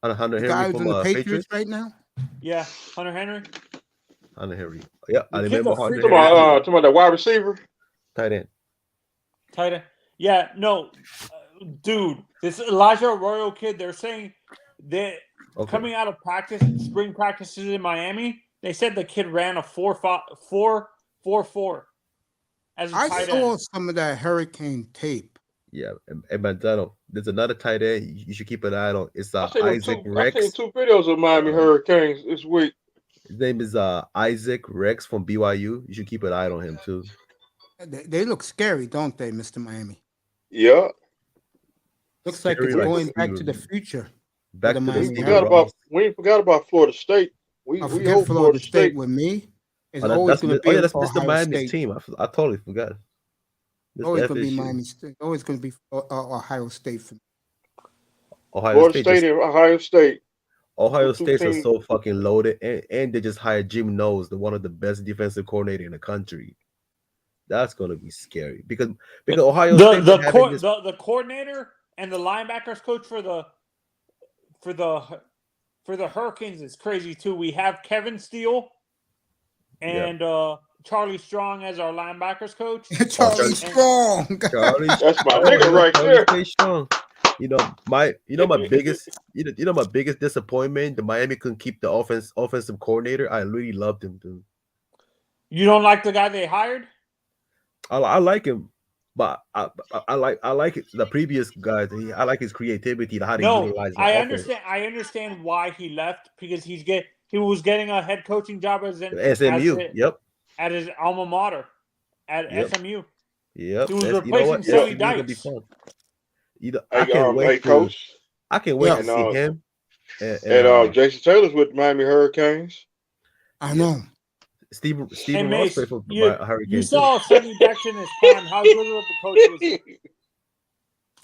Hunter Henry guy from in the Patriots right now. Yeah, Hunter Henry. Hunter Henry. Yeah, I remember Hunter Henry. Talking about the wide receiver. Tight end. Yeah, no, dude. This Elijah Arroyo kid. They're saying that coming out of spring practices in Miami, they said the kid ran a 4.4 as a tight end. I saw some of that Hurricane tape. Yeah, and Manzano, there's another tight end you should keep an eye on. It's Isaac Rex. I've seen 2 videos of Miami Hurricanes this week. His name is Isaac Rex from BYU. You should keep an eye on him too. They look scary, don't they, Mr. Miami? Yeah. Looks like it's going back to the future. Back to we forgot about Florida State. We forget Florida State with me. It's always going to be that's Mr. Miami's team. I totally forgot. Always going to be Miami State. Always going to be Ohio State for me. Florida State and Ohio State. Ohio States are so fucking loaded, and they just hired Jim Knowles, one of the best defensive coordinator in the country. That's going to be scary because Ohio State the coordinator and the linebackers coach for the Hurricanes is crazy too. We have Kevin Steele and Charlie Strong as our linebackers coach. Charlie Strong. That's my nigga right there. Strong. My biggest disappointment, the Miami couldn't keep the offensive coordinator. I really loved him, dude. You don't like the guy they hired? I like him, but I like the previous guys. I like his creativity, how to utilize the offense. I understand why he left because he was getting a head coaching job at SMU. At his alma mater at SMU. Yep. He was replacing Sonny Dykes. I can't wait, Coach. I can't wait to see him. And Jason Taylor's with the Miami Hurricanes. I know. Steven Ross played for Hurricanes. You saw Sonny Dykes in his prime. How good of a coach was he?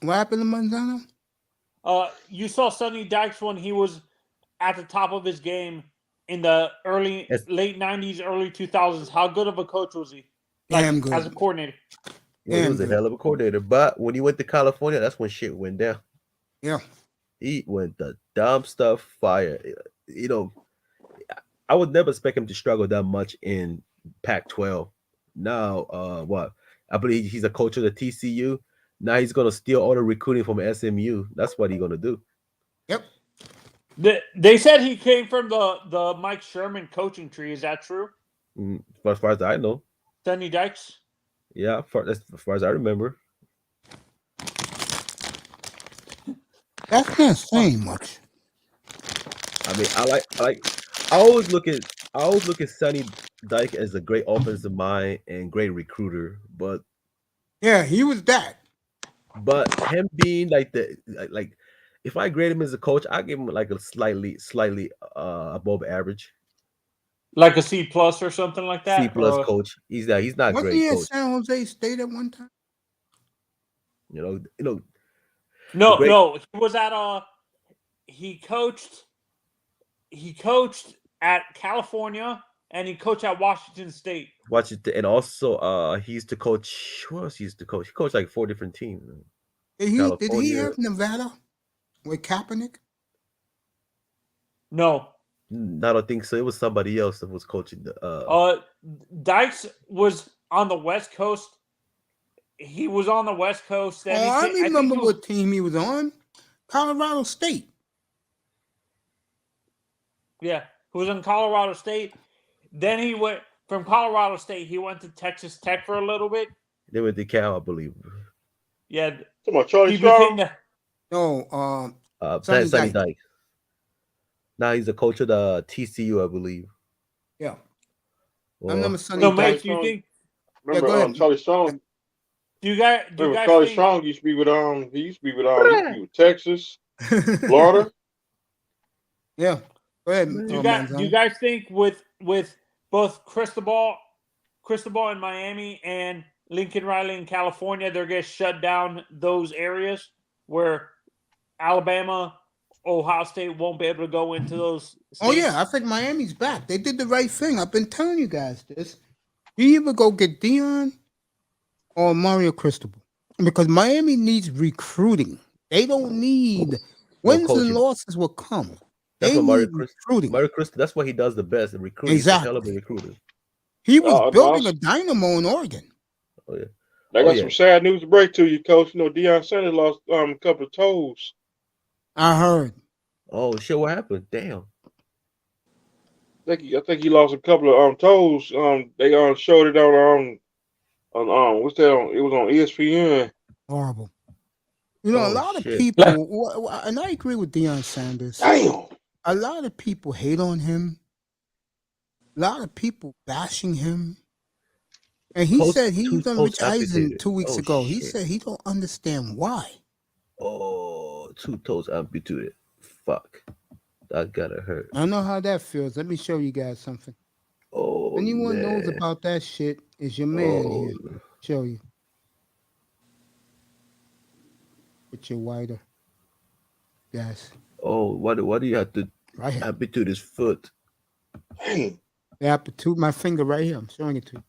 What happened to Manzano? You saw Sonny Dykes when he was at the top of his game in the late 90s, early 2000s. How good of a coach was he? Damn good. As a coordinator. He was a hell of a coordinator. But when he went to California, that's when shit went down. Yeah. He went the dumb stuff fire. I would never expect him to struggle that much in Pac-12. Now, I believe he's a coach of the TCU. Now he's going to steal all the recruiting from SMU. That's what he's going to do. Yep. They said he came from the Mike Sherman coaching tree. Is that true? As far as I know. Sonny Dykes? Yeah, as far as I remember. That's not saying much. I mean, I always look at Sonny Dykes as a great offensive mind and great recruiter, but yeah, he was that. But him being like if I grade him as a coach, I give him like a slightly above average, like a C+ or something like that. C+ coach. He's not Wasn't great. He at coach. San Jose State at one time. No. He was at he coached at California and he coached at Washington State. And also he used to coach. Who else he used to coach? He coached like 4 different teams. Did he have Nevada? with Kaepernick? No. I don't think so. It was somebody else that was coaching the. Dykes was on the West Coast. He was on the West Coast. Then Oh, I think remember he what team he was on. Colorado State. Yeah, he was in Colorado State. Then he went from Colorado State. He went to Texas Tech for a little bit. They went to Cal, I believe. Yeah, Come on, Charlie he Strong. became the Sonny Sonny Dykes. Dykes. Now he's the coach of the TCU, I believe. Yeah. I Well, remember Sonny So, Dykes. Mace, do you think? Remember, go ahead. Charlie Strong. Do you guys Charlie think? Strong used to be with he used to be with Texas, Florida. Yeah. Go ahead. Do you guys think with both Cristobal in Miami and Lincoln Riley in California, they're going to shut down those areas where Alabama, Ohio State won't be able to go into those states? Oh yeah, I think Miami's back. They did the right thing. I've been telling you guys this. You either go get Dion or Mario Cristobal, because Miami needs recruiting. They don't need wins and losses will come. That's they what Mario need recruiting. Mario Cristobal, that's what he does the best. The recruiting. Exactly. He's a hell of a recruiter. He was building a dynamo in Oregon. Oh yeah. I got some sad news to break to you, Coach. You know, Deion Sanders lost a couple of toes. I heard. Oh shit! What happened? Damn. I think he lost a couple of toes. They showed it on what's that on? It was on ESPN. Horrible. You know, a lot of people, and I agree with Deion Sanders. Damn. A lot of people hate on him. A lot of people bashing him. And he said he was on Rich Eisen 2 weeks ago. He said he don't understand why. Oh, 2 toes amputated. Fuck. That gotta hurt. I know how that feels. Let me show you guys something. Oh, anyone knows about that shit is your man here. Show you. With your wider. Yes. Oh, what do you have to amputate his foot? Hey. They amputate my finger right here. I'm showing it to you.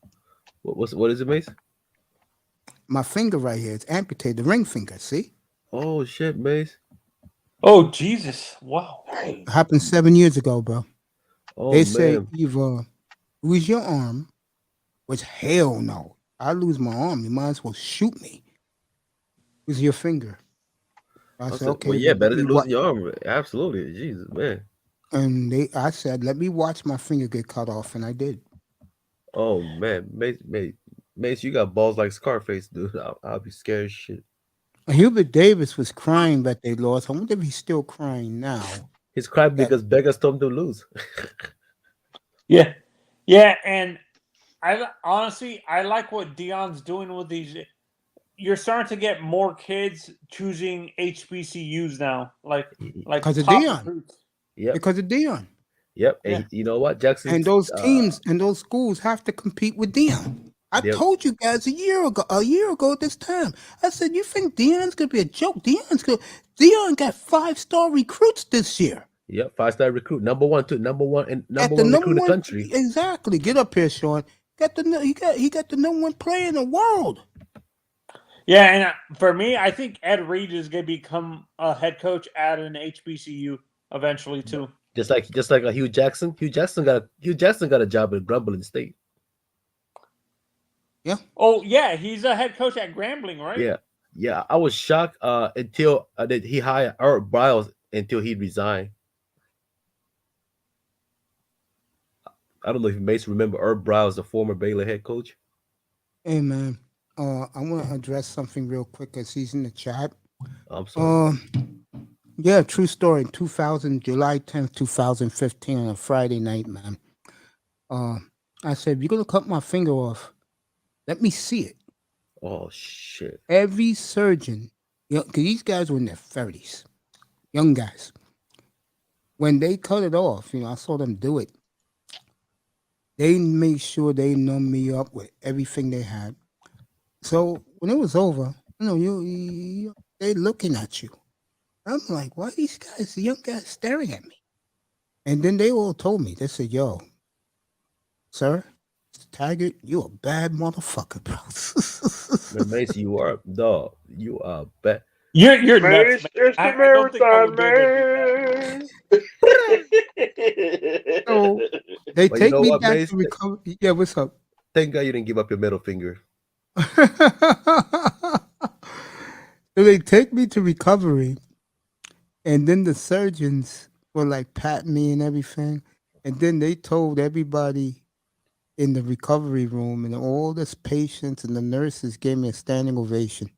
What is it, Mace? My finger right here. It's amputated. The ring finger. See? Oh shit, Mace. Oh Jesus! Wow. It happened 7 years ago, bro. Oh, they say man. either lose your arm, which hell no. I lose my arm. You might as well shoot me. Lose your finger. I said, okay. Well, yeah, better than losing your arm. Absolutely. Jesus, man. And I said, let me watch my finger get cut off, and I did. Oh man, Mace, you got balls like Scarface, dude. I'll be scared as shit. Hubert Davis was crying that they lost. I wonder if he's still crying now. He's crying because Vegas told him to lose. Yeah, and I honestly like what Deion's doing with these. You're starting to get more kids choosing HBCUs now, like because of Deion. Yeah, because of Deion. Yep, and you know what, Jackson? And those teams and those schools have to compete with Deion. I told you guys a year ago at this time. I said, you think Deion's gonna be a joke? Deion got 5-star recruits this year. Yep, 5-star recruit, number one recruit in the country. Exactly. Get up here, Sean. He got the number 1 player in the world. Yeah, and for me, I think Ed Reed is gonna become a head coach at an HBCU eventually too. Just like Hugh Jackson. Hugh Jackson got a job at Grambling State. Yeah. Oh yeah, he's a head coach at Grambling, right? Yeah. I was shocked until he hired Herb Briles until he resigned. I don't know if you may remember Herb Briles, the former Baylor head coach. Hey man, I want to address something real quick as he's in the chat. I'm sorry. Yeah, true story. In July 10th, 2015, on a Friday night, man. I said, you're gonna cut my finger off. Let me see it. Oh shit! Every surgeon, because these guys were in their 30s, young guys. When they cut it off, I saw them do it. They made sure they numbed me up with everything they had. So when it was over, they looking at you. I'm like, why are these guys, the young guys, staring at me? And then they all told me, they said, yo, sir, Mr. Taggart, you a bad motherfucker, bro. Mace, you are bad. You're Man, nuts, man. it's the I don't think I marathon, would be able to do that. So they But you take know me what, back Mace? to recover. Yeah, what's up? Thank God you didn't give up your middle finger. So they take me to recovery, and then the surgeons were like patting me and everything, and then they told everybody in the recovery room, and all the patients and the nurses gave me a standing ovation.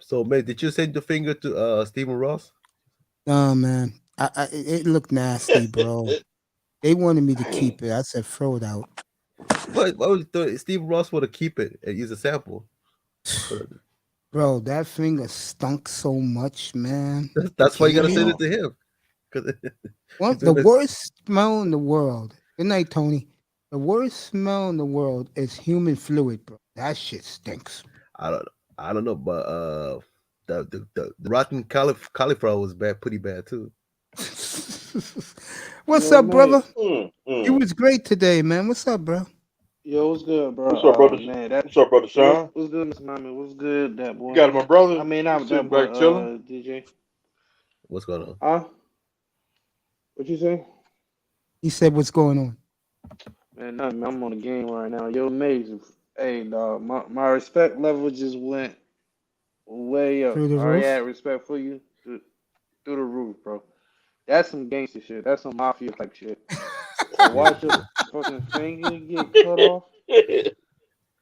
So, Mace, did you send the finger to Stephen Ross? Oh man, it looked nasty, bro. They wanted me to keep it. I said throw it out. What was Stephen Ross want to keep it and use a sample? Bro, that finger stunk so much, man. That's why you gotta Kidding send me? it to him. Because The worst smell in the world. Good night, Tony. The worst smell in the world is human fluid, bro. That shit stinks. I don't know, but the rotten cauliflower was bad, pretty bad too. What's Yo, up, brother? mate. You was great today, man. What's up, bro? Yo, what's good, bro? What's up, brother? Man, What's up, brother Sean? what's good, Mr. Mami? What's good, that boy? You got it, my brother. I mean, You not sitting that boy, back chilling? DJ. What's going on? Huh? What you say? He said, "What's going on?" Man, nothing, man. I'm on the game right now. Yo, amazing. Hey, dog, my respect level just went way up. Through the I already roof? had respect for you through the roof, bro. That's some gangster shit. That's some mafia type shit. To watch your fucking finger get cut off.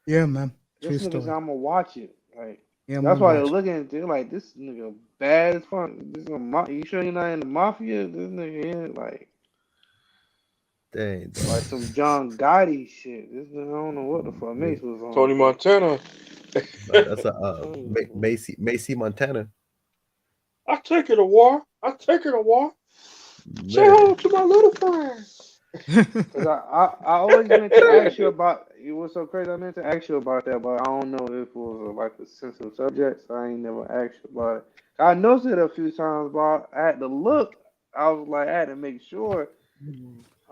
Yeah, man. True This nigga said, story. I'm gonna watch it. Like, Yeah, I'm that's gonna why they're watch it. looking at it like this nigga bad as fuck. You sure you're not in the mafia? This nigga in like Dang, like some John Gotti shit. This nigga, I don't know what the fuck Mace was on. Tony Montana. that's a Macy Montana. I take it a war. I take it a war. Say Man. hello to my little friend. Cause I always meant to ask you about. It was so crazy. I meant to ask you about that, but I don't know if it was like a sensitive subject, so I ain't never asked you about it. I noticed it a few times, but I had to look. I was like, I had to make sure.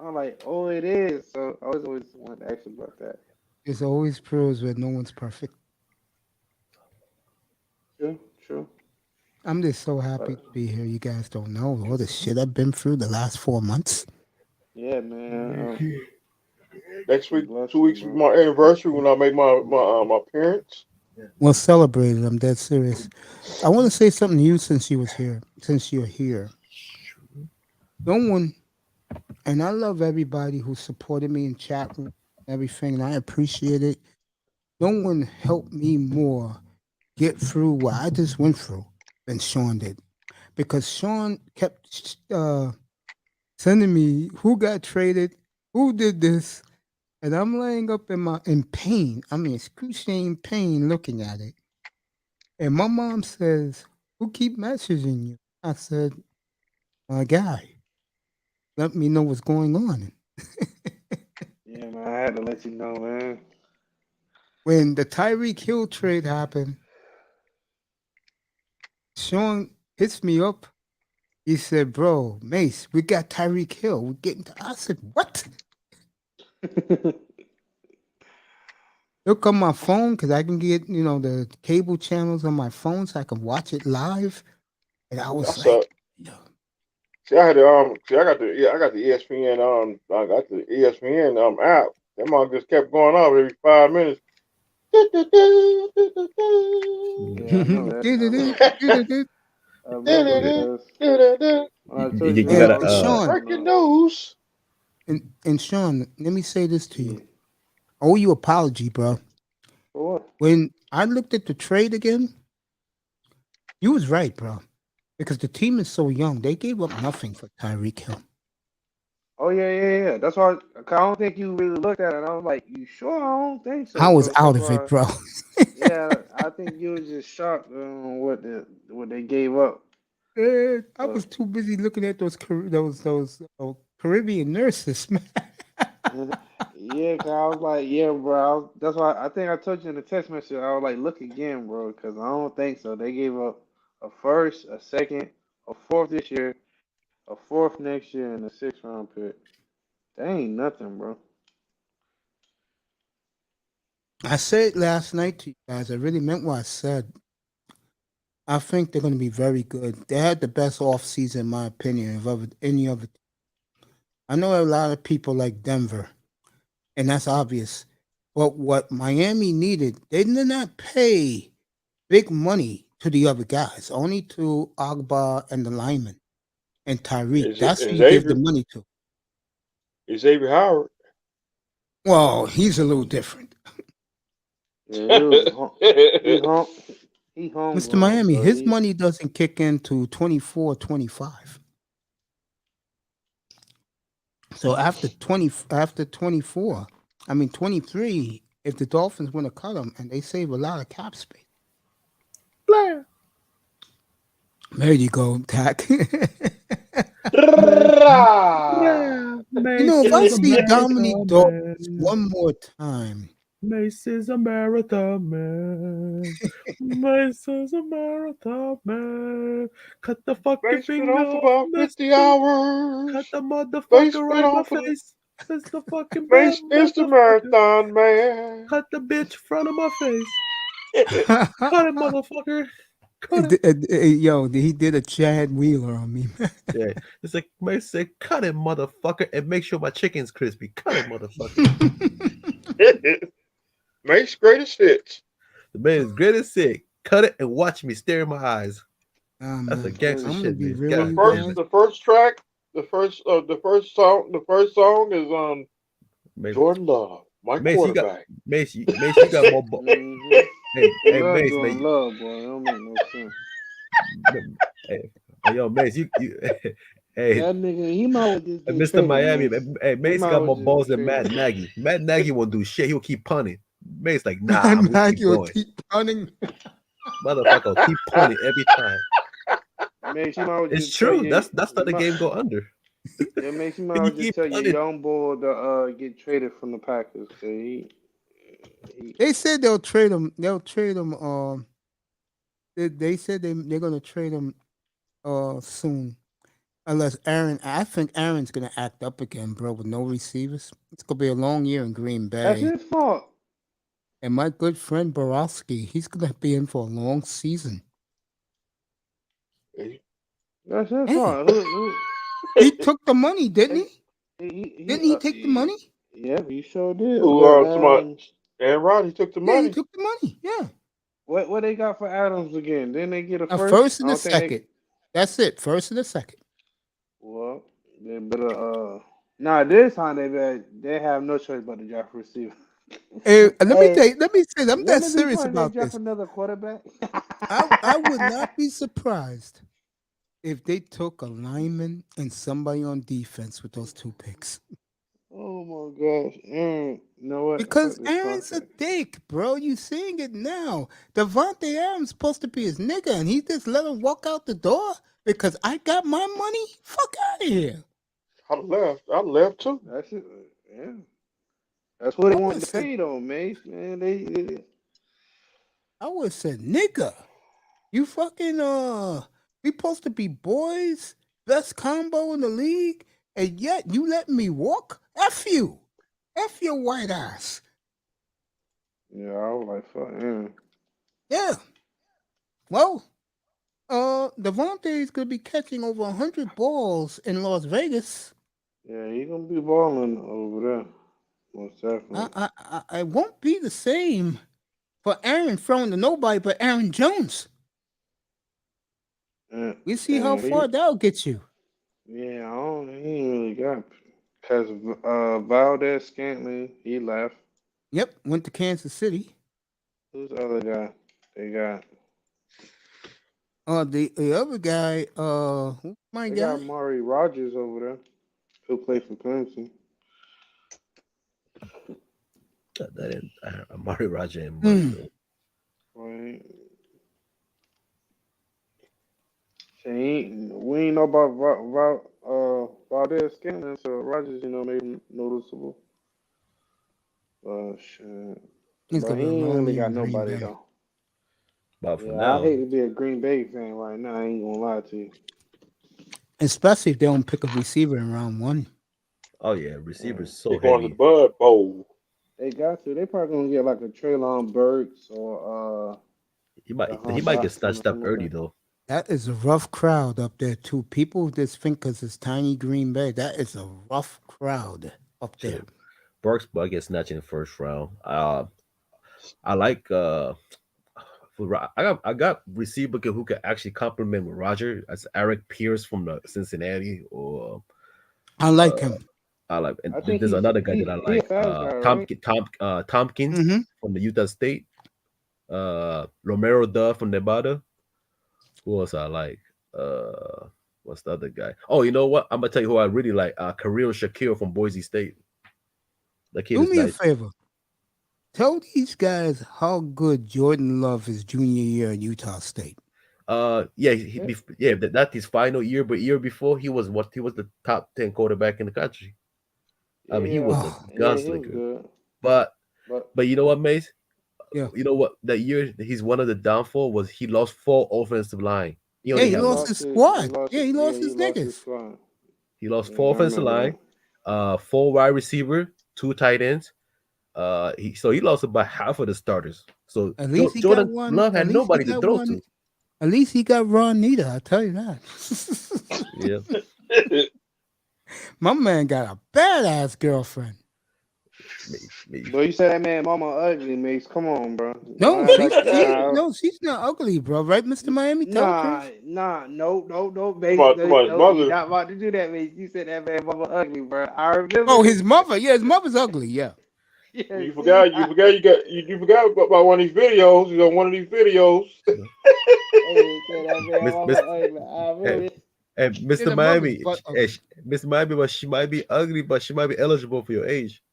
I'm like, oh, it is. So I always wanted to ask you about that. There's always pros where no one's perfect. True. I'm just so happy to be here. You guys don't know all the shit I've been through the last 4 months. Yeah, man. Next week, Bless 2 you, weeks bro. from my anniversary when I make my appearance. Well, celebrate it. I'm dead serious. I want to say something to you since you was here. Since you're here, no one, and I love everybody who supported me in chat room, everything, and I appreciate it. No one helped me more get through what I just went through than Sean did, because Sean kept sending me who got traded, who did this, and I'm laying up in pain. I mean, excruciating pain looking at it. And my mom says, "Who keep messaging you?" I said, "My guy. Let me know what's going on." Yeah, man. I had to let you know, man. When the Tyreek Hill trade happened, Sean hits me up. He said, "Bro, Mace, we got Tyreek Hill. We're getting." I said, "What?" Look on my phone because I can get the cable channels on my phone so I can watch it live. And I was That's like, See, I had the I got the ESPN I got the ESPN app. That mom just kept going off every 5 minutes. Yeah, I know that. I remember because when I told you You about gotta and Sean, breaking news. and Sean, let me say this to Yeah. you. I owe you apology, bro. For what? When I looked at the trade again, you was right, bro. Because the team is so young. They gave up nothing for Tyreek Hill. Oh yeah. That's why I don't think you really looked at it. I was like, you sure? I don't think so. I was So out that's of it, why. bro. Yeah, I think you was just shocked on what they gave up. I was too busy looking at those Caribbean nurses, man. Yeah, cause I was like, yeah, bro. That's why I think I told you in the text message. I was like, look again, bro, because I don't think so. They gave up a first, a second, a fourth this year, a fourth next year, and a sixth round pick. That ain't nothing, bro. I said last night to you guys, I really meant what I said. I think they're going to be very good. They had the best offseason, in my opinion, of any other. I know a lot of people like Denver, and that's obvious. But what Miami needed, they did not pay big money to the other guys, only to Agba and the lineman and Tyreek. That's who you give the money to. Xavier Howard. Well, he's a little different. Yeah, he home. Mr. Miami, his money doesn't kick into 24, 25. So after 24, 23, if the Dolphins want to cut him and they save a lot of cap space. Blair. There you go, Tack. If I see Dominique Dawkins one more time. Mace is a marathon man. Mace is a marathon man. Cut the fucking finger off about 50 hours. Cut the motherfucker right in my face. It's the fucking Mace is the marathon man. Cut the bitch front of my face. Cut it, motherfucker. Yo, he did a Chad Wheeler on me. Yeah, it's like Mace said, cut it, motherfucker, and make sure my chicken's crispy. Cut it, motherfucker. Mace greatest hits. The man is greatest sick. Cut it and watch me stare in my eyes. That's a gangster shit, man. Really the first track, the first song is Jordan Love, my quarterback. Mace, you got more balls. Hey, Mace, man. Love, boy. It don't make no sense. Hey, yo, Mace, you hey, that nigga, he might just Mr. Miami, hey, Mace got more balls than Matt Nagy. Matt Nagy won't do shit. He'll keep punting. Mace like, nah, I'm gonna keep going. Keep punting. Motherfucker, keep punting every time. Mace, it's true. That's how the game go under. Yeah, Mace, you might just tell your young boy to get traded from the Packers. They said they'll trade him. They'll trade him. They said they're gonna trade him soon. Unless I think Aaron's gonna act up again, bro, with no receivers. It's gonna be a long year in Green Bay. That's his fault. And my good friend Borowski, he's gonna be in for a long season. That's his fault. He took the money, didn't he? Didn't he take the money? Yeah, he sure did. Aaron Rodgers took the money. Yeah, he took the money. Yeah. What they got for Adams again? Didn't they get a first? First and a second. That's it. First and a second. Well, they better. This time they have no choice but to draft a receiver. Hey, let me say, I'm that serious about this. Another quarterback. I would not be surprised if they took a lineman and somebody on defense with those 2 picks. Oh my gosh, Aaron! You know what? Because Aaron's a dick, bro. You seeing it now. Devontae Adams supposed to be his nigga, and he just let him walk out the door because I got my money. Fuck out of here. I left too. That's it. Yeah. That's what they want to say, though, Mace. Man, they. I would have said, nigga, you fucking we supposed to be boys, best combo in the league, and yet you let me walk. F you, F your white ass. Yeah, I was like, fuck, yeah. Yeah. Well, Devontae's gonna be catching over 100 balls in Las Vegas. Yeah, he's gonna be balling over there. Most definitely. I won't be the same for Aaron throwing to nobody but Aaron Jones. We see how far that'll get you. Yeah, he ain't really got because Valdez Scantling, he left. Yep, went to Kansas City. Who's the other guy they got? The other guy, who's my they guy? got Amari Rogers over there, who played for Clemson. That ain't Amari Rogers and Right. We ain't know about Valdez Scantling, so Rogers, made him noticeable. Shit. But he ain't really got nobody though. But for now, I hate to be a Green Bay fan right now. I ain't gonna lie to you. Especially if they don't pick a receiver in round 1. Oh yeah, receivers so They're going to heavy. the Bud Bowl. They got to. They probably gonna get like a Treylon Burks or He The might get Box and snatched up early though. That is a rough crowd up there too. People just think because it's tiny Green Bay, that is a rough crowd up there. Shit. Burks might get snatched in the first round. I like I got receiver who can actually complement with Roger. That's Eric Pierce from the Cincinnati, or I like him. I like. And I think there's another guy that I he a like, fast guy, right? Tompkins Mm-hmm. from the Utah State, Romero Duff from Nevada. Who else I like? What's the other guy? Oh, you know what? I'm gonna tell you who I really like. Khalil Shakir from Boise State. The kid Do is me a nice. favor. Tell these guys how good Jordan Love his junior year in Utah State. That's his final year, but year before he was the top 10 quarterback in the country. I mean, he was a Oh. Yeah, he was gunslinger. good. But But you know what, Mace? Yeah. You know what? That year, he's one of the downfall was he lost 4 offensive line. He Yeah, only he had lost his squad. Yeah, he lost his niggas. squad. he lost Yeah, 4 I offensive remember line, 4 wide receiver, 2 tight ends. He lost about half of the starters. So At least he Jordan got one. Love had At least nobody he to got throw one. to. At least he got Ron Nita. I'll tell you that. Yeah. My man got a badass girlfriend. Bro, you said that man mama ugly, Mace. Come on, bro. No, Don't act like a she's child. no, she's not ugly, bro. Right, Mr. Miami? Tell Nah, Chris. no, Mace. Come on, No, his you're mother. not about to do that, Mace. You said that man mama ugly, bro. I remember. Oh, his mother. Yeah, his mother's ugly. Yeah. Yeah, You forgot about one of these videos. He's on one of these videos. Hey, said that man Miss- mama Miss- ugly. I remember. And Yeah, Mr. the Miami, mother's butt ugly. Mr. Miami, but she might be ugly, but she might be eligible for your age.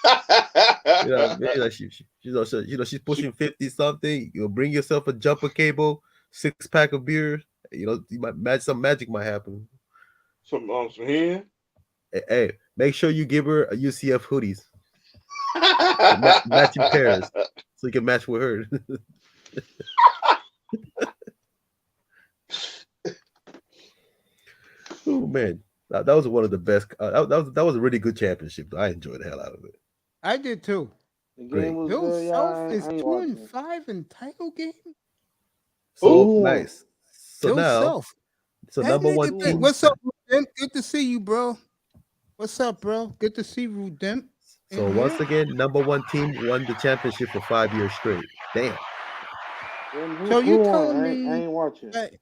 You know, maybe she's pushing 50 something. You know, bring yourself a jumper cable, 6-pack of beer. You know, some magic might happen. some here. Hey, make sure you give her a UCF hoodies, matching pairs, so you can match with her. Oh man, that was one of the best. That was a really good championship. I enjoyed the hell out of it. I did too. The Great. game was Bill good, y'all. Self is I ain't 2-5 in title game. So Ooh. nice. So Bill now, Self. so That number nigga one did- team. What's up, Rudem? Good to see you, bro. What's up, bro? Good to see Rudem. So once again, number one team won the championship for 5 years straight. Damn. Who, So you who won? telling I me ain't watching. that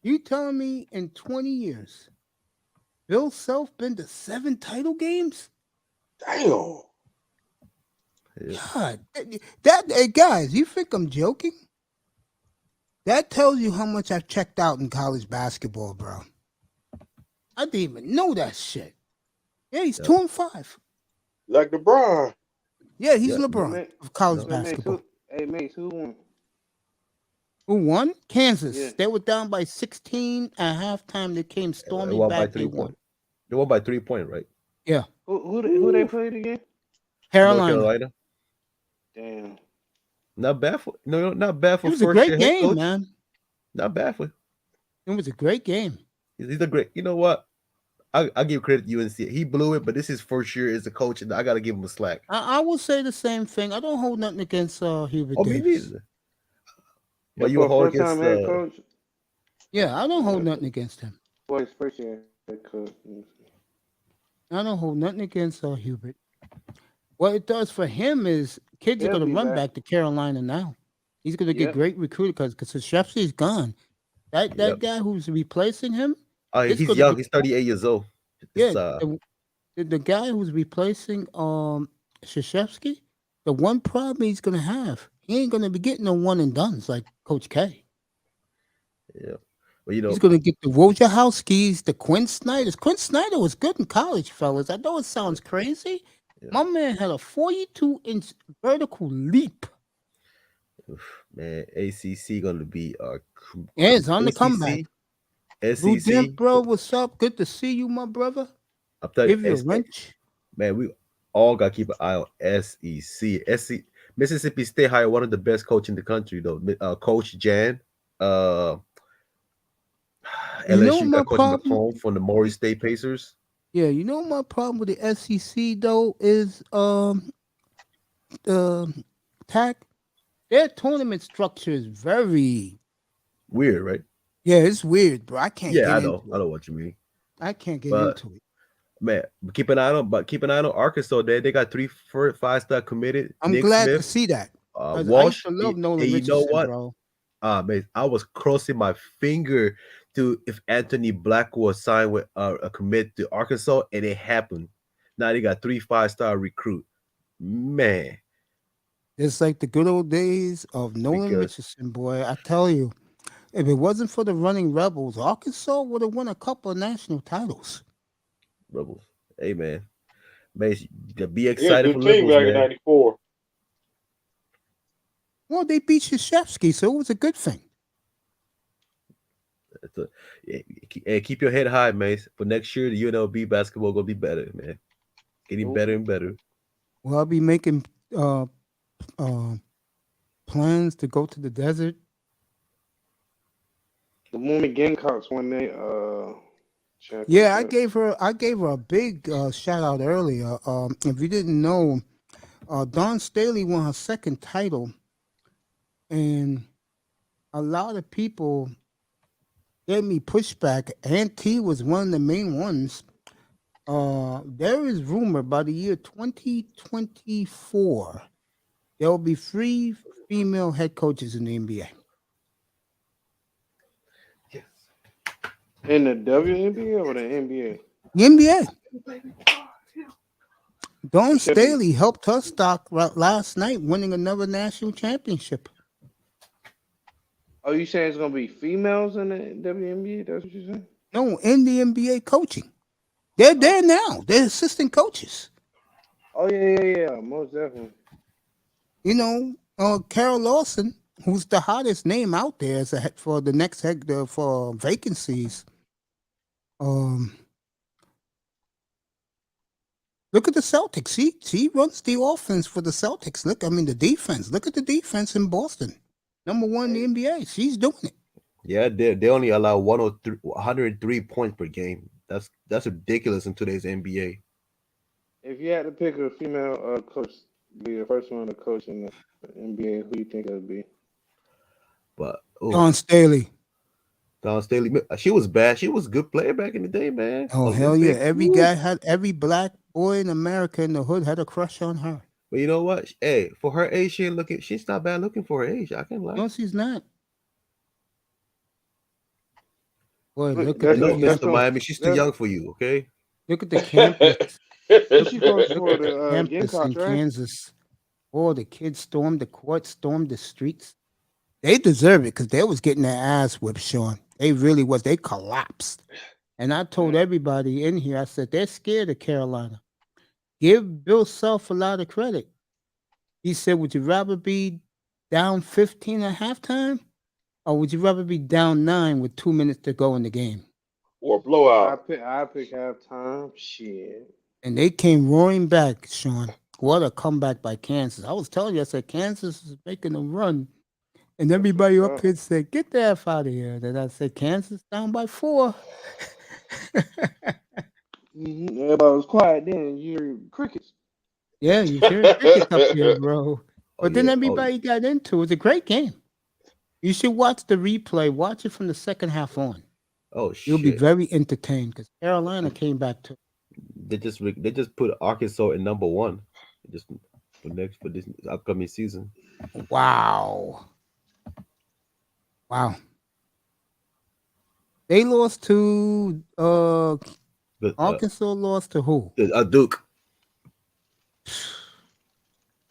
you telling me in 20 years, Bill Self been to 7 title games? Damn. Yeah. God, hey guys, you think I'm joking? That tells you how much I've checked out in college basketball, bro. I didn't even know that shit. Yeah, he's Yep. 2-5. Like LeBron. Yeah, he's Yep. LeBron Man, of college Yep. basketball. Mace, who won? Who won? Kansas. Yeah. They were down by 16 at halftime. They came They storming won by back. They 3 won. points. They won by 3 point, right? Yeah, Who they played again? North Carolina. Carolina. Damn. Not bad for not bad for It was a first great year head game, coach. man. Not bad for. It was a great game. He's a great. You know what? I give credit to UNC. He blew it, but this is his first year as a coach, and I got to give him a slack. I will say the same thing. I don't hold nothing against Hubert Oh, me Davis. neither. But Yeah, you for a hold first-time against head coach. Yeah, I don't hold nothing against him. Boy, his first year head coach. I don't hold nothing against Hubert. What it does for him is kids are He'll going to be run back. back to Carolina now. He's going to get Yep. great recruiting because Krzyzewski's gone. That Yep. guy who's replacing him, he's gonna young. get- He's 38 years old. yeah, It's, the guy who's replacing Krzyzewski, the one problem he's going to have, he ain't going to be getting no one and dones like Coach K. yeah. Well, you know, He's going to get the Wojciechowskis, the Quinn Snyders. Quinn Snyder was good in college, fellas. I know it sounds crazy. Yeah. My man had a 42-inch vertical leap. man, ACC gonna be Yeah, it's on the ACC, comeback. SEC. Rudem, bro, what's up? Good to see you, my brother. I'm telling Give you a you, wrench. man, we all gotta keep an eye on SEC. Mississippi State hired one of the best coach in the country, though. Coach Jan. You know LSU my got Coach problem? McComb from the Maury State Pacers. Yeah, you know my problem with the SEC though is Tack. Their tournament structure is very Weird, right? yeah, it's weird, bro. I can't Yeah, get I into know. I it. know what you mean. I can't get But into it. man, keep an eye on. But keep an eye on Arkansas. They got 3, 4, 5-star committed. I'm Nick glad to Smith, see that. 'Cause I used Walsh. to love Nolan And you know Richardson, what? bro. Man, I was crossing my finger to if Anthony Black was signed with a commit to Arkansas, and it happened. Now they got 3 5-star recruit. Man, It's like the good old days of Nolan because Richardson, boy. I tell you, if it wasn't for the running Rebels, Arkansas would have won a couple of national titles. Rebels. Hey man, be He had a excited for good team Liberals, back in man. '94. Well, they beat Krzyzewski, so it was a good thing. Hey, keep your head high, man. For next year, the UNLV basketball gonna be better, man. Getting better and better. Well, I'll be making plans to go to the desert. The Mormon Gamecocks won their championship. Yeah, I gave her a big shout out earlier. If you didn't know, Dawn Staley won her second title, and a lot of people gave me pushback. Aunt T was one of the main ones. There is rumor by the year 2024 there will be 3 female head coaches in the NBA. In the WNBA or the NBA? The NBA. Dawn Staley helped her stock last night, winning another national championship. Oh, you saying it's gonna be females in the WNBA? That's what you're saying? No, in the NBA coaching. They're there now. They're assistant coaches. Oh yeah, most definitely. You know, Carol Lawson, who's the hottest name out there as for the next head for vacancies. Look at the Celtics. She runs the offense for the Celtics. The defense. Look at the defense in Boston. Number 1 in the NBA. She's doing it. Yeah, they only allow 103 points per game. That's ridiculous in today's NBA. If you had to pick a female coach, be the first one to coach in the NBA, who you think it would be? But Dawn Staley. Dawn Staley, she was bad. She was a good player back in the day, man. Oh hell yeah! Every black boy in America in the hood had a crush on her. But you know what? Hey, for her age, she's not bad looking for her age. I can't lie. No, she's not. Boy, look at the Mr. Miami. She's too young for you, okay? Look at the campus. She goes for the campus in Gamecocks, right? Kansas. Oh, the kids stormed the court, stormed the streets. They deserve it because they was getting their ass whipped, Sean. They really was. They collapsed. And I told everybody in here, I said, they're scared of Carolina. Give Bill Self a lot of credit. He said, would you rather be down 15 at halftime? Or would you rather be down 9 with 2 minutes to go in the game? Or blowout. I pick halftime. Shit. And they came roaring back, Sean. What a comeback by Kansas. I was telling you, I said, Kansas is making a run. And everybody up here said, get the F out of here. Then I said, Kansas down by 4. Everybody was quiet then. You hear crickets. Yeah, you hear crickets up here, bro. But then everybody got into it. It was a great game. You should watch the replay. Watch it from the second half on. Oh shit! You'll be very entertained because Carolina came back to. They just put Arkansas in number 1, just for this upcoming season. Wow. They lost to Arkansas. Lost to who? Duke.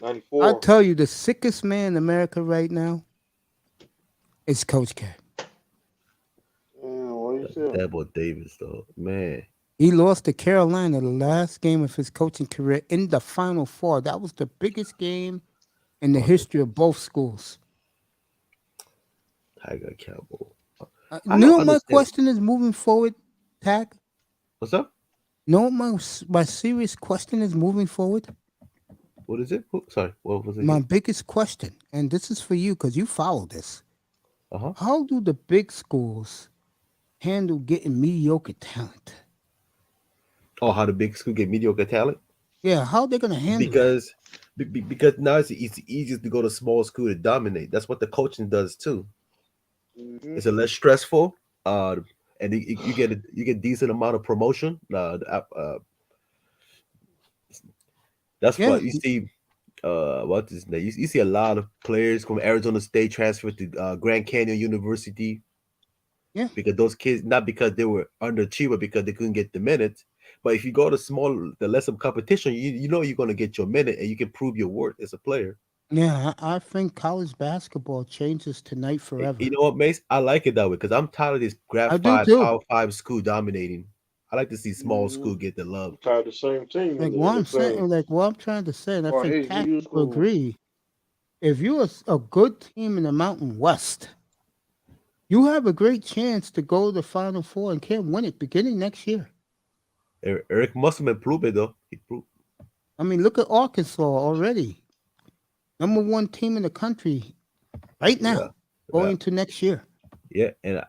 94. I'll tell you, the sickest man in America right now is Coach K. That boy Davis, though, man. He lost to Carolina the last game of his coaching career in the Final Four. That was the biggest game in the history of both schools. Tiger Cowboy. You know what my question is moving forward, Tag? What's up? No, my serious question is moving forward. What is it? Sorry, what was it? My biggest question, and this is for you because you follow this. How do the big schools handle getting mediocre talent? Oh, how the big school get mediocre talent? Yeah, how are they going to handle because Because now it's easier to go to small school to dominate. That's what the coaching does too. Mhm. It's a less stressful, and you get decent amount of promotion. That's Yeah, what you see. What is that? You see a lot of players from Arizona State transfer to Grand Canyon University yeah, because those kids, not because they were underachiever, because they couldn't get the minutes. But if you go to the lesser competition, you know you're going to get your minute and you can prove your worth as a player. yeah. I think college basketball changes tonight forever. You know what, Mace? I like it that way because I'm tired of this I Grad do 5, too. Power 5 school dominating. I like to see small Mhm. school get the love. Tied the same team Like in what the I'm saying, same. like what I'm trying to say, and I Or think Tack HBU will school. agree. If you're a good team in the Mountain West, you have a great chance to go to the Final Four and can win it beginning next year. Eric Musselman proved it though. He proved. I mean, look at Arkansas already, #1 team in the country right Yeah, now, going yeah, into next year. yeah, and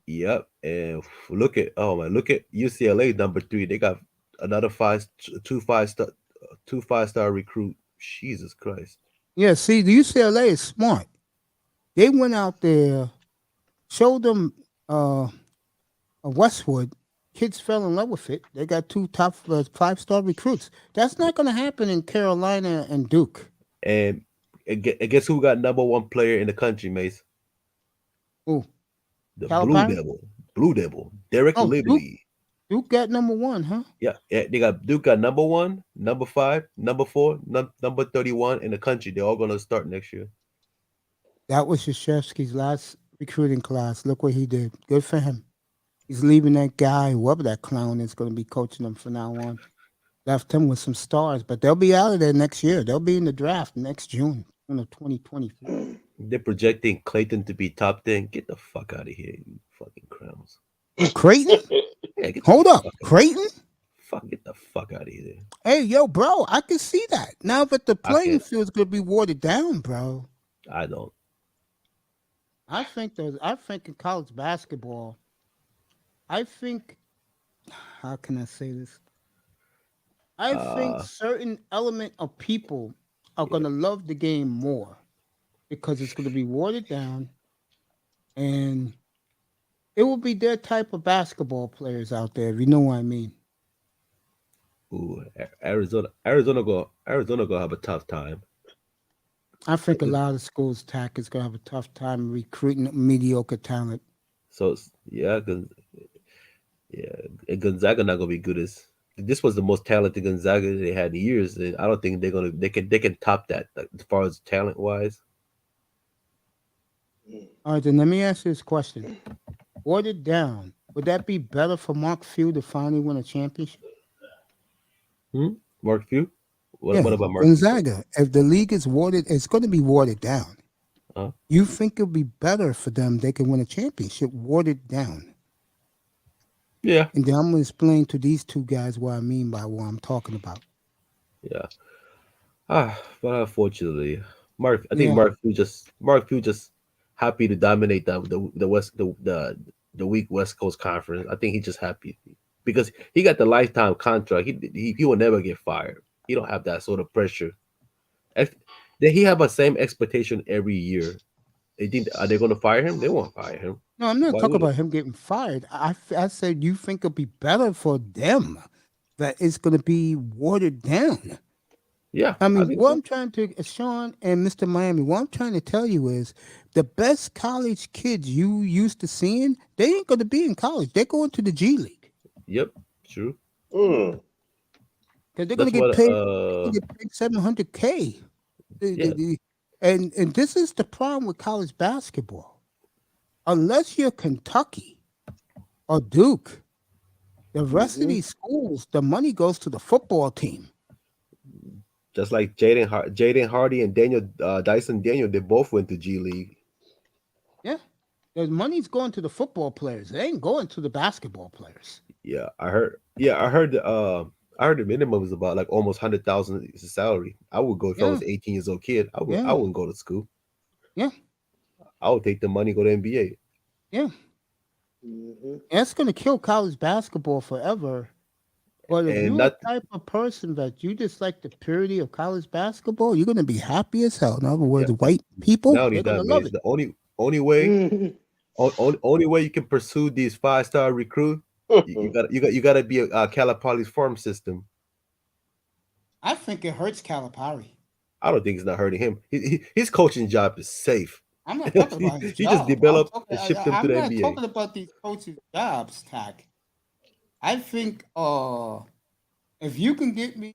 yep. And look at look at UCLA number 3. They got another two 5 star, 2 5-star recruit. Jesus Christ. Yeah, see, the UCLA is smart. They went out there, showed them Westwood. Kids fell in love with it. They got 2 top 5-star recruits. That's not going to happen in Carolina and Duke. And guess who got #1 player in the country, Mace? Ooh, The Blue Calipari? Devil. Blue Devil. Derek Oh, Lively. Duke got #1, huh? Yeah, yeah, they got Duke got #1, #5, #4, number 31 in the country. They're all gonna start next year. That was Krzyzewski's last recruiting class. Look what he did. Good for him. He's leaving that guy, whoever that clown is, going to be coaching them from now on. Left him with some stars, but they'll be out of there next year. They'll be in the draft next June, 2023. They're projecting Clayton to be top 10. Get the fuck out of here, you fucking crowns. Creighton? Yeah, get Hold the up. fuck out. Creighton? Get the fuck out of here. Hey, yo, bro, I can see that. Now that the I playing can't. field's going to be watered down, bro. I don't. I think in college basketball, I think, how can I say this? I think Uh, certain element of people are going to love the game more because it's going to be watered down and it will be their type of basketball players out there, if you know what I mean. ooh, Arizona gonna have a tough time. I think a lot of schools, Tack, is going to have a tough time recruiting mediocre talent. So yeah, and Gonzaga not gonna be good as. This was the most talented Gonzaga they had in years, and I don't think they can top that, like, as far as talent wise. All right, then let me ask you this question. Watered down, would that be better for Mark Few to finally win a championship? Mark Few. Yeah, What about Mark Few? Gonzaga. If the league is watered, it's going to be watered down. Huh? You think it'll be better for them? They can win a championship watered down. Yeah, And then I'm going to explain to these two guys what I mean by what I'm talking about. yeah. But unfortunately, I think Yeah. Mark Few just happy to dominate the weak West Coast Conference. I think he's just happy because he got the lifetime contract. He will never get fired. He don't have that sort of pressure. Then he have the same expectation every year. Are they going to fire him? They won't fire him. No, I'm not Why talking would about him getting fired. I said you think it'll be better for them that it's going to be watered down. Yeah, I mean, think what so. I'm trying to, Sean and Mr. Miami, what I'm trying to tell you is the best college kids you used to seeing, they ain't going to be in college. They're going to the G League. Yep, true. Because they're going That's to get what. paid $700K. Yeah. And this is the problem with college basketball. Unless you're Kentucky or Duke, the rest of these schools, the money goes to the football team. Just like Jaden Hardy and Dyson Daniel, they both went to G League. Yeah. The money's going to the football players. It ain't going to the basketball players. Yeah, I heard. I heard the minimum is about like almost 100,000 is the salary. I would go if I was 18 years old kid. I wouldn't go to school. Yeah. I would take the money, go to NBA. Yeah. That's going to kill college basketball forever. But if And you're not the type of person that you just like the purity of college basketball, you're gonna be happy as hell. In other words, white people, not only they're gonna that, man. love It's it. the only way. Only way you can pursue these 5-star recruit, you gotta be a Calipari's farm system. I think it hurts Calipari. I don't think it's not hurting him. His coaching job is safe. I'm not talking about his He just job. I'm developed talking. and shipped them to I'm the not NBA. talking about these coaches' jobs, Tag. I think if you can get me,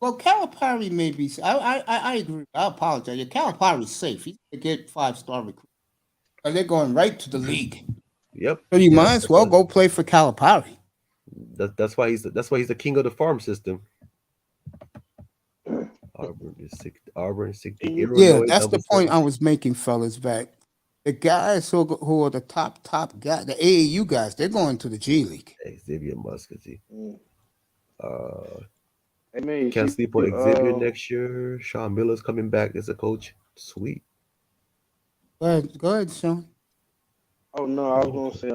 well, Calipari may be. I agree. I apologize. Yeah, Calipari's safe. He's gonna get 5-star recruit. But they're going right to the league. Yep. So you Yeah, might as well go play for Calipari. That's why he's the king of the farm system. Auburn is 60. Yeah, Illinois, that's number the point 7. I was making, fellas. That the guys who are the top guys, the AAU guys, they're going to the G League. Xavier Muscatine. Hey, man, Can't sleep on Xavier next year. Sean Miller's coming back as a coach. Sweet. Go ahead, Sean. Oh no, I was gonna say,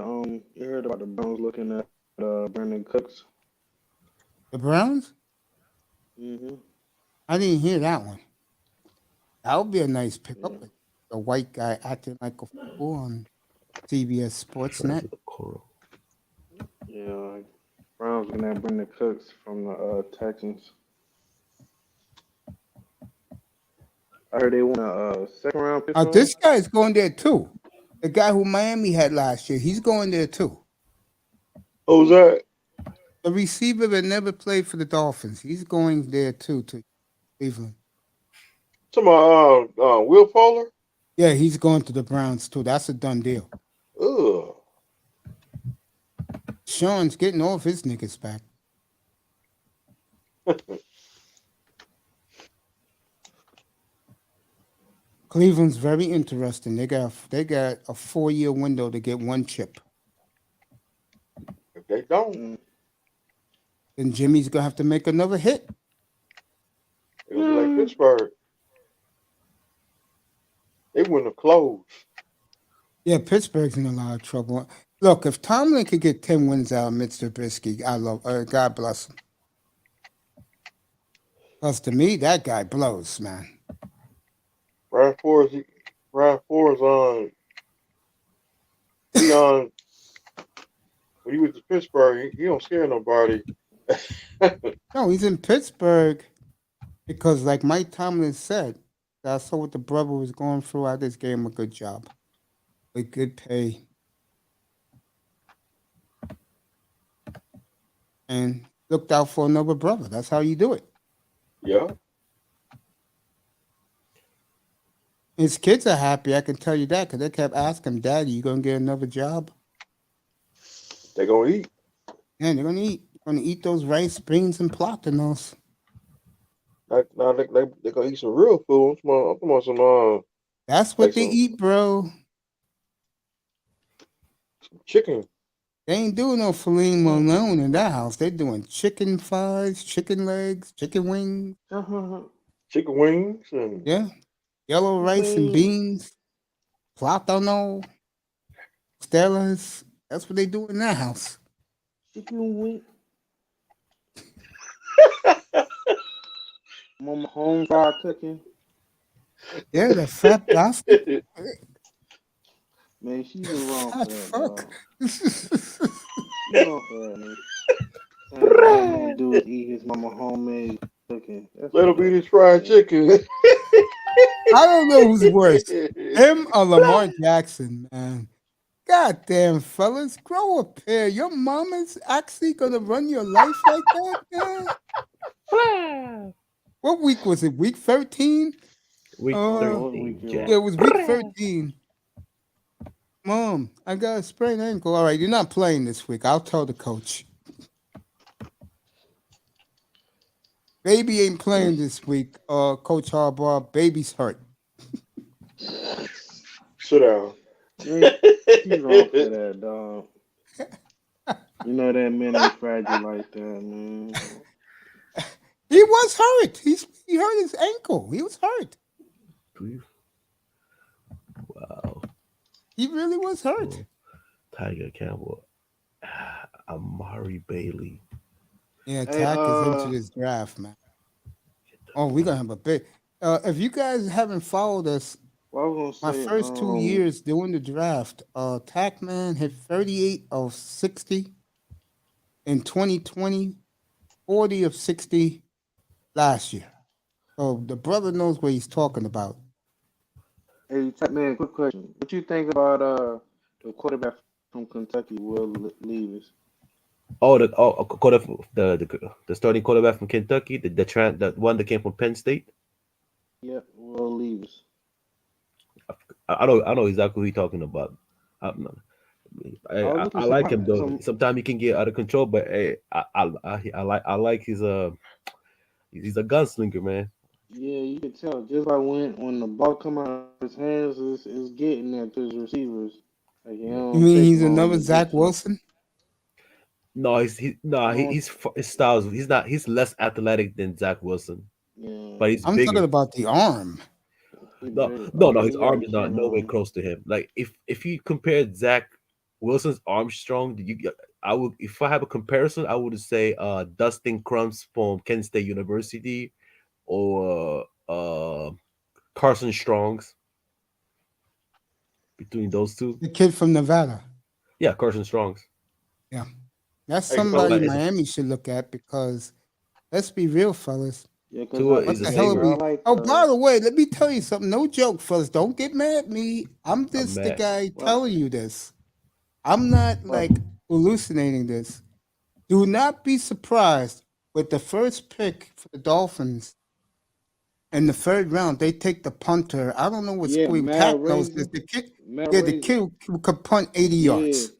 you heard about the Browns looking at Brandon Cooks. The Browns? Mm-hmm. I didn't hear that one. That would be a nice pickup. A white guy acting like a fool on CBS Sportsnet. Yeah, Browns looking at Brandon Cooks from the Texans. I heard they want a second round pick. This guy's going there too. The guy who Miami had last year, he's going there too. Who's that? The receiver that never played for the Dolphins, he's going there too to Cleveland. Somebody, Will Fuller? Yeah, he's going to the Browns too. That's a done deal. Ugh. Sean's getting all of his niggas back. Cleveland's very interesting. They got a 4-year window to get one chip. If they don't, then Jimmy's gonna have to make another hit. it was like Pittsburgh. They wouldn't have closed. Yeah, Pittsburgh's in a lot of trouble. Look, if Tomlin could get 10 wins out of Mitch Trubisky, I love. God bless him. Because to me, that guy blows, man. Brian Flores on. He on. When he was to Pittsburgh, he don't scare nobody. No, he's in Pittsburgh because, like Mike Tomlin said, I saw what the brother was going through. I just gave him a good job with good pay. And looked out for another brother. That's how you do it. Yeah. His kids are happy, I can tell you that, because they kept asking him, Daddy, you going to get another job? They're going to eat. Yeah, they're going to eat. They're going to eat those rice, beans, and platanos. Now they're going to eat some real food. I'm talking about some... That's what they eat, bro. Some chicken. They ain't doing no filet mignon in that house. They're doing chicken thighs, chicken legs, chicken wings. Chicken wings. And yeah. Yellow rice and beans. Plátano. Stellas. That's what they do in that house. Chicken wing. Mama home fried cooking. Yeah, the fat bastard. Man, she's wrong for that. Fuck. She's wrong for that, man. All he do is eat his mama homemade cooking. Let him eat his fried chicken. I don't know who's worse, him or Lamar Jackson, man. God damn, fellas, grow a pair. Your mama's actually gonna run your life like that, man. What week was it? Week 13? Week 13. Yeah, it was week 13. Mom, I got a sprained ankle. All right, you're not playing this week. I'll tell the coach. Baby ain't playing this week. Coach Harbaugh, baby's hurt. Sit down. She's wrong for that, dog. You know that man ain't fragile like that, man. He was hurt. He hurt his ankle. He was hurt. Wow. He really was hurt. Tiger Campbell. Amari Bailey. Yeah, Hey, Tack is into this draft, man. Oh, we're gonna have a big. If you guys haven't followed us, what I was my gonna say, first 2 years doing the draft, Tack man hit 38 of 60 in 2020, 40 of 60 last year. So the brother knows what he's talking about. hey, man, quick question. What you think about the quarterback from Kentucky, Will Levis? The starting quarterback from Kentucky, the one that came from Penn State. Yep, Will Levis. I know exactly who you're talking about. I looking like him though. some. Sometimes he can get out of control, but hey, I like his he's a gunslinger, man. Yeah, you can tell just like when the ball come out of his hands, is getting there to his receivers. Like, You mean he's another to Zach get to. Wilson? No, his styles. He's less athletic than Zach Wilson, Yeah, but he's I'm bigger. talking about the arm. No, bigger. his He arm got is a not nowhere cannon. close to him. Like if you compare Zach Wilson's arm strong, I would if I have a comparison, I would say Dustin Crumbs from Kent State University or Carson Strong's between those two. The kid from Nevada. Yeah, Carson Strong's. Yeah. That's Hey, somebody so- Miami should look at because let's be real, fellas. Yeah, because Tua What is the a hell are favorite. we? Oh, by the way, let me tell you something. No joke, fellas. Don't get mad at me. I'm just the mad. guy What? telling you this. I'm not like hallucinating this. Do not be surprised with the first pick for the Dolphins in the third round. They take the punter. I don't know what Yeah, school. Matt Tack knows this. Raisin. The kid, Matt yeah, the Raisin. kid who could punt 80 Yeah, yards.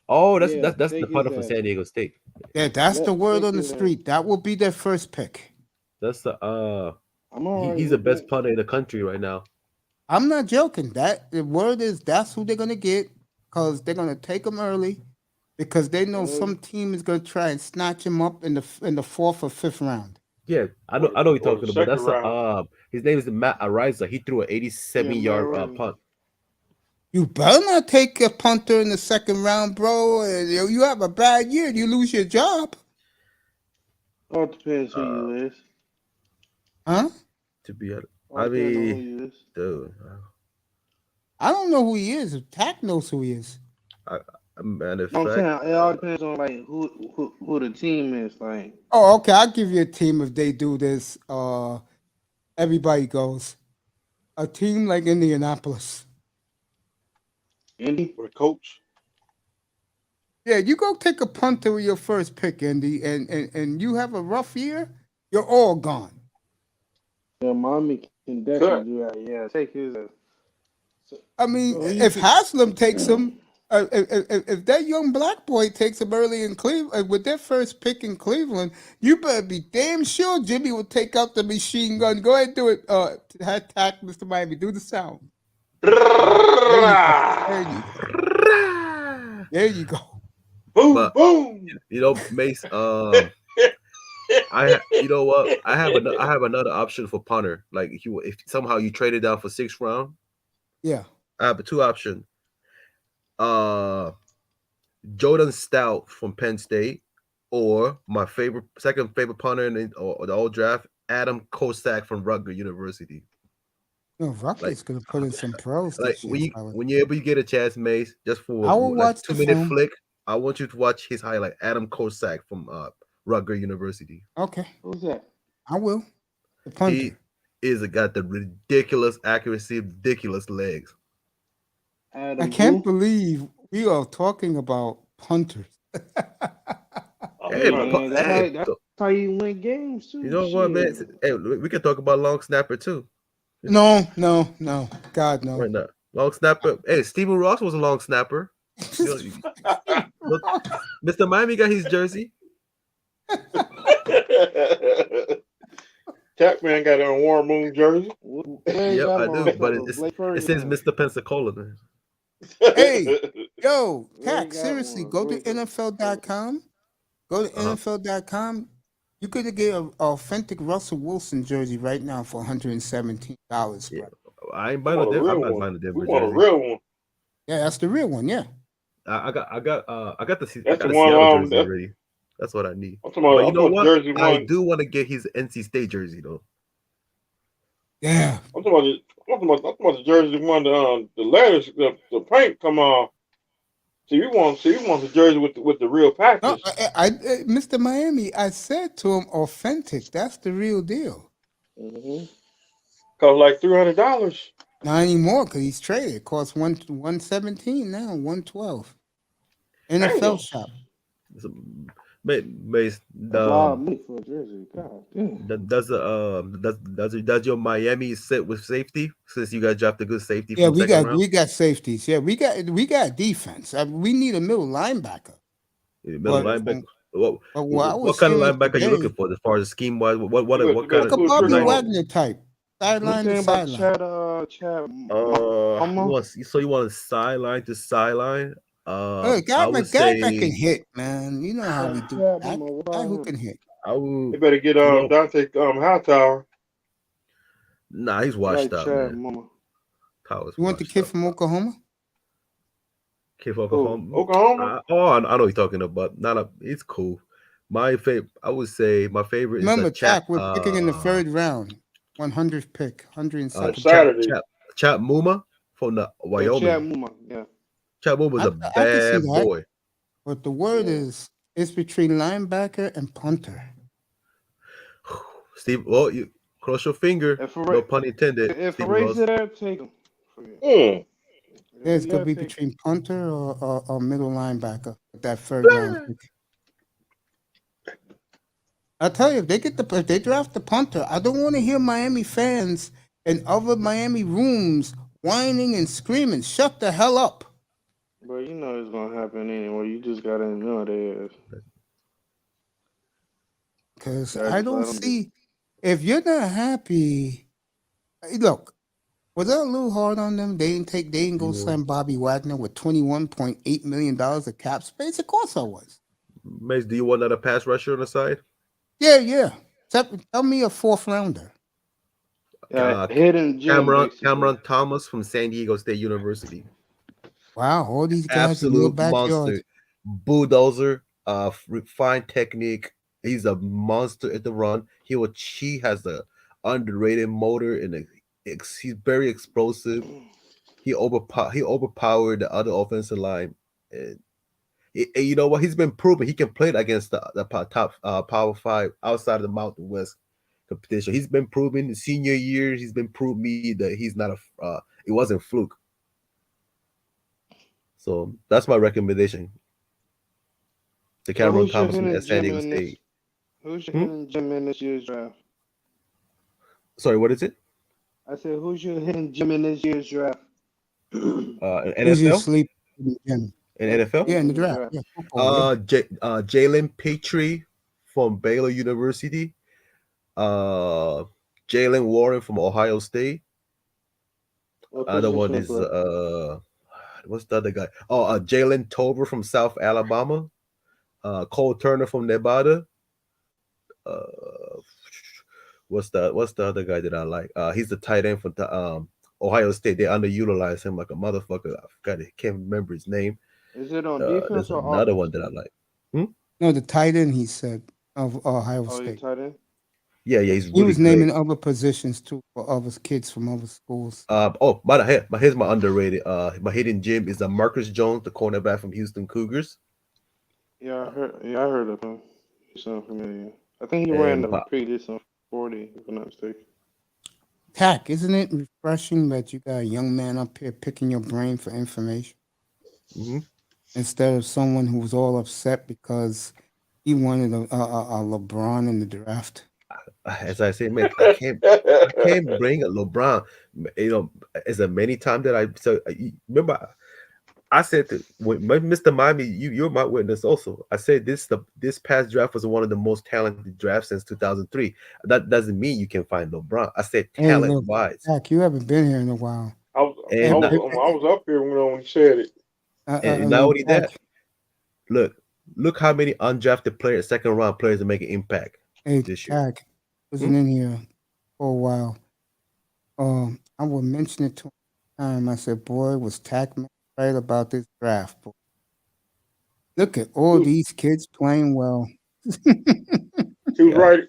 Oh, that's yeah, that's the take punter his from ass. San Diego State. Yeah, that's the word Take on the his ass. street. That will be their first pick. That's the I'm alright he's the with best that. punter in the country right now. I'm not joking. That the word is that's who they're gonna get because they're gonna take him early because they know some team is gonna try and snatch him up in the fourth or fifth round. Yeah, I know what you're Or the talking about. That's second round. his name is Matt Ariza. He threw an 87-yard Matt Raisin. punt. You better not take a punter in the second round, bro. You have a bad year, you lose your job, All depends who you is. huh? To be honest, All I depends on who mean, you is. dude, I don't know who he is. Tack knows who he is. matter of I'm fact, saying it all depends on like who the team is. Like, Oh, okay. I'll give you a team if they do this. Everybody goes. A team like Indianapolis. Indy. With a coach. Yeah, you go take a punter with your first pick, Andy, and you have a rough year, you're all gone. Yeah, Miami can definitely do that. Yeah, take his ass. I mean, So he if could- Haslam takes him, if that young black boy takes him early in Cleveland with their first pick in Cleveland, you better be damn sure Jimmy will take out the machine gun. Go ahead and do it. Attack, Mr. Miami. Do the sound. There you go. Boom, But- boom. you know, Mace. You know what? I have another option for punter. Like if somehow you trade it down for 6th round, Yeah. I have two options. Jordan Stout from Penn State, or my second favorite punter in the whole draft, Adam Kosak from Rutgers University. No, Rutgers gonna put in some pros. Like this year, when you get a chance, Mace, just for I will watch the 2-minute film. flick, I want you to watch his highlight. Adam Kosak from Rutgers University. Okay, Who's that? I will. The punter. He got the ridiculous accuracy, ridiculous legs. Adam I can't who? believe we are talking about punters. Hey, Man, hey, that's how you win games too. you know what, man? Shit. Hey, we can talk about long snapper too. No, God, no. Right now, long snapper. Hey, Stephen Ross was a long snapper. Look, Mr. Miami got his jersey. Catman got on Warren Moon jersey. Yep, I do, but it says Mr. Pensacola. Man. Hey, yo, We Tack, ain't got seriously, one. go to We ain't got- NFL.com. Go to NFL.com. You could get an authentic Russell Wilson jersey right now for $117. Yeah. Bro. I ain't We buying want a a real I'm not one. buying a We Denver want a jersey. real one. Yeah, that's the real one. Yeah. I got the That's the one, Seattle jersey that- already. That's what I need. I'm talking about, But you know I'm talking about what? Jersey I one. do want to get his NC State jersey though. Yeah. I'm talking about the Jersey one. The letters, the paint come on. See, we want the jersey with the real No, patches. Mr. Miami, I said to him, authentic. That's the real deal. Mm-hmm. Cost like $300. Not anymore because he's traded. It costs 117 now, 112. NFL Damn. shop. So, Mace, That's a lot of money for a jersey. God damn. does your Miami sit with safety since you guys dropped a good safety Yeah, from second round? we got safeties. Yeah, we got defense. We need a middle linebacker. Middle But linebacker. what I What was kind of seeing linebacker are you looking today, for as far as scheme wise? What You kind better like a pull the Bobby trigger on Wagner type, What you sideline to think about sideline. Chad of? Mama? So you want a sideline to sideline? Hey, I would guy that can say hit, man. You know how we do. Chad Guy, Mama, what guy about who him? can hit. I would. You better get No, Dante Hightower. nah, he's I washed like out, Chad man. Mama. Towers You want the washed kid out. from Oklahoma? Kid from Who? Oklahoma. Oklahoma? I know what you're talking about. It's cool. My favorite, I would say, my favorite is Remember, a chat. Tack, we're picking in the third round, 100th pick, 102nd. Saturday. Chat Muma from the Yeah, Chad Wyoming. Mama. Yeah. Chat Muma's a I can see bad that, boy. but the word Yeah. is it's between linebacker and punter. Steve, well, you cross your finger. If No pun intended. If Steve Ray Ross. said that, take him. Mm. Yeah, it's You gonna gotta be take between punter or middle linebacker with that third round pick. I tell you, if they draft the punter, I don't want to hear Miami fans and other Miami rooms whining and screaming. Shut the hell up. But you know it's gonna happen anyway. You just gotta ignore their ass. Because Gotta I just don't let 'em be. see if you're not happy. Look, was that a little hard on them? They didn't go sign Bobby Wagner with $21.8 million of cap space. Of course I was. Mace, do you want another pass rusher on the side? Yeah. Tell me a fourth rounder. Hidden gem, basically. Cameron Thomas from San Diego State University. Wow, all these guys in your Absolute backyard. monster, bulldozer, fine technique. He's a monster at the run. He has a underrated motor and he's very explosive. He overpowered the other offensive line. And you know what? He's been proven he can play it against the top Power 5 outside of the Mountain West competition. He's been proven in senior years. He's been proved me that he's not it wasn't fluke. So that's my recommendation. The Cameron Thomas from San Diego State. Who's your hidden gem in this year's draft? Sorry, what is it? I said, who's your hidden gem in this year's draft? Who's your NFL? sleep gem? In NFL? Yeah, in the draft. Yeah, football, Jalen Petrie from Baylor University. Jalen Warren from Ohio State. Other one is what's the other guy? Oh, Jalen Tober from South Alabama. Cole Turner from Nevada. What's the other guy that I like? He's the tight end for the Ohio State. They underutilize him like a motherfucker. I can't remember his name. Is it on defense There's or another offense? one that I like. No, the tight end, he said, of Ohio Oh, State. tight end? Yeah, he's He really was great. naming other positions too for other kids from other schools. Here's my underrated. My hidden gem is Marcus Jones, the cornerback from Houston Cougars. Yeah, I heard of him. He sounds familiar. I think he ran the previous 40, if I'm not mistaken. Tack, isn't it refreshing that you got a young man up here picking your brain for information instead of someone who was all upset because he wanted a LeBron in the draft? As I say, man, I can't bring a LeBron. You know, as a many times that I remember, I said that when Mr. Miami, you're my witness also. I said this past draft was one of the most talented drafts since 2003. That doesn't mean you can find LeBron. I said talent wise. Tack, you haven't been here in a while. I was up here when he said it. And not only that, look how many undrafted players, second round players are making impact this year. Tack wasn't in here for a while. I would mention it to him. I said, boy, was Tack right about this draft. Boy. Look at all these kids playing well. He was Yeah. right.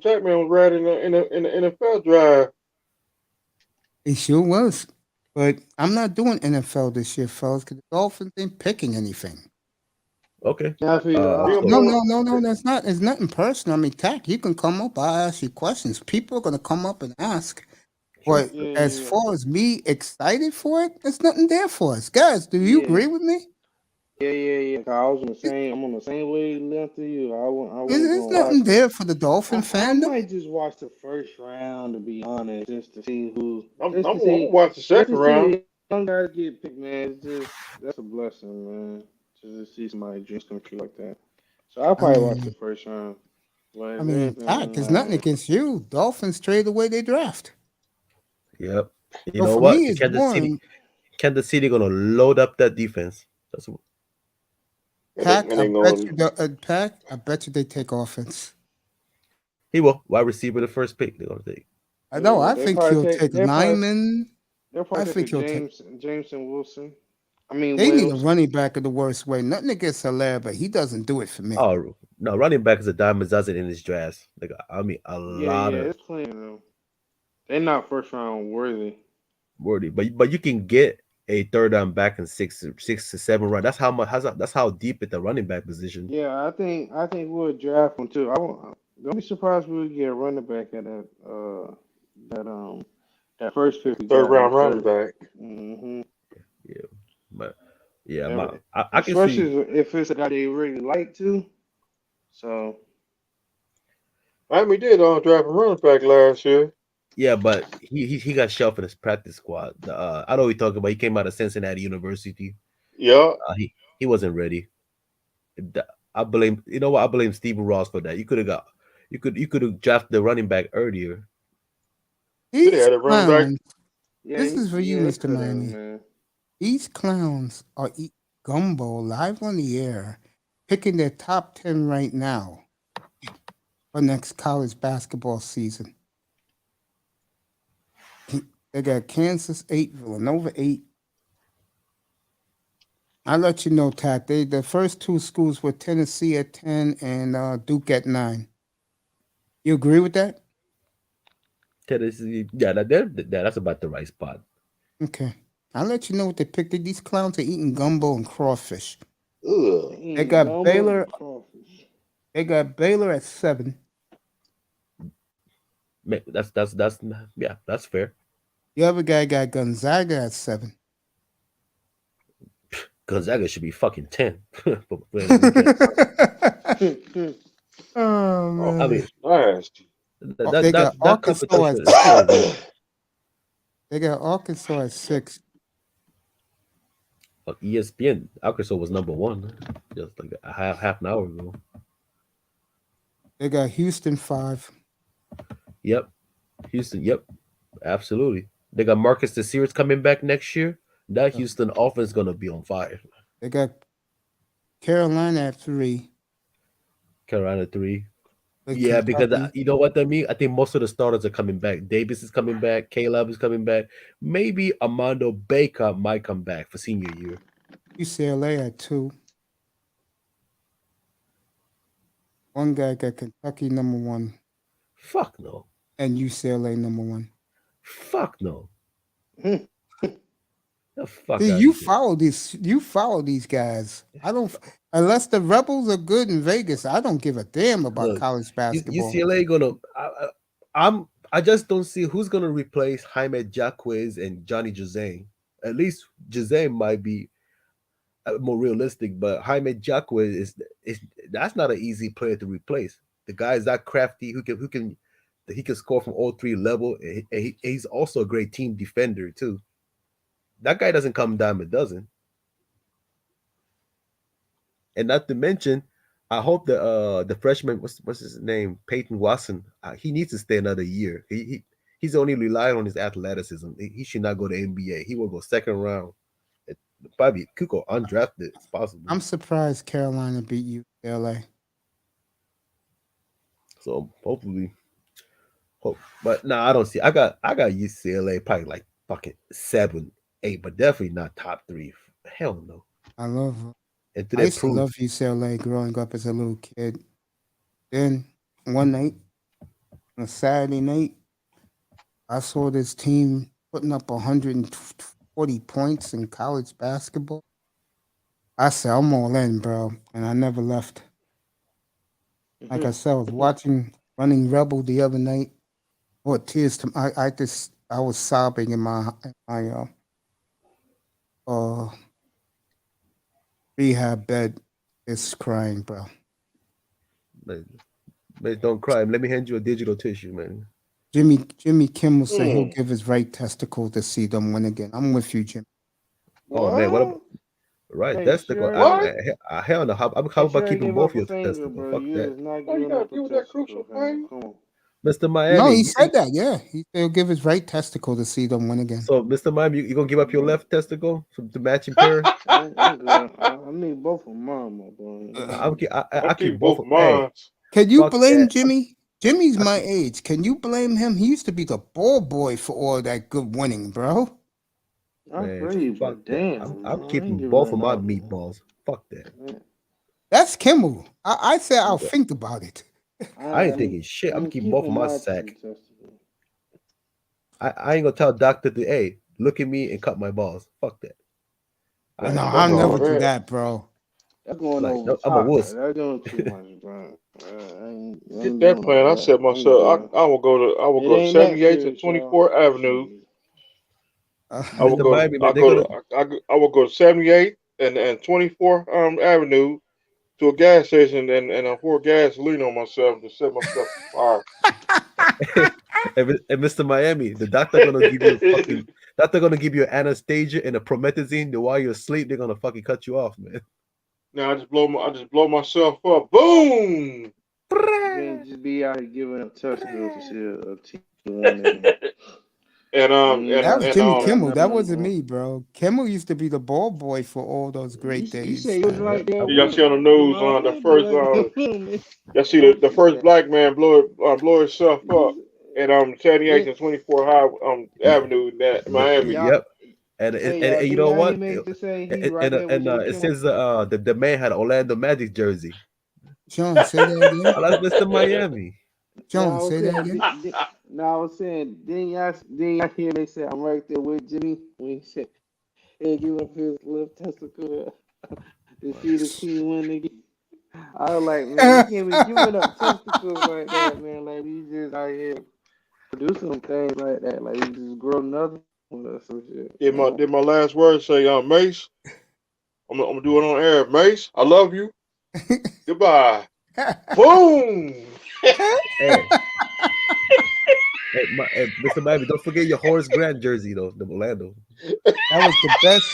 Chapman was right in the NFL draft. He sure was. But I'm not doing NFL this year, fellas, because the Dolphins ain't picking anything. Okay. Yeah, I feel Yeah, No, that's not. It's nothing personal. I mean, Tack, you can come up. I ask you questions. People are gonna come up and ask. But Yeah, as yeah. far as me excited for it, there's nothing there for us, guys. Do you Yeah. agree with me? Yeah. 'Cause I was on the same. I'm on the same wavelength to you. I wasn't There's gonna watch nothing it. there for the Dolphin I fandom. might just watch the first round to be honest, just to see who. I'm Just to gonna see. watch the Just second to see round. the young guys get picked, man. It's just that's a blessing, man. Just to see somebody dreams come true like that. So I'll I probably watch the mean, first round. But I if mean, anything, Tack, there's nothing against you. Dolphins trade away they draft. Yep. You So know for what? me, it's boring. Kansas City gonna load up that defense. That's what. Pack, And I they bet gonna you, Pack, I bet you they take offense. He will wide receiver the first pick they're gonna take. I know. I they think probably he'll take they'll probably linemen. they'll I probably take think a he'll take. Jameson Wilson. I mean They need a Wills. running back in the worst way. Nothing against Hilaire, but he doesn't do it for me. Oh no, running back is a diamond dozen in his drafts. Like I mean, a lot of It's plenty of them. They're not first round worthy. worthy, but you can get a third down back in six to seven round. That's how much. That's how deep at the running back position. Yeah, I think we'll draft one too. Don't be surprised if we get a running back at that first pick. third round running back. Mm-hmm. Yeah, but yeah, Yeah, I can see. especially if it's a guy they really like to. So Miami did draft a running back last year. Yeah, but he got shelved in his practice squad. I know we talking about. He came out of Cincinnati University. Yeah. He wasn't ready. I blame. You know what? I blame Stephen Ross for that. You could have drafted the running back earlier. They These had a running back. clowns. This is for you, Mr. Miami. man. These clowns are eating gumbo live on the air, picking their top 10 right now for next college basketball season. They got Kansas 8, Villanova 8. I'll let you know, Tat. The first two schools were Tennessee at 10 and Duke at 9. You agree with that? Tennessee, yeah, that's about the right spot. Okay. I'll let you know what they picked. These clowns are eating gumbo and crawfish. Ugh. They got Baylor. They got Baylor at 7. That's fair. The other guy got Gonzaga at 7. Gonzaga should be fucking 10. Oh man! I mean, Nasty. They got that Arkansas competition at is 6. They got Arkansas at 6. ESPN. Arkansas was number 1 just like a half an hour ago. They got Houston 5. Yep, Houston. Yep, absolutely. They got Marcus Desir's coming back next year. That Houston offense is gonna be on fire. They got Carolina at 3. Carolina 3. With Yeah, because Kentucky. you know what I mean. I think most of the starters are coming back. Davis is coming back. Caleb is coming back. Maybe Armando Baker might come back for senior year. UCLA at 2. One guy got Kentucky number 1 Fuck no. and UCLA number 1. Fuck no. The fuck See, outta you here. follow these guys. I don't, unless the Rebels are good in Vegas. I don't give a damn about Look, college basketball. UCLA gonna. I just don't see who's gonna replace Jaime Jaquez and Johnny Juzang. At least Juzang might be more realistic, but Jaime Jaquez is that's not an easy player to replace. The guy is that crafty who can score from all 3 level. And he's also a great team defender too. That guy doesn't come dime a dozen. And not to mention, I hope the freshman, what's his name, Peyton Watson, he needs to stay another year. He's only relying on his athleticism. He should not go to NBA. He will go second round. Probably could go undrafted. It's possible. I'm surprised Carolina beat UCLA. So hopefully, but no, I don't see. I got UCLA probably like fucking 7, 8, but definitely not top 3. Hell no. I love. And I used to love UCLA growing up as a little kid. Then one night, on a Saturday night, I saw this team putting up 140 points in college basketball. I said, I'm all in, bro. And I never left. Like I said, I was watching Running Rebel the other night. Brought tears to I was sobbing in my rehab bed, just crying, bro. Man, don't cry. Let me hand you a digital tissue, man. Jimmy Kimmel said he'll give his right testicle to see them win again. I'm with you, Jim. Oh man, what about right Hey, testicle? sure. Hell no. How about keeping both your testicles? Fuck that. Why you gotta do that crucial thing? Come on. Mr. Miami. No, he said that. Yeah, he said he'll give his right testicle to see them win again. So, Mr. Miami, you gonna give up your left testicle to matching pair? I'm good. I need both of mine, my boy. I keep both of mine. Can you blame Jimmy? Jimmy's my age. Can you blame him? He used to be the ball boy for all that good winning, bro. I agree, but damn. I'm keeping both of my meatballs. Fuck that. That's Kimmel. I said I'll think about it. I ain't thinking shit. I'm keeping both of my sack. I ain't gonna tell doctor to, hey, look at me and cut my balls. Fuck that. No, I'll never do that, bro. That's going over no, top. I'm a wuss. That's doing too much, bro. Get that plan. I said myself, I will go to 78th and 24th Avenue. I will go to 78th and 24th Avenue to a gas station and I pour gasoline on myself to set myself on fire. And Mr. Miami, the doctor gonna give you an anesthesia and a promethazine. While you're asleep, they're gonna fucking cut you off, man. Now I just blow myself up. Boom. Man, just be out here giving up testicles to see a team. That was Jimmy Kimmel. That wasn't me, bro. Kimmel used to be the ball boy for all those great days. You was right there. Y'all see on the news the first y'all see the first black man blow himself up at 78th and 24th Avenue in Miami. Yep. And you know what? It says the man had an Orlando Magic jersey. John, say that again. That's Mr. Miami. John, say that again. No, I was saying, didn't y'all hear they said I'm right there with Jimmy when he said he'll give up his left testicle to see the team win again. I was like, man, you can't be giving up testicles like that, man. Like we just out here producing things like that. Like we just grow another one or some shit. Did my last word say Mace? I'm gonna do it on air. Mace, I love you. Goodbye. Boom. Hey, Mr. Miami, don't forget your Horace Grant jersey though, the Orlando. That was the best.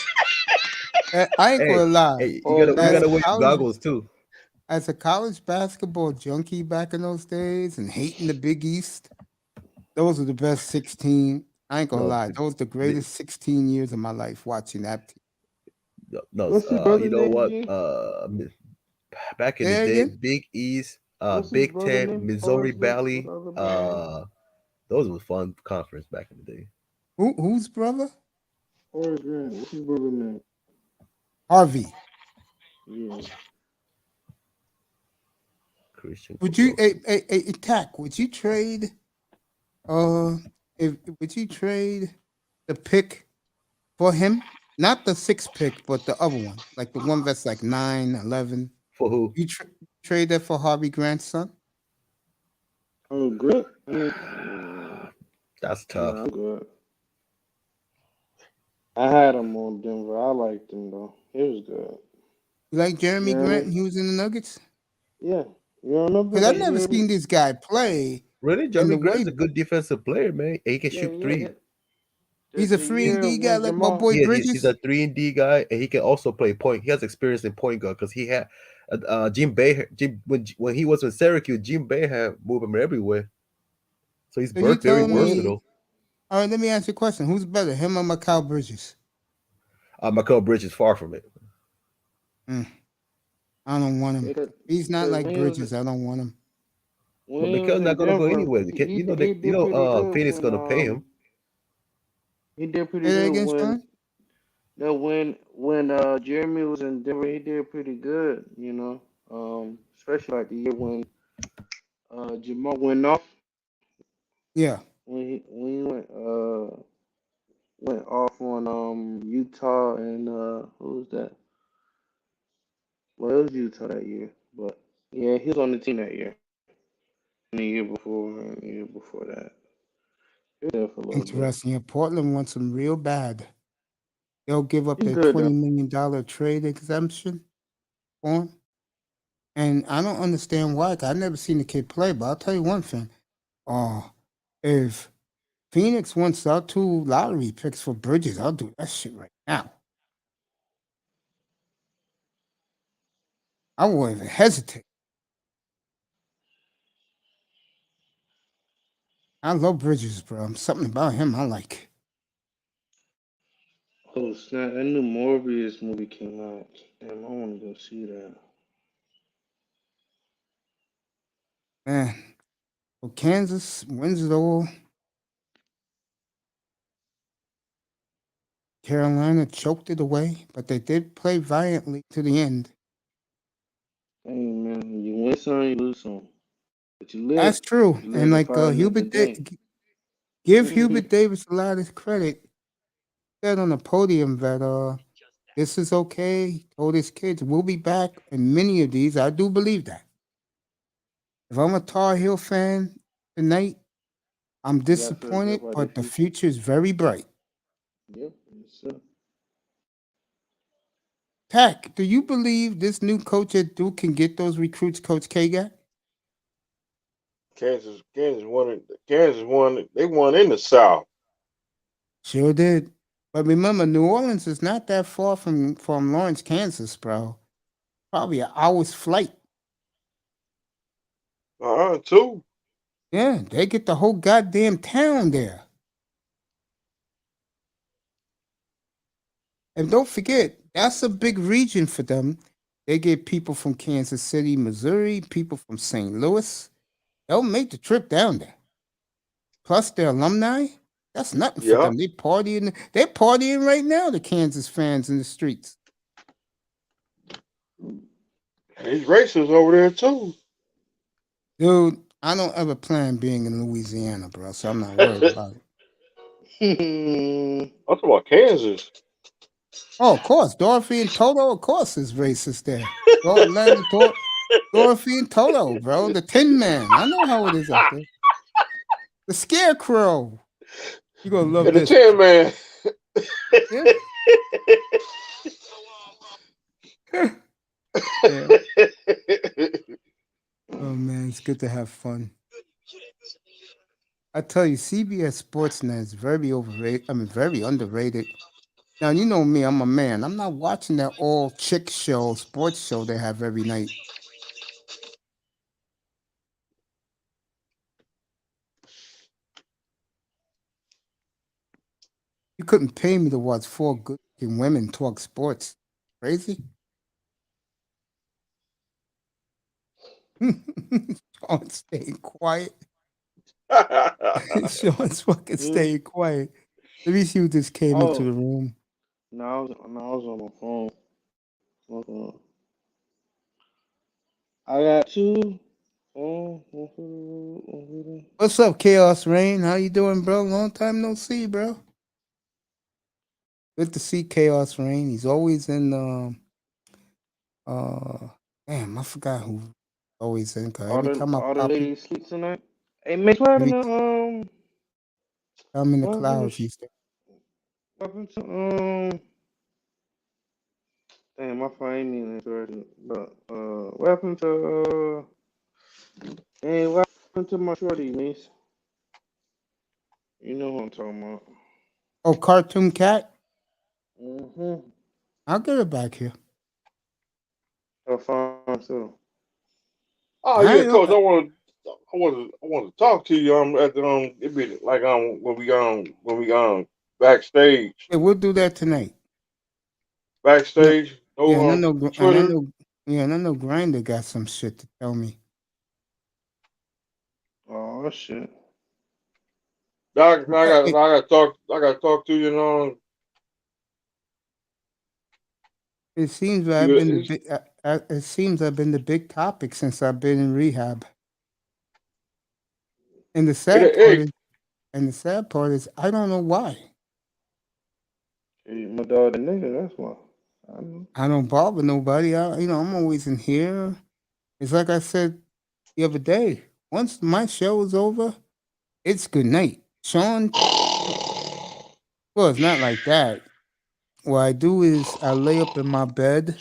I ain't gonna lie. Hey, you gotta wear goggles too. As a college basketball junkie back in those days and hating the Big East, those were the best 16. I ain't gonna lie. Those the greatest 16 years of my life watching that team. No, you know what? Back in the day, Big East, Big Ten, Missouri Valley, those were fun conference back in the day. Whose brother? Horace Grant. What's his brother name? Harvey. Yeah. Christian. Would you attack? Would you trade? Would you trade the pick for him? Not the 6th pick, but the other one, like the one that's like 9, 11. For who? You trade that for Harvey Grant's son? Oh, Grant. That's tough. Yeah, I'm good. I had him on Denver. I liked him though. He was good. You like Jeremy Grant? He was in the Nuggets. Yeah, you remember? Because I've never seen this guy play. Really, Jeremy Grant's a good defensive player, man. He can shoot three. He's a 3-and-D guy like my boy Bridges. He's a 3-and-D guy, and he can also play point. He has experience in point guard because he had Jim Bay. When he was in Syracuse, Jim Bay had moved him everywhere. So he's very versatile. All right, let me ask you a question: who's better, him or Mikal Bridges? Mikal Bridges, far from it. I don't want him. He's not like Bridges. I don't want him. But Mikal's not gonna go anywhere. Phoenix gonna pay him. He did pretty good when Jeremy was in Denver. He did pretty good, especially like the year when Jamal went off Yeah. when he went off on Utah and who was that? Well, it was Utah that year, but yeah, he was on the team that year. And the year before, and the year before that, he was there for a little bit. Interesting. Yeah, Portland wants him real bad. They'll give up He's their good though. $20 million trade exemption for him. And I don't understand why. 'Cause I've never seen the kid play, but I'll tell you one thing. If Phoenix wants our 2 lottery picks for Bridges, I'll do that shit right now. I won't even hesitate. I love Bridges, bro. Something about him I like. Oh snap! That new Morbius movie came out. Damn, I want to go see that. Man. So Kansas wins it all. Carolina choked it away, but they did play valiantly to the end. Hey man, you win some, you lose some, but you live. That's true. You And live to like fight another Hubert, day. give Hubert Davis a lot of credit. He said on the podium that this is okay. He told his kids we'll be back in many of these. I do believe that. If I'm a Tar Heel fan tonight, I'm You gotta feel disappointed, good about but their the future. future is very bright. Yep, yes, sir. Tack, do you believe this new coach at Duke can get those recruits Coach K got? Kansas won it. Kansas won it. They won in the South. Sure did. But remember, New Orleans is not that far from Lawrence, Kansas, bro. Probably an hour's flight. Two. Yeah, they get the whole goddamn town there. And don't forget, that's a big region for them. They get people from Kansas City, Missouri, people from St. Louis. They'll make the trip down there. Plus their alumni. That's nothing for Yeah. them. They're partying right now, the Kansas fans in the streets. There's racists over there too. Dude, I don't ever plan being in Louisiana, bro, so I'm not worried about it. I'm talking about Kansas. Oh, of course. Dorothy and Toto, of course, is racist there. Dorothy and Toto, bro. The Tin Man. I know how it is up there. The Scarecrow. You're going to love And the this. Tin Man. Yeah. Oh, man, it's good to have fun. I tell you, CBS Sportsnet is very overrated. I mean, very underrated. Now, you know me, I'm a man. I'm not watching that all chick show, sports show they have every night. You couldn't pay me to watch 4 good-looking women talk sports. Crazy? Sean's staying quiet. Sean's fucking staying quiet. Let me see who just came into the room. No, I was on my phone. I got 2. What's up, Chaos Rain? How you doing, bro? Long time no see, bro. Good to see Chaos Rain. He's always in damn, I forgot who always in. Every time I All the pop in, ladies sleep tonight. Hey, Mitch, what happened to I'm in the what clouds. happened He's there. what happened to damn, my phone ain't even interested. But what happened to hey, what happened to my shorty, Mace? You know what I'm talking about. Oh, Cartoon Cat? Mm-hmm. I'll get it back here. Her phone too. Oh yeah, Coach. I want to talk to you. At the it be like when we backstage. Yeah, we'll do that tonight. Backstage. No, Yeah, and I know, Twitter. and I know Grinder got some shit to tell me. Oh shit. I gotta talk to you. You know. It seems I've been it seems I've been the big topic since I've been in rehab. And the sad part is, I don't know why. My dog, the nigga. That's why. I don't bother nobody. I'm always in here. It's like I said the other day. Once my show is over, it's good night. Sean, well, it's not like that. What I do is I lay up in my bed.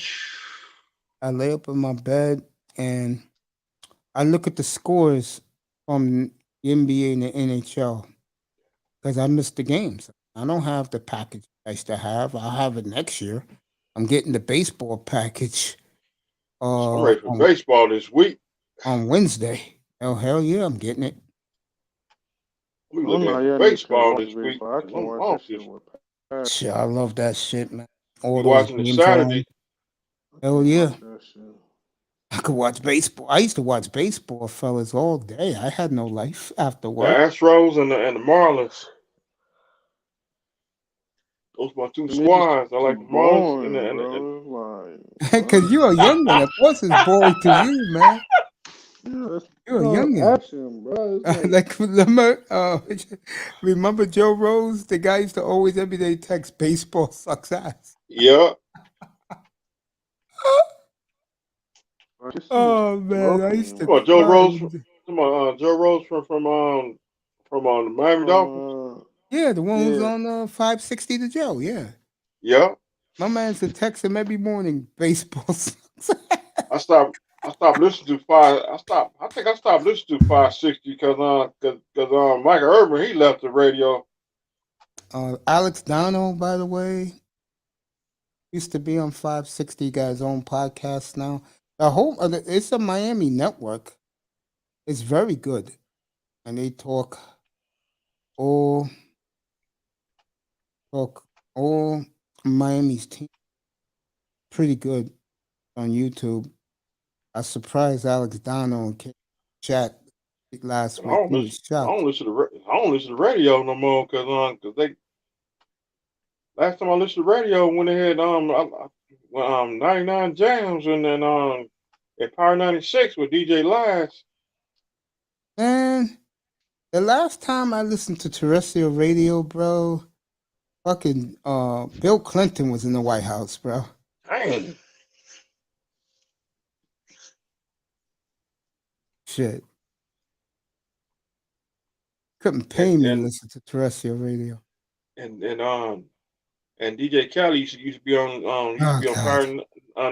And I look at the scores from the NBA and the NHL because I missed the games. I don't have the package I used to have. I'll have it next year. I'm getting the baseball package. I'm ready for baseball this week. On Wednesday. Oh, hell yeah, I'm getting it. We looking at baseball this week. I can watch this shit with Shit, I love that shit, man. You watching it Saturday? Hell yeah. I could watch baseball. I used to watch baseball, fellas, all day. I had no life after work. The Astros and the Marlins. Those are my two squads. I like the Marlins and Because you're a young one. Of course, it's boring to you, man. You're a young one. Action, bro. Remember Joe Rose? The guy used to always every day text, "Baseball sucks ass." Yeah. Oh man, I used to. Come on, Joe Rose. Come on, Joe Rose from the Miami Dolphins. Yeah, the one who's on 560 to Joe. Yeah. Yeah. My man's to text him every morning. Baseball sucks. I stopped listening to I think I stopped listening to 560 because Michael Irvin, he left the radio. Alex Dono, by the way, used to be on 560. Got his own podcast now. The whole it's a Miami network. It's very good, and they talk all Miami's team. Pretty good on YouTube. I surprised Alex Dono and chat last week. I don't listen to radio no more because they last time I listened to radio when they had 99 Jams and then at Power 96 with DJ Lies. Man, the last time I listened to terrestrial radio, bro, fucking Bill Clinton was in the White House, bro. Dang. Shit. Couldn't pay me to listen to terrestrial radio. And DJ Khaled used to be on Power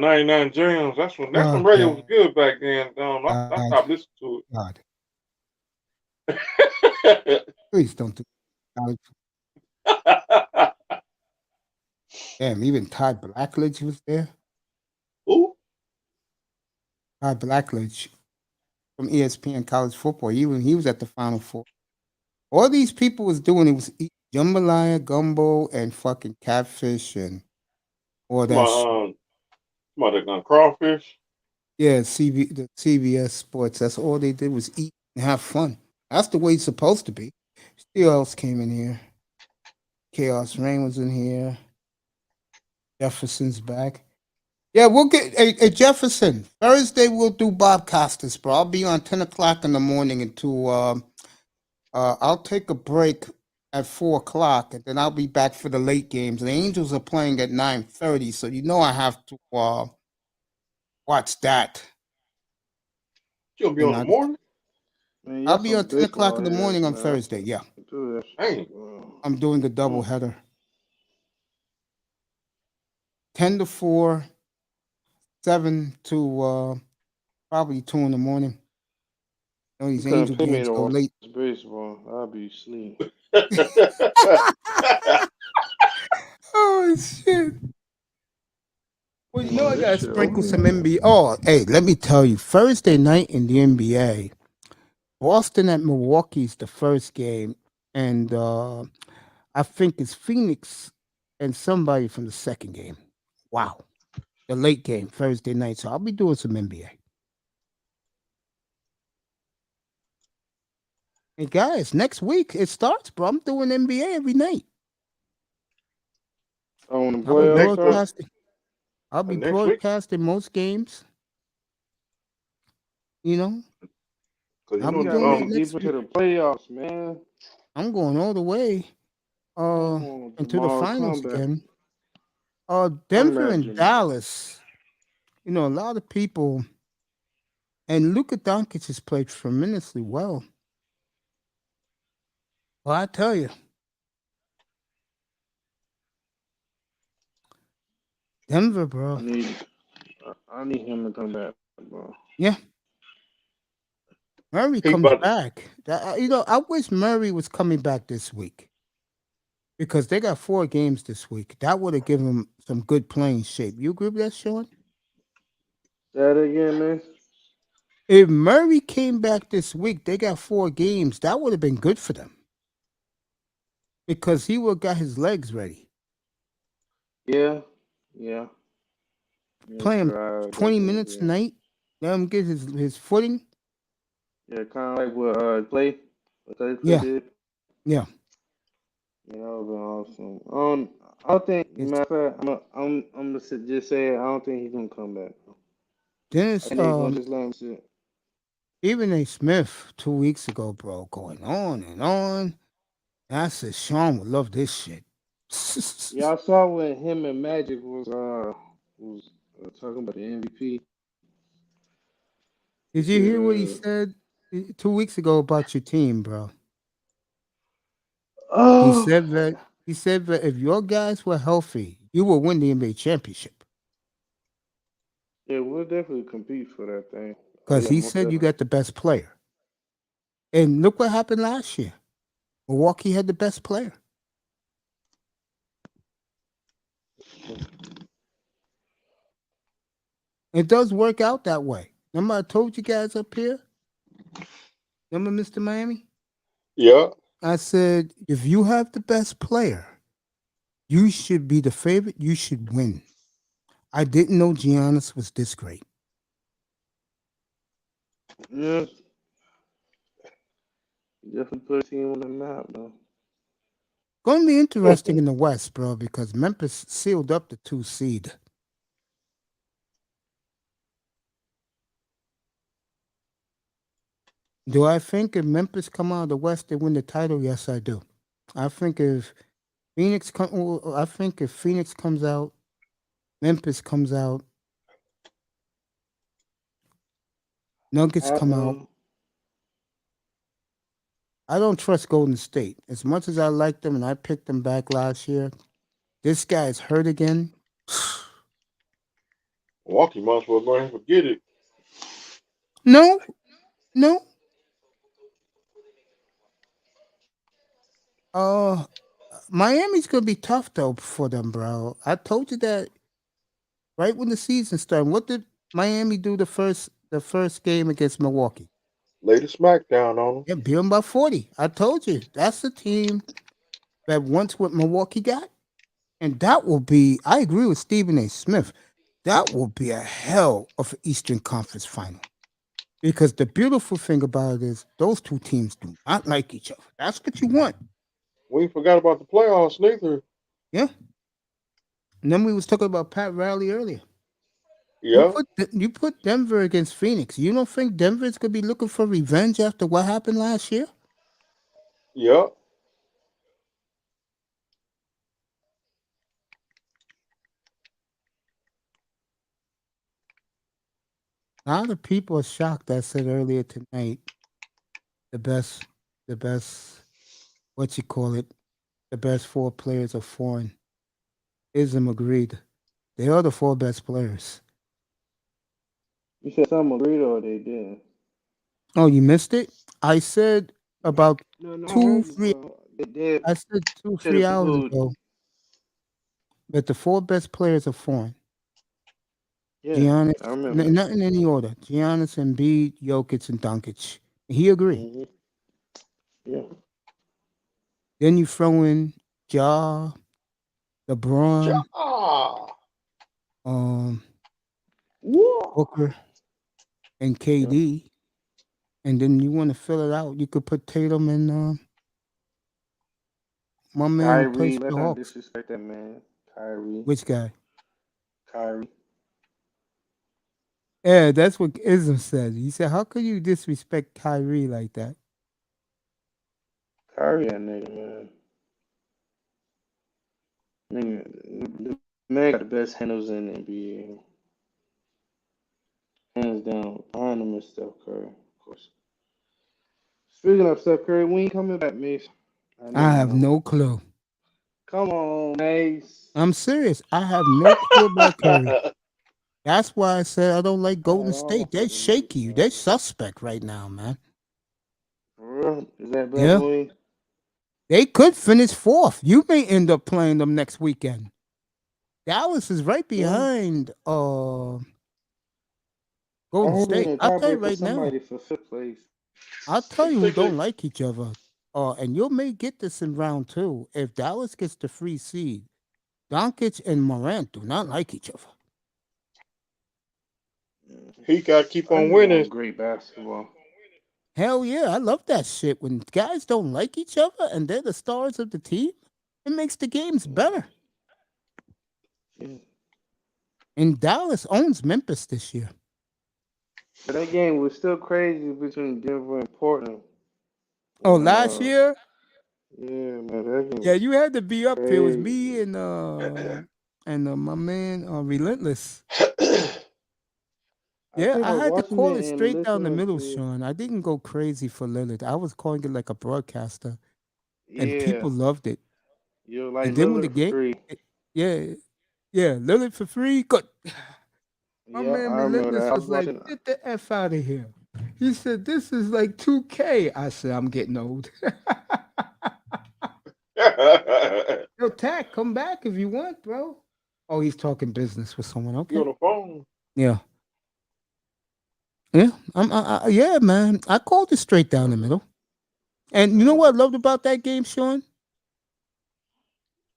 99 Jams. That's when radio was good back then. I stopped listening to it. God. Please don't do that. Damn, even Todd Blackledge was there. Who? Todd Blackledge from ESPN College Football. He was at the Final Four. All these people was doing, it was jambalaya, gumbo, and fucking catfish and all that shit. Crawfish? Yeah, the CBS Sports. That's all they did was eat and have fun. That's the way it's supposed to be. Who else came in here? Chaos Rain was in here. Jefferson's back. Yeah, we'll get a Jefferson. Thursday we'll do Bob Costas, bro. I'll be on 10 o'clock in the morning until I'll take a break at 4 o'clock, and then I'll be back for the late games. The Angels are playing at 9:30, so I have to watch that. You'll be on the morning? Man, I'll be on 10 o'clock in the morning on Thursday, yeah. Dang. I'm doing a double header. 10 to 4, 7 to probably 2 in the morning. These Angel games go late. Baseball, I'll be asleep. Oh, shit. Well, I got to sprinkle some NBA. Oh, hey, let me tell you, Thursday night in the NBA, Boston at Milwaukee's the first game, and I think it's Phoenix and somebody from the second game. Wow. The late game, Thursday night. So I'll be doing some NBA. Hey, guys, next week it starts, bro. I'm doing NBA every night. On the broadcasting. I'll be broadcasting most games. Cause you I'll We be know, gotta doing make that it deep next into week. the playoffs, man. I'm going all the way I'm going with into the tomorrow finals comeback. again. I'm Denver and imagining. Dallas. You know, a lot of people, and Luka Doncic has played tremendously well. Well, I tell you, Denver, bro. I need him to come back, bro. Yeah, Murray he comes about back. You know, I wish Murray was coming back this week because they got 4 games this week. That would have given him some good playing shape. You agree with that, Sean? Say that again, man. If Murray came back this week, they got 4 games. That would have been good for them because he would have got his legs ready. Yeah, yeah. Yeah, Play him true. 20 Definitely, minutes a yeah. night. Let him get his footing. Yeah, kind of like what Clay Yeah, did. yeah. Yeah, that would be awesome. I don't think. It's, Matter of fact, I'm gonna just say it. I don't think he's gonna come back. then I it's think they're gonna just let him sit. Stephen A. Smith 2 weeks ago, bro, going on and on. And I said, Sean would love this shit. Yeah, I saw when him and Magic was talking about the MVP. He Did you hear what he said, said 2 weeks ago about your team, bro? He "Oh, said that if your guys were healthy, you will win the NBA championship. yeah, we'll definitely compete for that thing. Oh Because yeah, he most said you definitely." got the best player. And look what happened last year. Milwaukee had the best player. It does work out that way. Remember I told you guys up here? Remember Mr. Miami? yeah. I said, if you have the best player, you should be the favorite. You should win. I didn't know Giannis was this great. Yeah, definitely put a team on the map, though. Going to be interesting in the West, bro, because Memphis sealed up the 2 seed. Do I think if Memphis come out of the West, they win the title? Yes, I do. I think if Phoenix comes out, Memphis comes out, Nuggets come out. I don't trust Golden State. As much as I like them and I picked them back last year, this guy's hurt again. Milwaukee might as well go ahead and forget it. No, no. Miami's gonna be tough though for them, bro. I told you that right when the season started. What did Miami do the first game against Milwaukee? Lay the smack down on them. Yeah, beat them by 40. I told you that's the team that wants what Milwaukee got, and that will be. I agree with Stephen A. Smith. That will be a hell of an Eastern Conference final. Because the beautiful thing about it is those 2 teams do not like each other. That's what you want. We ain't forgot about the playoffs neither. Yeah. And then we was talking about Pat Riley earlier. Yeah. You put Denver against Phoenix. You don't think Denver's gonna be looking for revenge after what happened last year? Yeah. A lot of people are shocked. I said earlier tonight, the best, what you call it, the best 4 players are foreign. Ism agreed. They are the 4 best players. You said something agreed or they didn't? Oh, you missed it? I said about No, I 2, heard you, 3. bro. They did. I said 2, Said 3 it hours who? ago that the 4 best players are foreign. Yeah, Giannis, I remember. not in any order. Giannis, Embiid, Jokic, and Doncic. He agreed. Mm-hmm. Yeah. Then you throw in Ja, LeBron, Booker, and KD, and then you want to fill it out. You could put Tatum and my man who plays Kyrie, for let's the not Hawks. disrespect that man. Kyrie. Which guy? Kyrie. Yeah, that's what Ism said. He said, "How could you disrespect Kyrie like that?" Kyrie, that nigga, man. The man got the best handles in the NBA. Hands down. Behind him is Steph Curry, of course. Speaking of Steph Curry, when he coming back, Mace? I know I you have know. no clue. Come on, Mace. I'm serious. I have no clue about Curry. That's why I said I don't like Golden State. They're shaky. They're suspect right now, man. For real? Is that bad Yeah. boy? They could finish fourth. You may end up playing them next weekend. Dallas is right behind Golden State. I'll tell you right now. Somebody for fifth place. I'll tell you who don't like each other. And you may get this in round 2. If Dallas gets the free seed, Doncic and Morant do not like each other. He got to keep on winning. Great basketball. Hell yeah, I love that shit. When guys don't like each other and they're the stars of the team, it makes the games better. Yeah. And Dallas owns Memphis this year. But that game was still crazy between Denver and Portland. Oh, last year? Yeah, man. That game Yeah, you had to be up here. It was me and my man Relentless. Yeah, I had to call it straight down the middle, Sean. I didn't go crazy for Lillard. I was calling it like a broadcaster. And people loved it. You're like and then when the Lillard game, for free. Lillard for free. Good. My Yeah, man I remember Relentless that. I was was like, watching. "Get the F out of here." He said, "This is like 2K." I said, "I'm getting old." Yo, Tack, come back if you want, bro. Oh, he's talking business with someone. Okay. You on the phone? Yeah. Yeah, yeah, man. I called it straight down the middle. And you know what I loved about that game, Sean? They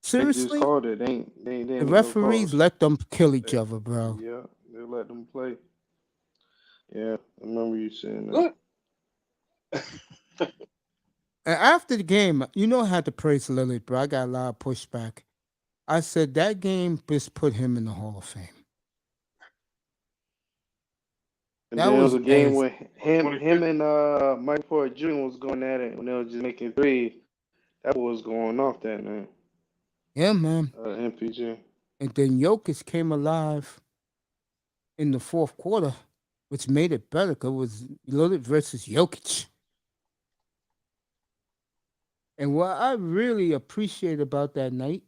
just Seriously, called it. They the referees let them kill each other, bro. Yeah, they let them play. Yeah, I remember you saying that. What? And after the game, you know I had to praise Lillard, bro. I got a lot of pushback. I said that game just put him in the Hall of Fame. And that was a game when him and Mike Porter Jr. was going at it when they were just making threes. That was going off that night. Yeah, man. MPJ. And then Jokic came alive in the fourth quarter, which made it better because it was Lillard versus Jokic. And what I really appreciate about that night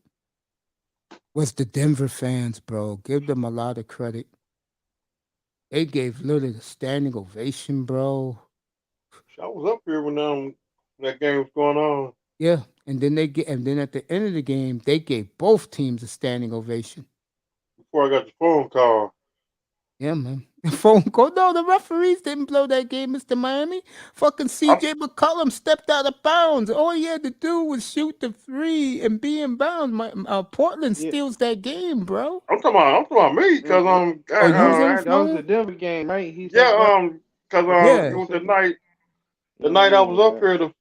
was the Denver fans, bro. Give them a lot of credit. They gave Lillard a standing ovation, bro. I was up here when that game was going on. Yeah, and then at the end of the game, they gave both teams a standing ovation. Before I got the phone call. Yeah, man. Phone call. No, the referees didn't blow that game, Mr. Miami. Fucking CJ McCollum stepped out of bounds. All he had to do was shoot the 3 and be in bounds. Portland steals that game, bro. I'm talking about me because that was the Denver game, right? It was the night I was up here.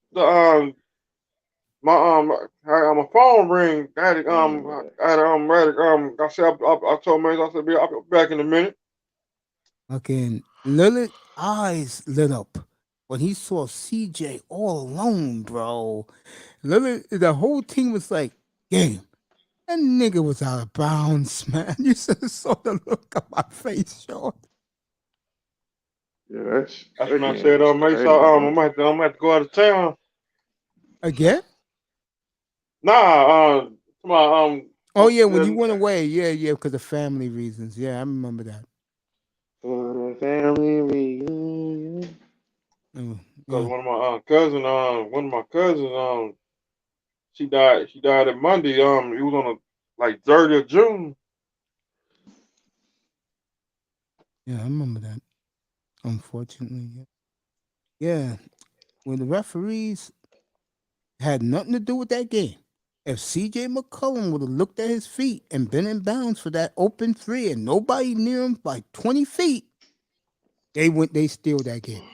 My phone ring. I told Mace, I said, I'll be back in a minute. Fucking Lillard's eyes lit up when he saw CJ all alone, bro. Lillard, the whole team was like, game. That nigga was out of bounds, man. You should have saw the look on my face, Sean. Yeah, that's when I said, Mace, I might have to go out of town. Again? Nah, oh yeah, when you went away, yeah, because of family reasons. Yeah, I remember that. For the family reunion. Because one of my cousins, she died at Monday. It was on the 30th of June. Yeah, I remember that. Unfortunately, yeah. Well, the referees had nothing to do with that game. If CJ McCollum would have looked at his feet and been in bounds for that open 3 and nobody near him by 20 feet, they steal that game.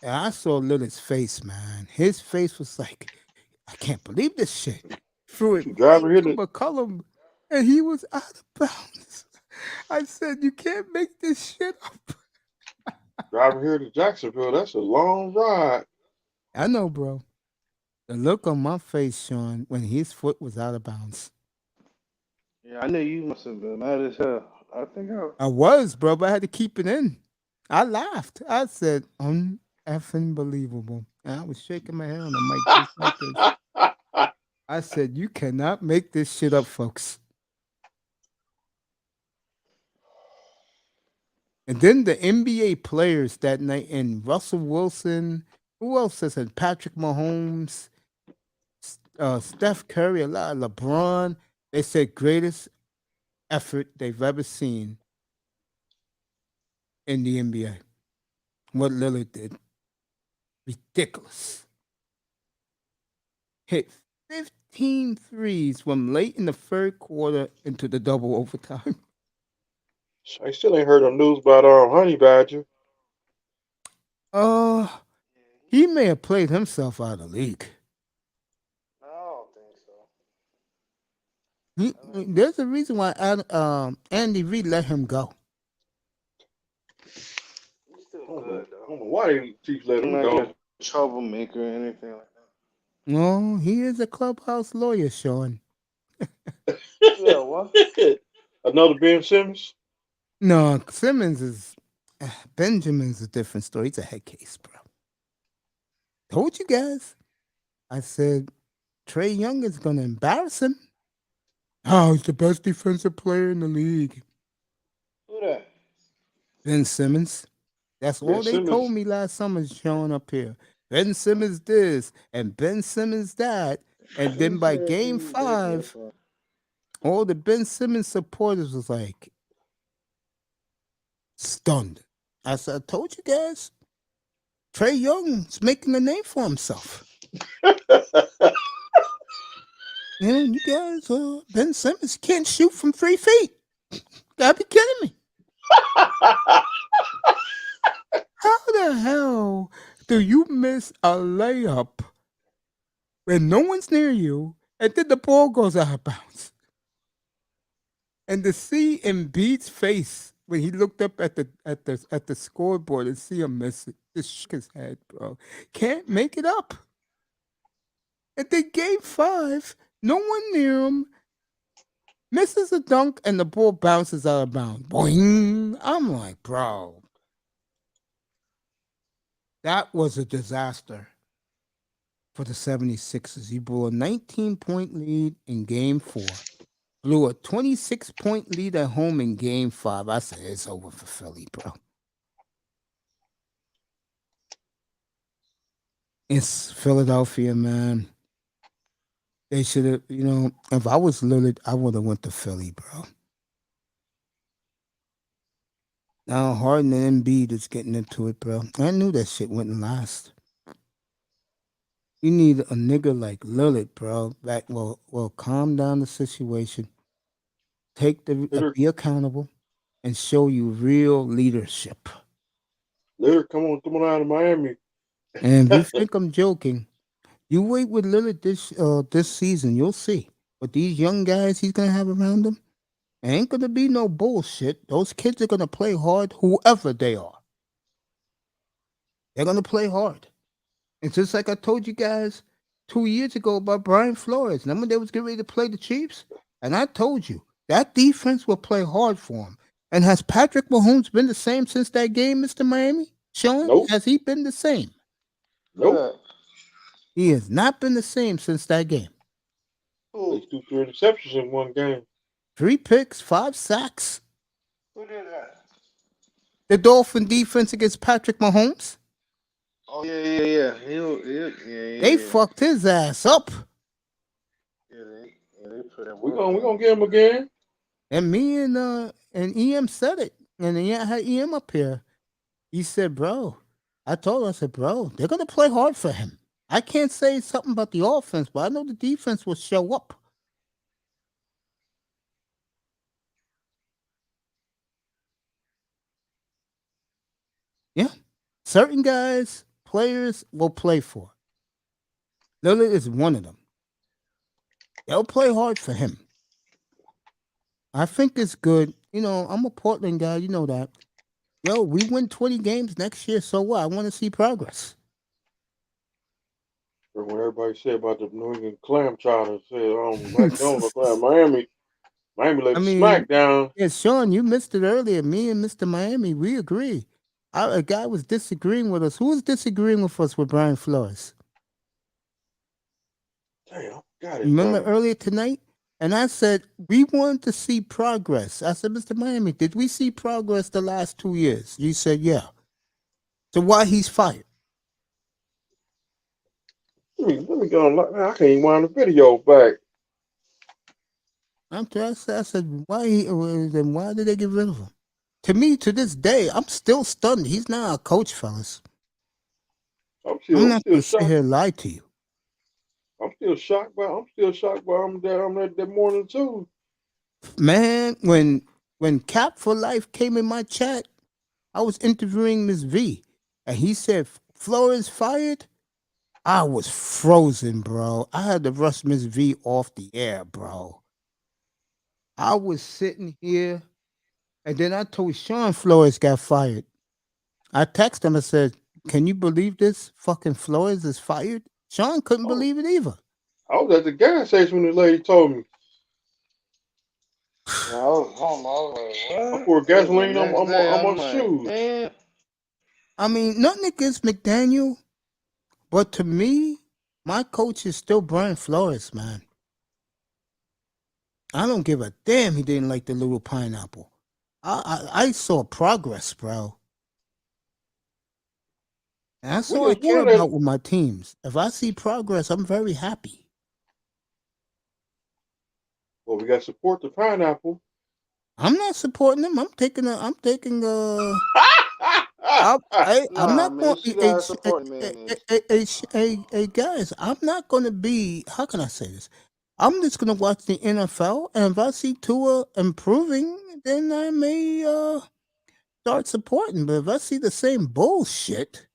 And I saw Lillard's face, man. His face was like, I can't believe this shit. Threw it right to McCollum, and he was out of bounds. I said, you can't make this shit up. Driving here to Jacksonville, that's a long ride. I know, bro. The look on my face, Sean, when his foot was out of bounds. Yeah, I know you must have been mad as hell. I think I was, bro, but I had to keep it in. I laughed. I said, uneffing believable. And I was shaking my head on the mic just like this. I said, you cannot make this shit up, folks. And then the NBA players that night, and Russell Wilson, who else has said Patrick Mahomes, Steph Curry, a lot of LeBron, they said greatest effort they've ever seen in the NBA. What Lillard did. Ridiculous. Hit 15 threes from late in the third quarter into the double overtime. I still ain't heard no news about Honey Badger. He may have played himself out of the league. I don't think so. There's a reason why Andy Reid let him go. He's still I good though. don't know why they keep letting him He's not go. a troublemaker or anything like that. No, he is a clubhouse lawyer, Sean. Yeah, what? Another Ben Simmons? No, Simmons is Benjamin's a different story. He's a head case, bro. Told you guys. I said Trey Young is gonna embarrass him. Oh, he's the best defensive player in the league. Who that? Ben Simmons. That's Ben all they Simmons. told me last summer showing up here. Ben Simmons this and Ben Simmons that. And then by game 5, all the Ben Simmons supporters was like stunned. I said, I told you guys, Trey Young's making a name for himself. And you guys, Ben Simmons can't shoot from 3 feet. Gotta be kidding me. How the hell do you miss a layup when no one's near you and then the ball goes out of bounds? And to see Embiid's face when he looked up at the scoreboard and see him miss it, just shook his head, bro. Can't make it up. And then game 5, no one near him, misses a dunk and the ball bounces out of bounds. Boing! I'm like, bro. That was a disaster for the 76ers. He blew a 19-point lead in game 4. Blew a 26-point lead at home in game 5. I said, it's over for Philly, bro. It's Philadelphia, man. They should have, if I was Lillard, I would have went to Philly, bro. Now Harden and Embiid is getting into it, bro. I knew that shit wouldn't last. You need a nigga like Lillard, bro. That will calm down the situation, be accountable, and show you real leadership. Lillard, come on down to Miami. And if you think I'm joking, you wait with Lillard this season, you'll see. But these young guys he's gonna have around him, ain't gonna be no bullshit. Those kids are gonna play hard, whoever they are. They're gonna play hard. And just like I told you guys 2 years ago about Brian Flores, remember they was getting ready to play the Chiefs? And I told you, that defense will play hard for him. And has Patrick Mahomes been the same since that game, Mr. Miami? Sean, Nope. has he been the same? Nope. He has not been the same since that game. They threw 3 interceptions in one game. 3 picks, 5 sacks. Who did that? The Dolphin defense against Patrick Mahomes. Oh yeah. They fucked his ass up. Yeah, they put him. We're gonna get him again. And me and EM said it. And I had EM up here. He said, bro, I said, bro, they're gonna play hard for him. I can't say something about the offense, but I know the defense will show up. Yeah. Certain guys, players will play for. Lillard is one of them. They'll play hard for him. I think it's good. I'm a Portland guy. You know that. Yo, we win 20 games next year. So what? I want to see progress. Or what everybody said about the New England clam chowder. Said, Mac Jones look like Miami laid I a mean, smack down. yeah, Sean, you missed it earlier. Me and Mr. Miami, we agree. A guy was disagreeing with us. Who was disagreeing with us with Brian Flores? Damn, got it. Remember earlier tonight? And I said, we want to see progress. I said, Mr. Miami, did we see progress the last 2 years? You said, yeah. So why he's fired? Let me go on. I can't even wind the video back. I said, then why did they get rid of him? To me, to this day, I'm still stunned. He's not a coach, fellas. I'm not going to sit here and lie to you. I'm still shocked by that morning too. Man, when Cap for Life came in my chat, I was interviewing Miss V, and he said Flores fired. I was frozen, bro. I had to rush Miss V off the air, bro. I was sitting here, and then I told Sean Flores got fired. I texted him and said, "Can you believe this? Fucking Flores is fired." Sean couldn't believe it either. I was at the gas station when the lady told me. I was home. I was like, what? I poured gasoline on my like, shoes. Damn. I mean, nothing against McDaniel, but to me, my coach is still Brian Flores, man. I don't give a damn he didn't like the little pineapple. I saw progress, bro. And that's all I care about with my teams. If I see progress, I'm very happy. Well, we got to support the pineapple. I'm not supporting them. I'm taking. I'm not going to. Hey, guys, I'm not going to be. How can I say this? I'm just going to watch the NFL, and if I see Tua improving, then I may start supporting. But if I see the same bullshit,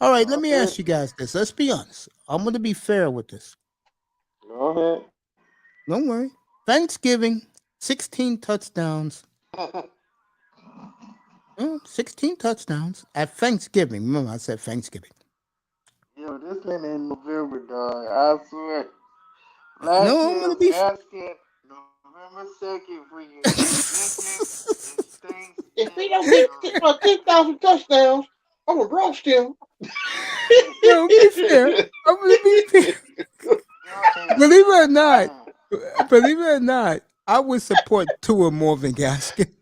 all right. Let me ask you guys this. Let's be honest. I'm going to be fair with this. Go ahead. Don't worry. Thanksgiving, 16 touchdowns. 16 touchdowns at Thanksgiving. Remember, I said Thanksgiving. Yo, this ain't in November, dog. I swear. Last No, I'm year's gonna be. basket, November 2nd for you. If we don't get 10,000 touchdowns, I'm gonna roast him. No, be fair. I'm gonna be fair. Believe it or not, I would support Tua more than Gaskin.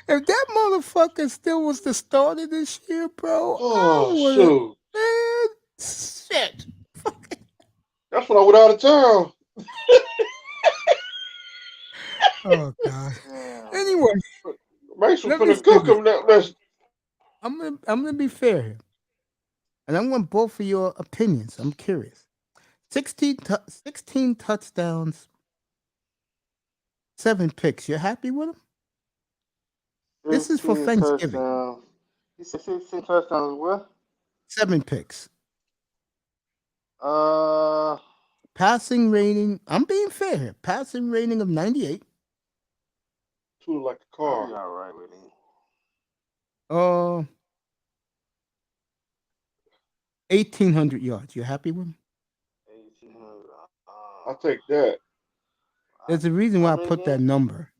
If that motherfucker still was the starter this year, bro, shoot. Man, shit. That's when I went out of town. Oh God. Anyway, Mason finna cook him. I'm gonna be fair here, and I want both of your opinions. I'm curious. 16 touchdowns, 7 picks. You're happy with him? This is for Thanksgiving. You said 16 touchdowns. What? 7 picks. Passing rating. I'm being fair here. Passing rating of 98. Too like a car. I'll be all right with him. 1,800 yards. You happy with him? 1,800. I'll take that. There's a reason why I put that number,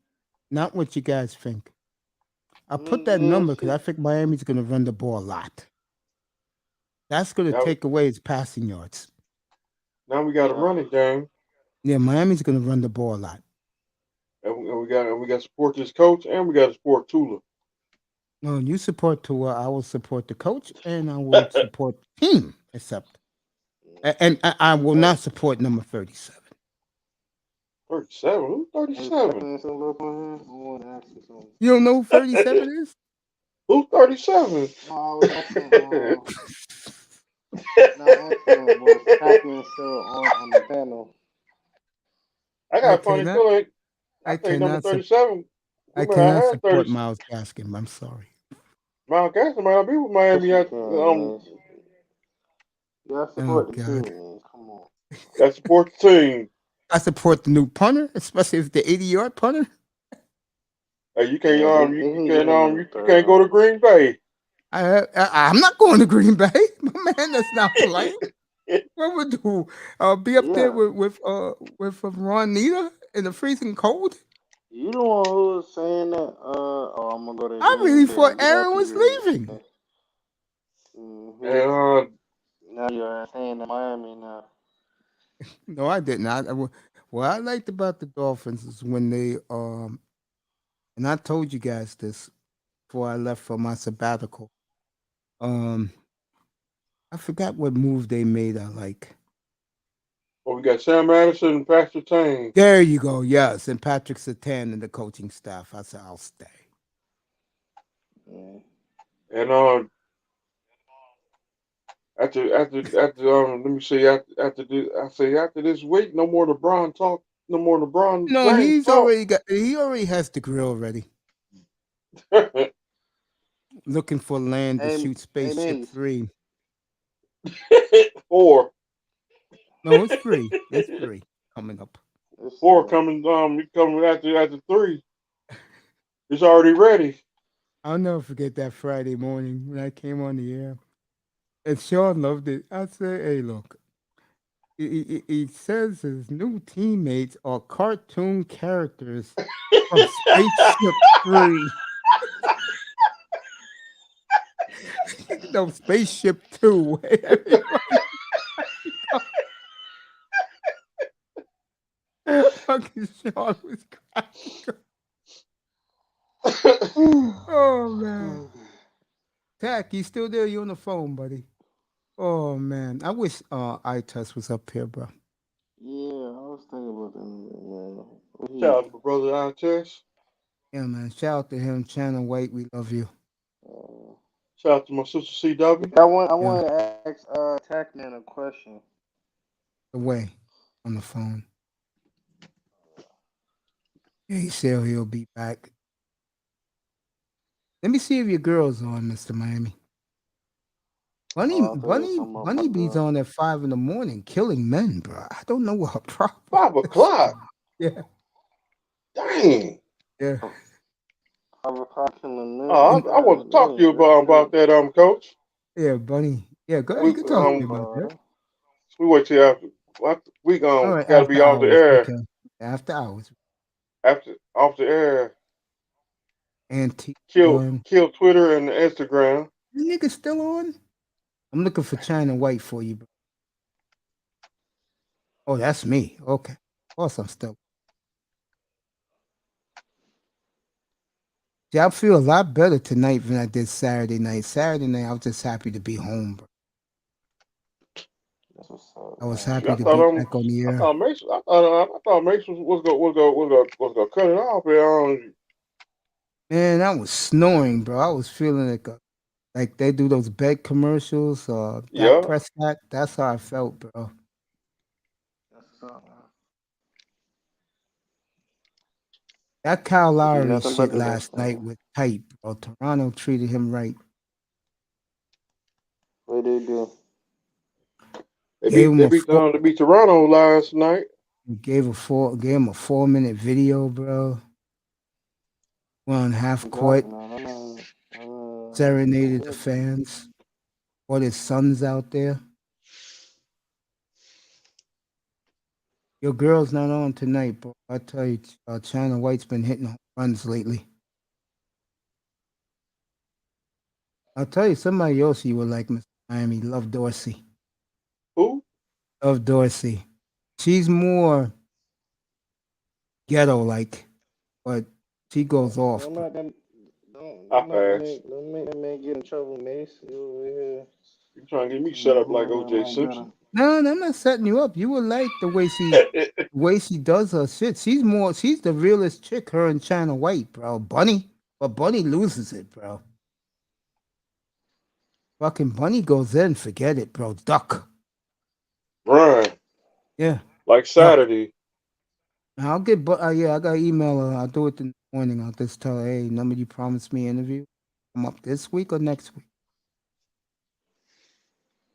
not what you guys think. I put that number because I think Miami's going to run the ball a lot. That's going to take away his passing yards. Now we got a running game. Yeah, Miami's going to run the ball a lot. And we got to support this coach, and we got to support Tula. No, you support Tua. I will support the coach, and I will support the team. Except, and I will not support number 37. 37? Who's 37? You don't know who 37 is? Who's 37? No, I on the panel. I got a funny feeling. I think number 37. I cannot support Miles Gaskin. I'm sorry. Miles Gaskin might not be with Miami. Yeah, I Oh support the God. team, man. Come on. Got to support the team. I support the new punter, especially if the 80-yard punter. Hey, you can't Yeah, you they need to can't hit him in the you third can't go to round. Green Bay. I'm not going to Green Bay. My man, that's not playing. What would do? Be up there Yeah, with Ron Nita in the freezing cold? you the one who was saying that. Oh, I'm gonna go to I really Green Bay thought and get Aaron happy was Green leaving. Bay. Mm-hmm. And Now you're saying that Miami now. No, I didn't. What I liked about the Dolphins is when they and I told you guys this before I left for my sabbatical. I forgot what move they made. I like. we got Sam Madison and Pastor Tang. There you go. Yes, and Patrick Surtain and the coaching staff. I said I'll stay. Yeah. And after let me see after this week, no more LeBron talk, no more LeBron No, James talk. he already has the grill ready. Looking for land to shoot Spaceship Mace. 3. Four. No, it's 3. It's 3 coming up. Four coming after 3. It's already ready. I'll never forget that Friday morning when I came on the air. And Sean loved it. I said, hey, look. He says his new teammates are cartoon characters from Spaceship 3. No, Spaceship 2. Fucking Sean was cracking. Oh, man. Tack, you still there? You on the phone, buddy? Oh, man. I wish iTest was up here, bro. Yeah, I was thinking about that, man. Shout out to my brother Antess. Yeah, man. Shout out to him. Channel White, we love you. Shout out to my sister CW. I want to ask Tackman a question. Away on the phone. Yeah, he said he'll be back. Let me see if your girl's on, Mr. Miami. Bunny B's on at 5 a.m, killing men, bro. I don't know what her problem. 5 o'clock. Yeah. Dang. Yeah. I want to talk to you about that, Coach. Yeah, Bunny. Yeah, go ahead. You can talk to me about that. We wait till after. We All right, gotta be off the air. Okay. After hours. Off the air. Kill Twitter and Instagram. You niggas still on? I'm looking for China White for you, bro. Oh, that's me. Okay. Of course I'm still. See, I feel a lot better tonight than I did Saturday night. Saturday night, I was just happy to be home, bro. I was happy to be back on the air. I thought Mace was gonna cut it off. Man, I was snoring, bro. I was feeling like they do those bed commercials. Yeah. Prescott. That's how I felt, bro. That Kyle Lowry shit last night was tight, bro. Toronto treated him right. What they do? They beat Toronto last night. Gave him a 4-minute video, bro. Went on half court, serenaded the fans. All his sons out there. Your girl's not on tonight, bro. I tell you, China White's been hitting home runs lately. I'll tell you, somebody else you would like, Mr. Miami, Love Dorsey. Who? Love Dorsey. She's more ghetto-like, but she goes off. Don't make that man get in trouble, Mace. You trying to get me set up like O.J. Simpson? No, I'm not setting you up. You would like the way she does her shit. She's the realest chick, her and China White, bro. Bunny loses it, bro. Fucking Bunny goes in, forget it, bro. Duck. Right. Yeah. Like Saturday. I'll get, I got an email her. I'll do it in the morning. I'll just tell her, hey, remember you promised me an interview? I'm up this week or next week?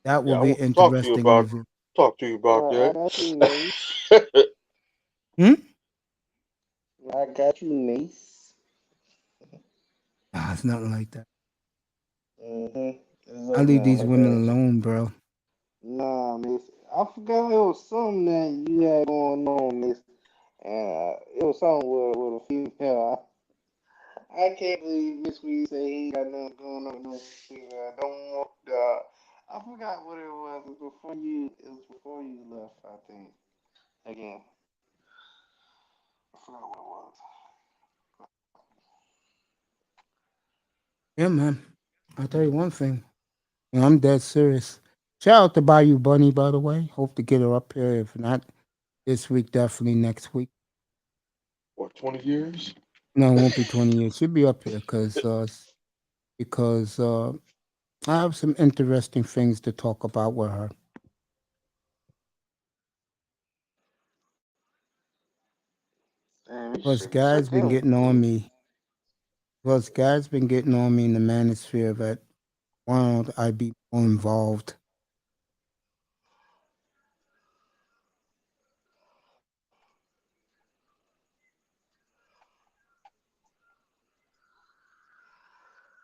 That will I be want to talk to you interesting about review. I got you, Mace. that. I got you, Mace. Nah, it's nothing like that. Mm-hmm. I leave these Like women that. alone, bro. Nah, Mace. I forgot it was something that you had going on, Mace. It was something with a female. I can't believe Miss Weed say he ain't got nothing going on with no female. Don't want I forgot what it was. It was before you left, I think. Again. I forgot what it was. Yeah, man. I'll tell you one thing. I'm dead serious. Shout out to Bayou Bunny, by the way. Hope to get her up here. If not this week, definitely next week. What, 20 years? No, it won't be 20 years. She'll be up here because I have some interesting things to talk about with her. Damn, Plus, guys been getting on me. Plus, guys been getting on me in the manosphere that wanted I be more involved.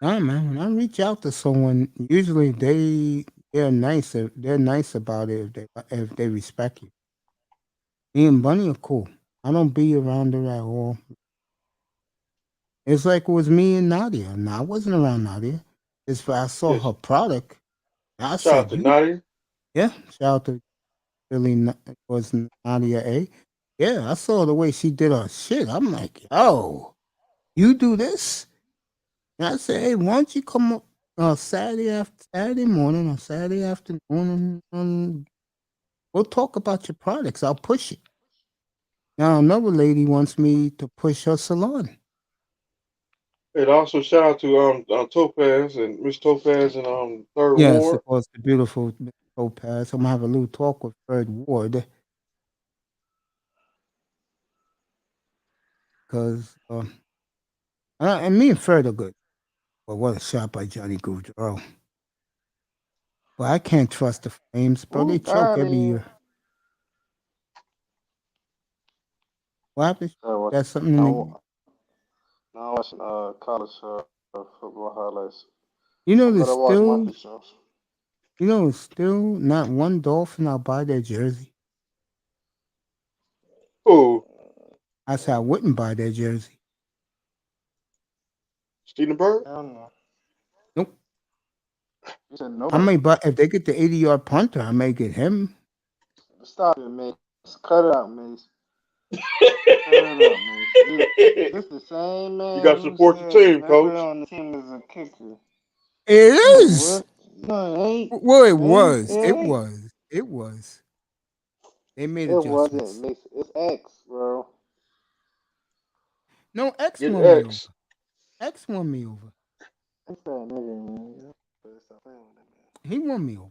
Nah, man. When I reach out to someone, usually they're nice. They're nice about it if they respect you. Me and Bunny are cool. I don't be around her at all. It's like it was me and Nadia. No, I wasn't around Nadia. It's I saw Yes. her product. I Shout out said, to "You, Nadia. yeah." Shout out to was Nadia A. Yeah, I saw the way she did her shit. I'm like, "Yo, you do this?" And I said, "Hey, why don't you come up Saturday morning or Saturday afternoon and we'll talk about your products. I'll push it." Now another lady wants me to push her salon. And also shout out to Topaz and Miss Topaz and Third Yes, Ward. it was the beautiful Topaz. I'm gonna have a little talk with Third Ward because and me and Fred are good. But what a shot by Johnny Gaudreau. But I can't trust the Flames, bro. They Who choke got every him? year. What happened? Uh, That's something in the, no, I'm watching college football highlights. you know I there's better watch my still shows. not one Dolphin I'll buy their jersey. Who? I said I wouldn't buy their jersey. Stevenberg? I don't know. Nope. You said I nobody. may buy if they get the 80-yard punter, I may get him. Stop it, Mace. Cut it out, Mace. Cut it out, Mace. This the same man You got to who support the said team, Becker coach. on the team is a kicker. It No, is. what? No, it ain't. Well, it Man, was. it It ain't. was. It was. They made It wasn't, adjustments. Mace. It's X, bro. No, X Get won me over. X. X won me over. It's that nigga, man. You better stop playing with that, man. He won me over.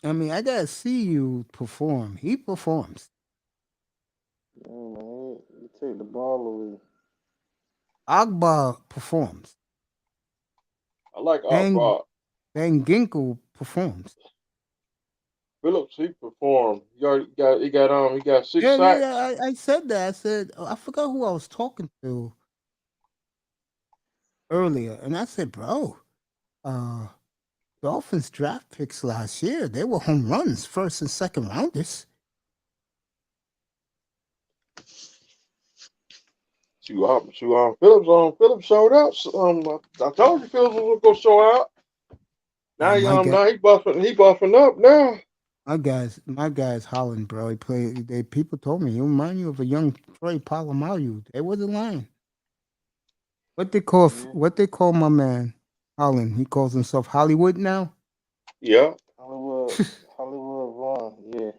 I mean, I gotta see you perform. He performs. Yeah, man. You take the ball away. Agba performs. I like Van Bob. Van Ginkel performs. Phillips, he performed. He got 6 Yeah, sacks. yeah. I said that. I said I forgot who I was talking to earlier, and I said, bro, Dolphins draft picks last year, they were home runs, first and second rounders. Phillips showed out. I told you Phillips was gonna show out. Now Yeah, now he buffing up now. my guys Holland, bro. He played. People told me he remind you of a young Troy Polamalu. They wasn't lying. What they call my man Holland? He calls himself Hollywood now. Yeah. Hollywood Vaughn, yeah.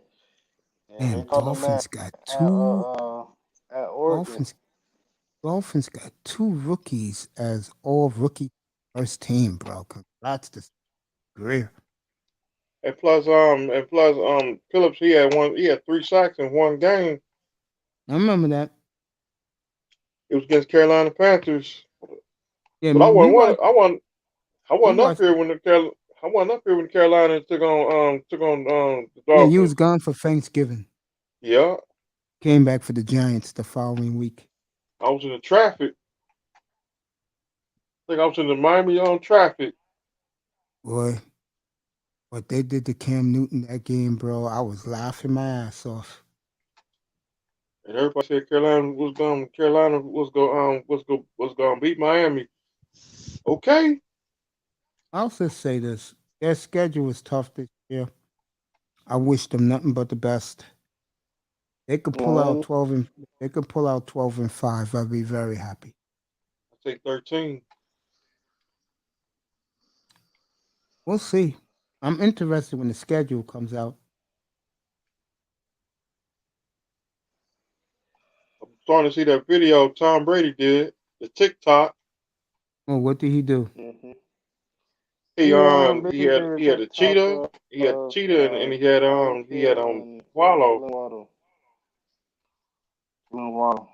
And they Man, called him Dolphins got two. at Oregon. Dolphins got two rookies as all rookie first team, bro. Congrats to Greer. And plus Phillips he had 3 sacks in one game. I remember that. It was against Carolina Panthers. Yeah, But I we wasn't watched. I We wasn't up watched. here when I wasn't up here when Carolina took on the Yeah, you was Dolphins. gone for Thanksgiving. Yeah, Came back for the Giants the following week. I was in the traffic. I think I was in the Miami on traffic. Boy, what they did to Cam Newton that game, bro, I was laughing my ass off. And everybody said Carolina was going to beat Miami. Okay. I'll just say this: their schedule was tough this year. I wish them nothing but the best. They could pull out 12-5. I'd be very happy. I take 13. We'll see. I'm interested when the schedule comes out. I'm starting to see that video Tom Brady did, the TikTok. Oh, what did he do? Mm-hmm. He Basically he had a cheetah, and he had Wallow. Waddle.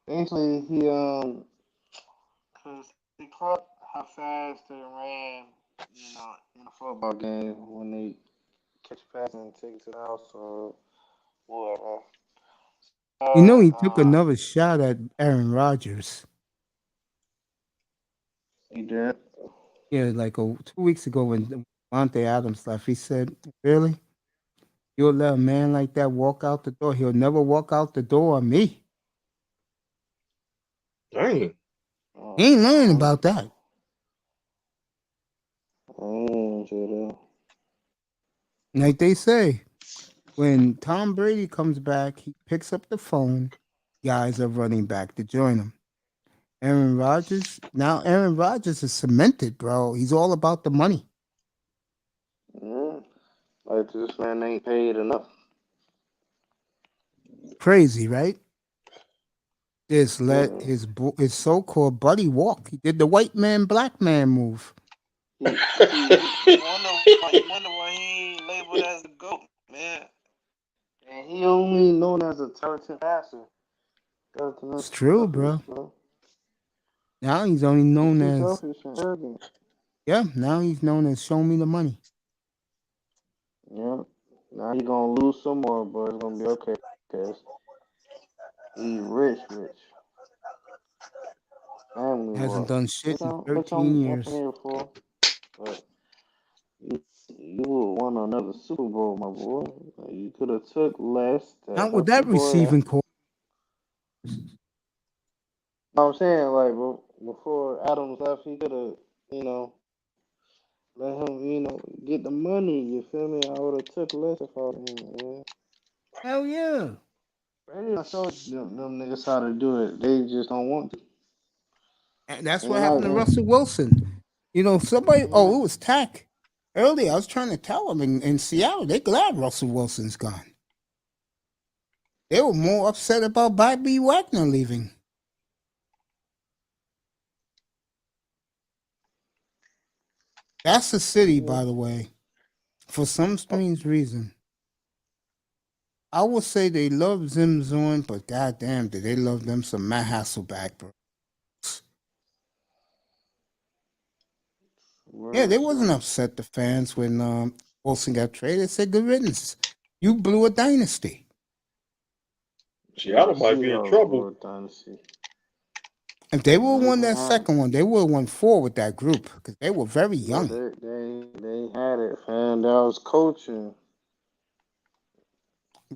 Basically, cause he caught how fast they ran, in a football game when they catch a pass and take it to the house or whatever. You know, he took another shot at Aaron Rodgers. He did. Yeah, like 2 weeks ago when Monte Adams left, he said, "Really? You'll let a man like that walk out the door? He'll never walk out the door on me." Dang. He ain't learning about that. Like they say, when Tom Brady comes back, he picks up the phone. Guys are running back to join him. Aaron Rodgers is cemented, bro. He's all about the money. Like this man ain't paid enough. Crazy, right? Just let his so-called buddy walk. He did the white man, black man move. You wonder why he ain't labeled as the GOAT, man. And he only known as a talented passer. It's true, bro. Now he's only known as selfish and arrogant. Yeah, now he's known as show me the money. Yeah. Now you're gonna lose some more, but it's gonna be okay because he's rich. Family Hasn't done shit in which 13 years. I'm here for. But you would won another Super Bowl, my boy. You could have took less. Not with that receiving core. I'm saying, like, before Adams left, he could have, let him, get the money. You feel me? I would have took less if I was him, man. Hell yeah. I showed them niggas how to do it. They just don't want to. And that's what happened to Russell Wilson. Somebody, it was Tack. Earlier, I was trying to tell him in Seattle, they glad Russell Wilson's gone. They were more upset about Bobby Wagner leaving. That's the city, by the way, for some strange reason. I would say they love Zim Zorn, but goddamn, did they love them some Matt Hasselbeck, bro. Yeah, they wasn't upset, the fans, when Wilson got traded. They said, good riddance. You blew a dynasty. Seattle might be in trouble. If they would have won that second one, they would have won 4 with that group because they were very young. They had it, man. That was coaching.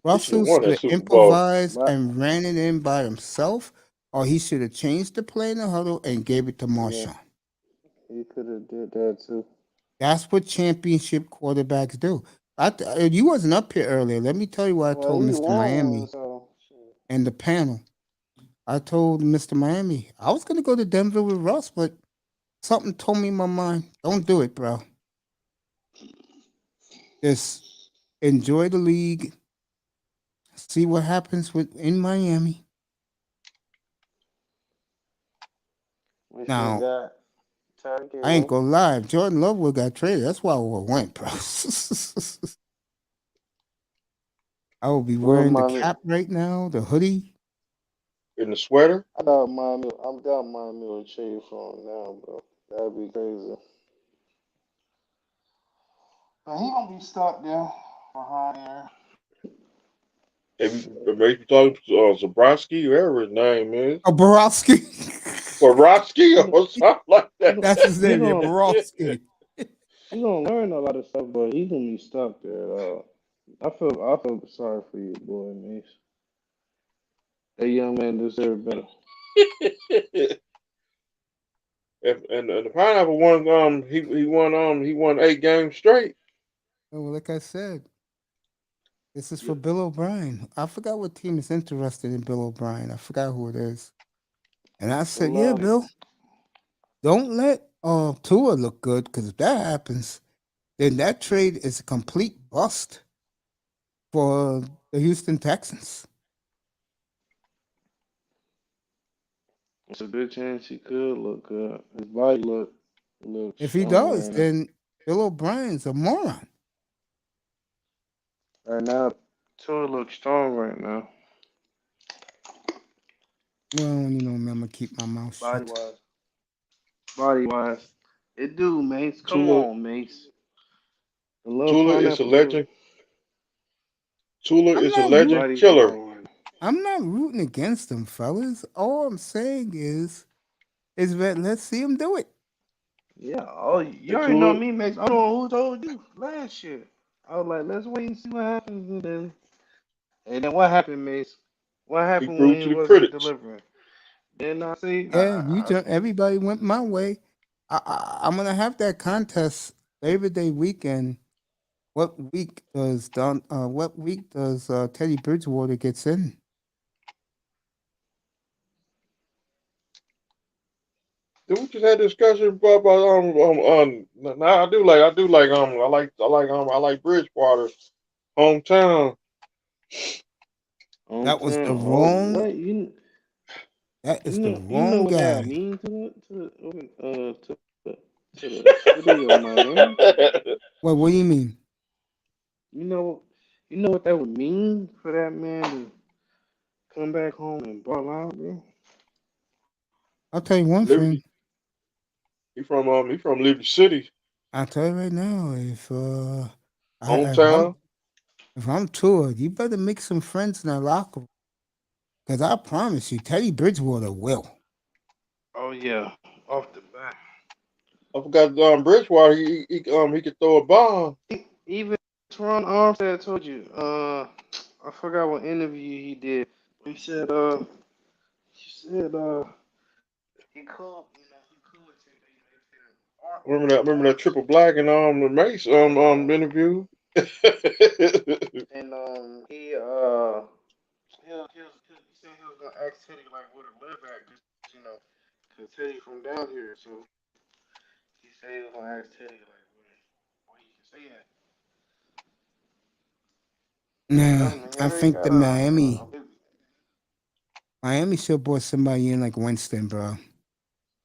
Russell should have improvised and ran it in by himself, or he should have changed the play in the huddle and gave it to Marshawn. He could have did that too. That's what championship quarterbacks do. You wasn't up here earlier. Let me tell you what I told Mr. Miami and the panel. I told Mr. Miami I was going to go to Denver with Russ, but something told me in my mind, don't do it, bro. Just enjoy the league. See what happens in Miami. Now, I ain't gonna lie. If Jordan Love got traded, that's why I went, bro. I will be wearing the cap right now, the hoodie. in the sweater. I'm down Miami with trade for him now, bro. That'd be crazy. But he gonna be stuck there behind there. Maybe talking to Zabrowski, whatever his name is, Borowski. Borowski or something like that. That's his He name, yeah, gonna Borowski. he gonna learn a lot of stuff, but he gonna be stuck there. I feel sorry for you, boy, Mace. That young man deserves better. and the Pineapple won. He won 8 games straight. Well, like I said, this is for Bill O'Brien. I forgot what team is interested in Bill O'Brien. I forgot who it is. And I said, yeah, Bill, don't let Tua look good, because if that happens, then that trade is a complete bust for the Houston Texans. It's a good chance he could look good. His body look If he strong does, right now. then Bill O'Brien's a moron. Right now, Tua looks strong right now. Well, you know me, I'm gonna keep my mouth shut. Body wise. It do, Mace. Come Tua- on, Mace. Tula is a legend. Tula is a legend killer. I'm not rooting against him, fellas. All I'm saying is that let's see him do it. Yeah. Oh, you already know me, Mace. I don't know who told you last year. I was like, let's wait and see what happens, and then what happened, Mace? What happened when he wasn't delivering? Then I see. Yeah, everybody went my way. I'm gonna have that contest Labor Day weekend. What week does Teddy Bridgewater gets in? Did we just had a discussion about now I like Bridgewater hometown. That was the wrong. That is the You know wrong what guy. that means to the city of Miami? Well, what do you mean? You know what that would mean for that man to come back home and ball out, bro? I'll tell you one thing. He from Liberty City. I'll tell you right now, if hometown. If I'm toured, you better make some friends in that locker room. Because I promise you, Teddy Bridgewater will. Oh yeah, off the bat. I forgot Bridgewater. He could throw a bomb. Even Teron Armstead told you. I forgot what interview he did. He said he could. Remember that triple black and the Mace interview. And he said he was gonna ask Teddy like where to live at, cause Teddy from down here, so he said he was gonna ask Teddy like where he can stay at. Nah, I think the Miami should brought somebody in like Winston, bro.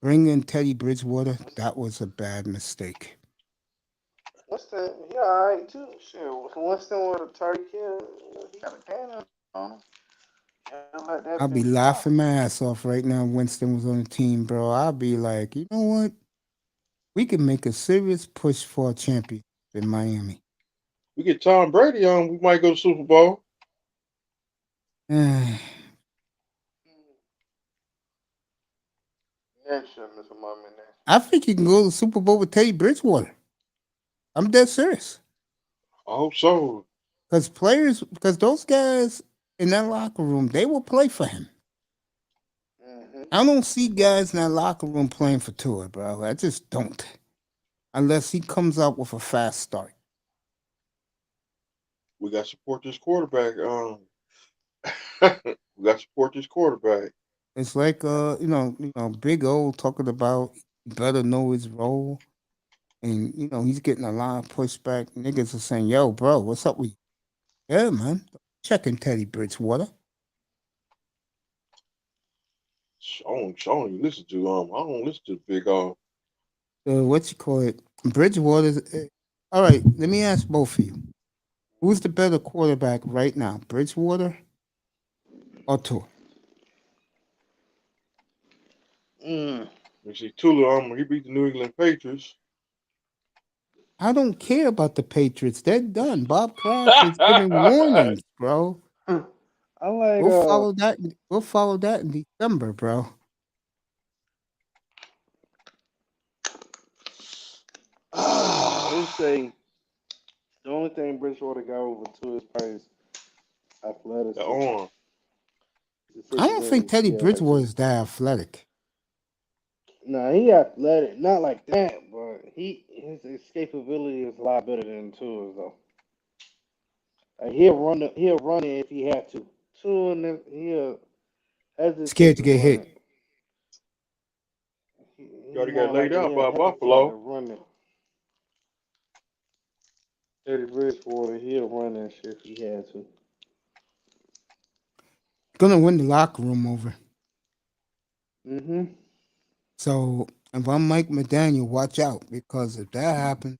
Bringing Teddy Bridgewater, that was a bad mistake. Winston, he alright too. Shit, Winston with a Tyreek Hill, he got a cannon on him. I'll be laughing my ass off right now if Winston was on the team, bro. I'll be like, you know what? We can make a serious push for a champion in Miami. We get Tom Brady on, we might go to Super Bowl. I think you can go to the Super Bowl with Teddy Bridgewater. I'm dead serious. I hope so. Because those guys in that locker room, they will play for him. I don't see guys in that locker room playing for Tua, bro. I just don't. Unless he comes out with a fast start. We got to support this quarterback. We got to support this quarterback. It's like Big O talking about he better know his role. And he's getting a lot of pushback. Niggas are saying, yo, bro, what's up with you? Yeah, man. Checking Teddy Bridgewater. I don't listen to Big O. What you call it? Bridgewater. All right, let me ask both of you. Who's the better quarterback right now, Bridgewater or Tua? Mm. You see, Tula, he beat the New England Patriots. I don't care about the Patriots. They're done. Bob Kraft is giving warnings, bro. I like We'll follow that. We'll follow that in December, bro. I would say the only thing Bridgewater got over to is probably his athleticism. The arm. I don't think Teddy Bridgewater is that athletic. Nah, he athletic, not like that, but his escapability is a lot better than Tua's though. Like he'll run it if he had to. Tua and he'll hesitate Scared to get run hit. it. He already got laid out by Buffalo. Teddy Bridgewater, he'll run that shit if he had to. Gonna win the locker room over. Mm-hmm. So if I'm Mike McDaniel, watch out, because if that happens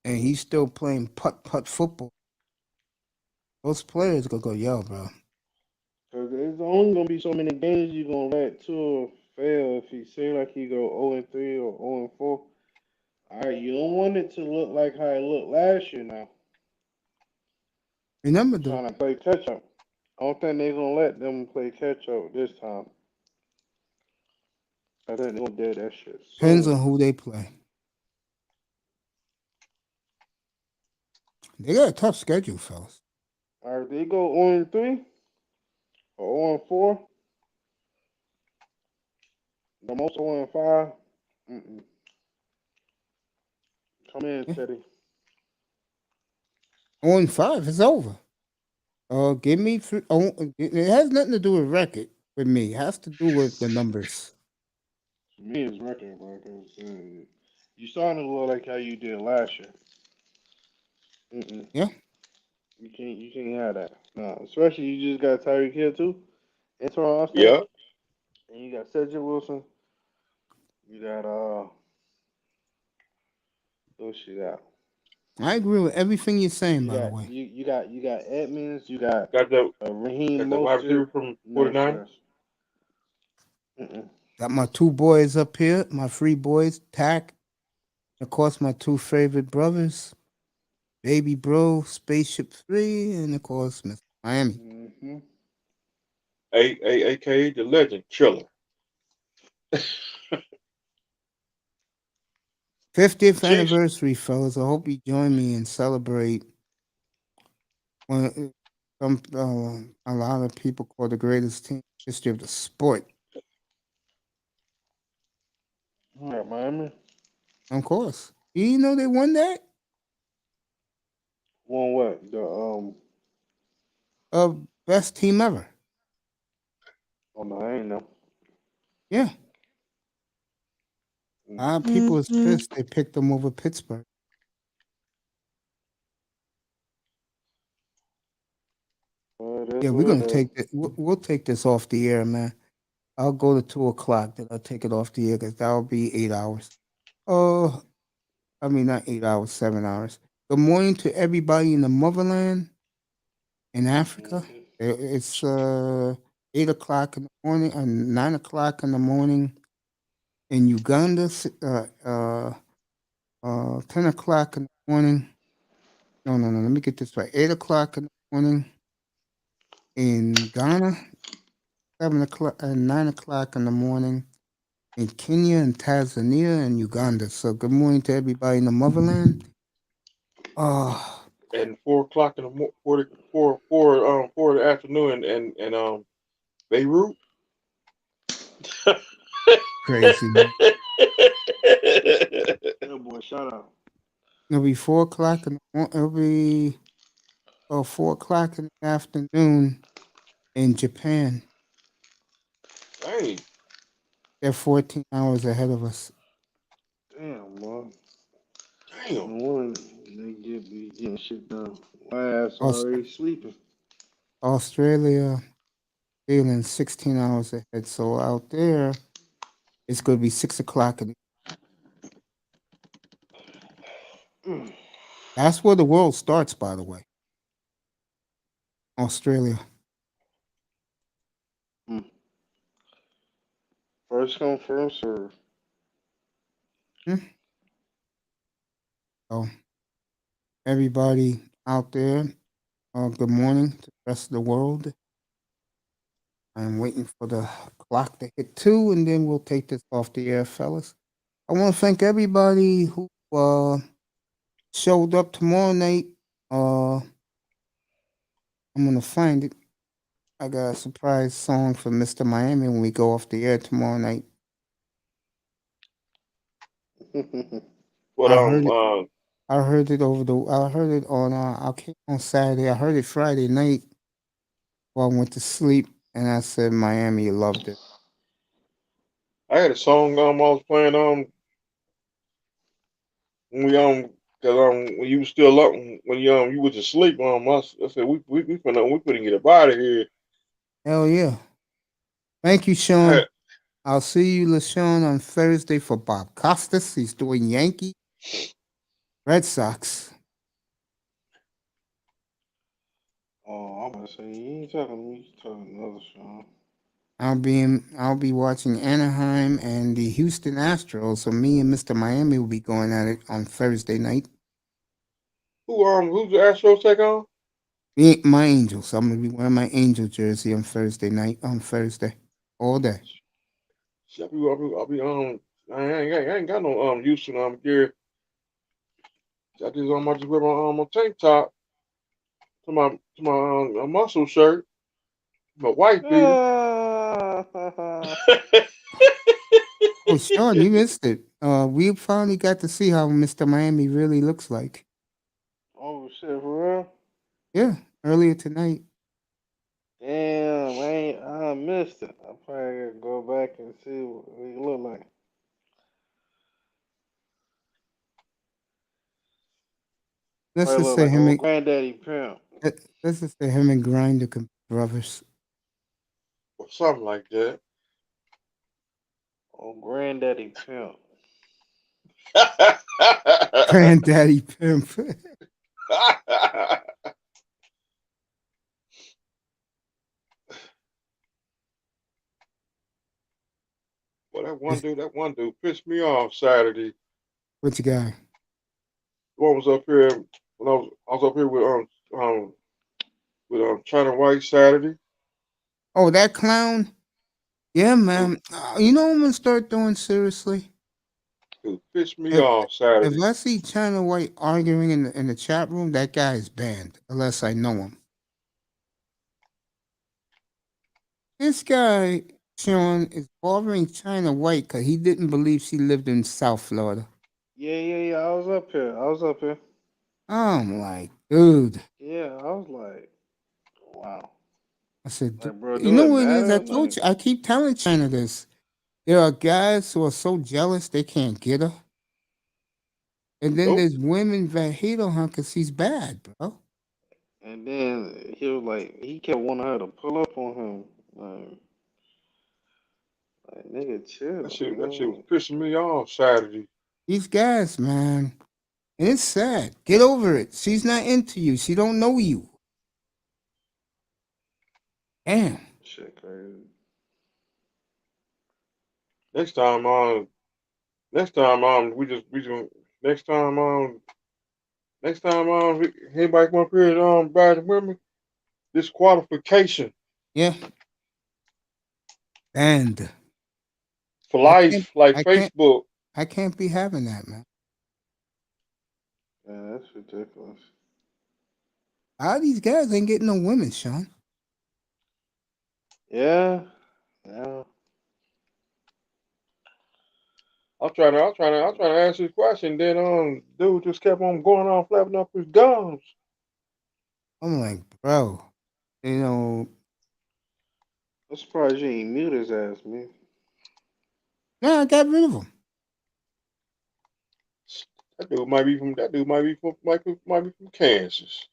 and he's still playing putt football, those players gonna go, yo, bro. Because there's only gonna be so many games you're gonna let Tua fail if he say like he go 0-3 or 0-4. All right, you don't want it to look like how it looked last year now. Remember, Trying to play catch up. I don't think they're gonna let them play catch up this time. I think they're gonna do that shit. Depends on who they play. They got a tough schedule, fellas. All right, they go 0-3 or 0-4. The most 0-5. Come in, Teddy. 0-5 is over. Give me three. Oh, it has nothing to do with record with me. It has to do with the numbers. For me, it's record, bro. You starting to look like how you did last year. Yeah. You can't have that. No, especially you just got Tyreek Hill too. And Teron Austin. Yeah. And you got Cedric Wilson. You got who shit out. I agree with everything you're saying, by the way. You got Edmonds. You got the Raheem wide receiver Mostert. from 49. Got my two boys up here, my three boys, Tack. Of course, my two favorite brothers, Baby Bro, Spaceship 3, and of course, Mr. Miami. Mm-hmm. AKA the Legend Killer. 50th anniversary, fellas. I hope you join me and celebrate when a lot of people call the greatest team in the history of the sport. Yeah, Miami. Of course. You know they won that? Won what? The best team ever. Oh no, I ain't know. Yeah. People was pissed they picked them over Pittsburgh. Yeah, we're gonna take it. We'll take this off the air, man. I'll go to 2:00. Then I'll take it off the air because that'll be 8 hours. Oh, I mean not 8 hours, 7 hours. Good morning to everybody in the motherland in Africa. It's 8 o'clock in the morning and 9 o'clock in the morning in Uganda. 10 o'clock in the morning. No. Let me get this right. 8 o'clock in the morning in Ghana. 7 o'clock and 9 o'clock in the morning in Kenya and Tanzania and Uganda. So good morning to everybody in the motherland. And 4 o'clock in the 4 in the afternoon and Beirut. Crazy. Yeah, boy, shout out. It'll be 4 o'clock in the morning. It'll be 4 o'clock in the afternoon in Japan. Hey. They're 14 hours ahead of us. Damn, boy. Damn. No they be getting shit done. My ass already sleeping. Australia, New Zealand, 16 hours ahead. So out there, it's going to be 6 o'clock. That's where the world starts, by the way. Australia. First come, first serve. So, everybody out there, good morning to the rest of the world. I'm waiting for the clock to hit 2, and then we'll take this off the air, fellas. I want to thank everybody who showed up tomorrow night. I'm gonna find it. I got a surprise song for Mr. Miami when we go off the air tomorrow night. But I heard it I heard it on on Saturday. I heard it Friday night while I went to sleep, and I said Miami loved it. I had a song I was playing when we cause when you was still up when you was asleep I said we finna get up out of here. Hell yeah! Thank you, Sean. Yeah. I'll see you, LaShawn, on Thursday for Bob Costas. He's doing Yankee Red Sox. Oh, I'm gonna say you ain't talking to me. You talking to another Sean. I'll be watching Anaheim and the Houston Astros. So me and Mr. Miami will be going at it on Thursday night. Who's the Astros take on? My Angels. I'm gonna be wearing my Angel jersey on Thursday night. On Thursday, all day. I'll be I ain't got no Houston gear. I just just wear my tank top to my muscle shirt, my white beater. Oh, Sean, you missed it. We finally got to see how Mr. Miami really looks like. Oh shit, for real? Yeah, earlier tonight. Damn, I missed it. I probably gotta go back and see what he look like. Let's Probably just look say like him old and Granddaddy Pimp. let's just say him and Grinder can be brothers. Or something like that. Old Granddaddy Pimp. Granddaddy Pimp. Well, that one dude pissed me off Saturday. What you got? One was up here when I was up here with China White Saturday. Oh, that clown? Yeah, man. You know what I'm gonna start doing seriously? It pissed me off Saturday. If I see China White arguing in the chat room, that guy is banned unless I know him. This guy, Sean, is bothering China White because he didn't believe she lived in South Florida. Yeah. I was up here. I'm like, dude. Yeah, I was like, wow. I said, Like, bro, you do know it what it is? I matter? told you. I keep telling China this. There are guys who are so jealous they can't get her. And then there's women that hate on her because she's bad, bro. And then he was like, he kept wanting her to pull up on him. Like nigga, chill. That shit was pissing me off Saturday. These guys, man. And it's sad. Get over it. She's not into you. She don't know you. Damn. Shit crazy. Next time next time anybody come up here and ride with me, disqualification. Yeah. And for life, like Facebook. I can't be having that, man. Yeah, that's ridiculous. All these guys ain't getting no women, Sean. Yeah. I'm trying to ask this question. Then dude just kept on going on flapping up his gums. I'm like, bro, you know. I'm surprised you ain't mute his ass, man. Yeah, I got rid of him. That dude might be from Kansas.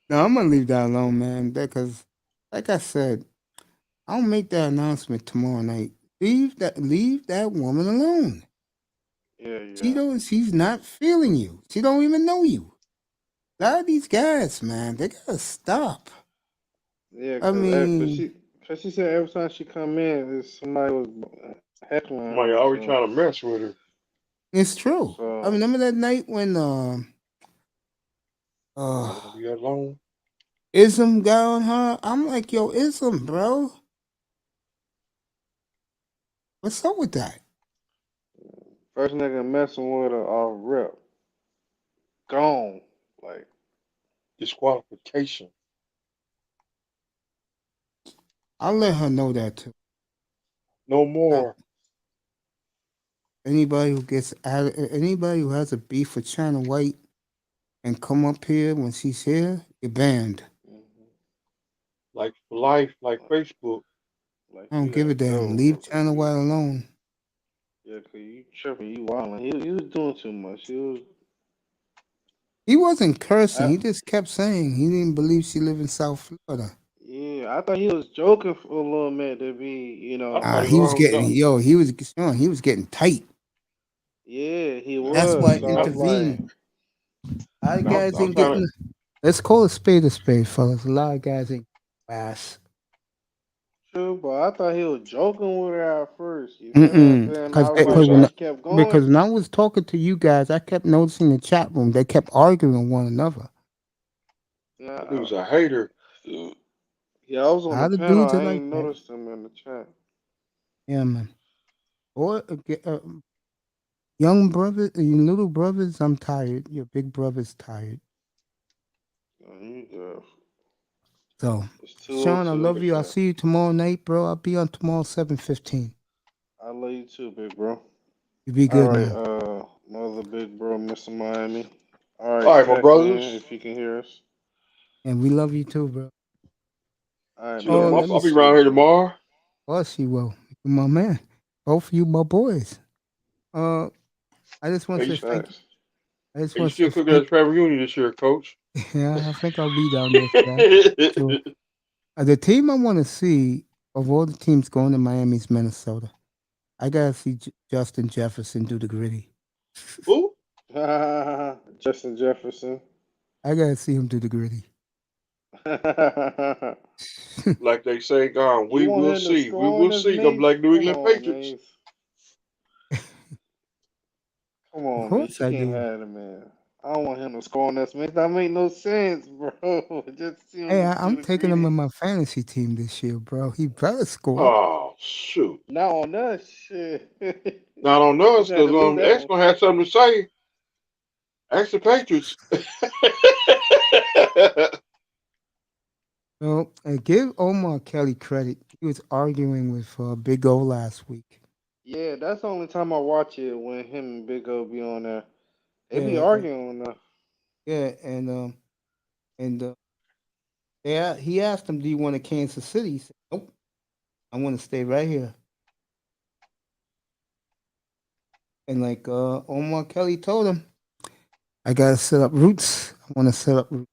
No, I'm gonna leave that alone, man. Because, like I said, I'll make that announcement tomorrow night. Leave that woman alone. Yeah. She's not feeling you. She don't even know you. A lot of these guys, man, they gotta stop. Yeah, I mean, Cause she said every time she come in, somebody was heckling her. Somebody always So, trying to mess with her. It's true. I so remember that night when Not gonna be alone. Ism got on her. I'm like, yo, Ism, bro. What's up with that? first nigga messing with her off rip, gone. Like Disqualification. I'll let her know that too. No more. Anybody who has a beef with China White and come up here when she's here, you're banned. Like for life, like Facebook. Like I don't you give a gotta damn. go, Leave bro, China White alone. Yeah, cause you tripping, you wilding. He was doing too much. He wasn't cursing. I, He just kept saying he didn't believe she lived in South Florida. yeah, I thought he was joking for a little minute to be, I thought He was no. he was getting tight. Yeah, he That's was. why I So I was like, intervened. A lot of I'm guys ain't trying getting. Let's call a spade, fellas. A lot of guys ain't ass. true, but I thought he was joking with her at first. You feel me? Then I was like, Because as he kept going. when I was talking to you guys, I kept noticing the chat room. They kept arguing with one another. Yeah, He was a hater. yeah, I was on How the the panel. dudes are I like ain't that. noticed him in the chat. Yeah, man. Or young brothers, your little brothers, I'm tired. Your big brother's tired. So, It's Sean, I 2:02. love you. I'll see you tomorrow night, bro. I'll be on tomorrow 7:15. I love you too, big bro. You be All good right, now. mother, big bro, Mr. Miami. All All right, right, my check brothers. in if you can hear us. And we love you too, bro. All right, Oh, man. let me I'll be see. around here tomorrow. Plus, you will. My man. Both of you, my boys. I just want to say thank you. Facts. I just Hey, you want to still say cooking at thank the family reunion this year, Coach? Yeah, I think I'll be down there for that. Sure. The team I want to see of all the teams going to Miami is Minnesota. I gotta see Justin Jefferson do the gritty. Who? Justin Jefferson. I gotta see him do the gritty. Like they say, we You want will him to see. We score in will this see. I'm Mace? like New Come England on, Patriots. Mace. Come Of on, course Mace. You I can't do. have it, man. I don't want him to score on this, Mace. That make no sense, bro. Just see him Hey, to I'm do the taking him greedy. in my fantasy team this year, bro. He better score. Oh shoot! Not on us, shit. Not on We us just had because to lose that X one. gonna have something to say. Ask the Patriots. No, give Omar Kelly credit. He was arguing with Big O last week. Yeah, that's the only time I watch it when him and Big O be on there. They be Yeah, arguing on there. yeah, and he asked him, "Do you want to Kansas City?" He said, "Nope, I want to stay right here." And like Omar Kelly told him, "I gotta set up roots. I want to set up roots."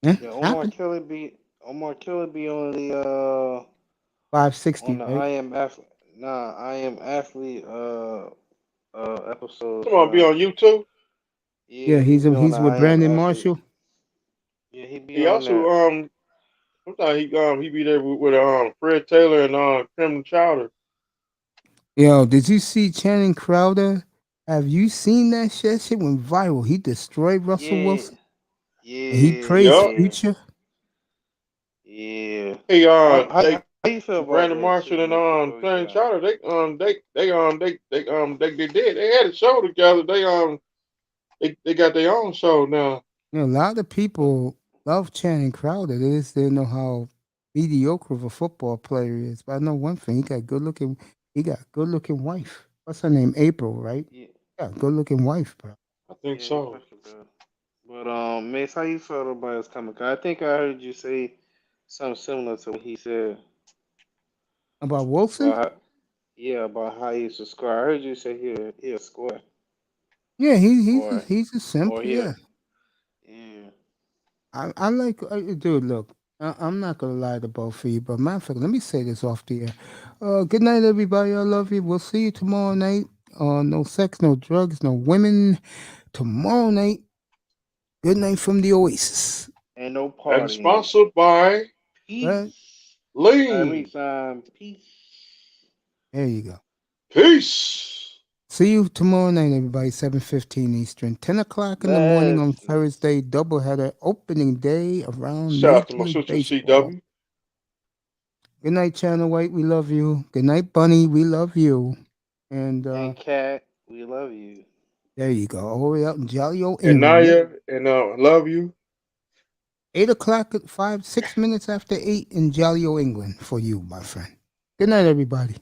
Yeah, Yeah, Omar happened. Kelly be on the 560, on the right? I am athlete episode. Come on, be on YouTube. Yeah, Yeah, he be on the he's with I am Brandon athlete. Marshall. Yeah, he be He on also that. sometimes he be there with Fred Taylor and Crim Chowder. Yo, did you see Channing Crowder? Have you seen that shit? That shit went viral. He destroyed Russell Wilson. And he praised Yup. Yeah. Future. Yeah. Hey, How you feel about Brandon that shit, Marshall man? and Before we Crim get out. Chowder, they had a show together. They got their own show now. You know, a lot of people love Channing Crowder. They just didn't know how mediocre of a football player he is. But I know one thing: he got a good looking wife. What's her name? April, right? Yeah, good looking wife, bro. I think Yeah, so. that's good. But Mace, how you felt about his coming? 'Cause I think I heard you say something similar to what he said About Wilson? about how he used to score. I heard you say he'll score. Yeah, Or he's a simp. or Yeah, yeah. I like, dude. Look, I'm not gonna lie to both of you, but matter of fact, let me say this off the air. Good night, everybody. I love you. We'll see you tomorrow night. No sex, no drugs, no women. Tomorrow night. Good night from the Oasis. Ain't no And partying. sponsored by Peace. Lean. Peace. There you go. Peace. See you tomorrow night, everybody, 7:15 Eastern. 10 o'clock in the morning on Thursday, doubleheader, opening day around Shout out to my Major League sister Baseball. CW. Good night, Channel White. We love you. Good night, Bunny. We love you. And And Cat, we love you. there you go. All the way out in Jolly Old And England. Naya, and love you. 8 o'clock at 6 minutes after 8 in Jolly Old England for you, my friend. Good night, everybody.